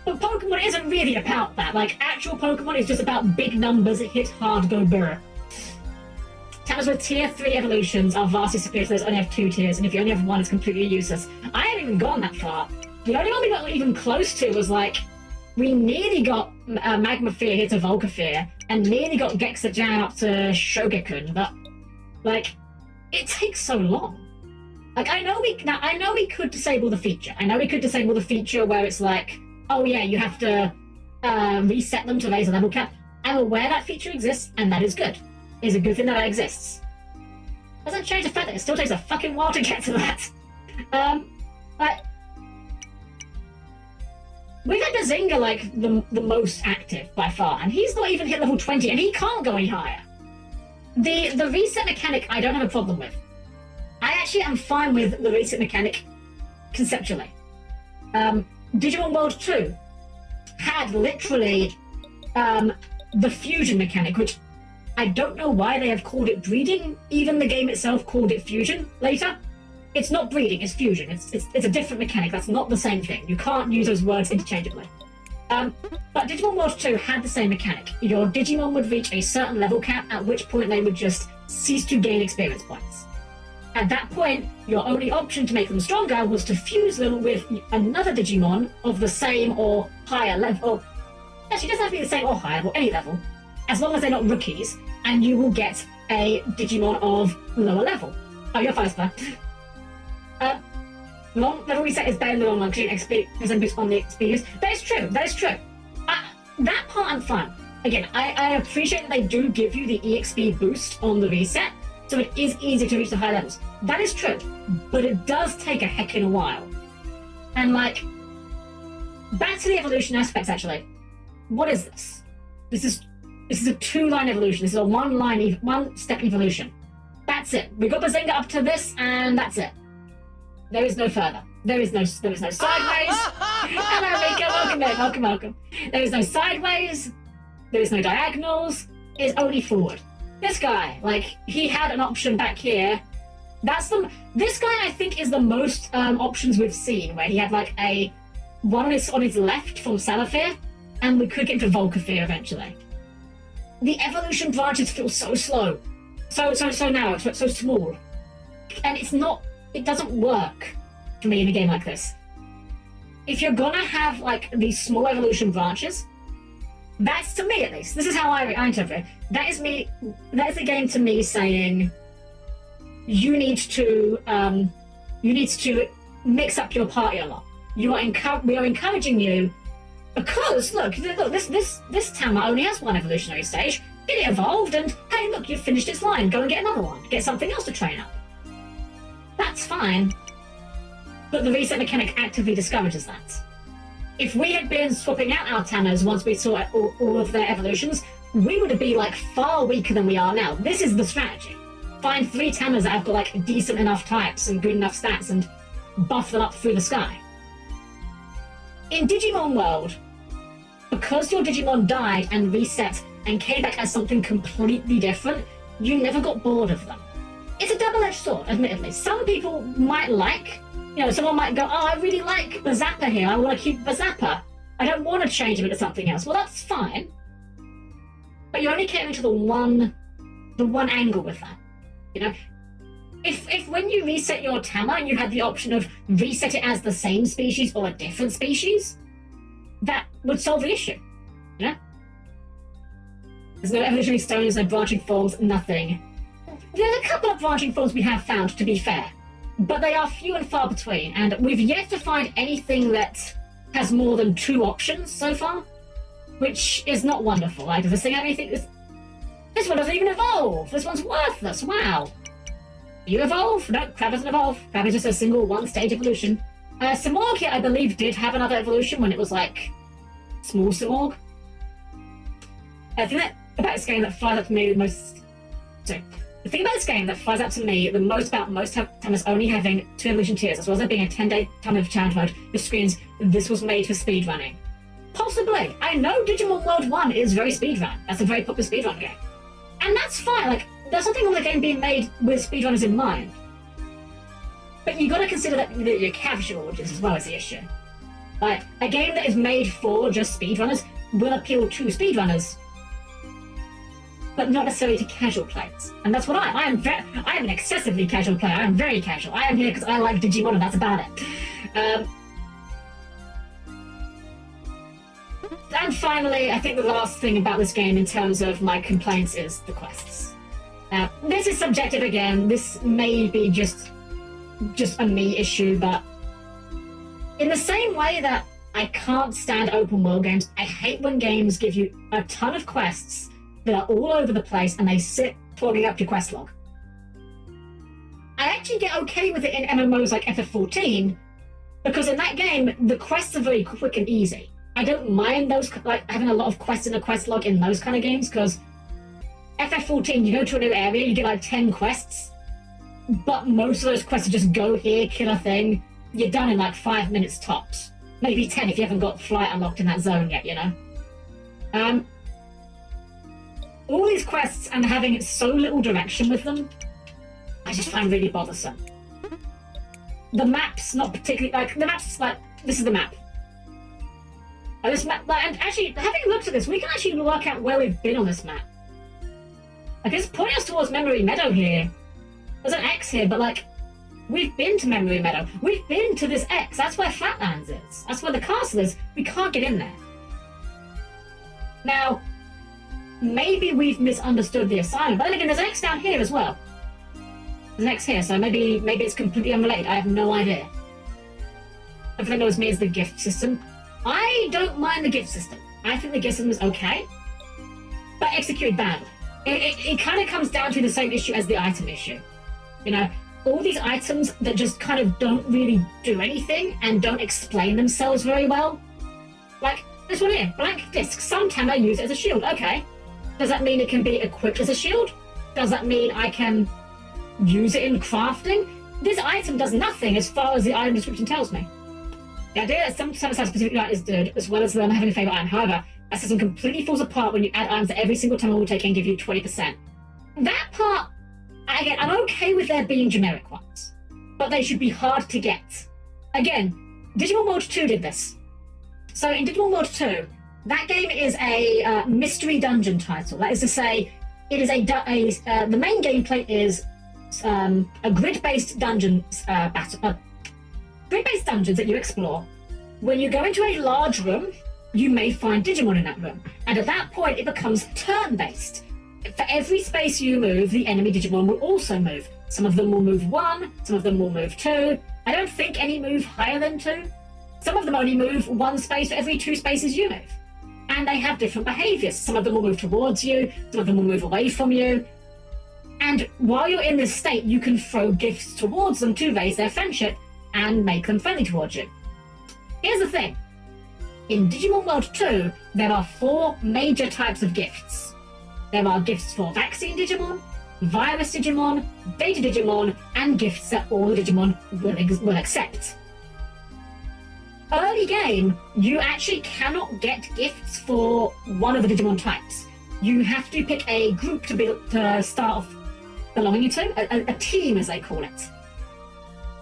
But Pokemon isn't really about that. Like, actual Pokemon is just about big numbers, hit hard, go burr. Tamas with tier 3 evolutions are vastly superior to those only have 2 tiers, and if you only have 1, it's completely useless. I haven't even gone that far. The only one we got even close to was, like, we nearly got Magma Fear here to Volca Fear, and nearly got Gexajan up to Shogekun, but, like, it takes so long. Like, I know we could disable the feature. I know we could disable the feature where it's like, oh yeah, you have to reset them to raise the level cap. I'm aware that feature exists, and that is good. It's a good thing that it exists. Doesn't change the fact that it still takes a fucking while to get to that. But we've had Bazinga, like, the most active by far, and he's not even hit level 20, and he can't go any higher. The reset mechanic I don't have a problem with. I actually am fine with the reset mechanic conceptually. Digimon World 2 had literally the fusion mechanic, which I don't know why they have called it breeding. Even the game itself called it fusion later. It's not breeding, it's fusion. It's a different mechanic. That's not the same thing. You can't use those words interchangeably. But Digimon World 2 had the same mechanic. Your Digimon would reach a certain level cap, at which point they would just cease to gain experience points. At that point, your only option to make them stronger was to fuse them with another Digimon of the same or higher level. Actually, it doesn't have to be the same or higher level, any level, as long as they're not rookies, and you will get a Digimon of lower level. Oh, you're fine, Star. Long level reset is better in the long run because you can XP boost on the experience. That is true. That is true. That part I'm fine. Again, I appreciate that they do give you the EXP boost on the reset, so it is easy to reach the high levels. That is true, but it does take a heck in a while. And like, back to the evolution aspects. Actually, what is this? This is a 2-line evolution. This is a one-step evolution. That's it. We got Bazinga up to this, and that's it. There is no further. There is no sideways. Hello, Mika. Welcome. There is no sideways. There is no diagonals. It's only forward. This guy, like, he had an option back here. This guy, I think, is the most options we've seen, where he had like one on his left from Salafir, and we could get to Volcafir eventually. The evolution branches feel so slow, so narrow, so small, and it doesn't work for me in a game like this. If you're gonna have like these small evolution branches, that's, to me at least, this is how I interpret it. That is the game to me saying you need to mix up your party a lot. We are encouraging you, because look, this Tama only has one evolutionary stage. It evolved, and hey, look, you've finished its line. Go and get another one. Get something else to train up. That's fine, but the reset mechanic actively discourages that. If we had been swapping out our Tamas once we saw all of their evolutions, we would be like far weaker than we are now. This is the strategy. Find 3 Tamas that have got like decent enough types and good enough stats and buff them up through the sky. In Digimon World, because your Digimon died and reset and came back as something completely different, you never got bored of them. It's a double-edged sword, admittedly. Some people might like, someone might go, oh, I really like Bazappa here, I want to keep Bazappa. I don't want to change him into something else. Well, that's fine. But you're only catering to the one angle with that. If when you reset your Tama, you had the option of reset it as the same species or a different species, that would solve the issue. There's no evolutionary stones, no branching forms, nothing. There's a couple of branching forms we have found, to be fair, but they are few and far between, and we've yet to find anything that has more than 2 options so far, which is not wonderful. Like, does this thing have anything? This one doesn't even evolve. This one's worthless. Wow. You evolve? No, Crab doesn't evolve. Crab is just a single one-stage evolution. Simorg here, I believe, did have another evolution when it was like small Simorg. I think that about this game that flies up to me the most. Sorry. The thing about this game that flies out to me the most about most Tamas only having 2 evolution tiers, as well as there being a 10-day time of challenge mode, which screams this was made for speedrunning. Possibly. I know Digimon World 1 is very speedrun. That's a very popular speedrun game. And that's fine. Like, there's nothing on the game being made with speedrunners in mind. But you gotta consider that your casual audience as well as the issue. Like, a game that is made for just speedrunners will appeal to speedrunners, but not necessarily to casual players. And that's what I am an excessively casual player. I am very casual. I am here because I like Digimon, and that's about it. And finally, I think the last thing about this game in terms of my complaints is the quests. This is subjective again. This may be just a me issue, but in the same way that I can't stand open world games, I hate when games give you a ton of quests that are all over the place and they sit clogging up your quest log. I actually get okay with it in MMOs like FF14, because in that game, the quests are very quick and easy. I don't mind those, like, having a lot of quests in a quest log in those kind of games, because FF14, you go to a new area, you get like 10 quests, but most of those quests are just go here, kill a thing. You're done in like 5 minutes tops. Maybe 10 if you haven't got flight unlocked in that zone yet, All these quests and having so little direction with them, I just find really bothersome. The map's not particularly, this is the map. This map, and actually, having looked at this, we can actually work out where we've been on this map. Like, it's pointing us towards Memory Meadow here. There's an X here, but like, we've been to Memory Meadow. We've been to this X. That's where Flatlands is. That's where the castle is. We can't get in there. Now, maybe we've misunderstood the assignment, but then again, there's an X down here as well. There's an X here, so maybe it's completely unrelated. I have no idea. Everything knows me is the gift system. I don't mind the gift system. I think the gift system is okay, but executed badly. It kind of comes down to the same issue as the item issue. You know, all these items that just kind of don't really do anything and don't explain themselves very well. Like this one here, blank disc. Some Tama use it as a shield. Okay. Does that mean it can be equipped as a shield? Does that mean I can use it in crafting? This item does nothing as far as the item description tells me. The idea that some Tamas have specific art is good, as well as them having a favourite item. However, that system completely falls apart when you add items that every single Tama will take and give you 20%. That part, again, I'm okay with there being generic ones, but they should be hard to get. Again, Digimon World 2 did this. So in Digimon World 2, that game is a mystery dungeon title. That is to say, it is the main gameplay is a grid-based dungeons battle. Grid-based dungeons that you explore. When you go into a large room, you may find Digimon in that room, and at that point, it becomes turn-based. For every space you move, the enemy Digimon will also move. Some of them will move 1, some of them will move 2. I don't think any move higher than 2. Some of them only move 1 space for every 2 spaces you move. And they have different behaviors. Some of them will move towards you, some of them will move away from you. And while you're in this state, you can throw gifts towards them to raise their friendship and make them friendly towards you. Here's the thing. In Digimon World 2, there are 4 major types of gifts. There are gifts for vaccine Digimon, virus Digimon, beta Digimon, and gifts that all the Digimon will accept. Early game, you actually cannot get gifts for one of the Digimon types. You have to pick a group to start off belonging to, a team as they call it.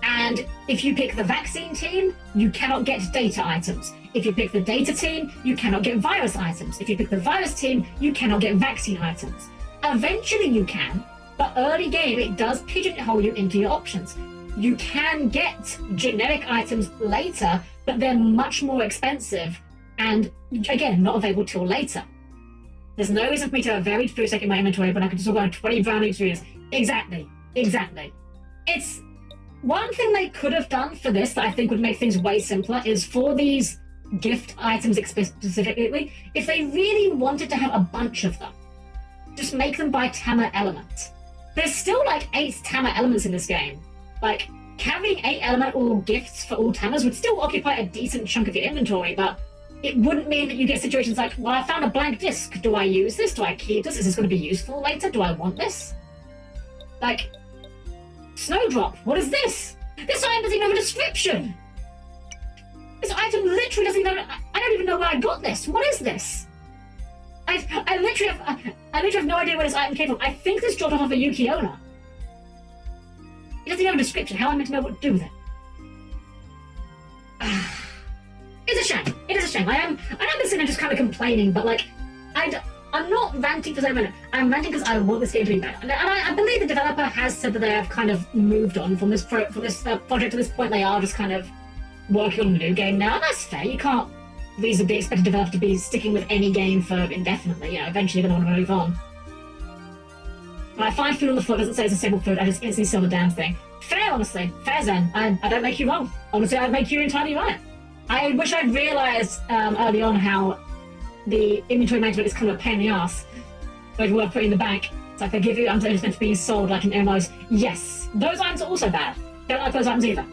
And if you pick the vaccine team, you cannot get data items. If you pick the data team, you cannot get virus items. If you pick the virus team, you cannot get vaccine items. Eventually you can, but early game it does pigeonhole you into your options. You can get generic items later, but they're much more expensive and, again, not available till later. There's no reason for me to have varied food in my inventory, but I could just go 20 brand new experience. Exactly. It's one thing they could have done for this that I think would make things way simpler is for these gift items specifically, if they really wanted to have a bunch of them, just make them by Tama element. There's still like 8 Tama elements in this game. Like, carrying 8 elemental gifts for all Tamas would still occupy a decent chunk of your inventory, but it wouldn't mean that you get situations like, well, I found a blank disc. Do I use this? Do I keep this? Is this going to be useful later? Do I want this? Like, Snowdrop, what is this? This item doesn't even have a description. This item literally doesn't even I don't even know where I got this. What is this? I literally have no idea where this item came from. I think this dropped off of a Yuki owner. It doesn't even have a description. How am I meant to know what to do with it? It's a shame. It is a shame. I know I'm sitting there just kind of complaining, but like, I'm not ranting for minute. I'm ranting because I want this game to be better. And I believe the developer has said that they have kind of moved on from this project to this point. They are just kind of working on a new game now, and that's fair. You can't reasonably expect a developer to be sticking with any game for indefinitely. You know, eventually they're going to want to move on. When I find food on the floor, it doesn't say it's a simple food, I just instantly sell the damn thing. Fair, honestly. Fair, Zen. I don't make you wrong. Honestly, I make you entirely right. I wish I'd realised early on how the inventory management is kind of a pain in the ass. So if worth putting in the bank, it's like they give you items that are meant to be sold like in MMOs. Yes, those items are also bad. Don't like those items either.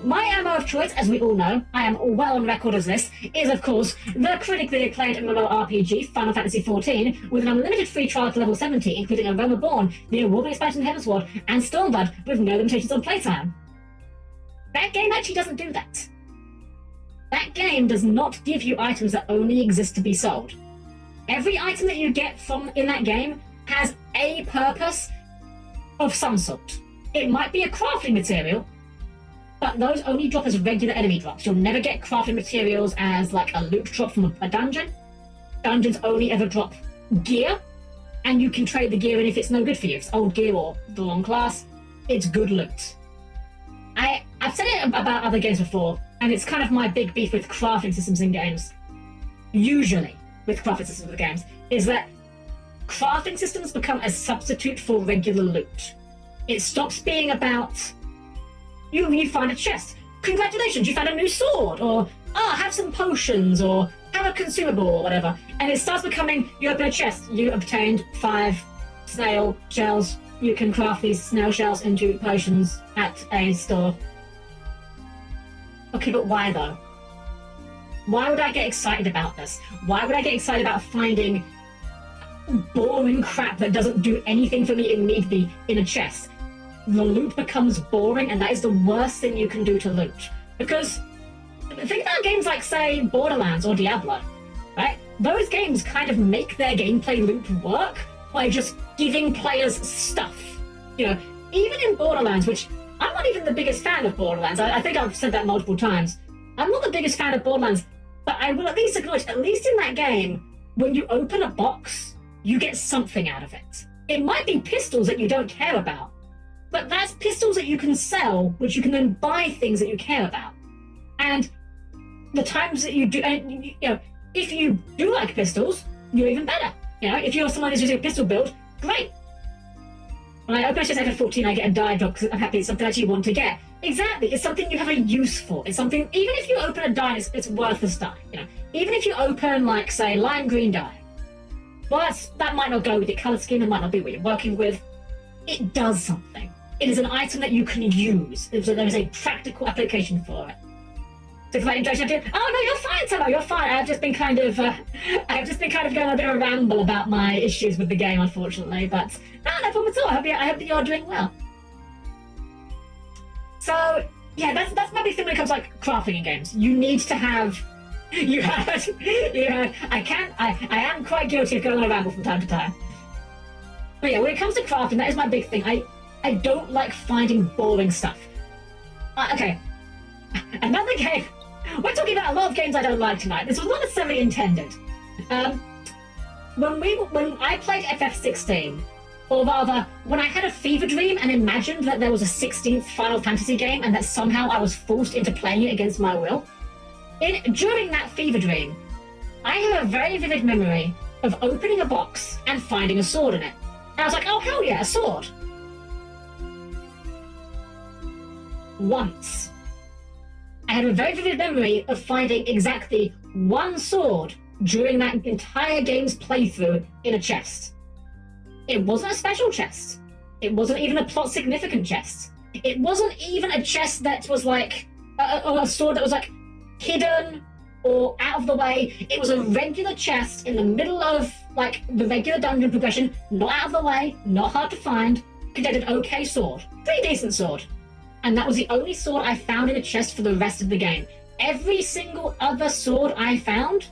My MMO of choice, as we all know, I am well on record as this, is of course the critically acclaimed MMORPG Final Fantasy XIV with an unlimited free trial to level 70, including a Realm Reborn, the award-winning expansion Heavensward, and Stormblood with no limitations on playtime. That game actually doesn't do that. That game does not give you items that only exist to be sold. Every item that you get from in that game has a purpose of some sort. It might be a crafting material, but those only drop as regular enemy drops. You'll never get crafting materials as like a loot drop from a dungeon. Dungeons only ever drop gear, and you can trade the gear in if it's no good for you. If it's old gear or the wrong class, it's good loot. I've said it about other games before, and it's kind of my big beef with crafting systems in games. Usually, with crafting systems with games is that crafting systems become a substitute for regular loot. It stops being about you find a chest. Congratulations, you found a new sword, or have some potions, or have a consumable, or whatever. And it starts becoming, you open a chest, you obtained 5 snail shells, you can craft these snail shells into potions at a store. Okay, but why though? Why would I get excited about this? Why would I get excited about finding boring crap that doesn't do anything for me immediately in a chest? The loot becomes boring, and that is the worst thing you can do to loot. Because think about games like, say, Borderlands or Diablo, right? Those games kind of make their gameplay loop work by just giving players stuff. You know, even in Borderlands, which I'm not even the biggest fan of Borderlands. I think I've said that multiple times. I'm not the biggest fan of Borderlands, but I will at least acknowledge, at least in that game, when you open a box, you get something out of it. It might be pistols that you don't care about, but that's pistols that you can sell, which you can then buy things that you care about. And the times that you do, and you know, if you do like pistols, you're even better. You know, if you're someone who's using a pistol build, great. When I open a chest after 14, I get a die drop because I'm happy it's something that you want to get. Exactly, it's something you have a use for. It's something, even if you open a die, it's worthless die. You know, even if you open, like, say, lime green die, well, that might not go with your color scheme. It might not be what you're working with. It does something. It is an item that you can use. There is a practical application for it. So if I introduce you, oh no, you're fine, Tamo, you're fine. I've just been kind of going on a bit of a ramble about my issues with the game, unfortunately. But no problem at all. I hope that you're doing well. So yeah, that's my big thing when it comes to like crafting in games. You need to have. You had. I am quite guilty of going on a ramble from time to time. But yeah, when it comes to crafting, that is my big thing. I don't like finding boring stuff. Okay, another game. We're talking about a lot of games I don't like tonight. This was not necessarily intended. When I played FF16, or rather, when I had a fever dream and imagined that there was a 16th Final Fantasy game and that somehow I was forced into playing it against my will, during that fever dream, I have a very vivid memory of opening a box and finding a sword in it. And I was like, oh hell yeah, a sword. Once. I had a very vivid memory of finding exactly one sword during that entire game's playthrough in a chest. It wasn't a special chest. It wasn't even a plot significant chest. It wasn't even a chest that was like a sword that was like hidden or out of the way. It was a regular chest in the middle of like the regular dungeon progression, not out of the way, not hard to find, contained an okay sword. Pretty decent sword. And that was the only sword I found in a chest for the rest of the game. Every single other sword I found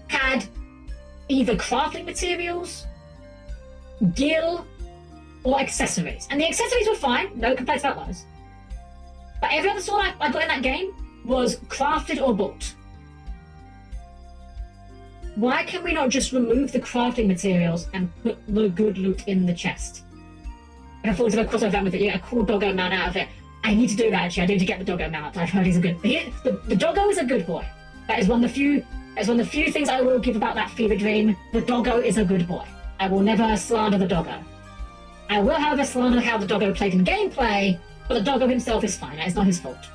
had either crafting materials, gil, or accessories. And the accessories were fine, no complaints about those. But every other sword I got in that game was crafted or bought. Why can we not just remove the crafting materials and put the good loot in the chest? And I thought of a crossover event with it, a cool doggo mount out of it. I need to do that actually. I need to get the doggo mount. I've heard he's a good. The doggo is a good boy. That is one of the few things I will give about that fever dream. The doggo is a good boy. I will never slander the doggo. I will, however, slander how the doggo played in gameplay, but the doggo himself is fine. That is not his fault.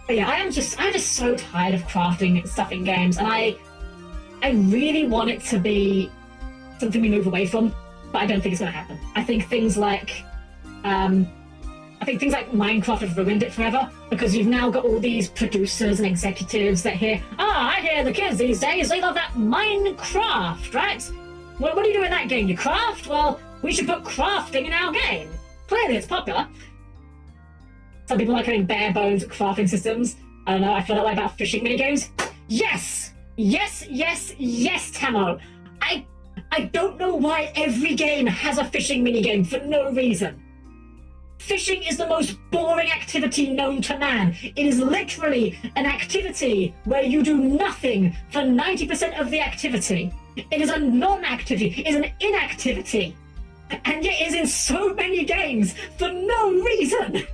But yeah, I'm just so tired of crafting stuff in games, and I really want it to be something we move away from, but I don't think it's going to happen. I think things like Minecraft have ruined it forever, because you've now got all these producers and executives that hear, I hear the kids these days, they love that Minecraft, right? Well, what do you do in that game? You craft? Well, we should put crafting in our game. Clearly it's popular. Some people like having bare bones crafting systems. I don't know, I feel that way about fishing minigames. Yes! Yes, yes, yes, Tamo! I don't know why every game has a fishing minigame for no reason. Fishing is the most boring activity known to man. It is literally an activity where you do nothing for 90% of the activity. It is a non-activity. It is an inactivity. And yet it is in so many games for no reason.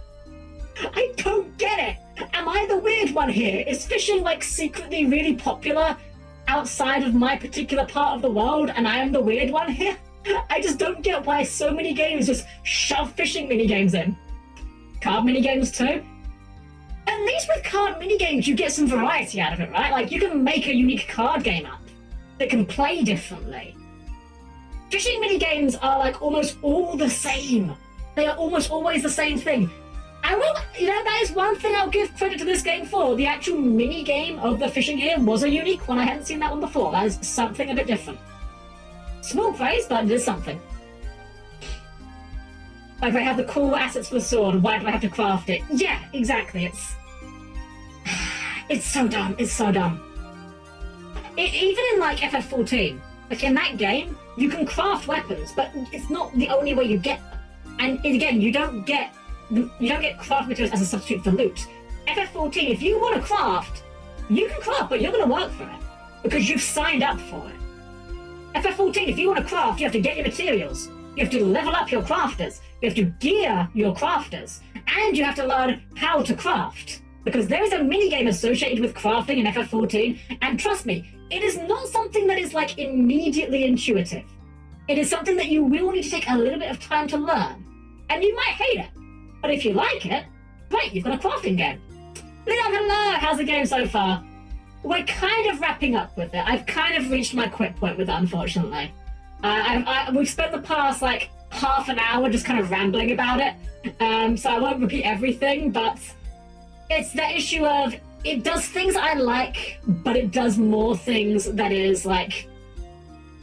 I don't get it. Am I the weird one here? Is fishing like secretly really popular outside of my particular part of the world, and I am the weird one here? I just don't get why so many games just shove fishing minigames in. Card minigames too. At least with card minigames, you get some variety out of it, right? Like, you can make a unique card game up that can play differently. Fishing minigames are like almost all the same. They are almost always the same thing. I will, that is one thing I'll give credit to this game for. The actual minigame of the fishing here was a unique one. I hadn't seen that one before. That is something a bit different. Small praise, but it is something. Like, I have the cool assets for the sword. Why do I have to craft it? Yeah, exactly. It's so dumb. It's so dumb. Even in, like, FF14, like, in that game, you can craft weapons, but it's not the only way you get them. And, again, you don't get craft materials as a substitute for loot. FF14, if you want to craft, you can craft, but you're going to work for it. Because you've signed up for it. FF14, if you want to craft, you have to get your materials. You have to level up your crafters. You have to gear your crafters. And you have to learn how to craft. Because there is a minigame associated with crafting in FF14, and trust me, it is not something that is like immediately intuitive. It is something that you will need to take a little bit of time to learn. And you might hate it. But if you like it, great, you've got a crafting game. Leon, hello, how's the game so far? We're kind of wrapping up with it. I've kind of reached my quit point with it, unfortunately. We've spent the past, like, half an hour just kind of rambling about it. So I won't repeat everything, but it's the issue of it does things I like, but it does more things that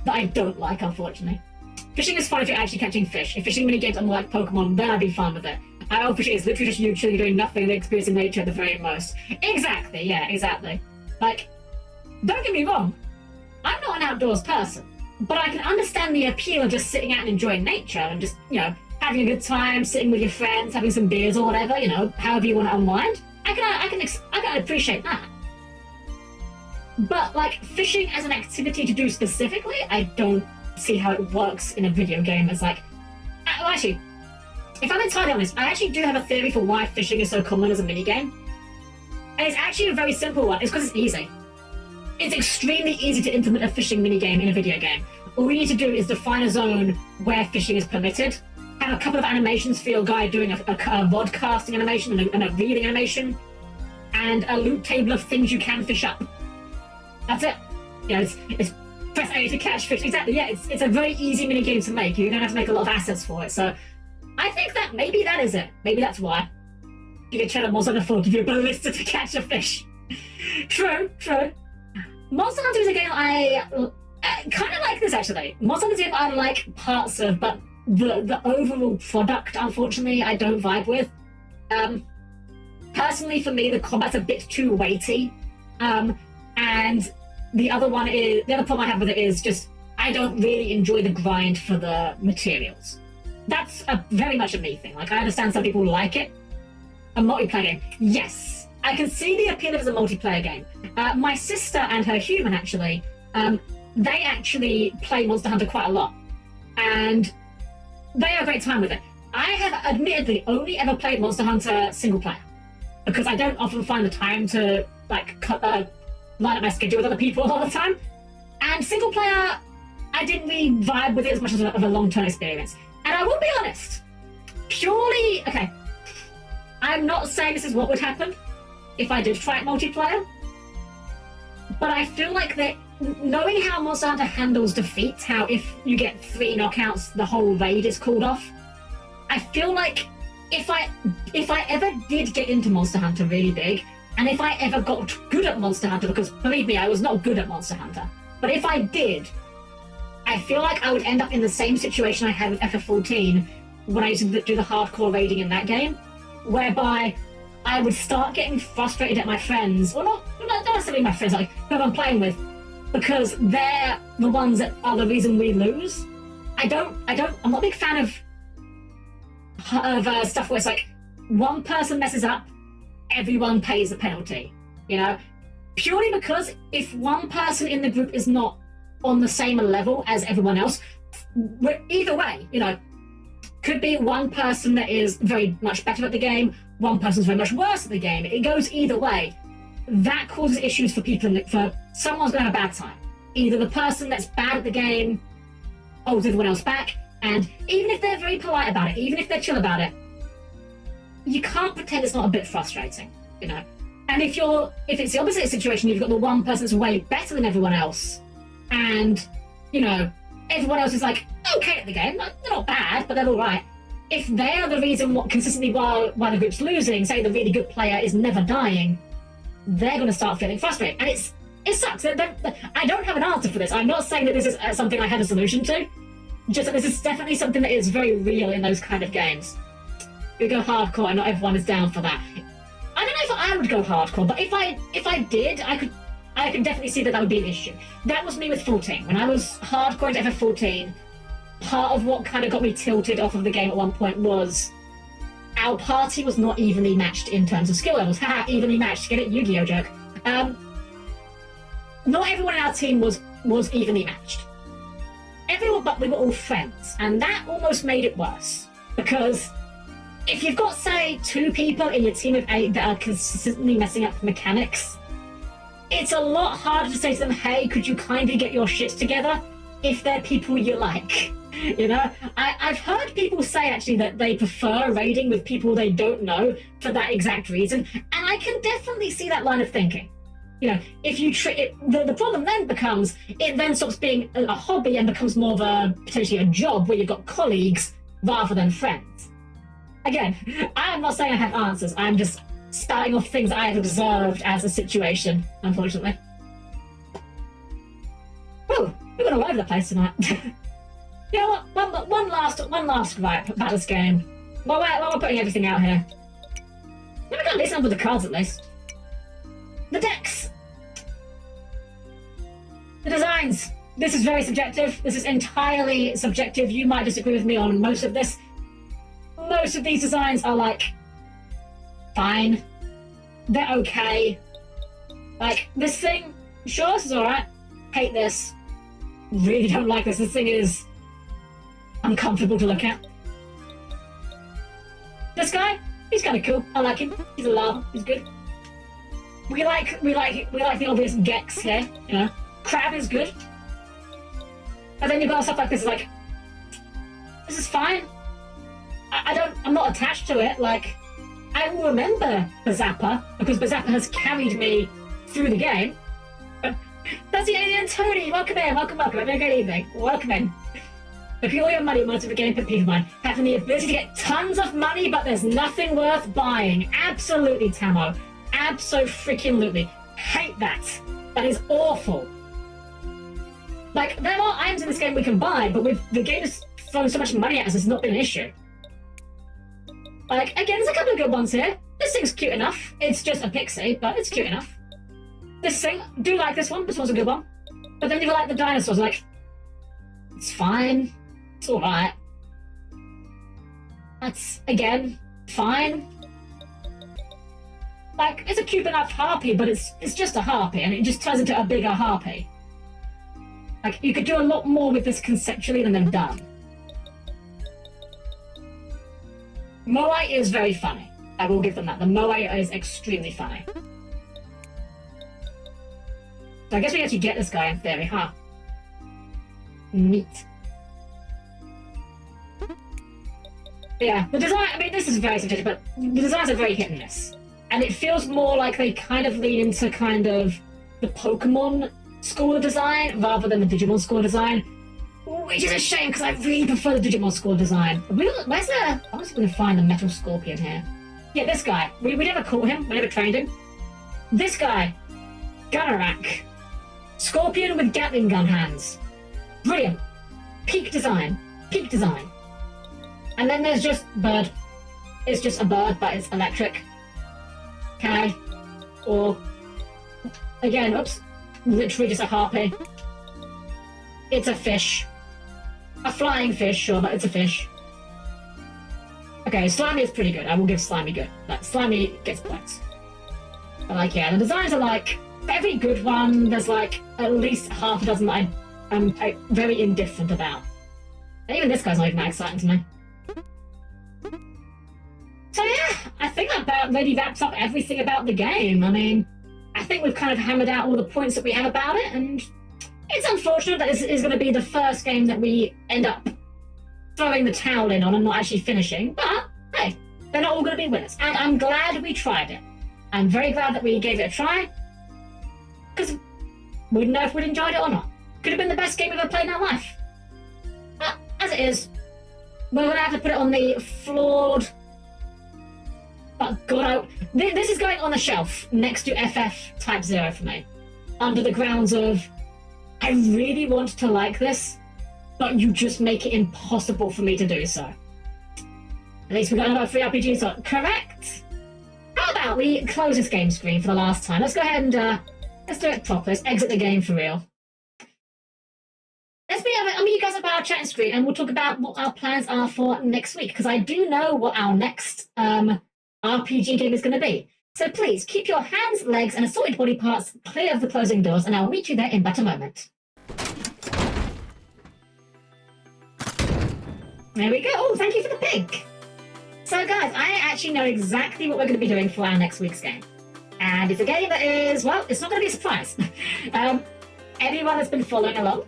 I don't like, unfortunately. Fishing is fun if you're actually catching fish. If fishing minigames are more like Pokemon, then I'd be fine with it. Fishing is literally just you chilling doing nothing and experiencing nature at the very most. Exactly, yeah, exactly. Like, don't get me wrong, I'm not an outdoors person, but I can understand the appeal of just sitting out and enjoying nature and just, having a good time, sitting with your friends, having some beers or whatever, however you want to unwind. I can appreciate that. But, like, fishing as an activity to do specifically, I don't see how it works in a video game as, like... Well, actually, if I'm entirely honest, I actually do have a theory for why fishing is so common as a minigame. And it's actually a very simple one. It's because it's easy. It's extremely easy to implement a fishing minigame in a video game. All we need to do is define a zone where fishing is permitted, have a couple of animations for your guy doing a rod casting animation and a reeling animation, and a loot table of things you can fish up. That's it. It's press A to catch fish. Exactly, yeah, it's a very easy minigame to make. You don't have to make a lot of assets for it. So I think that maybe that is it. Maybe that's why. You can check out Monster Hunter 4, give you a ballista to catch a fish. True. Monster Hunter is a game I kind of like this, actually. Monster Hunter is a game I like parts of, but the overall product, unfortunately, I don't vibe with. Personally, for me, the combat's a bit too weighty. And the other problem I have with it is just, I don't really enjoy the grind for the materials. That's very much a me thing. Like, I understand some people like it. A multiplayer game, yes. I can see the appeal of it as a multiplayer game. My sister and her human, actually, they actually play Monster Hunter quite a lot. And they have a great time with it. I have admittedly only ever played Monster Hunter single player. Because I don't often find the time to, line up my schedule with other people all the time. And single player, I didn't really vibe with it as much as of a long-term experience. And I will be honest, okay, I'm not saying this is what would happen if I did try it multiplayer, but I feel like that knowing how Monster Hunter handles defeat, how if you get 3 knockouts, the whole raid is called off, I feel like if I ever did get into Monster Hunter really big, and if I ever got good at Monster Hunter, because believe me, I was not good at Monster Hunter, but if I did, I feel like I would end up in the same situation I had with FF14 when I used to do the hardcore raiding in that game, whereby I would start getting frustrated at my friends, well, not necessarily my friends, like who I'm playing with, because they're the ones that are the reason we lose. I'm not a big fan of stuff where it's like one person messes up, everyone pays the penalty, purely because if one person in the group is not on the same level as everyone else, either way, could be one person that is very much better at the game, one person's very much worse at the game. It goes either way. That causes issues for people, for someone's going to have a bad time. Either the person that's bad at the game holds everyone else back, and even if they're very polite about it, even if they're chill about it, you can't pretend it's not a bit frustrating, you know? And if it's the opposite situation, you've got the one person that's way better than everyone else, and, you know, everyone else is like, okay at the game, they're not bad, but they're alright. If they're the reason consistently why the group's losing, say the really good player is never dying, they're going to start feeling frustrated. And it sucks. I don't have an answer for this. I'm not saying that this is something I have a solution to, just that this is definitely something that is very real in those kind of games. You go hardcore and not everyone is down for that. I don't know if I would go hardcore, but if I did, I could definitely see that would be an issue. That was me with 14. When I was hardcore into FF14, part of what kind of got me tilted off of the game at one point was our party was not evenly matched in terms of skill levels. Haha, evenly matched. Get it? Yu-Gi-Oh joke. Not everyone in our team was evenly matched. Everyone, but we were all friends, and that almost made it worse. Because if you've got, say, 2 people in your team of 8 that are consistently messing up mechanics, it's a lot harder to say to them, hey, could you kindly get your shit together, if they're people you like. You know, I've heard people say actually that they prefer raiding with people they don't know for that exact reason, and I can definitely see that line of thinking. You know, if you treat it, the problem then becomes, it then stops being a hobby and becomes more of potentially a job where you've got colleagues rather than friends. Again, I am not saying I have answers, I'm just starting off things I have observed as a situation, unfortunately. Whew, we're going all over the place tonight. You know what? One last gripe about this game. While we're putting everything out here, let me go at least number the cards at least. The decks. The designs. This is very subjective. This is entirely subjective. You might disagree with me on most of this. Most of these designs are like, fine. They're okay. Like, this thing, sure, this is alright. Hate this. Really don't like this. This thing is uncomfortable to look at. This guy, he's kind of cool. I like him. He's a lava. He's good. We like the obvious Gex here, you know. Crab is good. And then you've got stuff like this, like, this is fine. I'm not attached to it. Like, I will remember Bazappa because Bazappa has carried me through the game. That's the alien Tony. Welcome in. Welcome. Have a good evening. Welcome in. If all your money wants to be getting peace of mind, having the ability to get tons of money, but there's nothing worth buying. Absolutely, Tamo. Abso-freaking-lutely. Hate that. That is awful. Like, there are items in this game we can buy, but with the game is throwing so much money at us, it's not been an issue. Like, again, there's a couple of good ones here. This thing's cute enough. It's just a pixie, but it's cute enough. This thing, do like this one. This one's a good one. But then you like the dinosaurs, like, it's fine. It's alright. That's, again, fine. Like, it's a cute enough harpy, but it's just a harpy, and it just turns into a bigger harpy. Like, you could do a lot more with this conceptually than they've done. Moai is very funny. I will give them that. The Moai is extremely funny. So I guess we actually get this guy in theory, huh? Neat. But yeah, the design, I mean, this is very subjective, but the designs are very hit and miss. And it feels more like they kind of lean into kind of the Pokemon school of design rather than the Digimon school of design. Which is a shame, because I really prefer the Digimon school of design. Where's the... I was going to find the Metal Scorpion here. Yeah, this guy. We never caught him. We never trained him. This guy. Gunnerak. Scorpion with Gatling gun hands. Brilliant. Peak design. Peak design. And then there's just Bird. It's just a bird, but it's electric. Okay. Or... Again, oops. Literally just a harpy. It's a fish. A flying fish, sure, but it's a fish. Okay, Slimy is pretty good. I will give Slimy good. Like, Slimy gets points. But like, yeah, the designs are like, for every good one, there's like at least half a dozen that I'm very indifferent about. And even this guy's not even that exciting to me. So yeah, I think about really wraps up everything about the game. I mean, I think we've kind of hammered out all the points that we have about it, and it's unfortunate that this is going to be the first game that we end up throwing the towel in on and not actually finishing, but hey, they're not all going to be winners, and I'm glad we tried it. I'm very glad that we gave it a try, because we didn't know if we'd enjoyed it or not. Could have been the best game we've ever played in our life. But as it is, we're going to have to put it on the flawed... But God, this is going on the shelf next to FF Type 0 for me. Under the grounds of, I really want to like this, but you just make it impossible for me to do so. At least we got another free RPG, so correct? How about we close this game screen for the last time? Let's go ahead and let's do it proper. Let's exit the game for real. I'll meet you guys about our chatting screen, and we'll talk about what our plans are for next week, because I do know what our next RPG game is going to be. So please keep your hands, legs, and assorted body parts clear of the closing doors, and I'll meet you there in but a moment. There we go. Oh, thank you for the pig. So guys, I actually know exactly what we're going to be doing for our next week's game. And it's a game that is, well, it's not going to be a surprise. Anyone that's been following along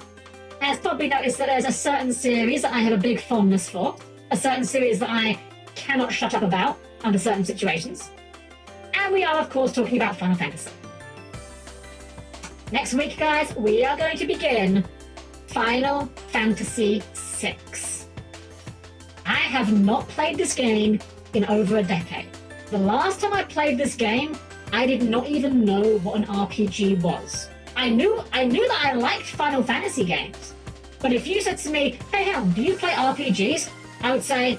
has probably noticed that there's a certain series that I have a big fondness for, a certain series that I cannot shut up about under certain situations. And we are, of course, talking about Final Fantasy. Next week, guys, we are going to begin Final Fantasy VI. I have not played this game in over a decade. The last time I played this game, I did not even know what an RPG was. I knew that I liked Final Fantasy games, but if you said to me, hey Helm, do you play RPGs? I would say,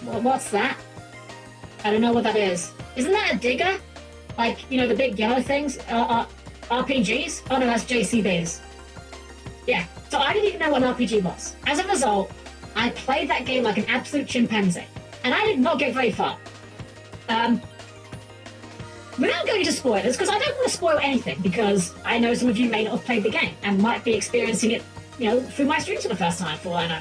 well, what's that? I don't know what that is. Isn't that a digger? Like, you know, the big yellow things? RPGs? Oh no, that's JCBs. Yeah, so I didn't even know what an RPG was. As a result, I played that game like an absolute chimpanzee, and I did not get very far. Without going into spoilers, because I don't want to spoil anything, because I know some of you may not have played the game and might be experiencing it, you know, through my streams for the first time, for all I know.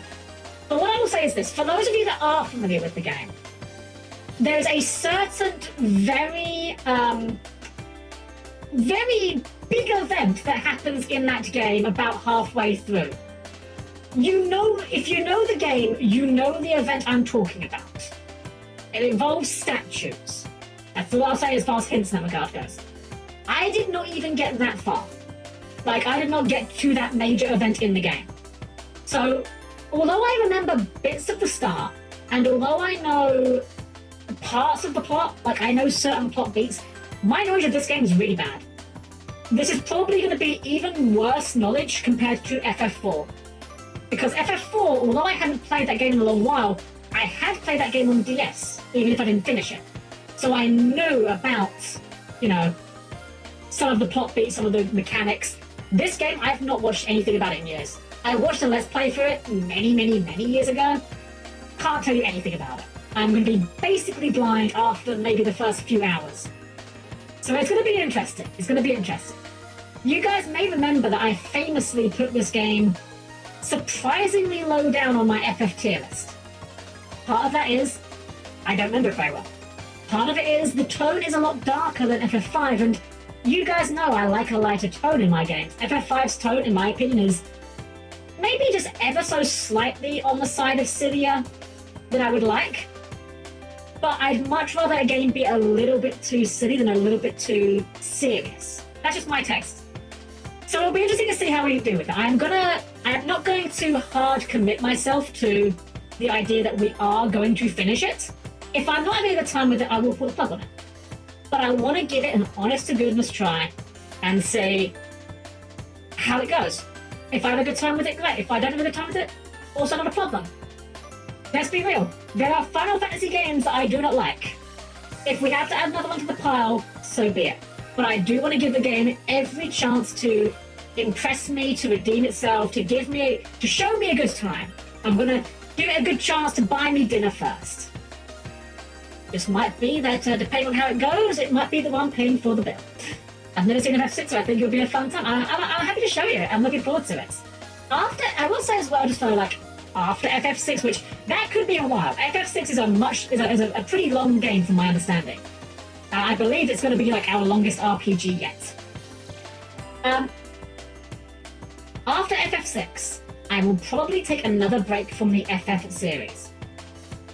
But what I will say is this: for those of you that are familiar with the game, there is a certain very big event that happens in that game about halfway through. You know, if you know the game, you know the event I'm talking about. It involves statues. That's all I'll say as far as hints in that regard goes. I did not even get that far. Like, I did not get to that major event in the game. So, although I remember bits of the start, and although I know parts of the plot, like I know certain plot beats, my knowledge of this game is really bad. This is probably going to be even worse knowledge compared to FF4. Because FF4, although I hadn't played that game in a long while, I had played that game on DS, even if I didn't finish it. So I knew about, you know, some of the plot beats, some of the mechanics. This game, I've not watched anything about it in years. I watched a Let's Play through it many years ago. Can't tell you anything about it. I'm going to be basically blind after maybe the first few hours. So it's going to be interesting. It's going to be interesting. You guys may remember that I famously put this game surprisingly low down on my FF tier list. Part of that is, I don't remember it very well. Part of it is the tone is a lot darker than FF5, and you guys know I like a lighter tone in my games. FF5's tone, in my opinion, is maybe just ever so slightly on the side of sillier than I would like. But I'd much rather a game be a little bit too silly than a little bit too serious. That's just my taste. So it'll be interesting to see how we do with it. I'm not going to hard commit myself to the idea that we are going to finish it. If I'm not having a good time with it, I will pull the plug on it. But I want to give it an honest to goodness try and see how it goes. If I have a good time with it, great. If I don't have a good time with it, also not a problem. Let's be real. There are Final Fantasy games that I do not like. If we have to add another one to the pile, so be it. But I do want to give the game every chance to impress me, to redeem itself, to show me a good time. I'm going to give it a good chance to buy me dinner first. Just might be that, depending on how it goes, it might be the one paying for the bill. I've never seen FF6, so I think it'll be a fun time. I'm happy to show you it. I'm looking forward to it. I will say as well, just for after FF6, which that could be a while. FF6 is a pretty long game from my understanding. I believe it's going to be like our longest RPG yet. After FF6, I will probably take another break from the FF series.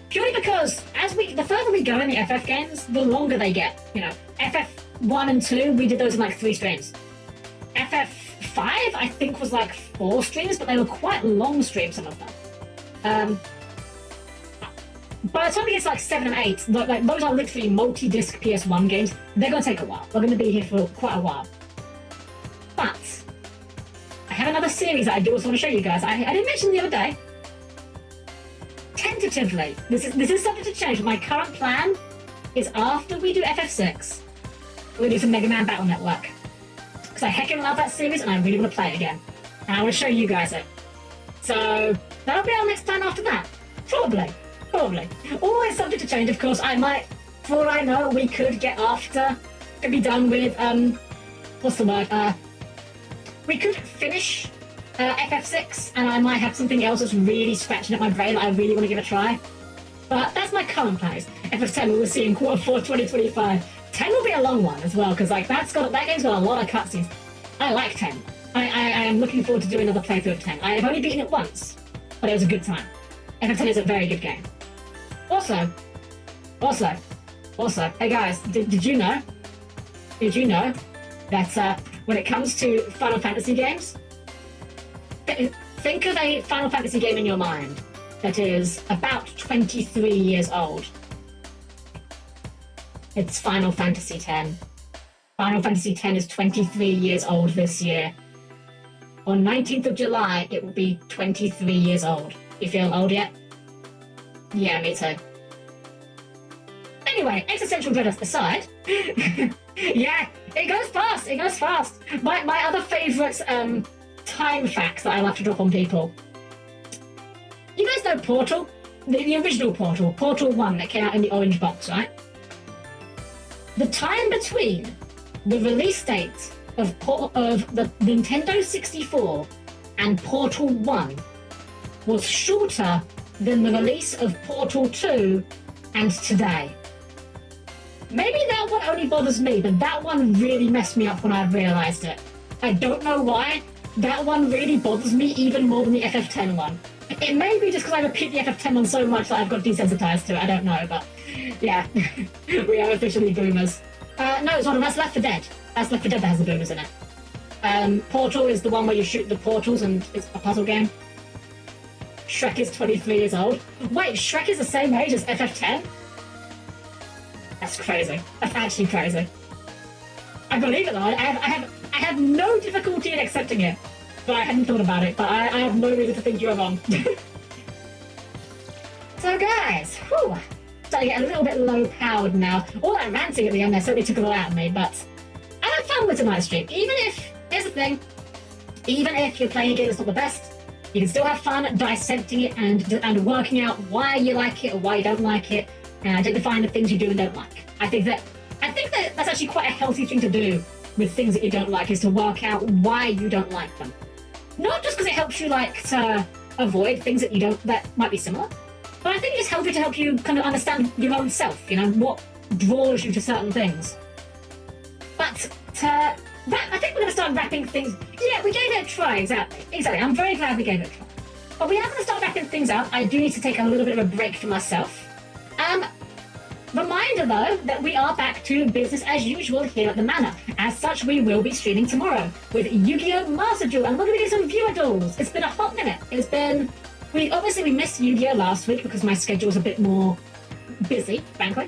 Purely because the further we go in the FF games, the longer they get. You know, FF1 and 2, we did those in like 3 streams. FF5, I think, was like 4 streams, but they were quite long streams, some of them. By the time we get to like 7 and 8, like those are literally multi-disc PS1 games. They're going to take a while. We're going to be here for quite a while. But I have another series that I do also want to show you guys. I didn't mention the other day. Tentatively, this is subject to change. My current plan is after we do FF6, we're going to do some Mega Man Battle Network. Because I heckin' love that series and I really want to play it again. And I want to show you guys it. So that'll be our next plan after that. Probably. Always subject to change, of course. I might, for all I know, we could be done with, what's the word? We could finish FF6, and I might have something else that's really scratching at my brain that I really want to give a try. But that's my current plan. FF10 we'll see in Q4 2025. 10 will be a long one as well, because like that game's got a lot of cutscenes. I like 10. I am looking forward to doing another playthrough of 10. I have only beaten it once, but it was a good time. FF10 is a very good game. Also, hey guys, did you know that when it comes to Final Fantasy games, think of a Final Fantasy game in your mind that is about 23 years old. It's Final Fantasy X. Final Fantasy X is 23 years old this year. On 19th of July, it will be 23 years old. You feeling old yet? Yeah, me too. Anyway, existential dread aside, yeah, it goes fast. My other favourite time facts that I love to drop on people. You guys know Portal? The original Portal, Portal 1 that came out in the orange box, right? The time between the release date of the Nintendo 64 and Portal 1 was shorter than the release of Portal 2 and today. Maybe that one only bothers me, but that one really messed me up when I realised it. I don't know why. That one really bothers me even more than the FF10 one. It may be just because I repeat the FF10 one so much that I've got desensitized to it. I don't know, but yeah, we are officially boomers. No, it's not. That's Left 4 Dead. That's Left 4 Dead that has the boomers in it. Portal is the one where you shoot the portals and it's a puzzle game. Shrek is 23 years old. Wait, Shrek is the same age as FF10? That's crazy. That's actually crazy. I believe it though. I have no difficulty in accepting it. But I hadn't thought about it. But I have no reason to think you're wrong. So guys, whew, starting to get a little bit low-powered now. All that ranting at the end there certainly took it all out of me. But I had fun with tonight's stream. Even if, here's the thing, even if you're playing a game that's not the best, you can still have fun dissecting it and working out why you like it or why you don't like it, and identifying the things you do and don't like. I think that that's actually quite a healthy thing to do with things that you don't like, is to work out why you don't like them. Not just because it helps you like to avoid things that might be similar, but I think it's healthy to help you kind of understand your own self. You know, what draws you to certain things. But I think we're going to start wrapping things. Yeah, we gave it a try, exactly. I'm very glad we gave it a try. But we are going to start wrapping things up. I do need to take a little bit of a break for myself. Reminder though, that we are back to business as usual here at the Manor. As such, we will be streaming tomorrow with Yu-Gi-Oh! Master Duel, and we're going to do some viewer duels. It's been a hot minute. We missed Yu-Gi-Oh! Last week because my schedule was a bit more busy, frankly.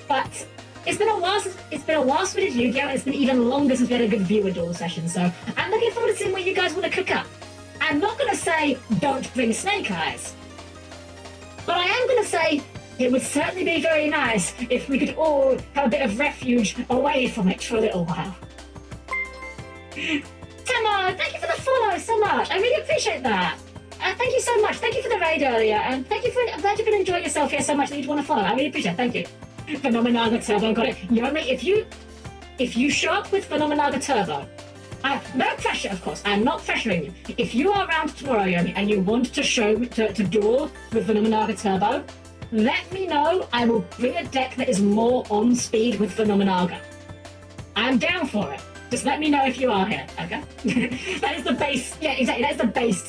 But it's been a while since we did Yu-Gi-Oh! And it's been even longer since we had a good viewer duel session. So I'm looking forward to seeing what you guys want to cook up. I'm not going to say don't bring snake eyes, but I am going to say it would certainly be very nice if we could all have a bit of refuge away from it for a little while. Tamar, thank you for the follow so much. I really appreciate that. Thank you so much. Thank you for the raid earlier, and I'm glad you've been enjoying yourself here so much that you'd want to follow. I really appreciate it. Thank you. Phenomenaga Turbo, got it. Yomi, if you show up with Phenomenaga Turbo, no pressure, of course. I'm not pressuring you. If you are around tomorrow, Yomi, and you want to duel with Phenomenaga Turbo, let me know. I will bring a deck that is more on speed with the Nominaga. I'm down for it. Just let me know if you are here, okay? That is the base, yeah, exactly, that is the base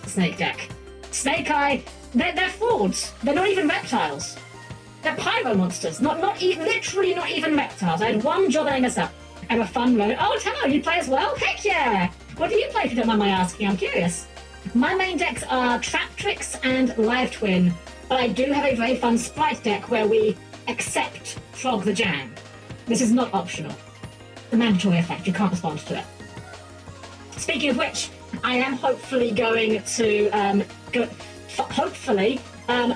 snake deck. Snake Eye, they're frauds. They're not even reptiles. They're pyro monsters, literally not even reptiles. I had one job and I messed up. I have a fun run. Oh, Tamo, you play as well? Heck yeah! What do you play if you don't mind my asking? I'm curious. My main decks are Trap Tricks and Live Twin, but I do have a very fun Sprite deck where we accept Frog the Jam. This is not optional. The mandatory effect, you can't respond to it. Speaking of which, I am hopefully going to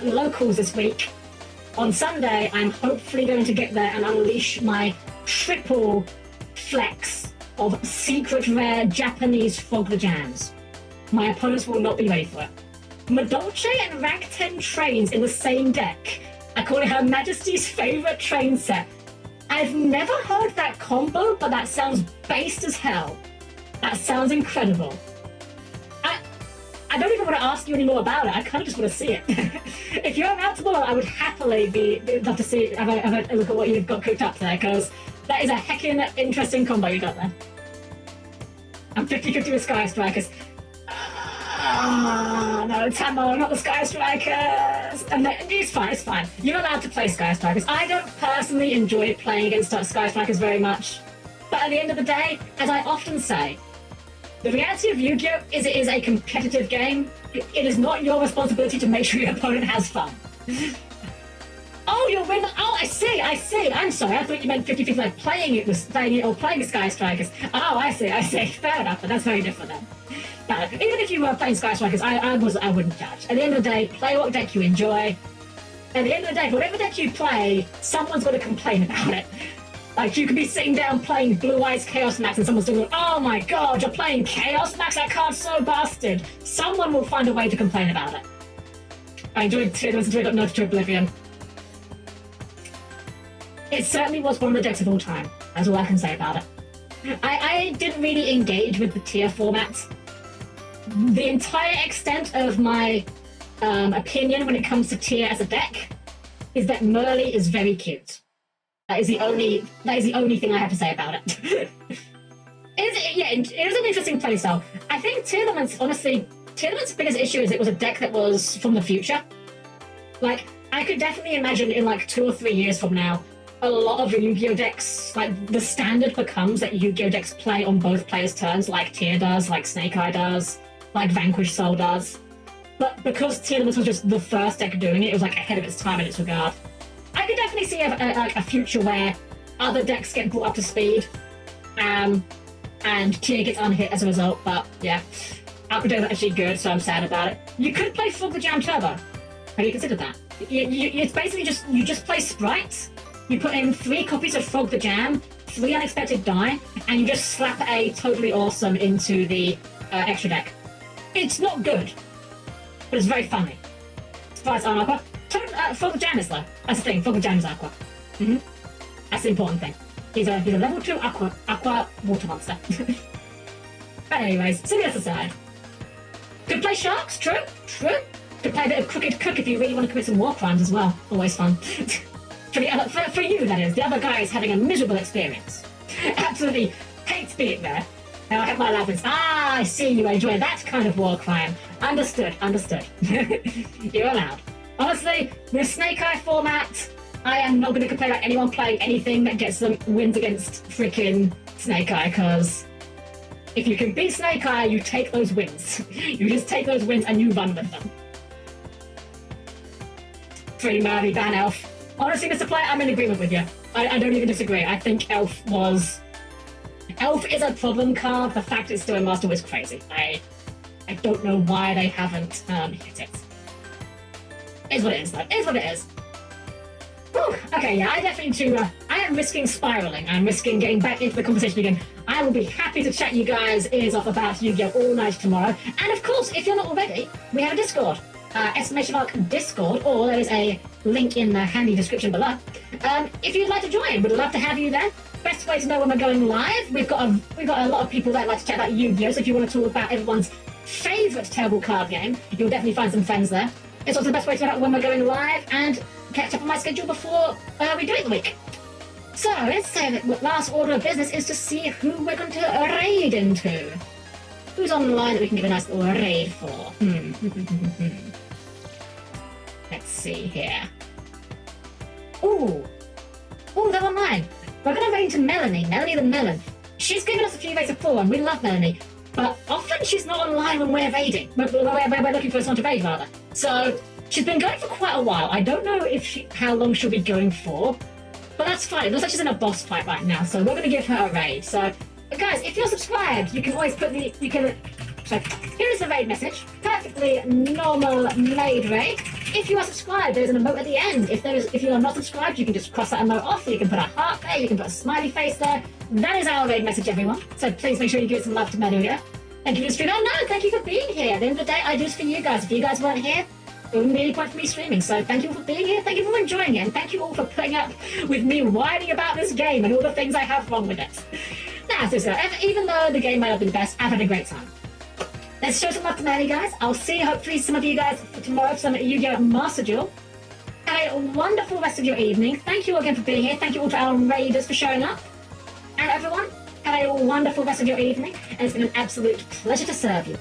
locals this week. On Sunday, I'm hopefully going to get there and unleash my triple flex of secret rare Japanese Frog the Jams. My opponents will not be ready for it. Madolce and rank 10 trains in the same deck. I call it Her Majesty's favourite train set. I've never heard that combo, but that sounds based as hell. That sounds incredible. I don't even want to ask you any more about it. I kind of just want to see it. If you're around tomorrow, I would happily love to have a look at what you've got cooked up there, because that is a heckin' interesting combo you got there. I'm 50-50 with Sky Strikers. No, Tamo, not the Sky Strikers. And it's fine. You're allowed to play Sky Strikers. I don't personally enjoy playing against Sky Strikers very much. But at the end of the day, as I often say, the reality of Yu-Gi-Oh! is it is a competitive game. It is not your responsibility to make sure your opponent has fun. Oh, you're winning. Oh, I see. I'm sorry. I thought you meant 50-50, like playing Sky Strikers. Oh, I see. Fair enough, but that's very different then. No, even if you were playing Sky Strikers, I wouldn't judge. At the end of the day, play what deck you enjoy. At the end of the day, whatever deck you play, someone's going to complain about it. Like, you could be sitting down playing Blue Eyes Chaos Max and someone's doing, oh my god, you're playing Chaos Max? That card's so bastard. Someone will find a way to complain about it. I enjoyed Note to Oblivion. It certainly was one of the decks of all time. That's all I can say about it. I didn't really engage with the tier format. The entire extent of my opinion when it comes to tier as a deck is that Merly is very cute. That is the only thing I have to say about it. It is an interesting playstyle. I think Tearlament's biggest issue is it was a deck that was from the future. Like, I could definitely imagine in like 2 or 3 years from now, a lot of Yu-Gi-Oh! Decks, like the standard becomes that Yu-Gi-Oh! Decks play on both players' turns, like Tier does, like Snake Eye does, like Vanquish Soul does. But because Tearlament was just the first deck doing it, it was like ahead of its time in its regard. I could definitely see a future where other decks get brought up to speed, and Tier gets unhit as a result, but yeah. Albedo is actually good, so I'm sad about it. You could play Frog the Jam Turbo. Have you considered that? It's basically you just play sprites, you put in 3 copies of Frog the Jam, 3 unexpected die, and you just slap a Totally Awesome into the extra deck. It's not good, but it's very funny. Sprites aren't Aqua. Frog the Jam is though. That's the thing, Frog the Jam is Aqua. That's the important thing. He's a level 2 Aqua water monster. But anyways, serious aside. Could play Sharks, true. Could play a bit of Crooked Cook if you really want to commit some war crimes as well. Always fun. For you, that is. The other guy is having a miserable experience. Absolutely hates being there. Now I have my labyrinth. I see you enjoy that kind of war crime. Understood. You're allowed. Honestly, with Snake Eye format, I am not going to complain about anyone playing anything that gets them wins against freaking Snake Eye, because if you can beat Snake Eye, you take those wins. You just take those wins and you run with them. Free Murray, ban Elf. Honestly, Mr. Player, I'm in agreement with you. I don't even disagree. I think Elf is a problem card. The fact it's still in Master is crazy. I don't know why they haven't hit it. Is what it is, though. Is what it is. Whew. Okay, yeah, I definitely too. I am risking spiraling. I'm risking getting back into the conversation again. I will be happy to chat you guys' ears off about Yu-Gi-Oh! All night tomorrow. And of course, if you're not already, we have a Discord. ! Discord, or there is a link in the handy description below. If you'd like to join, we'd love to have you there. Best way to know when we're going live. We've got a lot of people that like to chat about Yu-Gi-Oh! So if you want to talk about everyone's favourite terrible card game, you'll definitely find some friends there. It's also the best way to find out when we're going live and catch up on my schedule before we do it the week. So let's say that the last order of business is to see who we're going to raid into. Who's online that we can give a nice little raid for? Let's see here. Ooh, they're online. We're going to raid into Melanie the Melon. She's given us a few raids before, and we love Melanie. But often she's not online when we're raiding. We're looking for someone to raid, rather. So she's been going for quite a while. I don't know how long she'll be going for, but that's fine. It looks like she's in a boss fight right now, so we're going to give her a raid. So, guys, if you're subscribed, you can always put so here's the raid message. Perfectly normal made raid. If you are subscribed, there's an emote at the end. If you are not subscribed, you can just cross that emote off. You can put a heart there, you can put a smiley face there. That is our raid message, everyone. So please make sure you give some love to Manuela. Thank you for streaming. Oh no, thank you for being here. At the end of the day, I do this for you guys. If you guys weren't here, it wouldn't be any point for me streaming. So thank you for being here. Thank you for enjoying it. And thank you all for putting up with me whining about this game and all the things I have wrong with it. Now, so even though the game might not be the best, I've had a great time. Let's show some love to Manny, guys. I'll see, hopefully, some of you guys tomorrow for some Yu-Gi-Oh! Master Duel. Have a wonderful rest of your evening. Thank you again for being here. Thank you all to our raiders for showing up. And everyone, have a wonderful rest of your evening. And it's been an absolute pleasure to serve you.